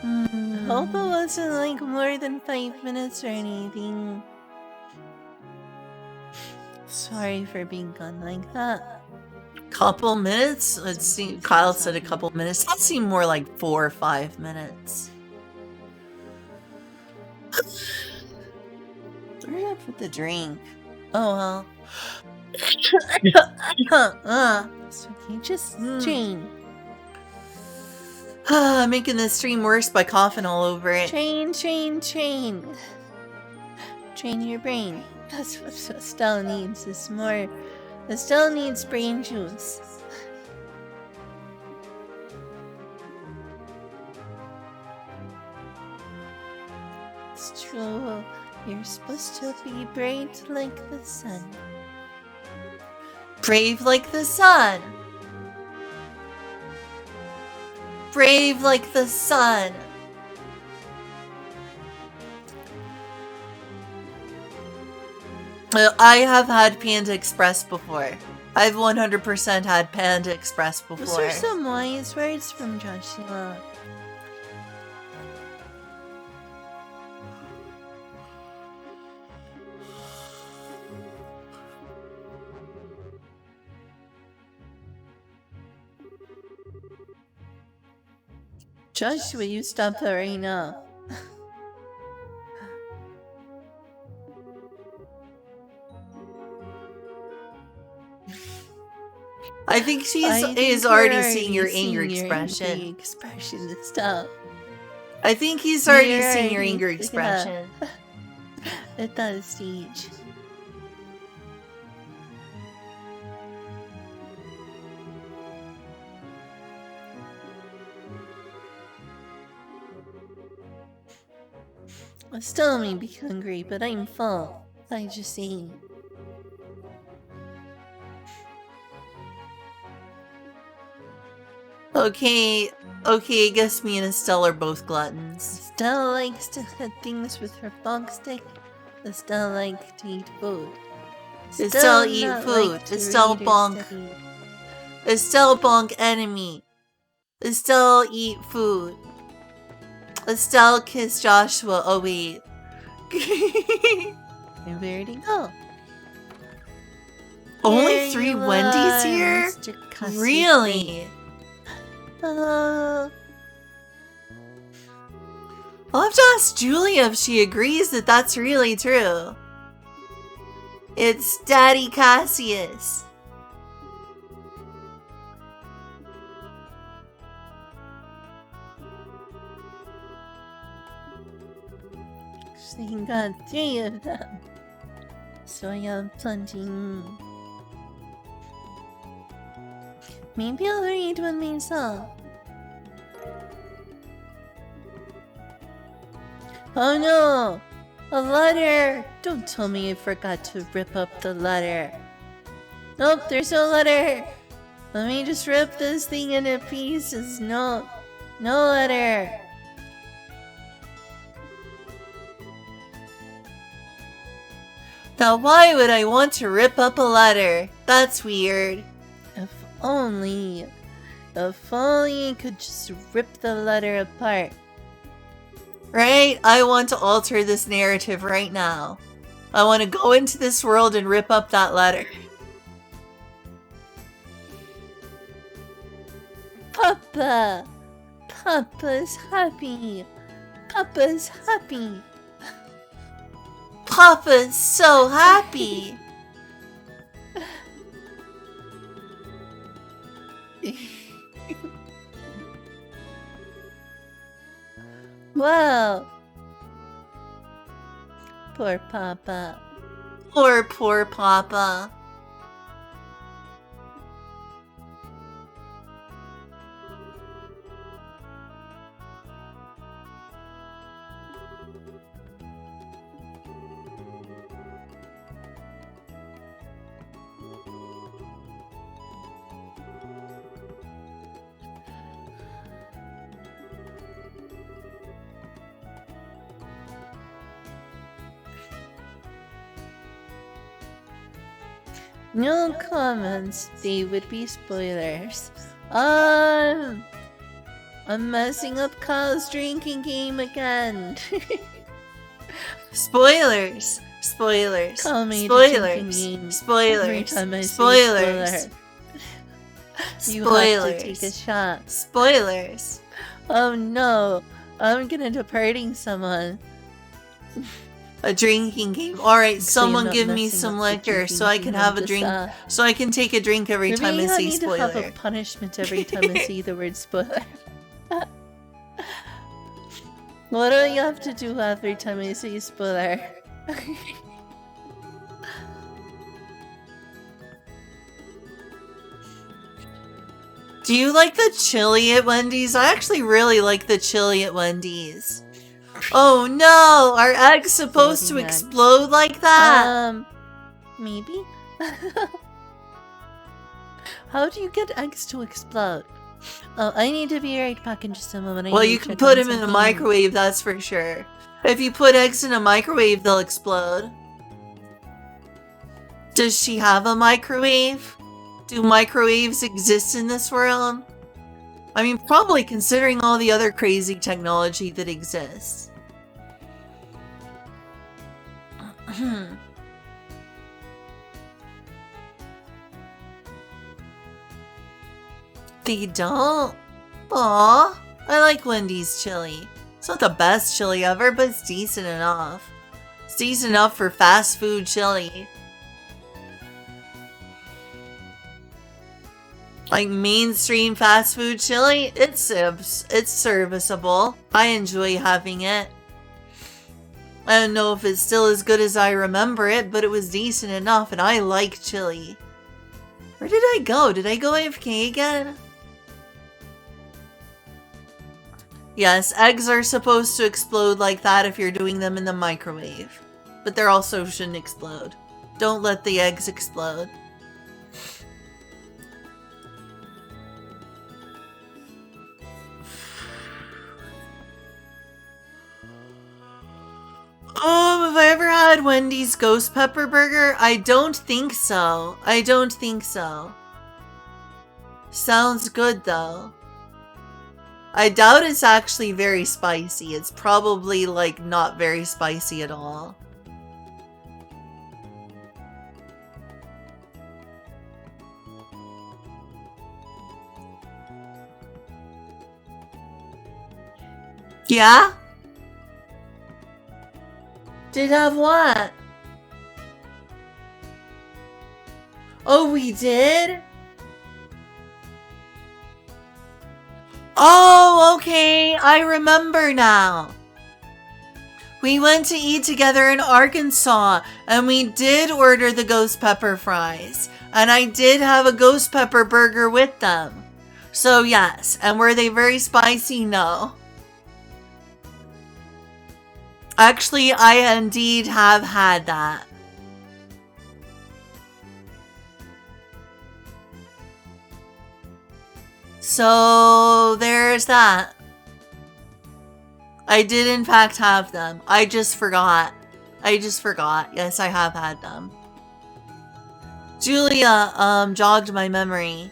I hope it wasn't like more than 5 minutes or anything. Sorry for being gone like that. Couple minutes? Let's see. Kyle said a couple minutes. That seemed more like 4 or 5 minutes. Where did I put the drink? Oh well. It's okay, just Mm. Jane. I'm making this stream worse by coughing all over it. Train. Train your brain. That's what Estelle needs. Is more. Estelle needs brain juice. It's true. You're supposed to be bright like the sun. Brave like the sun. Brave like the sun. I have had Panda Express before. I've 100% had Panda Express before. Was there some wise words from Joshua? Joshua, you stop that right now. I think she's I think is you're already seeing your seeing anger your expression. angry expression and stuff. I think he's already You're seeing your already- anger yeah. expression. At that stage. I still may be hungry, but I'm full. I just ate. Okay, I guess me and Estelle are both gluttons. Estelle likes to hit things with her fog stick. Estelle likes to eat food. Estelle eat not food. like to Estelle read or bonk. study. Estelle bonk enemy. Estelle eat food. Estelle kiss Joshua. Oh wait. And where'd he go? Only Here 3 you Wendy's are, here? Mr. Cussy Really? Hello. I'll have to ask Julia if she agrees that that's really true. It's Daddy Cassius. She got 3 of them. So I have plenty. Maybe I'll read one myself. Oh no! A letter! Don't tell me I forgot to rip up the letter. Nope, there's no letter! Let me just rip this thing into pieces. No letter! Now why would I want to rip up a letter? That's weird. If only I could just rip the letter apart. Right? I want to alter this narrative right now. I want to go into this world and rip up that letter. Papa! Papa's happy! Papa's happy! Papa's so happy. Wow! Poor Papa. Poor Papa. No comments, they would be spoilers. I'm messing up Kyle's drinking game again. Spoilers. Spoilers. Call me the drinking Spoilers. game every Spoilers. time I say Spoilers. spoiler. You have to take a Spoilers. shot. Spoilers. Oh no, I'm gonna end up hurting someone. A drinking game. Alright, So someone you're not give me messing some up the liquor drinking so I game can of have a this, drink. So I can take a drink every Maybe time I I see need to have a spoiler. punishment every time I see the word spoiler. What do you have to do every time I see spoiler? Do you like the chili at Wendy's? I actually really like the chili at Wendy's. Oh no! Are eggs supposed to Exploding eggs. explode like that? Maybe? How do you get eggs to explode? Oh, I need to be right back in just a moment. Well, you can put them in a microwave, that's for sure. If you put eggs in a microwave, they'll explode. Does she have a microwave? Do microwaves exist in this world? I mean, probably considering all the other crazy technology that exists. They don't? Aw, I like Wendy's chili. It's not the best chili ever, but it's decent enough. It's decent enough for fast food chili. Like mainstream fast food chili, it's serviceable. I enjoy having it. I don't know if it's still as good as I remember it, but it was decent enough and I like chili. Where did I go? Did I go AFK again? Yes, eggs are supposed to explode like that if you're doing them in the microwave. But they also shouldn't explode. Don't let the eggs explode. Have I ever had had Wendy's Ghost Pepper Burger? I don't think so. I don't think so. Sounds good though. I doubt it's actually very spicy. It's probably like not very spicy at all. Yeah? Did have what? Oh, we did? Oh, okay. I remember now. We went to eat together in Arkansas, and we did order the ghost pepper fries. And I did have a ghost pepper burger with them. So yes, and were they very spicy? No. Actually, I indeed have had that. So there's that. I did in fact have them. I just forgot. Yes, I have had them. Julia jogged my memory.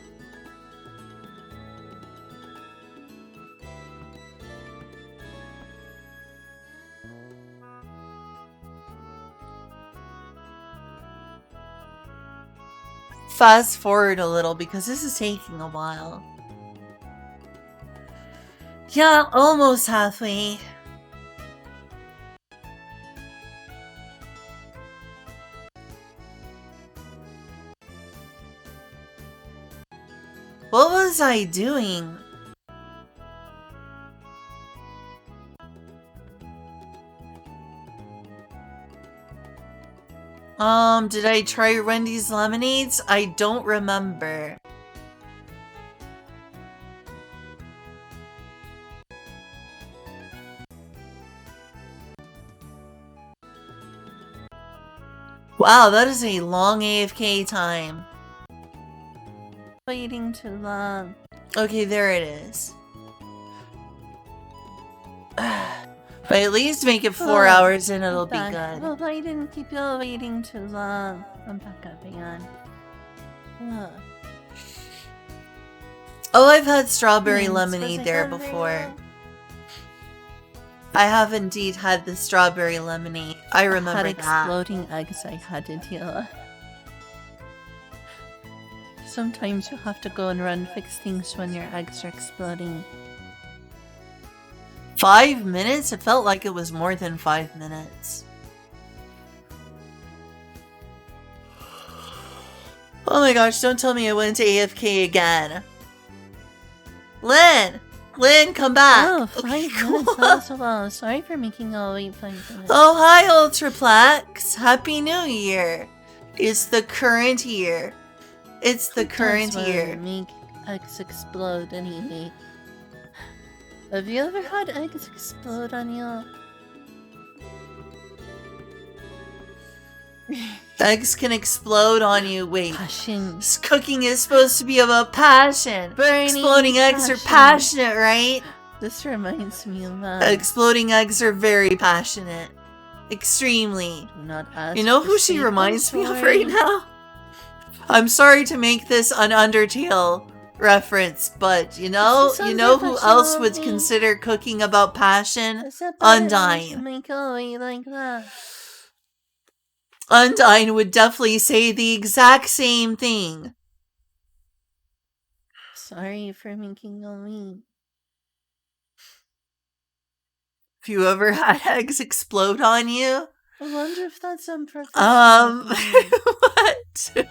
Fast forward a little because this is taking a while. Yeah, almost halfway. What was I doing? Did I try Wendy's lemonades? I don't remember. Wow, that is a long AFK time. Waiting too long. Okay, there it is. But at least make it 4 hours and it'll be good. Well, I didn't keep you waiting too long. I'm back up again. Oh, I've had strawberry Was lemonade it there hungry before. now? I have indeed had the strawberry lemonade. I remember Had that. exploding eggs I had to deal with. Sometimes you have to go and run fix things when your eggs are exploding. 5 minutes? It felt like it was more than 5 minutes. Oh my gosh, don't tell me I went to AFK again. Lynn! Lynn, come back! Oh, 5 minutes, that was a while. Sorry for making all wait 5 minutes. Oh, hi, Ultraplex! Happy New Year! It's the current year. It's the current That's year. what make eggs explode anyway. Have you ever had eggs explode on you? Eggs can explode on you. Wait. Passion. Cooking is supposed to be about passion. Burning Exploding eggs are passion. passionate, right? This reminds me of Exploding eggs are very passionate. Extremely. Do not ask You know for who she safe reminds me of story. right now? I'm sorry to make this an Undertale reference, but you know This sounds who else would professional. consider cooking about passion? Is it better to Undyne. Make a way like that. Undyne would definitely say the exact same thing. Sorry for making a way. Have you ever had eggs explode on you? I wonder if that's unprofessional. What?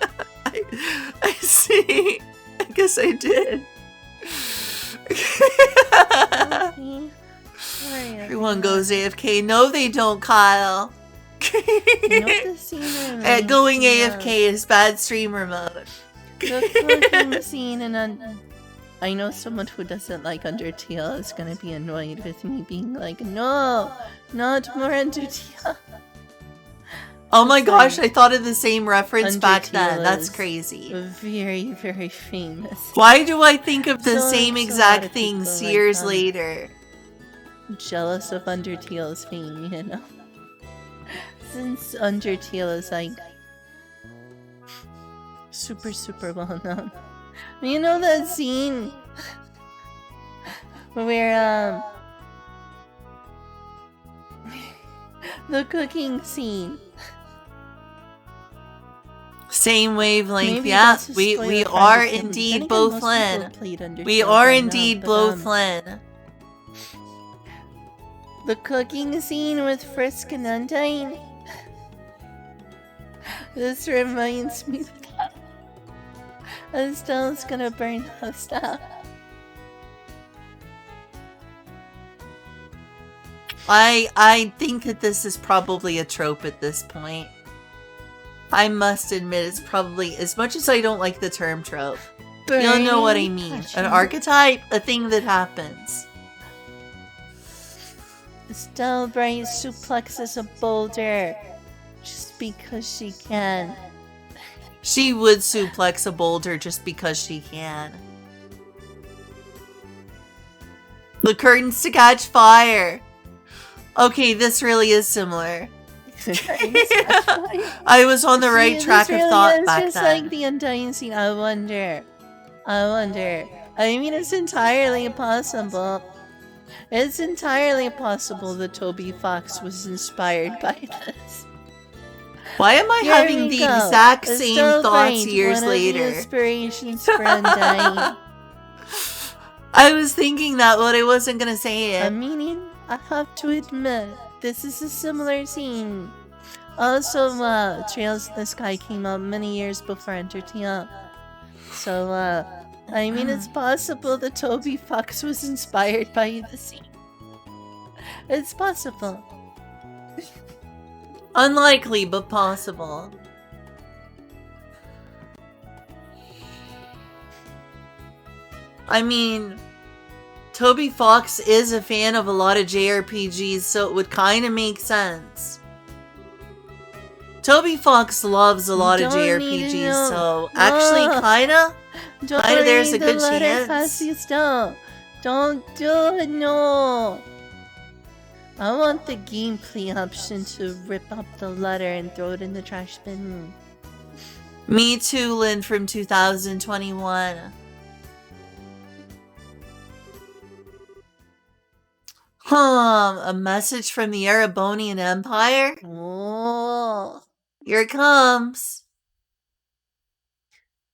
I see. I guess I did. Okay. Sorry, Everyone goes AFK. No, they don't, Kyle. You know the scene reminds Going me of? AFK is bad streamer mode. The cooking scene and I know someone who doesn't like Undertale is gonna be annoyed with me being like, no, not more Undertale. Oh my It's gosh, like I thought of the same reference back Undertale then. That's is crazy. Very, very famous. Why do I think of the So- same so a lot exact of people things like years that. later? Jealous of Undertale's fame, you know. since Undertale is like super well known. You know that scene where the cooking scene. Same wavelength, Maybe yeah. that's a We spoiler for are Undertale. Then indeed again, both most people Lynn. played Undertale We by are now, indeed but, both Lynn. the cooking scene with Frisk and Undyne. This reminds me that Estelle's gonna burn the house down. I think that this is probably a trope at this point. I must admit, it's probably, as much as I don't like the term trope, you'll know what I Burning mean. An passion. archetype, a thing that happens. Estelle Bright suplexes a boulder just because she can. She would suplex a boulder just because she can. The curtains to catch fire. Okay, this really is similar. I was on the right track of thought back just then. like the Undyne scene. I wonder. I mean, it's entirely possible. It's entirely possible that Toby Fox was inspired by this. Why am I Here having we the go. exact same Estelle thoughts Bright, years one of the later? inspirations for Undyne. I was thinking that, but I wasn't gonna say I it. mean, I have to admit, this is a similar scene. Also, Trails in the Sky came out many years before Undertale. So, I mean, it's possible that Toby Fox was inspired by the scene. It's possible. Unlikely, but possible. I mean, Toby Fox is a fan of a lot of JRPGs, so it would kind of make sense. Toby Fox loves a lot of Don't need to JRPGs, know. so actually, No. kinda. Don't Kinda there's read a good the letter, chance. Cassius, don't do it, no. I want the gameplay option to rip up the letter and throw it in the trash bin. Me too, Lynn from 2021. A message from the Erebonian Empire? Oh, Here it comes.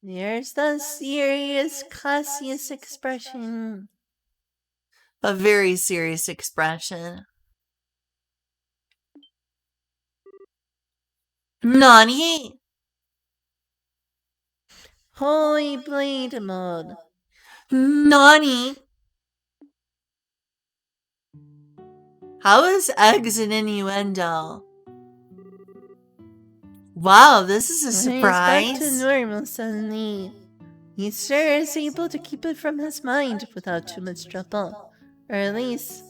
there's the serious Cassius expression. A very serious expression. Nani? Holy blade mode. Nani? How is eggs an innuendo? Wow, this is a He's back to surprise. normal suddenly. He sure is able to keep it from his mind without too much trouble. Or at least,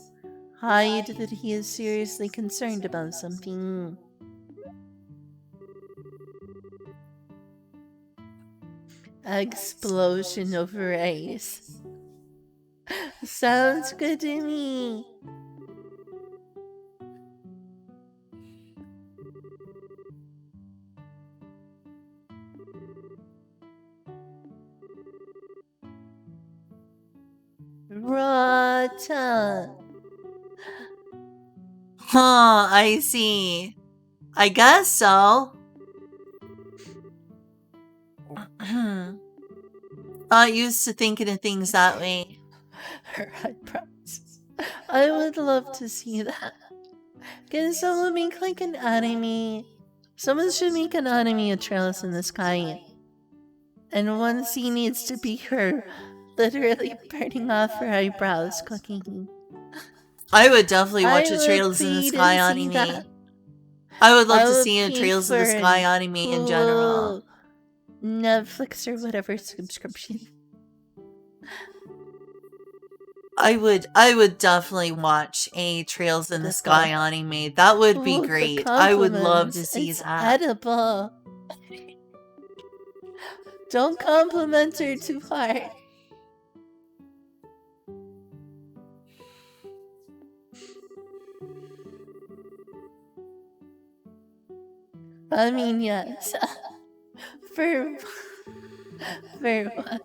hide that he is seriously concerned about something. Explosion over ice. Sounds good to me. Rata. Huh, I see. I guess so. Not used to thinking of things that way. Her eyebrows. I would love to see that. Can someone make like an anime? Someone should make an anime of Trails in the Sky. And one scene needs to be her literally burning off her eyebrows cooking. I would definitely watch I a would Trails in the pay to Sky see anime. that. I would love I to would see a pay Trails in the for Sky an anime in general. Netflix or whatever subscription. I would definitely watch a Trails in the Sky anime. That would be Ooh, the great. I would love to compliments. see It's that. edible. Don't compliment her too hard. I mean, yes. For what?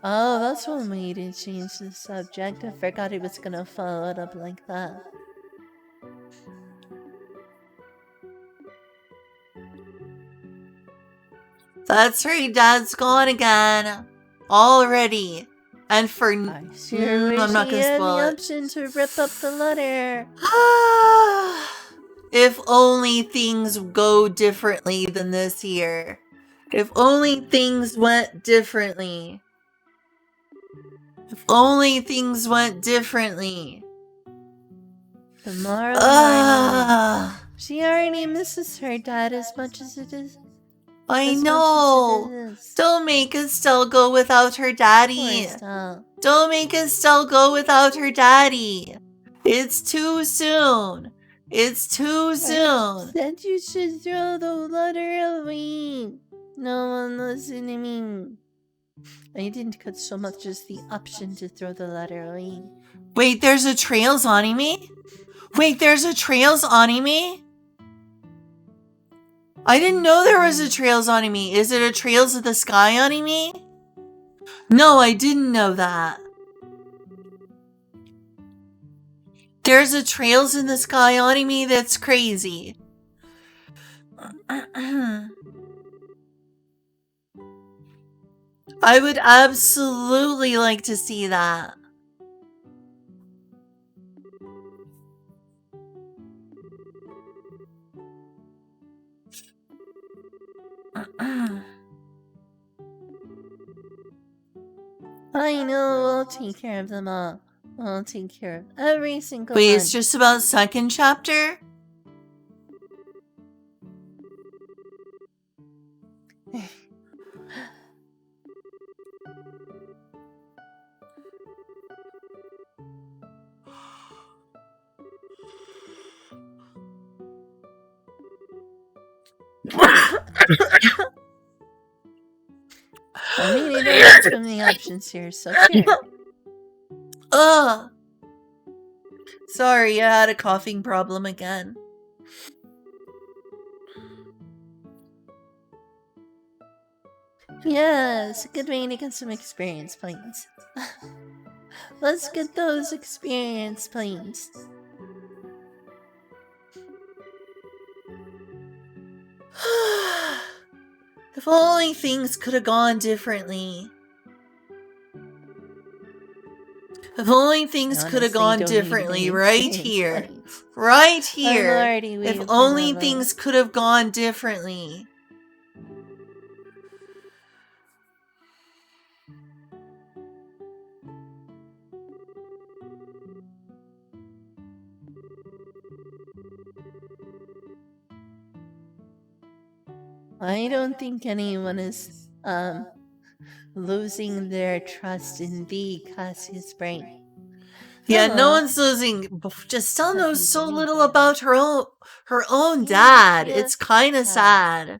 Oh, that's what made it change the subject. I forgot it was gonna follow it up like that. That's right, Dad's gone again. Already. And for... I sure wish I'm not he gonna had spoil the it. option to rip up the letter. If only things go differently than this year. If only things went differently. If only things went differently. The moral of our Ugh. she already misses her dad as much as it is. I as much as know. it is. Don't make Estelle go without her daddy. Poor Estelle. Don't make Estelle go without her daddy. It's too soon. It's too soon. Said you should throw the letter away. No one listened to me. I didn't get so much as the option to throw the letter away. Wait, there's a Trails anime? Wait, there's a Trails anime? I didn't know there was a Trails anime. Is it a Trails of the Sky anime? No, I didn't know that. There's a Trails in the Sky anime that's crazy. I would absolutely like to see that. I know, we'll take care of them all. We'll take care of every single Wait, one. it's just about second chapter? I mean, you don't have too many options here, so here. Ugh. Sorry, I had a coughing problem again. Yes, a good way to get some experience points. Let's get those experience points. If only things could have gone differently. If only things could have Honestly, gone don't differently need right experience here. points. Right I'm here. already waiting If for only Nova. things could have gone differently. I don't think anyone is losing their trust in thee, Cassius Brain. Yeah, no Huh. one's losing. Estelle knows Doesn't so believe little it. about her own Yeah, dad. yeah. It's kind of sad.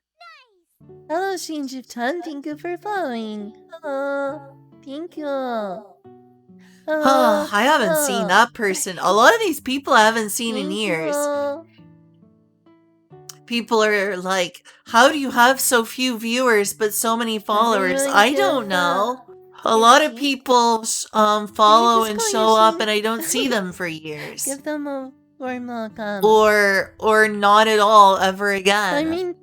Hello, Shinji-tan. Thank you for following. Hello. Thank you. Hello. I haven't seen that person. A lot of these people I haven't seen in Thank years. you. People are like, how do you have so few viewers but so many followers? Everyone I give don't that. know. A lot of people follow and just show call up Yoshi? and I don't see them for years. Give them a warm welcome. Or not at all ever again. I mean,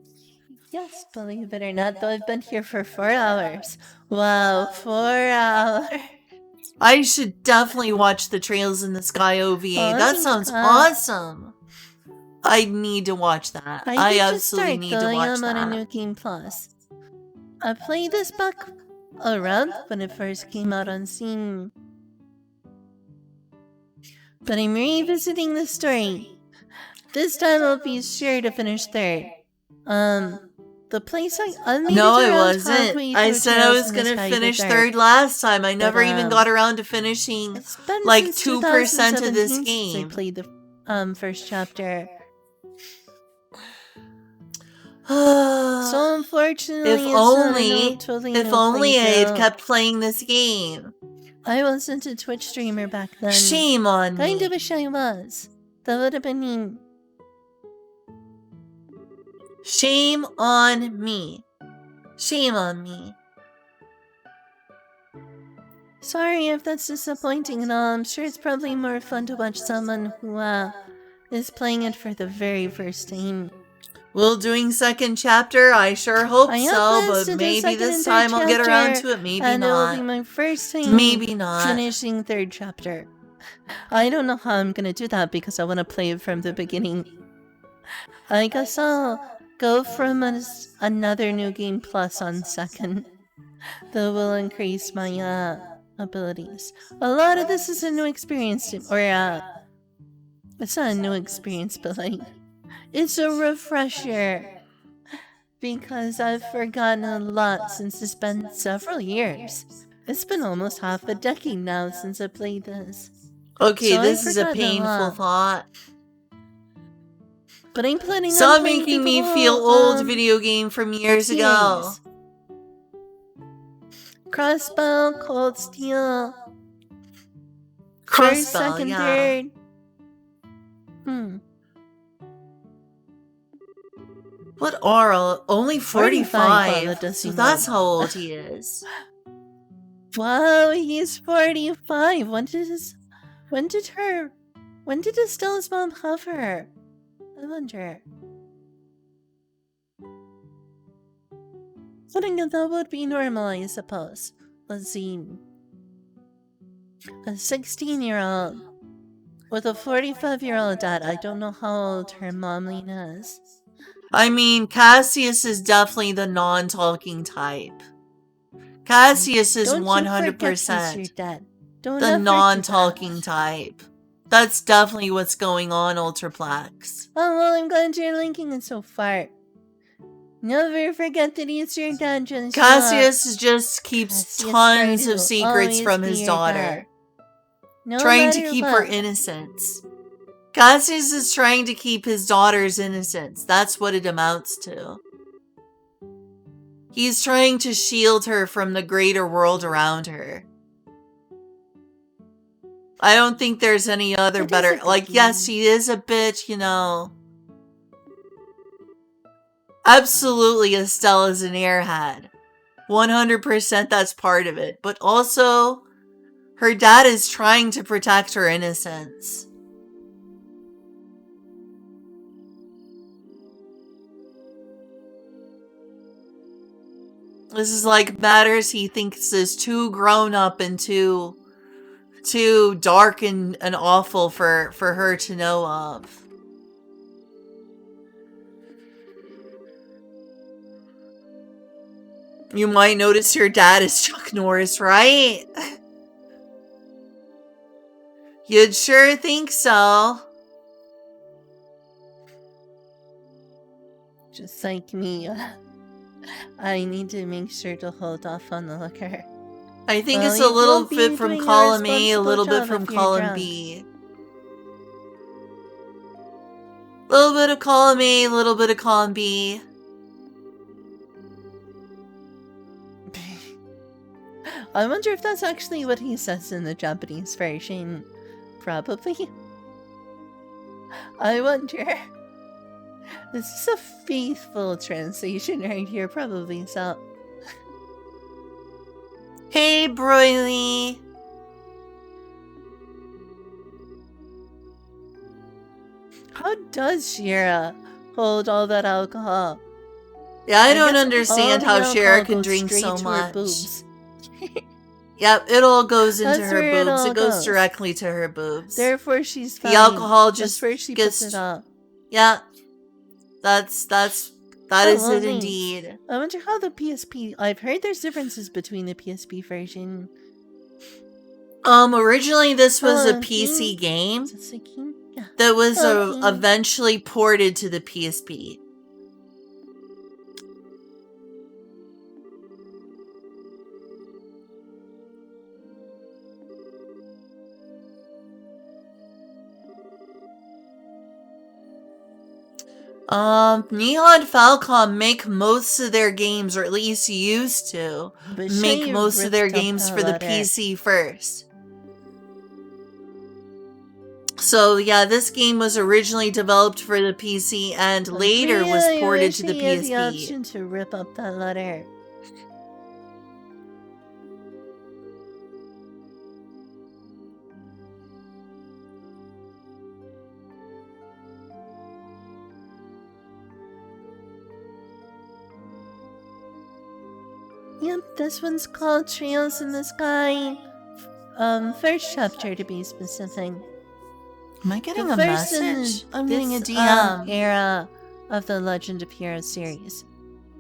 yes, believe it or not, though I've been here for 4 hours. Wow, 4 hours. I should definitely watch the Trails in the Sky OVA. Oh, That thanks, sounds Pat. awesome. I need to watch that. I did just absolutely start, need though to I watch am on a that. new Game Plus. I played this back around when it first came out on Steam. But I'm revisiting the story. This time I'll be sure to finish third. The place I made No, it I around wasn't. halfway I through said I Trails was in the gonna Sky to finish third. third last time. I never But, even got around to finishing It's been like since 2% of this 2017 since game. I played the first chapter. So unfortunately, If it's not a only, totally if no only I had playthrough. kept playing this game. I wasn't a Twitch streamer back then. Shame on Kind me. of wish I was. That would have been neat. Shame on me. Shame on me. Sorry if that's disappointing and all. I'm sure it's probably more fun to watch someone who, is playing it for the very first time. Will doing second chapter? I sure hope I have so, plans but to do maybe second this and third time I'll get around chapter, to it. Maybe and it'll be not. my first time Maybe not. finishing third chapter. I don't know how I'm gonna do that because I want to play it from the beginning. I guess I'll go from another New Game Plus on second. That will increase my abilities. A lot of this is a new experience, it's not a new experience, but like, it's a refresher. Because I've forgotten a lot since it's been several years. It's been almost half a decade now since I played this. Okay, So this I is a forgot a painful lot. thought. But I'm planning Stop on playing making through the me feel whole, old video game from years ago. series. Crossbow, Cold Steel, first, Crossbow, second, yeah. third. What are only 45? that does So seem that's low. how old he is. Wow, he's 45. When did Estella's mom have her? I wonder. I think that would be normal, I suppose. Let's see. A 16-year-old with a 45-year-old dad. I don't know how old her momling is. I mean, Cassius is definitely the non-talking type. Cassius is Don't you forget 100% he's your dad. Don't the ever do non-talking that. type. That's definitely what's going on, Ultraplex. Oh, well, I'm glad you're linking it so far. Never forget that he's your dad, Joshua. Cassius just keeps Cassius tons tried of to secrets always from be his your daughter. dad. No Trying to matter keep her what. innocence. Cassius is trying to keep his daughter's innocence. That's what it amounts to. He's trying to shield her from the greater world around her. I don't think there's any other It is better... a Like, good yes, game. he is a bitch, you know. Absolutely, Estella's an airhead. 100% that's part of it. But also, her dad is trying to protect her innocence. This is like matters he thinks is too grown up and too dark and awful for her to know of. You might notice your dad is Chuck Norris, right? You'd sure think so. Just like me, I need to make sure to hold off on the liquor. I think Well, it's a you little won't be bit from doing a column A, a responsible little bit job from if you're column drunk. B. A little bit of column A, a little bit of column B. I wonder if that's actually what he says in the Japanese version. Probably. I wonder. This is a faithful translation right here, probably so. Hey, Broily. How does Shira hold all that alcohol? Yeah, I I don't guess understand all the how Shara alcohol can goes drink straight so to her much. boobs. Yep, it all goes into That's her where it boobs. all It goes goes. directly to her boobs. Therefore, she's fine. The alcohol That's just where she gets... puts it all. Yeah, that Oh, is well, it thanks. indeed. I wonder how the PSP. I've heard there's differences between the PSP version. Originally this was a Oh, PC game Is it Sekin? Yeah. that was Okay. eventually ported to the PSP. Neon Falcom make most of their games, or at least used to, But make Shay most of their ripped up games the for the letter. PC first. So yeah, this game was originally developed for the PC and later was Really ported wish to the he had the PSP. option to rip up that letter. Yep, this one's called Trails in the Sky. First chapter to be specific. Am I getting The a first in message? I'm getting a this, DM. era of the Legend of Heroes series.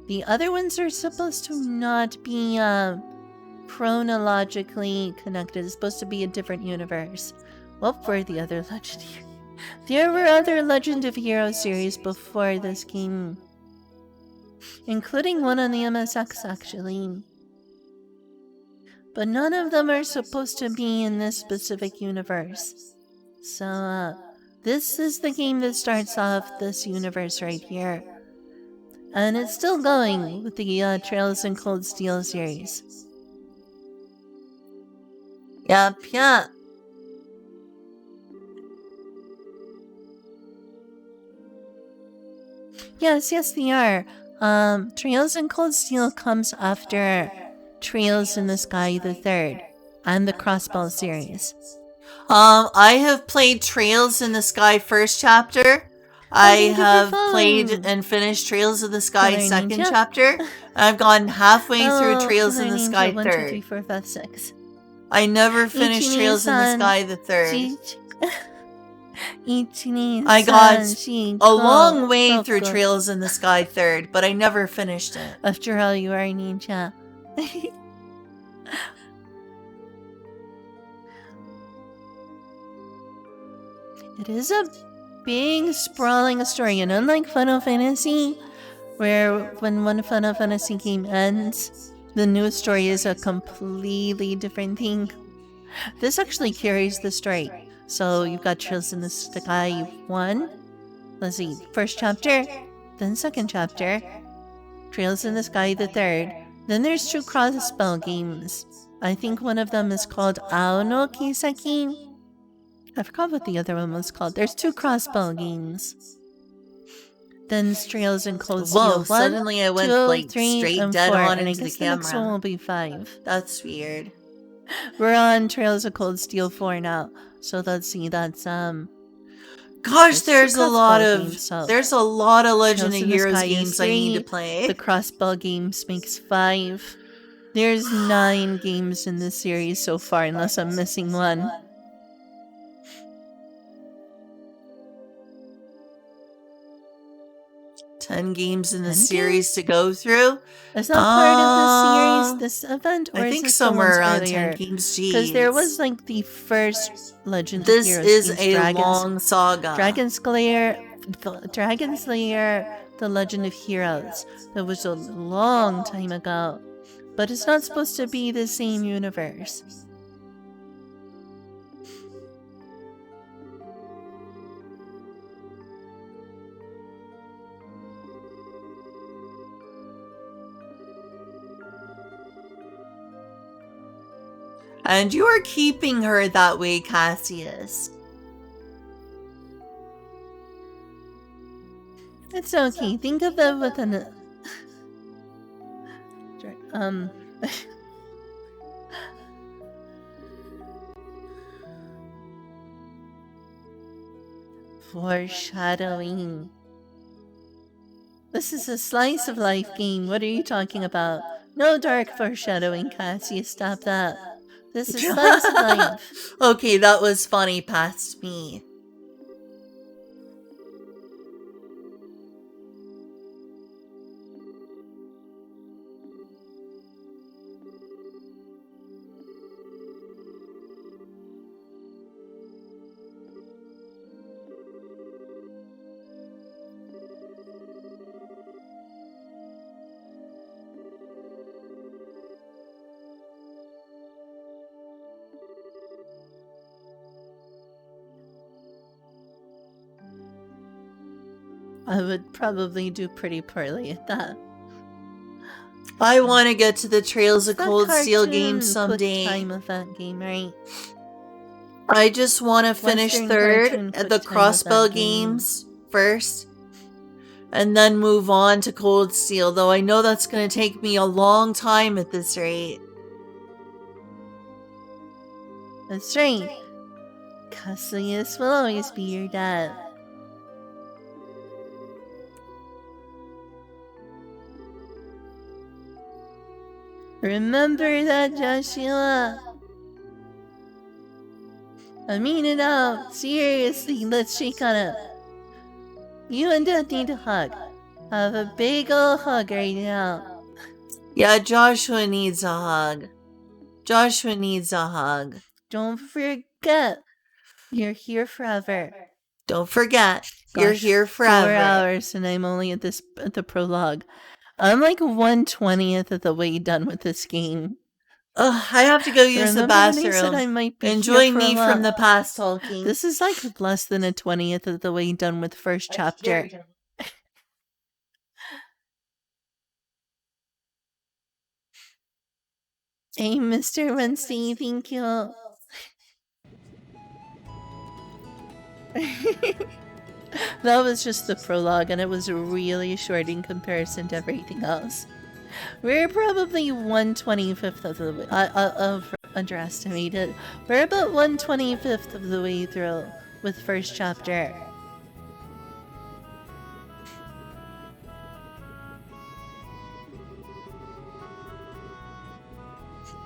The other ones are supposed to not be chronologically connected. It's supposed to be a different universe. What were the other Legend? There were other Legend of Heroes series before this game, including one on the MSX actually. But none of them are supposed to be in this specific universe. So, this is the game that starts off this universe right here. And it's still going with the Trails in Cold Steel series. Yep, yeah. Yes, they are. Trails in Cold Steel comes after Trails in the Sky the Third and the Crossbow series. I have played Trails in the Sky first chapter. I thank you for have following. played and finished Trails of the Sky Killer second Ninja. chapter. I've gone halfway Hello, through Trails Killer in the Ninja Sky 1, 2, 3, third. 4, 5, 6. I never finished Trails in the Ichini-san, Sky the third. I got a long way through Trails in the Sky third, but I never finished it. After all, you are a ninja. It is a big, sprawling story, and unlike Final Fantasy, where when one Final Fantasy game ends, the new story is a completely different thing. This actually carries the story. So you've got Trails in the Sky 1, let's see, first chapter, then second chapter, Trails in the Sky the third, then there's 2 crossbow games. I think one of them is called Ao no Kisaki. I forgot what the other one was called. There's 2 crossbow games. Then Trails in Cold Steel Whoa, 1, suddenly I went 2, like 3, straight and dead 4, on and I into the guess the next one camera. will be 5. That's weird. We're on Trails of Cold Steel 4 now. So let's see, that's Gosh, It's there's the a lot crossbow of games, so there's a lot of Legend Trails of in the Heroes Sky is games I need to 3, play. the crossbow games makes 5. There's 9 games in this series so far, unless I'm missing one. Ten games in the 10 series to go through. Is that part of the series, this event, or I is think this somewhere the ones around earlier? 10 games. Because there Jeez. was like the first Legend of This Heroes is games, a long saga. Dragon Slayer, The Legend of Heroes. That was a long time ago. But it's not supposed to be the same universe. And you are keeping her that way, Cassius. It's okay. Think of them with an... Foreshadowing. This is a slice of life game. What are you talking about? No dark foreshadowing, Cassius. Stop that. This is slice of life. Okay, that was funny past me. I would probably do pretty poorly at that. I want to get to the Trails of That Cold Steel cartoon game quick someday. time of that game, right? I just want to finish Western third cartoon at the quick time event Crossbow game. games first. And then move on to Cold Steel, though I know that's going to take me a long time at this rate. That's right. Cassius will always be your dad. Remember that, Joshua. I mean it out. Seriously, let's shake on it. You and Dad need a hug. Have a big ol' hug right now. Yeah, Joshua needs a hug. Joshua needs a hug. Don't forget, you're here forever. Don't forget, you're Gosh, here 4 forever. hours and I'm only at the prologue. I'm like 1/20th of the way done with this game. Ugh, I have to go use the Remember when I said I bathroom. might be Enjoy here for a me from while? the past talking. This is like less than a 20th of the way done with first chapter. Hey, Mr. Wednesday, thank you. That was just the prologue, and it was really short in comparison to everything else. We're probably 1/25th of the way, underestimated. We're about 1/25th of the way through with first chapter.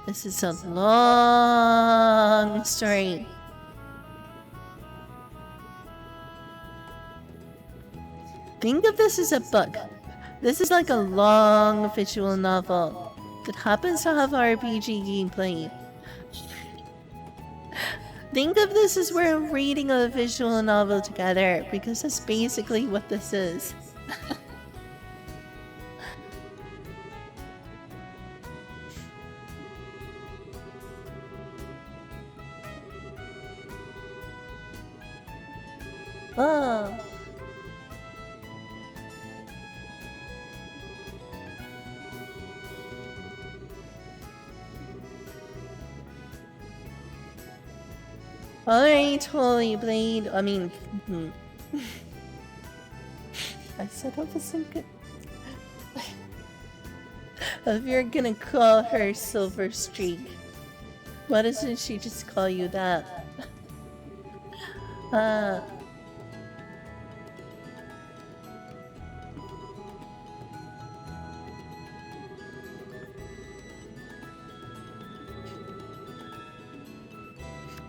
This is a long story. Think of this as a book. This is like a long visual novel that happens to have RPG gameplay. Think of this as we're reading a visual novel together, because that's basically what this is. Oh. Alright, Holy Blade. I mean, I said I wasn't good. If you're gonna call her Silver Streak, why doesn't she just call you that?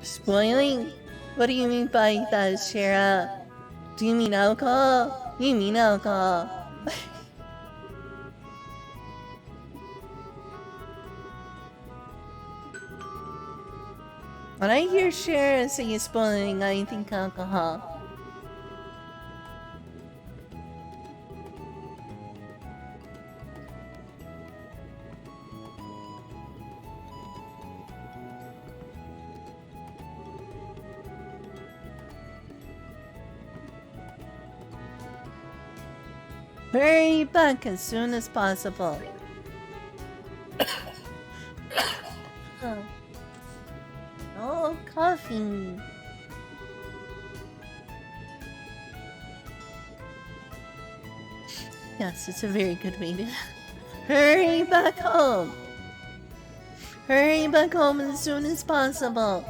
Spoiling? What do you mean by that, Shara? Do you mean alcohol? You mean alcohol. When I hear Shara say spoiling, I think alcohol. Hurry back as soon as possible. Oh, coffee. Yes, it's a very good way to hurry back home. Hurry back home as soon as possible.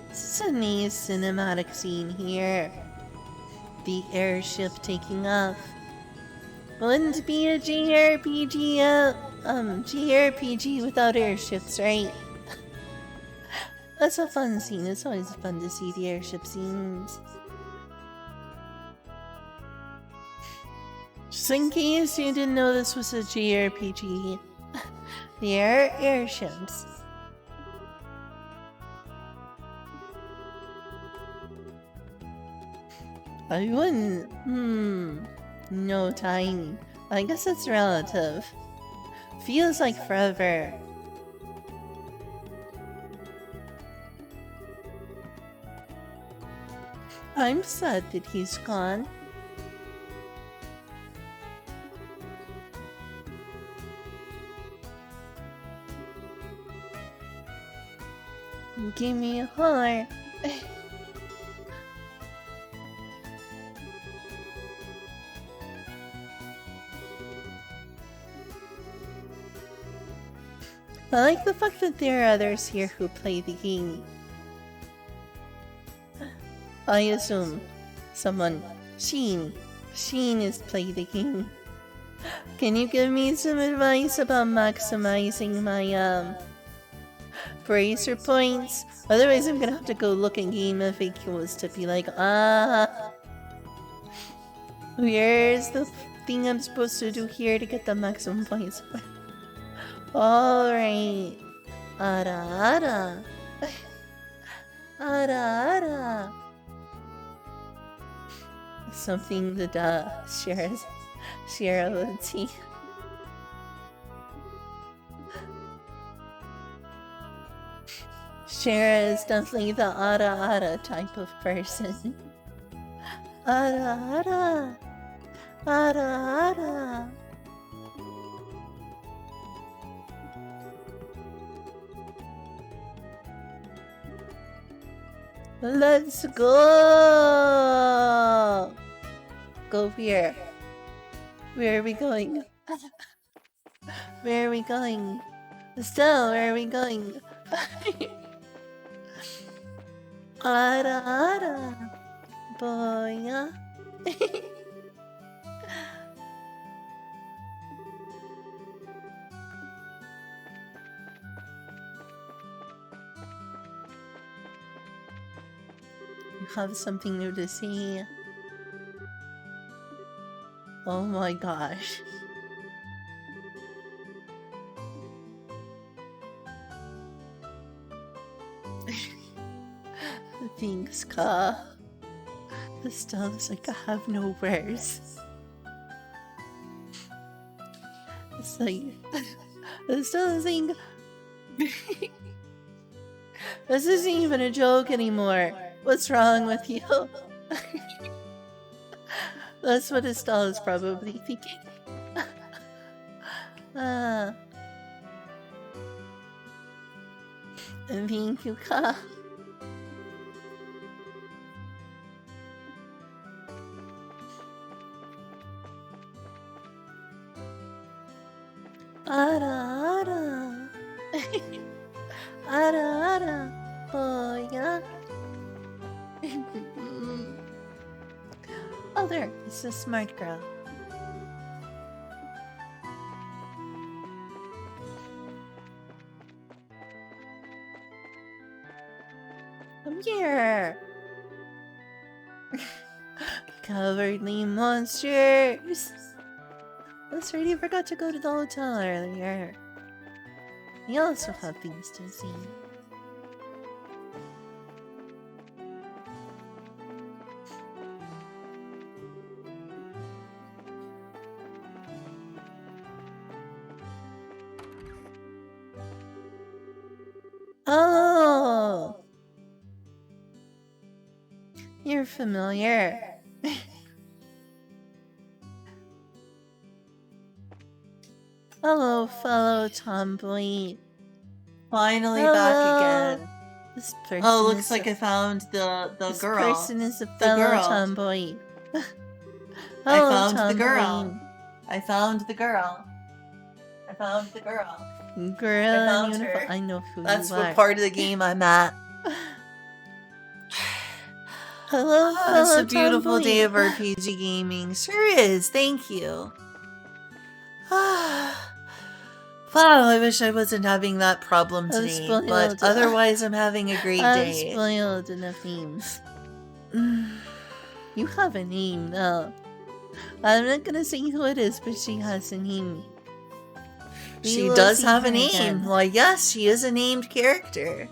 This is a nice cinematic scene here. The airship taking off. Wouldn't be a JRPG without airships, right? That's a fun scene. It's always fun to see the airship scenes. Just in case you didn't know this was a JRPG, they are airships. I wouldn't. No time. I guess it's relative. Feels like forever. I'm sad that he's gone. Give me a heart. I like the fact that there are others here who play the game. I assume someone, Sheen is play the game. Can you give me some advice about maximizing my bracer points? Otherwise I'm gonna have to go look at game FAQs to be like, where's the thing I'm supposed to do here to get the maximum points? Alright. Ara. Something that Shira would see. Shira is definitely the ara type of person. Ara. Let's go! Go here. Where are we going? Where are we going? Estelle, where are we going? Ara. Boya. You have something new to see. Oh my gosh. Thanks, Ka. Estelle's like, I have no words. It's like, Estelle's saying, this isn't even a joke anymore. What's wrong with you? That's what Estelle is probably thinking. And thank you, Ka. Ara. Oh, yeah. Oh, there. It's a smart girl. Come here. Cowardly monsters. That's right, you forgot to go to the hotel earlier. We also have things to see. Oh! You're familiar. Hello, fellow tomboy. Finally Hello. back again. This person Oh, looks is like a, I found the this girl. person is a fellow girl. tomboy. I Hello, found the tomboy. girl. I found the girl. Girl I in found uniform. her. I know who That's you what are. part of the game I'm at. Hello, Oh, fellow it's a beautiful tomboy. day of RPG gaming. Sure is. Thank you. Wow, I wish I wasn't having that problem I'm today, spoiled. but otherwise I'm having a great I'm day. spoiled enough names. You have a name, though. I'm not gonna say who it is, but she has a name. We She will does see have her a name. again. Why, yes, she is a named character.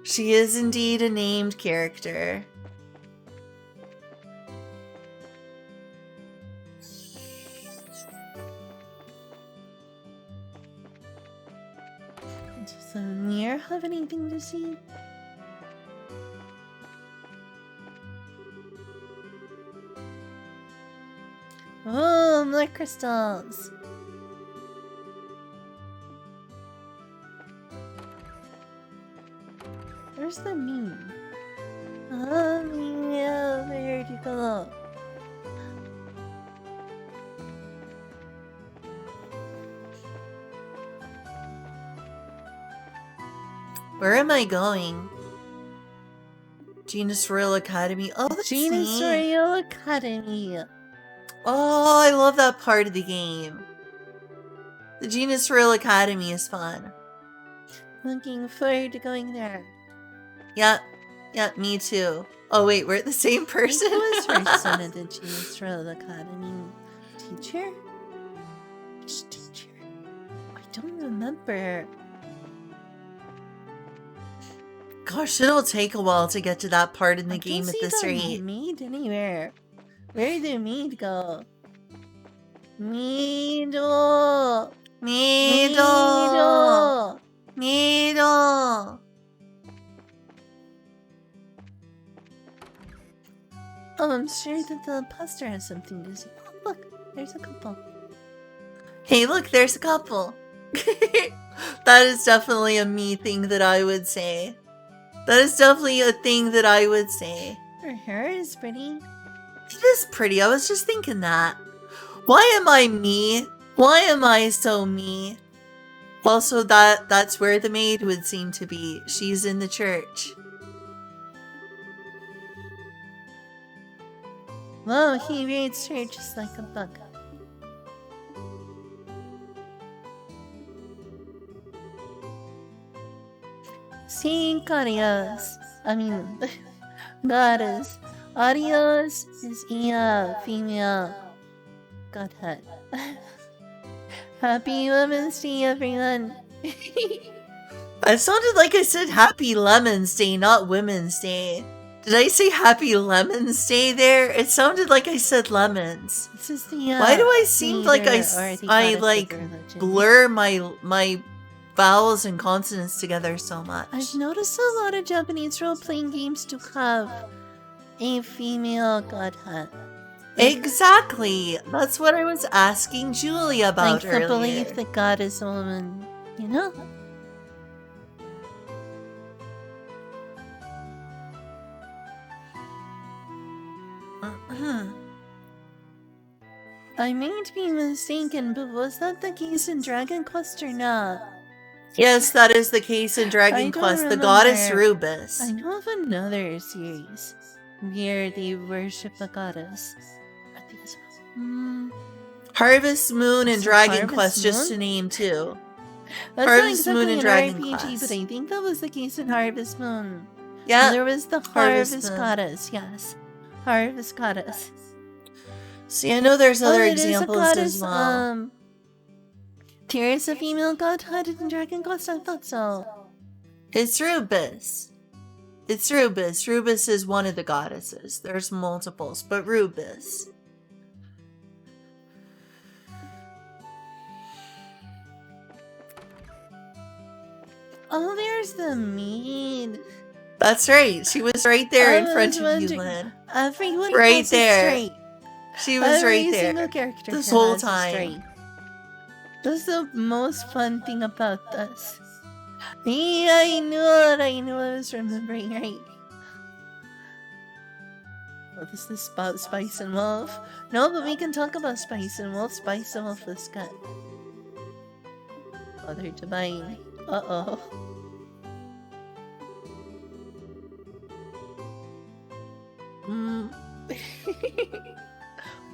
She is indeed a named character. Does Amir have anything to see? crystals. Where's the meme? Oh, yeah, where'd you go? Where am I going? Genus Royal Academy. Oh, that's Genus neat. Royal Academy. Oh, I love that part of the game. The Genus Royal Academy is fun. Looking forward to going there. Yeah, me too. Oh wait, we're the same person? Who was first son of the Genus Royal Academy? Teacher? Which teacher? I don't remember. Gosh, it'll take a while to get to that part in the I game don't at see this the rate. Mead anywhere. Where did Mead go? Meadle! Needle! Needle! Oh, I'm sure that the poster has something to say. Oh, look, there's a couple. Hey, look, there's a couple. That is definitely a me thing that I would say. That is definitely a thing that I would say. Her hair is pretty. It is pretty. I was just thinking that. Why am I me? Why am I so me? Also, that's where the maid would seem to be. She's in the church. Whoa, he reads her just like a book. See, Adios. I mean, goddess. Adios is a female godhead. Happy Women's Day, everyone. It sounded like I said Happy Lemons Day, not Women's Day. Did I say Happy Lemons Day there? It sounded like I said lemons. This is the. Why do I seem like I like blur my vowels and consonants together so much? I've noticed a lot of Japanese role-playing games to have a female godhead. Exactly. That's what I was asking Julie about Like earlier. the belief that God is a woman, you know? I may be mistaken, but was that the case in Dragon Quest or not? Yes, that is the case in I Dragon don't Quest. The goddess remember. Rubus. I know of another series where they worship a goddess. I think it's Harvest Moon and Is it Dragon Harvest Quest, just to Moon? name two. That's Harvest not Moon exactly and an Dragon RPG, Quest. but I think that was the case in Harvest Moon. Yeah. There was the Harvest Harvest Moon. Goddess, yes. Harvest Goddess. See, I know there's other it is a examples goddess, as well. There is a female godhead in Dragon Quest, I thought so. It's Rubus. It's Rubus. Rubus is one of the goddesses. There's multiples, but Rubus. Oh, there's the mead. That's right. She was right there in I front was of you, wondering- Lynn. Everyone Right has a there. straight. She was right Every there. single character This here whole has a time. straight. That's the most fun thing about this. Yeah, I knew it. I knew I was remembering right. What is this about Spice and Wolf? No, but we can talk about Spice and Wolf. Spice and Wolf is good. Mother Divine. Uh-oh.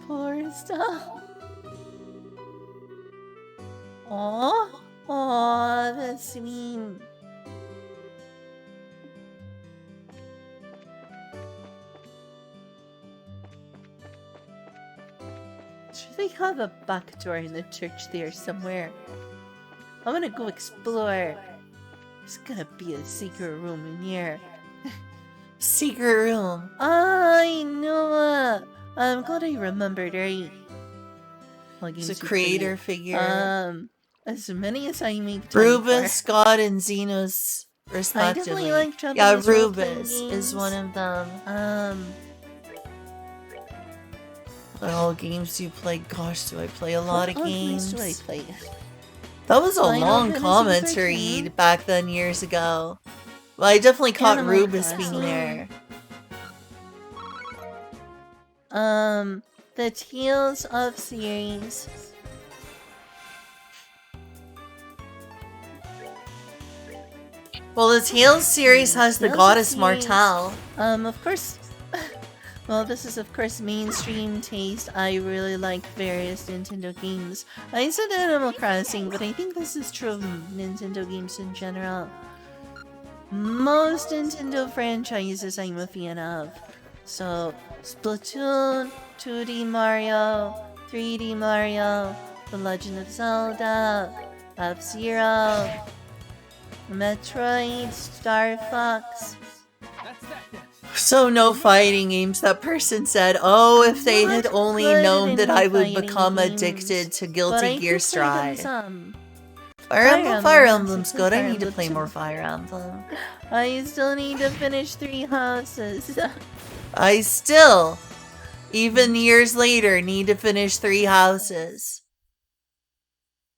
Poor stuff. Aw, that's mean. Should they have a back door in the church there somewhere? I wanna go explore. There's gotta be a secret room in here. Secret room. I know it. I'm glad I remembered, right? It's a creator figure. As many as I make time Rubus, for. God, and Xenos, I respectively. definitely like Japanese Yeah, role-playing Rubus is games. one of them. What all games do you play? Gosh, do I play a lot of What games? do I play? That was a Final long Fantasy comment to 13? read back then years ago. Well, I definitely caught Animal Rubus being Crossing. there. The Tales of series. Well, the Tales series has the Tales of goddess series. Martel. Of course. Well, this is of course mainstream taste. I really like various Nintendo games. I said Animal Crossing, but I think this is true of Nintendo games in general. Most Nintendo franchises I'm a fan of. So, Splatoon, 2D Mario, 3D Mario, The Legend of Zelda, F-Zero, Metroid, Star Fox. That's that then. So no fighting games. That person said, oh, if they had Not only good known in that I would fighting become games, addicted to but Guilty I Gear do play them Strive. some. Fire Emblem, Emblem's I good. I Fire need to Emblem play too. more Fire Emblem. I still need to finish 3 houses. I still, even years later, need to finish 3 houses.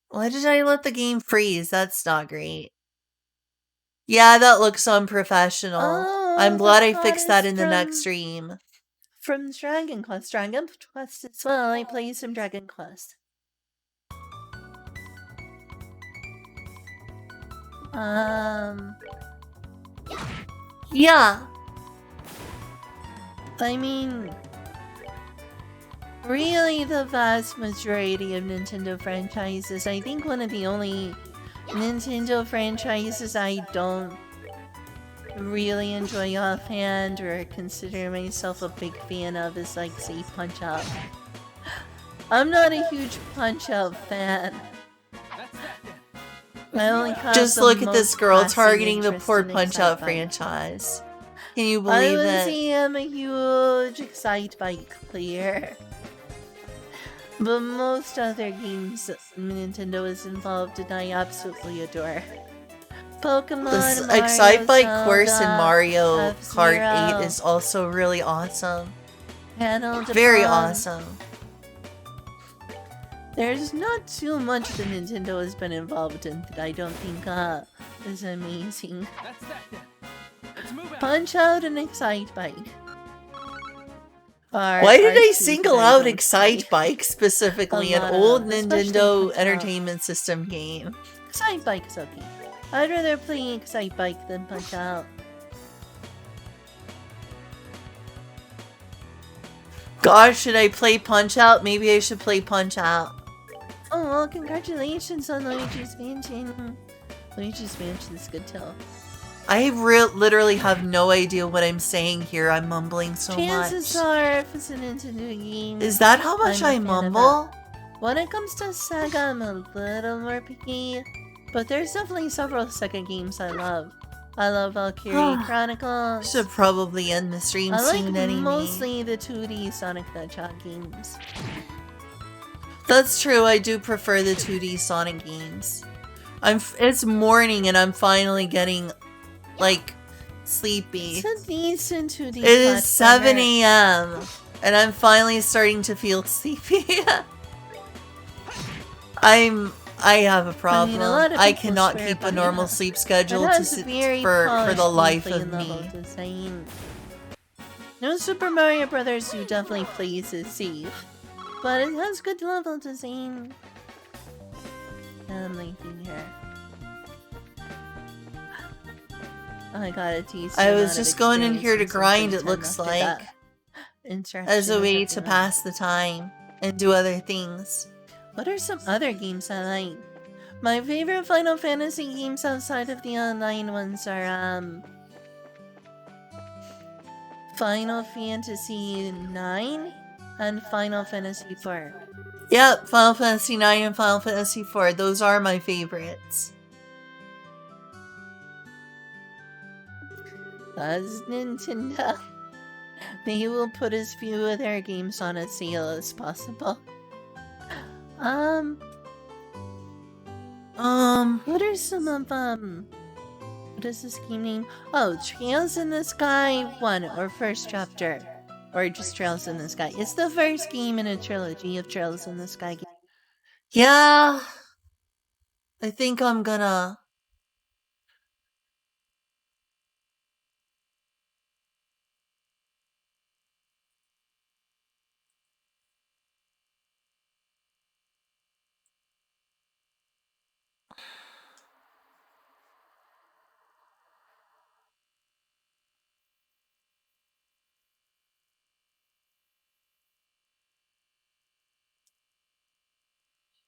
Why did I let the game freeze? That's not great. Yeah, that looks unprofessional. Oh, I'm the glad I fixed that goddess in the next from- stream. From Dragon Quest. Dragon Quest as well. I play some Dragon Quest. Yeah. I mean, really the vast majority of Nintendo franchises. I think one of the only Nintendo franchises I don't really enjoy offhand or consider myself a big fan of is like, say, Punch-Out. I'm not a huge Punch-Out fan. That's that then. I only have Just the look at this most girl passing targeting the interest poor in Punch-Out Excitebike. franchise. Can you I believe would it? say I'm a huge Excitebike player. But most other games Nintendo is involved in, I absolutely adore. Pokemon, This Mario, Excitebike course in Zelda, Mario Kart F-Zero, 8 is also really awesome. Panel Very Japan. awesome. There's not too much that Nintendo has been involved in that I don't think is amazing. That's that then. Let's move out. Punch Out and Excitebike. Why did I two single that I out don't play. Excitebike specifically, A an lot old of, especially Nintendo Punch-Out. Entertainment System game? Excitebike is okay. I'd rather play Excitebike than Punch Out. Gosh, should I play Punch Out? Maybe I should play Punch Out. Oh, well, congratulations on Luigi's Mansion. Luigi's Mansion is good too. I literally have no idea what I'm saying here. I'm mumbling so Chances much. are, if it's a Nintendo game, Is that how much I'm a I fan of mumble? when it comes to Sega, I'm a little more picky. But there's definitely several Sega games I love. I love Valkyrie Chronicles. Should probably end the stream I like soon anyway. mostly the 2D Sonic the Hedgehog games. That's true. I do prefer the 2D Sonic games. It's morning and I'm finally getting like sleepy. It's a decent 2D It is 7 platformer. a.m. and I'm finally starting to feel sleepy. I have a problem. lot of I people cannot swear keep a by normal that. sleep It schedule to has sit very for polished the life gameplay of level me. design. No Super Mario Brothers who definitely plays it safe, but it has good level design. I'm liking here. I got a decent I was amount of just going in here to experience and some grind, free it time looks after like, that interaction as a with way to everyone. pass the time and do other things. What are some other games I like? My favorite Final Fantasy games outside of the online ones are Final Fantasy 9 and Final Fantasy 4. Yep, Final Fantasy 9 and Final Fantasy 4. Those are my favorites. That's Nintendo. They will put as few of their games on a sale as possible. What are some of what is this game name? Oh, Trails in the Sky 1 or first chapter. Or just Trails in the Sky. It's the first game in a trilogy of Trails in the Sky games. Yeah. I think I'm gonna...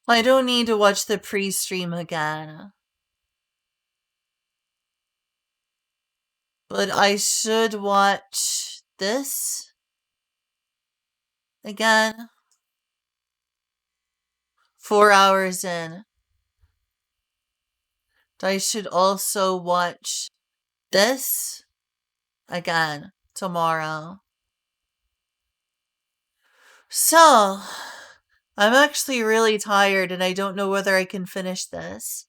I don't need to watch the pre-stream again. But I should watch this again. 4 hours in. I should also watch this again tomorrow. So, I'm actually really tired and I don't know whether I can finish this.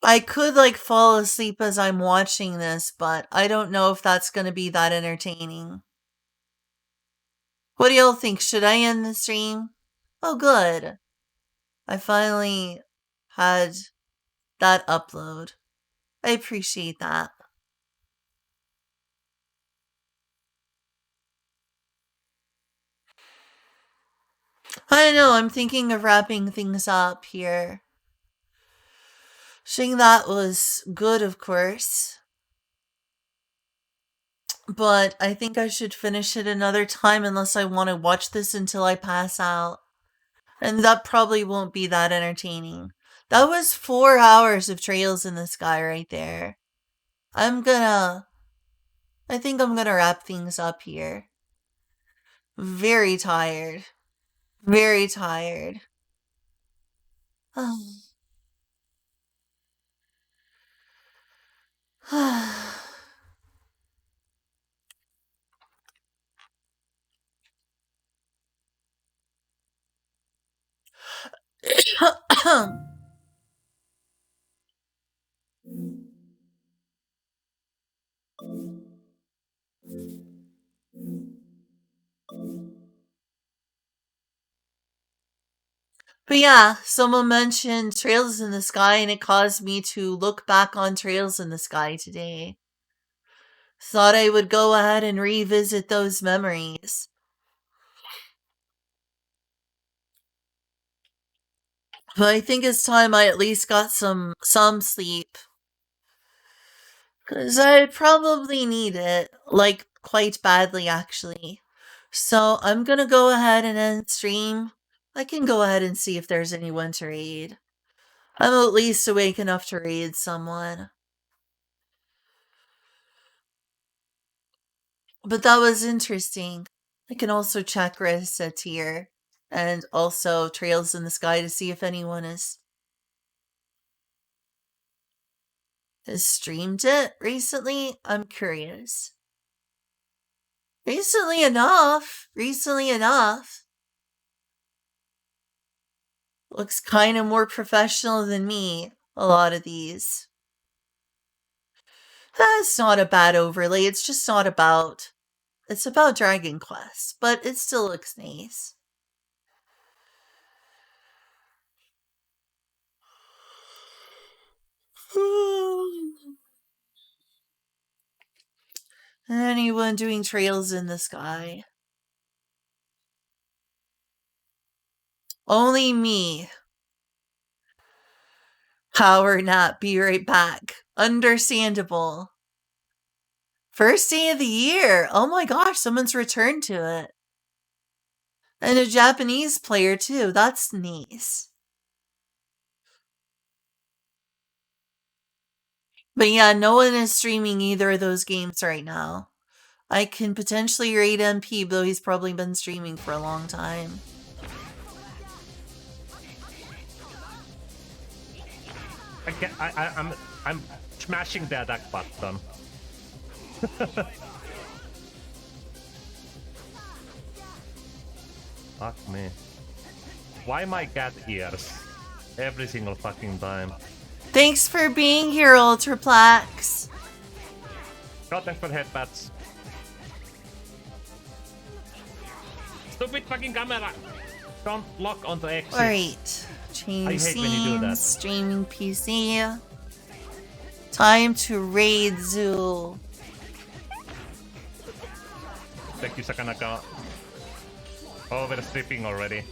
I could like fall asleep as I'm watching this, but I don't know if that's going to be that entertaining. What do y'all think? Should I end the stream? Oh, good. I finally had that upload. I appreciate that. I know, I'm thinking of wrapping things up here. Saying that was good, of course. But I think I should finish it another time unless I want to watch this until I pass out. And that probably won't be that entertaining. That was 4 hours of Trails in the Sky right there. I think I'm gonna wrap things up here. Very tired. Very tired. But yeah, someone mentioned Trails in the Sky and it caused me to look back on Trails in the Sky today. Thought I would go ahead and revisit those memories. But I think it's time I at least got some sleep. 'Cause I probably need it, like, quite badly actually. So I'm gonna go ahead and end stream. I can go ahead and see if there's anyone to raid. I'm at least awake enough to raid someone. But that was interesting. I can also check Reddit here. And also Trails in the Sky to see if anyone has streamed it recently. I'm curious. Recently enough. Looks kind of more professional than me, a lot of these. That's not a bad overlay, it's just not about... It's about Dragon Quest, but it still looks nice. Anyone doing Trails in the Sky? Only me. Power nap, be right back. Understandable. First day of the year. Oh my gosh, someone's returned to it. And a Japanese player too. That's nice. But yeah, no one is streaming either of those games right now. I can potentially raid MP, though he's probably been streaming for a long time. I'm smashing the attack button. Fuck me. Why my cat ears? Every single fucking time. Thanks for being here, Ultraplex. God, thanks for the headbats. Stupid fucking camera! Don't lock onto exit. Alright. Change hate when you do that. scenes, streaming PC. Time to raid Zoo. Thank you, Sakanaka. Overstripping already. It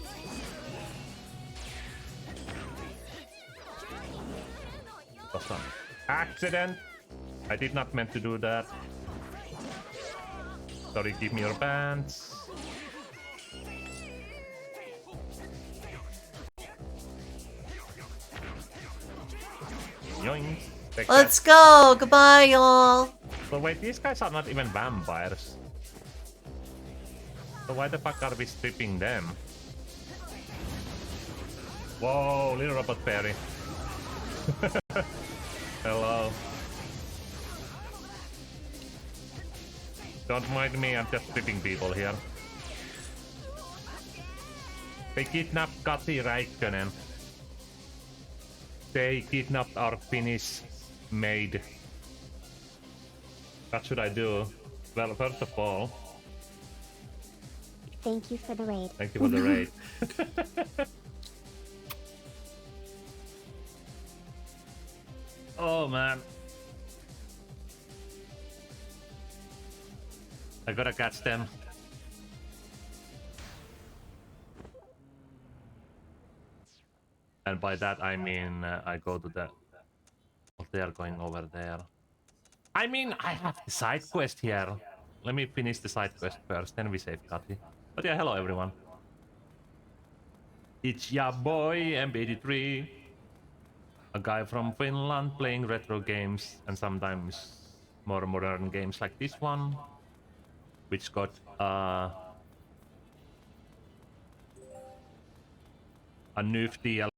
was an accident. I did not meant to do that. Sorry, give me your pants. Yoink. Take Let's go. Goodbye, y'all. that. So wait, these guys are not even vampires. So why the fuck are we stripping them? Whoa, little robot fairy. Hello. Don't mind me, I'm just stripping people here. They kidnapped Kati Räikkönen. They kidnapped our Finnish maid. What should I do? Well, first of all, Thank you for the raid. thank you for the raid. Oh man. I gotta catch them. And by that I mean I go to the... Oh, they are going over there. I mean, I have the side quest here. Let me finish the side quest first, then we save Kati. But yeah, hello everyone. It's ya boy, MB83. A guy from Finland playing retro games and sometimes more modern games like this one. Which got a nerf DLC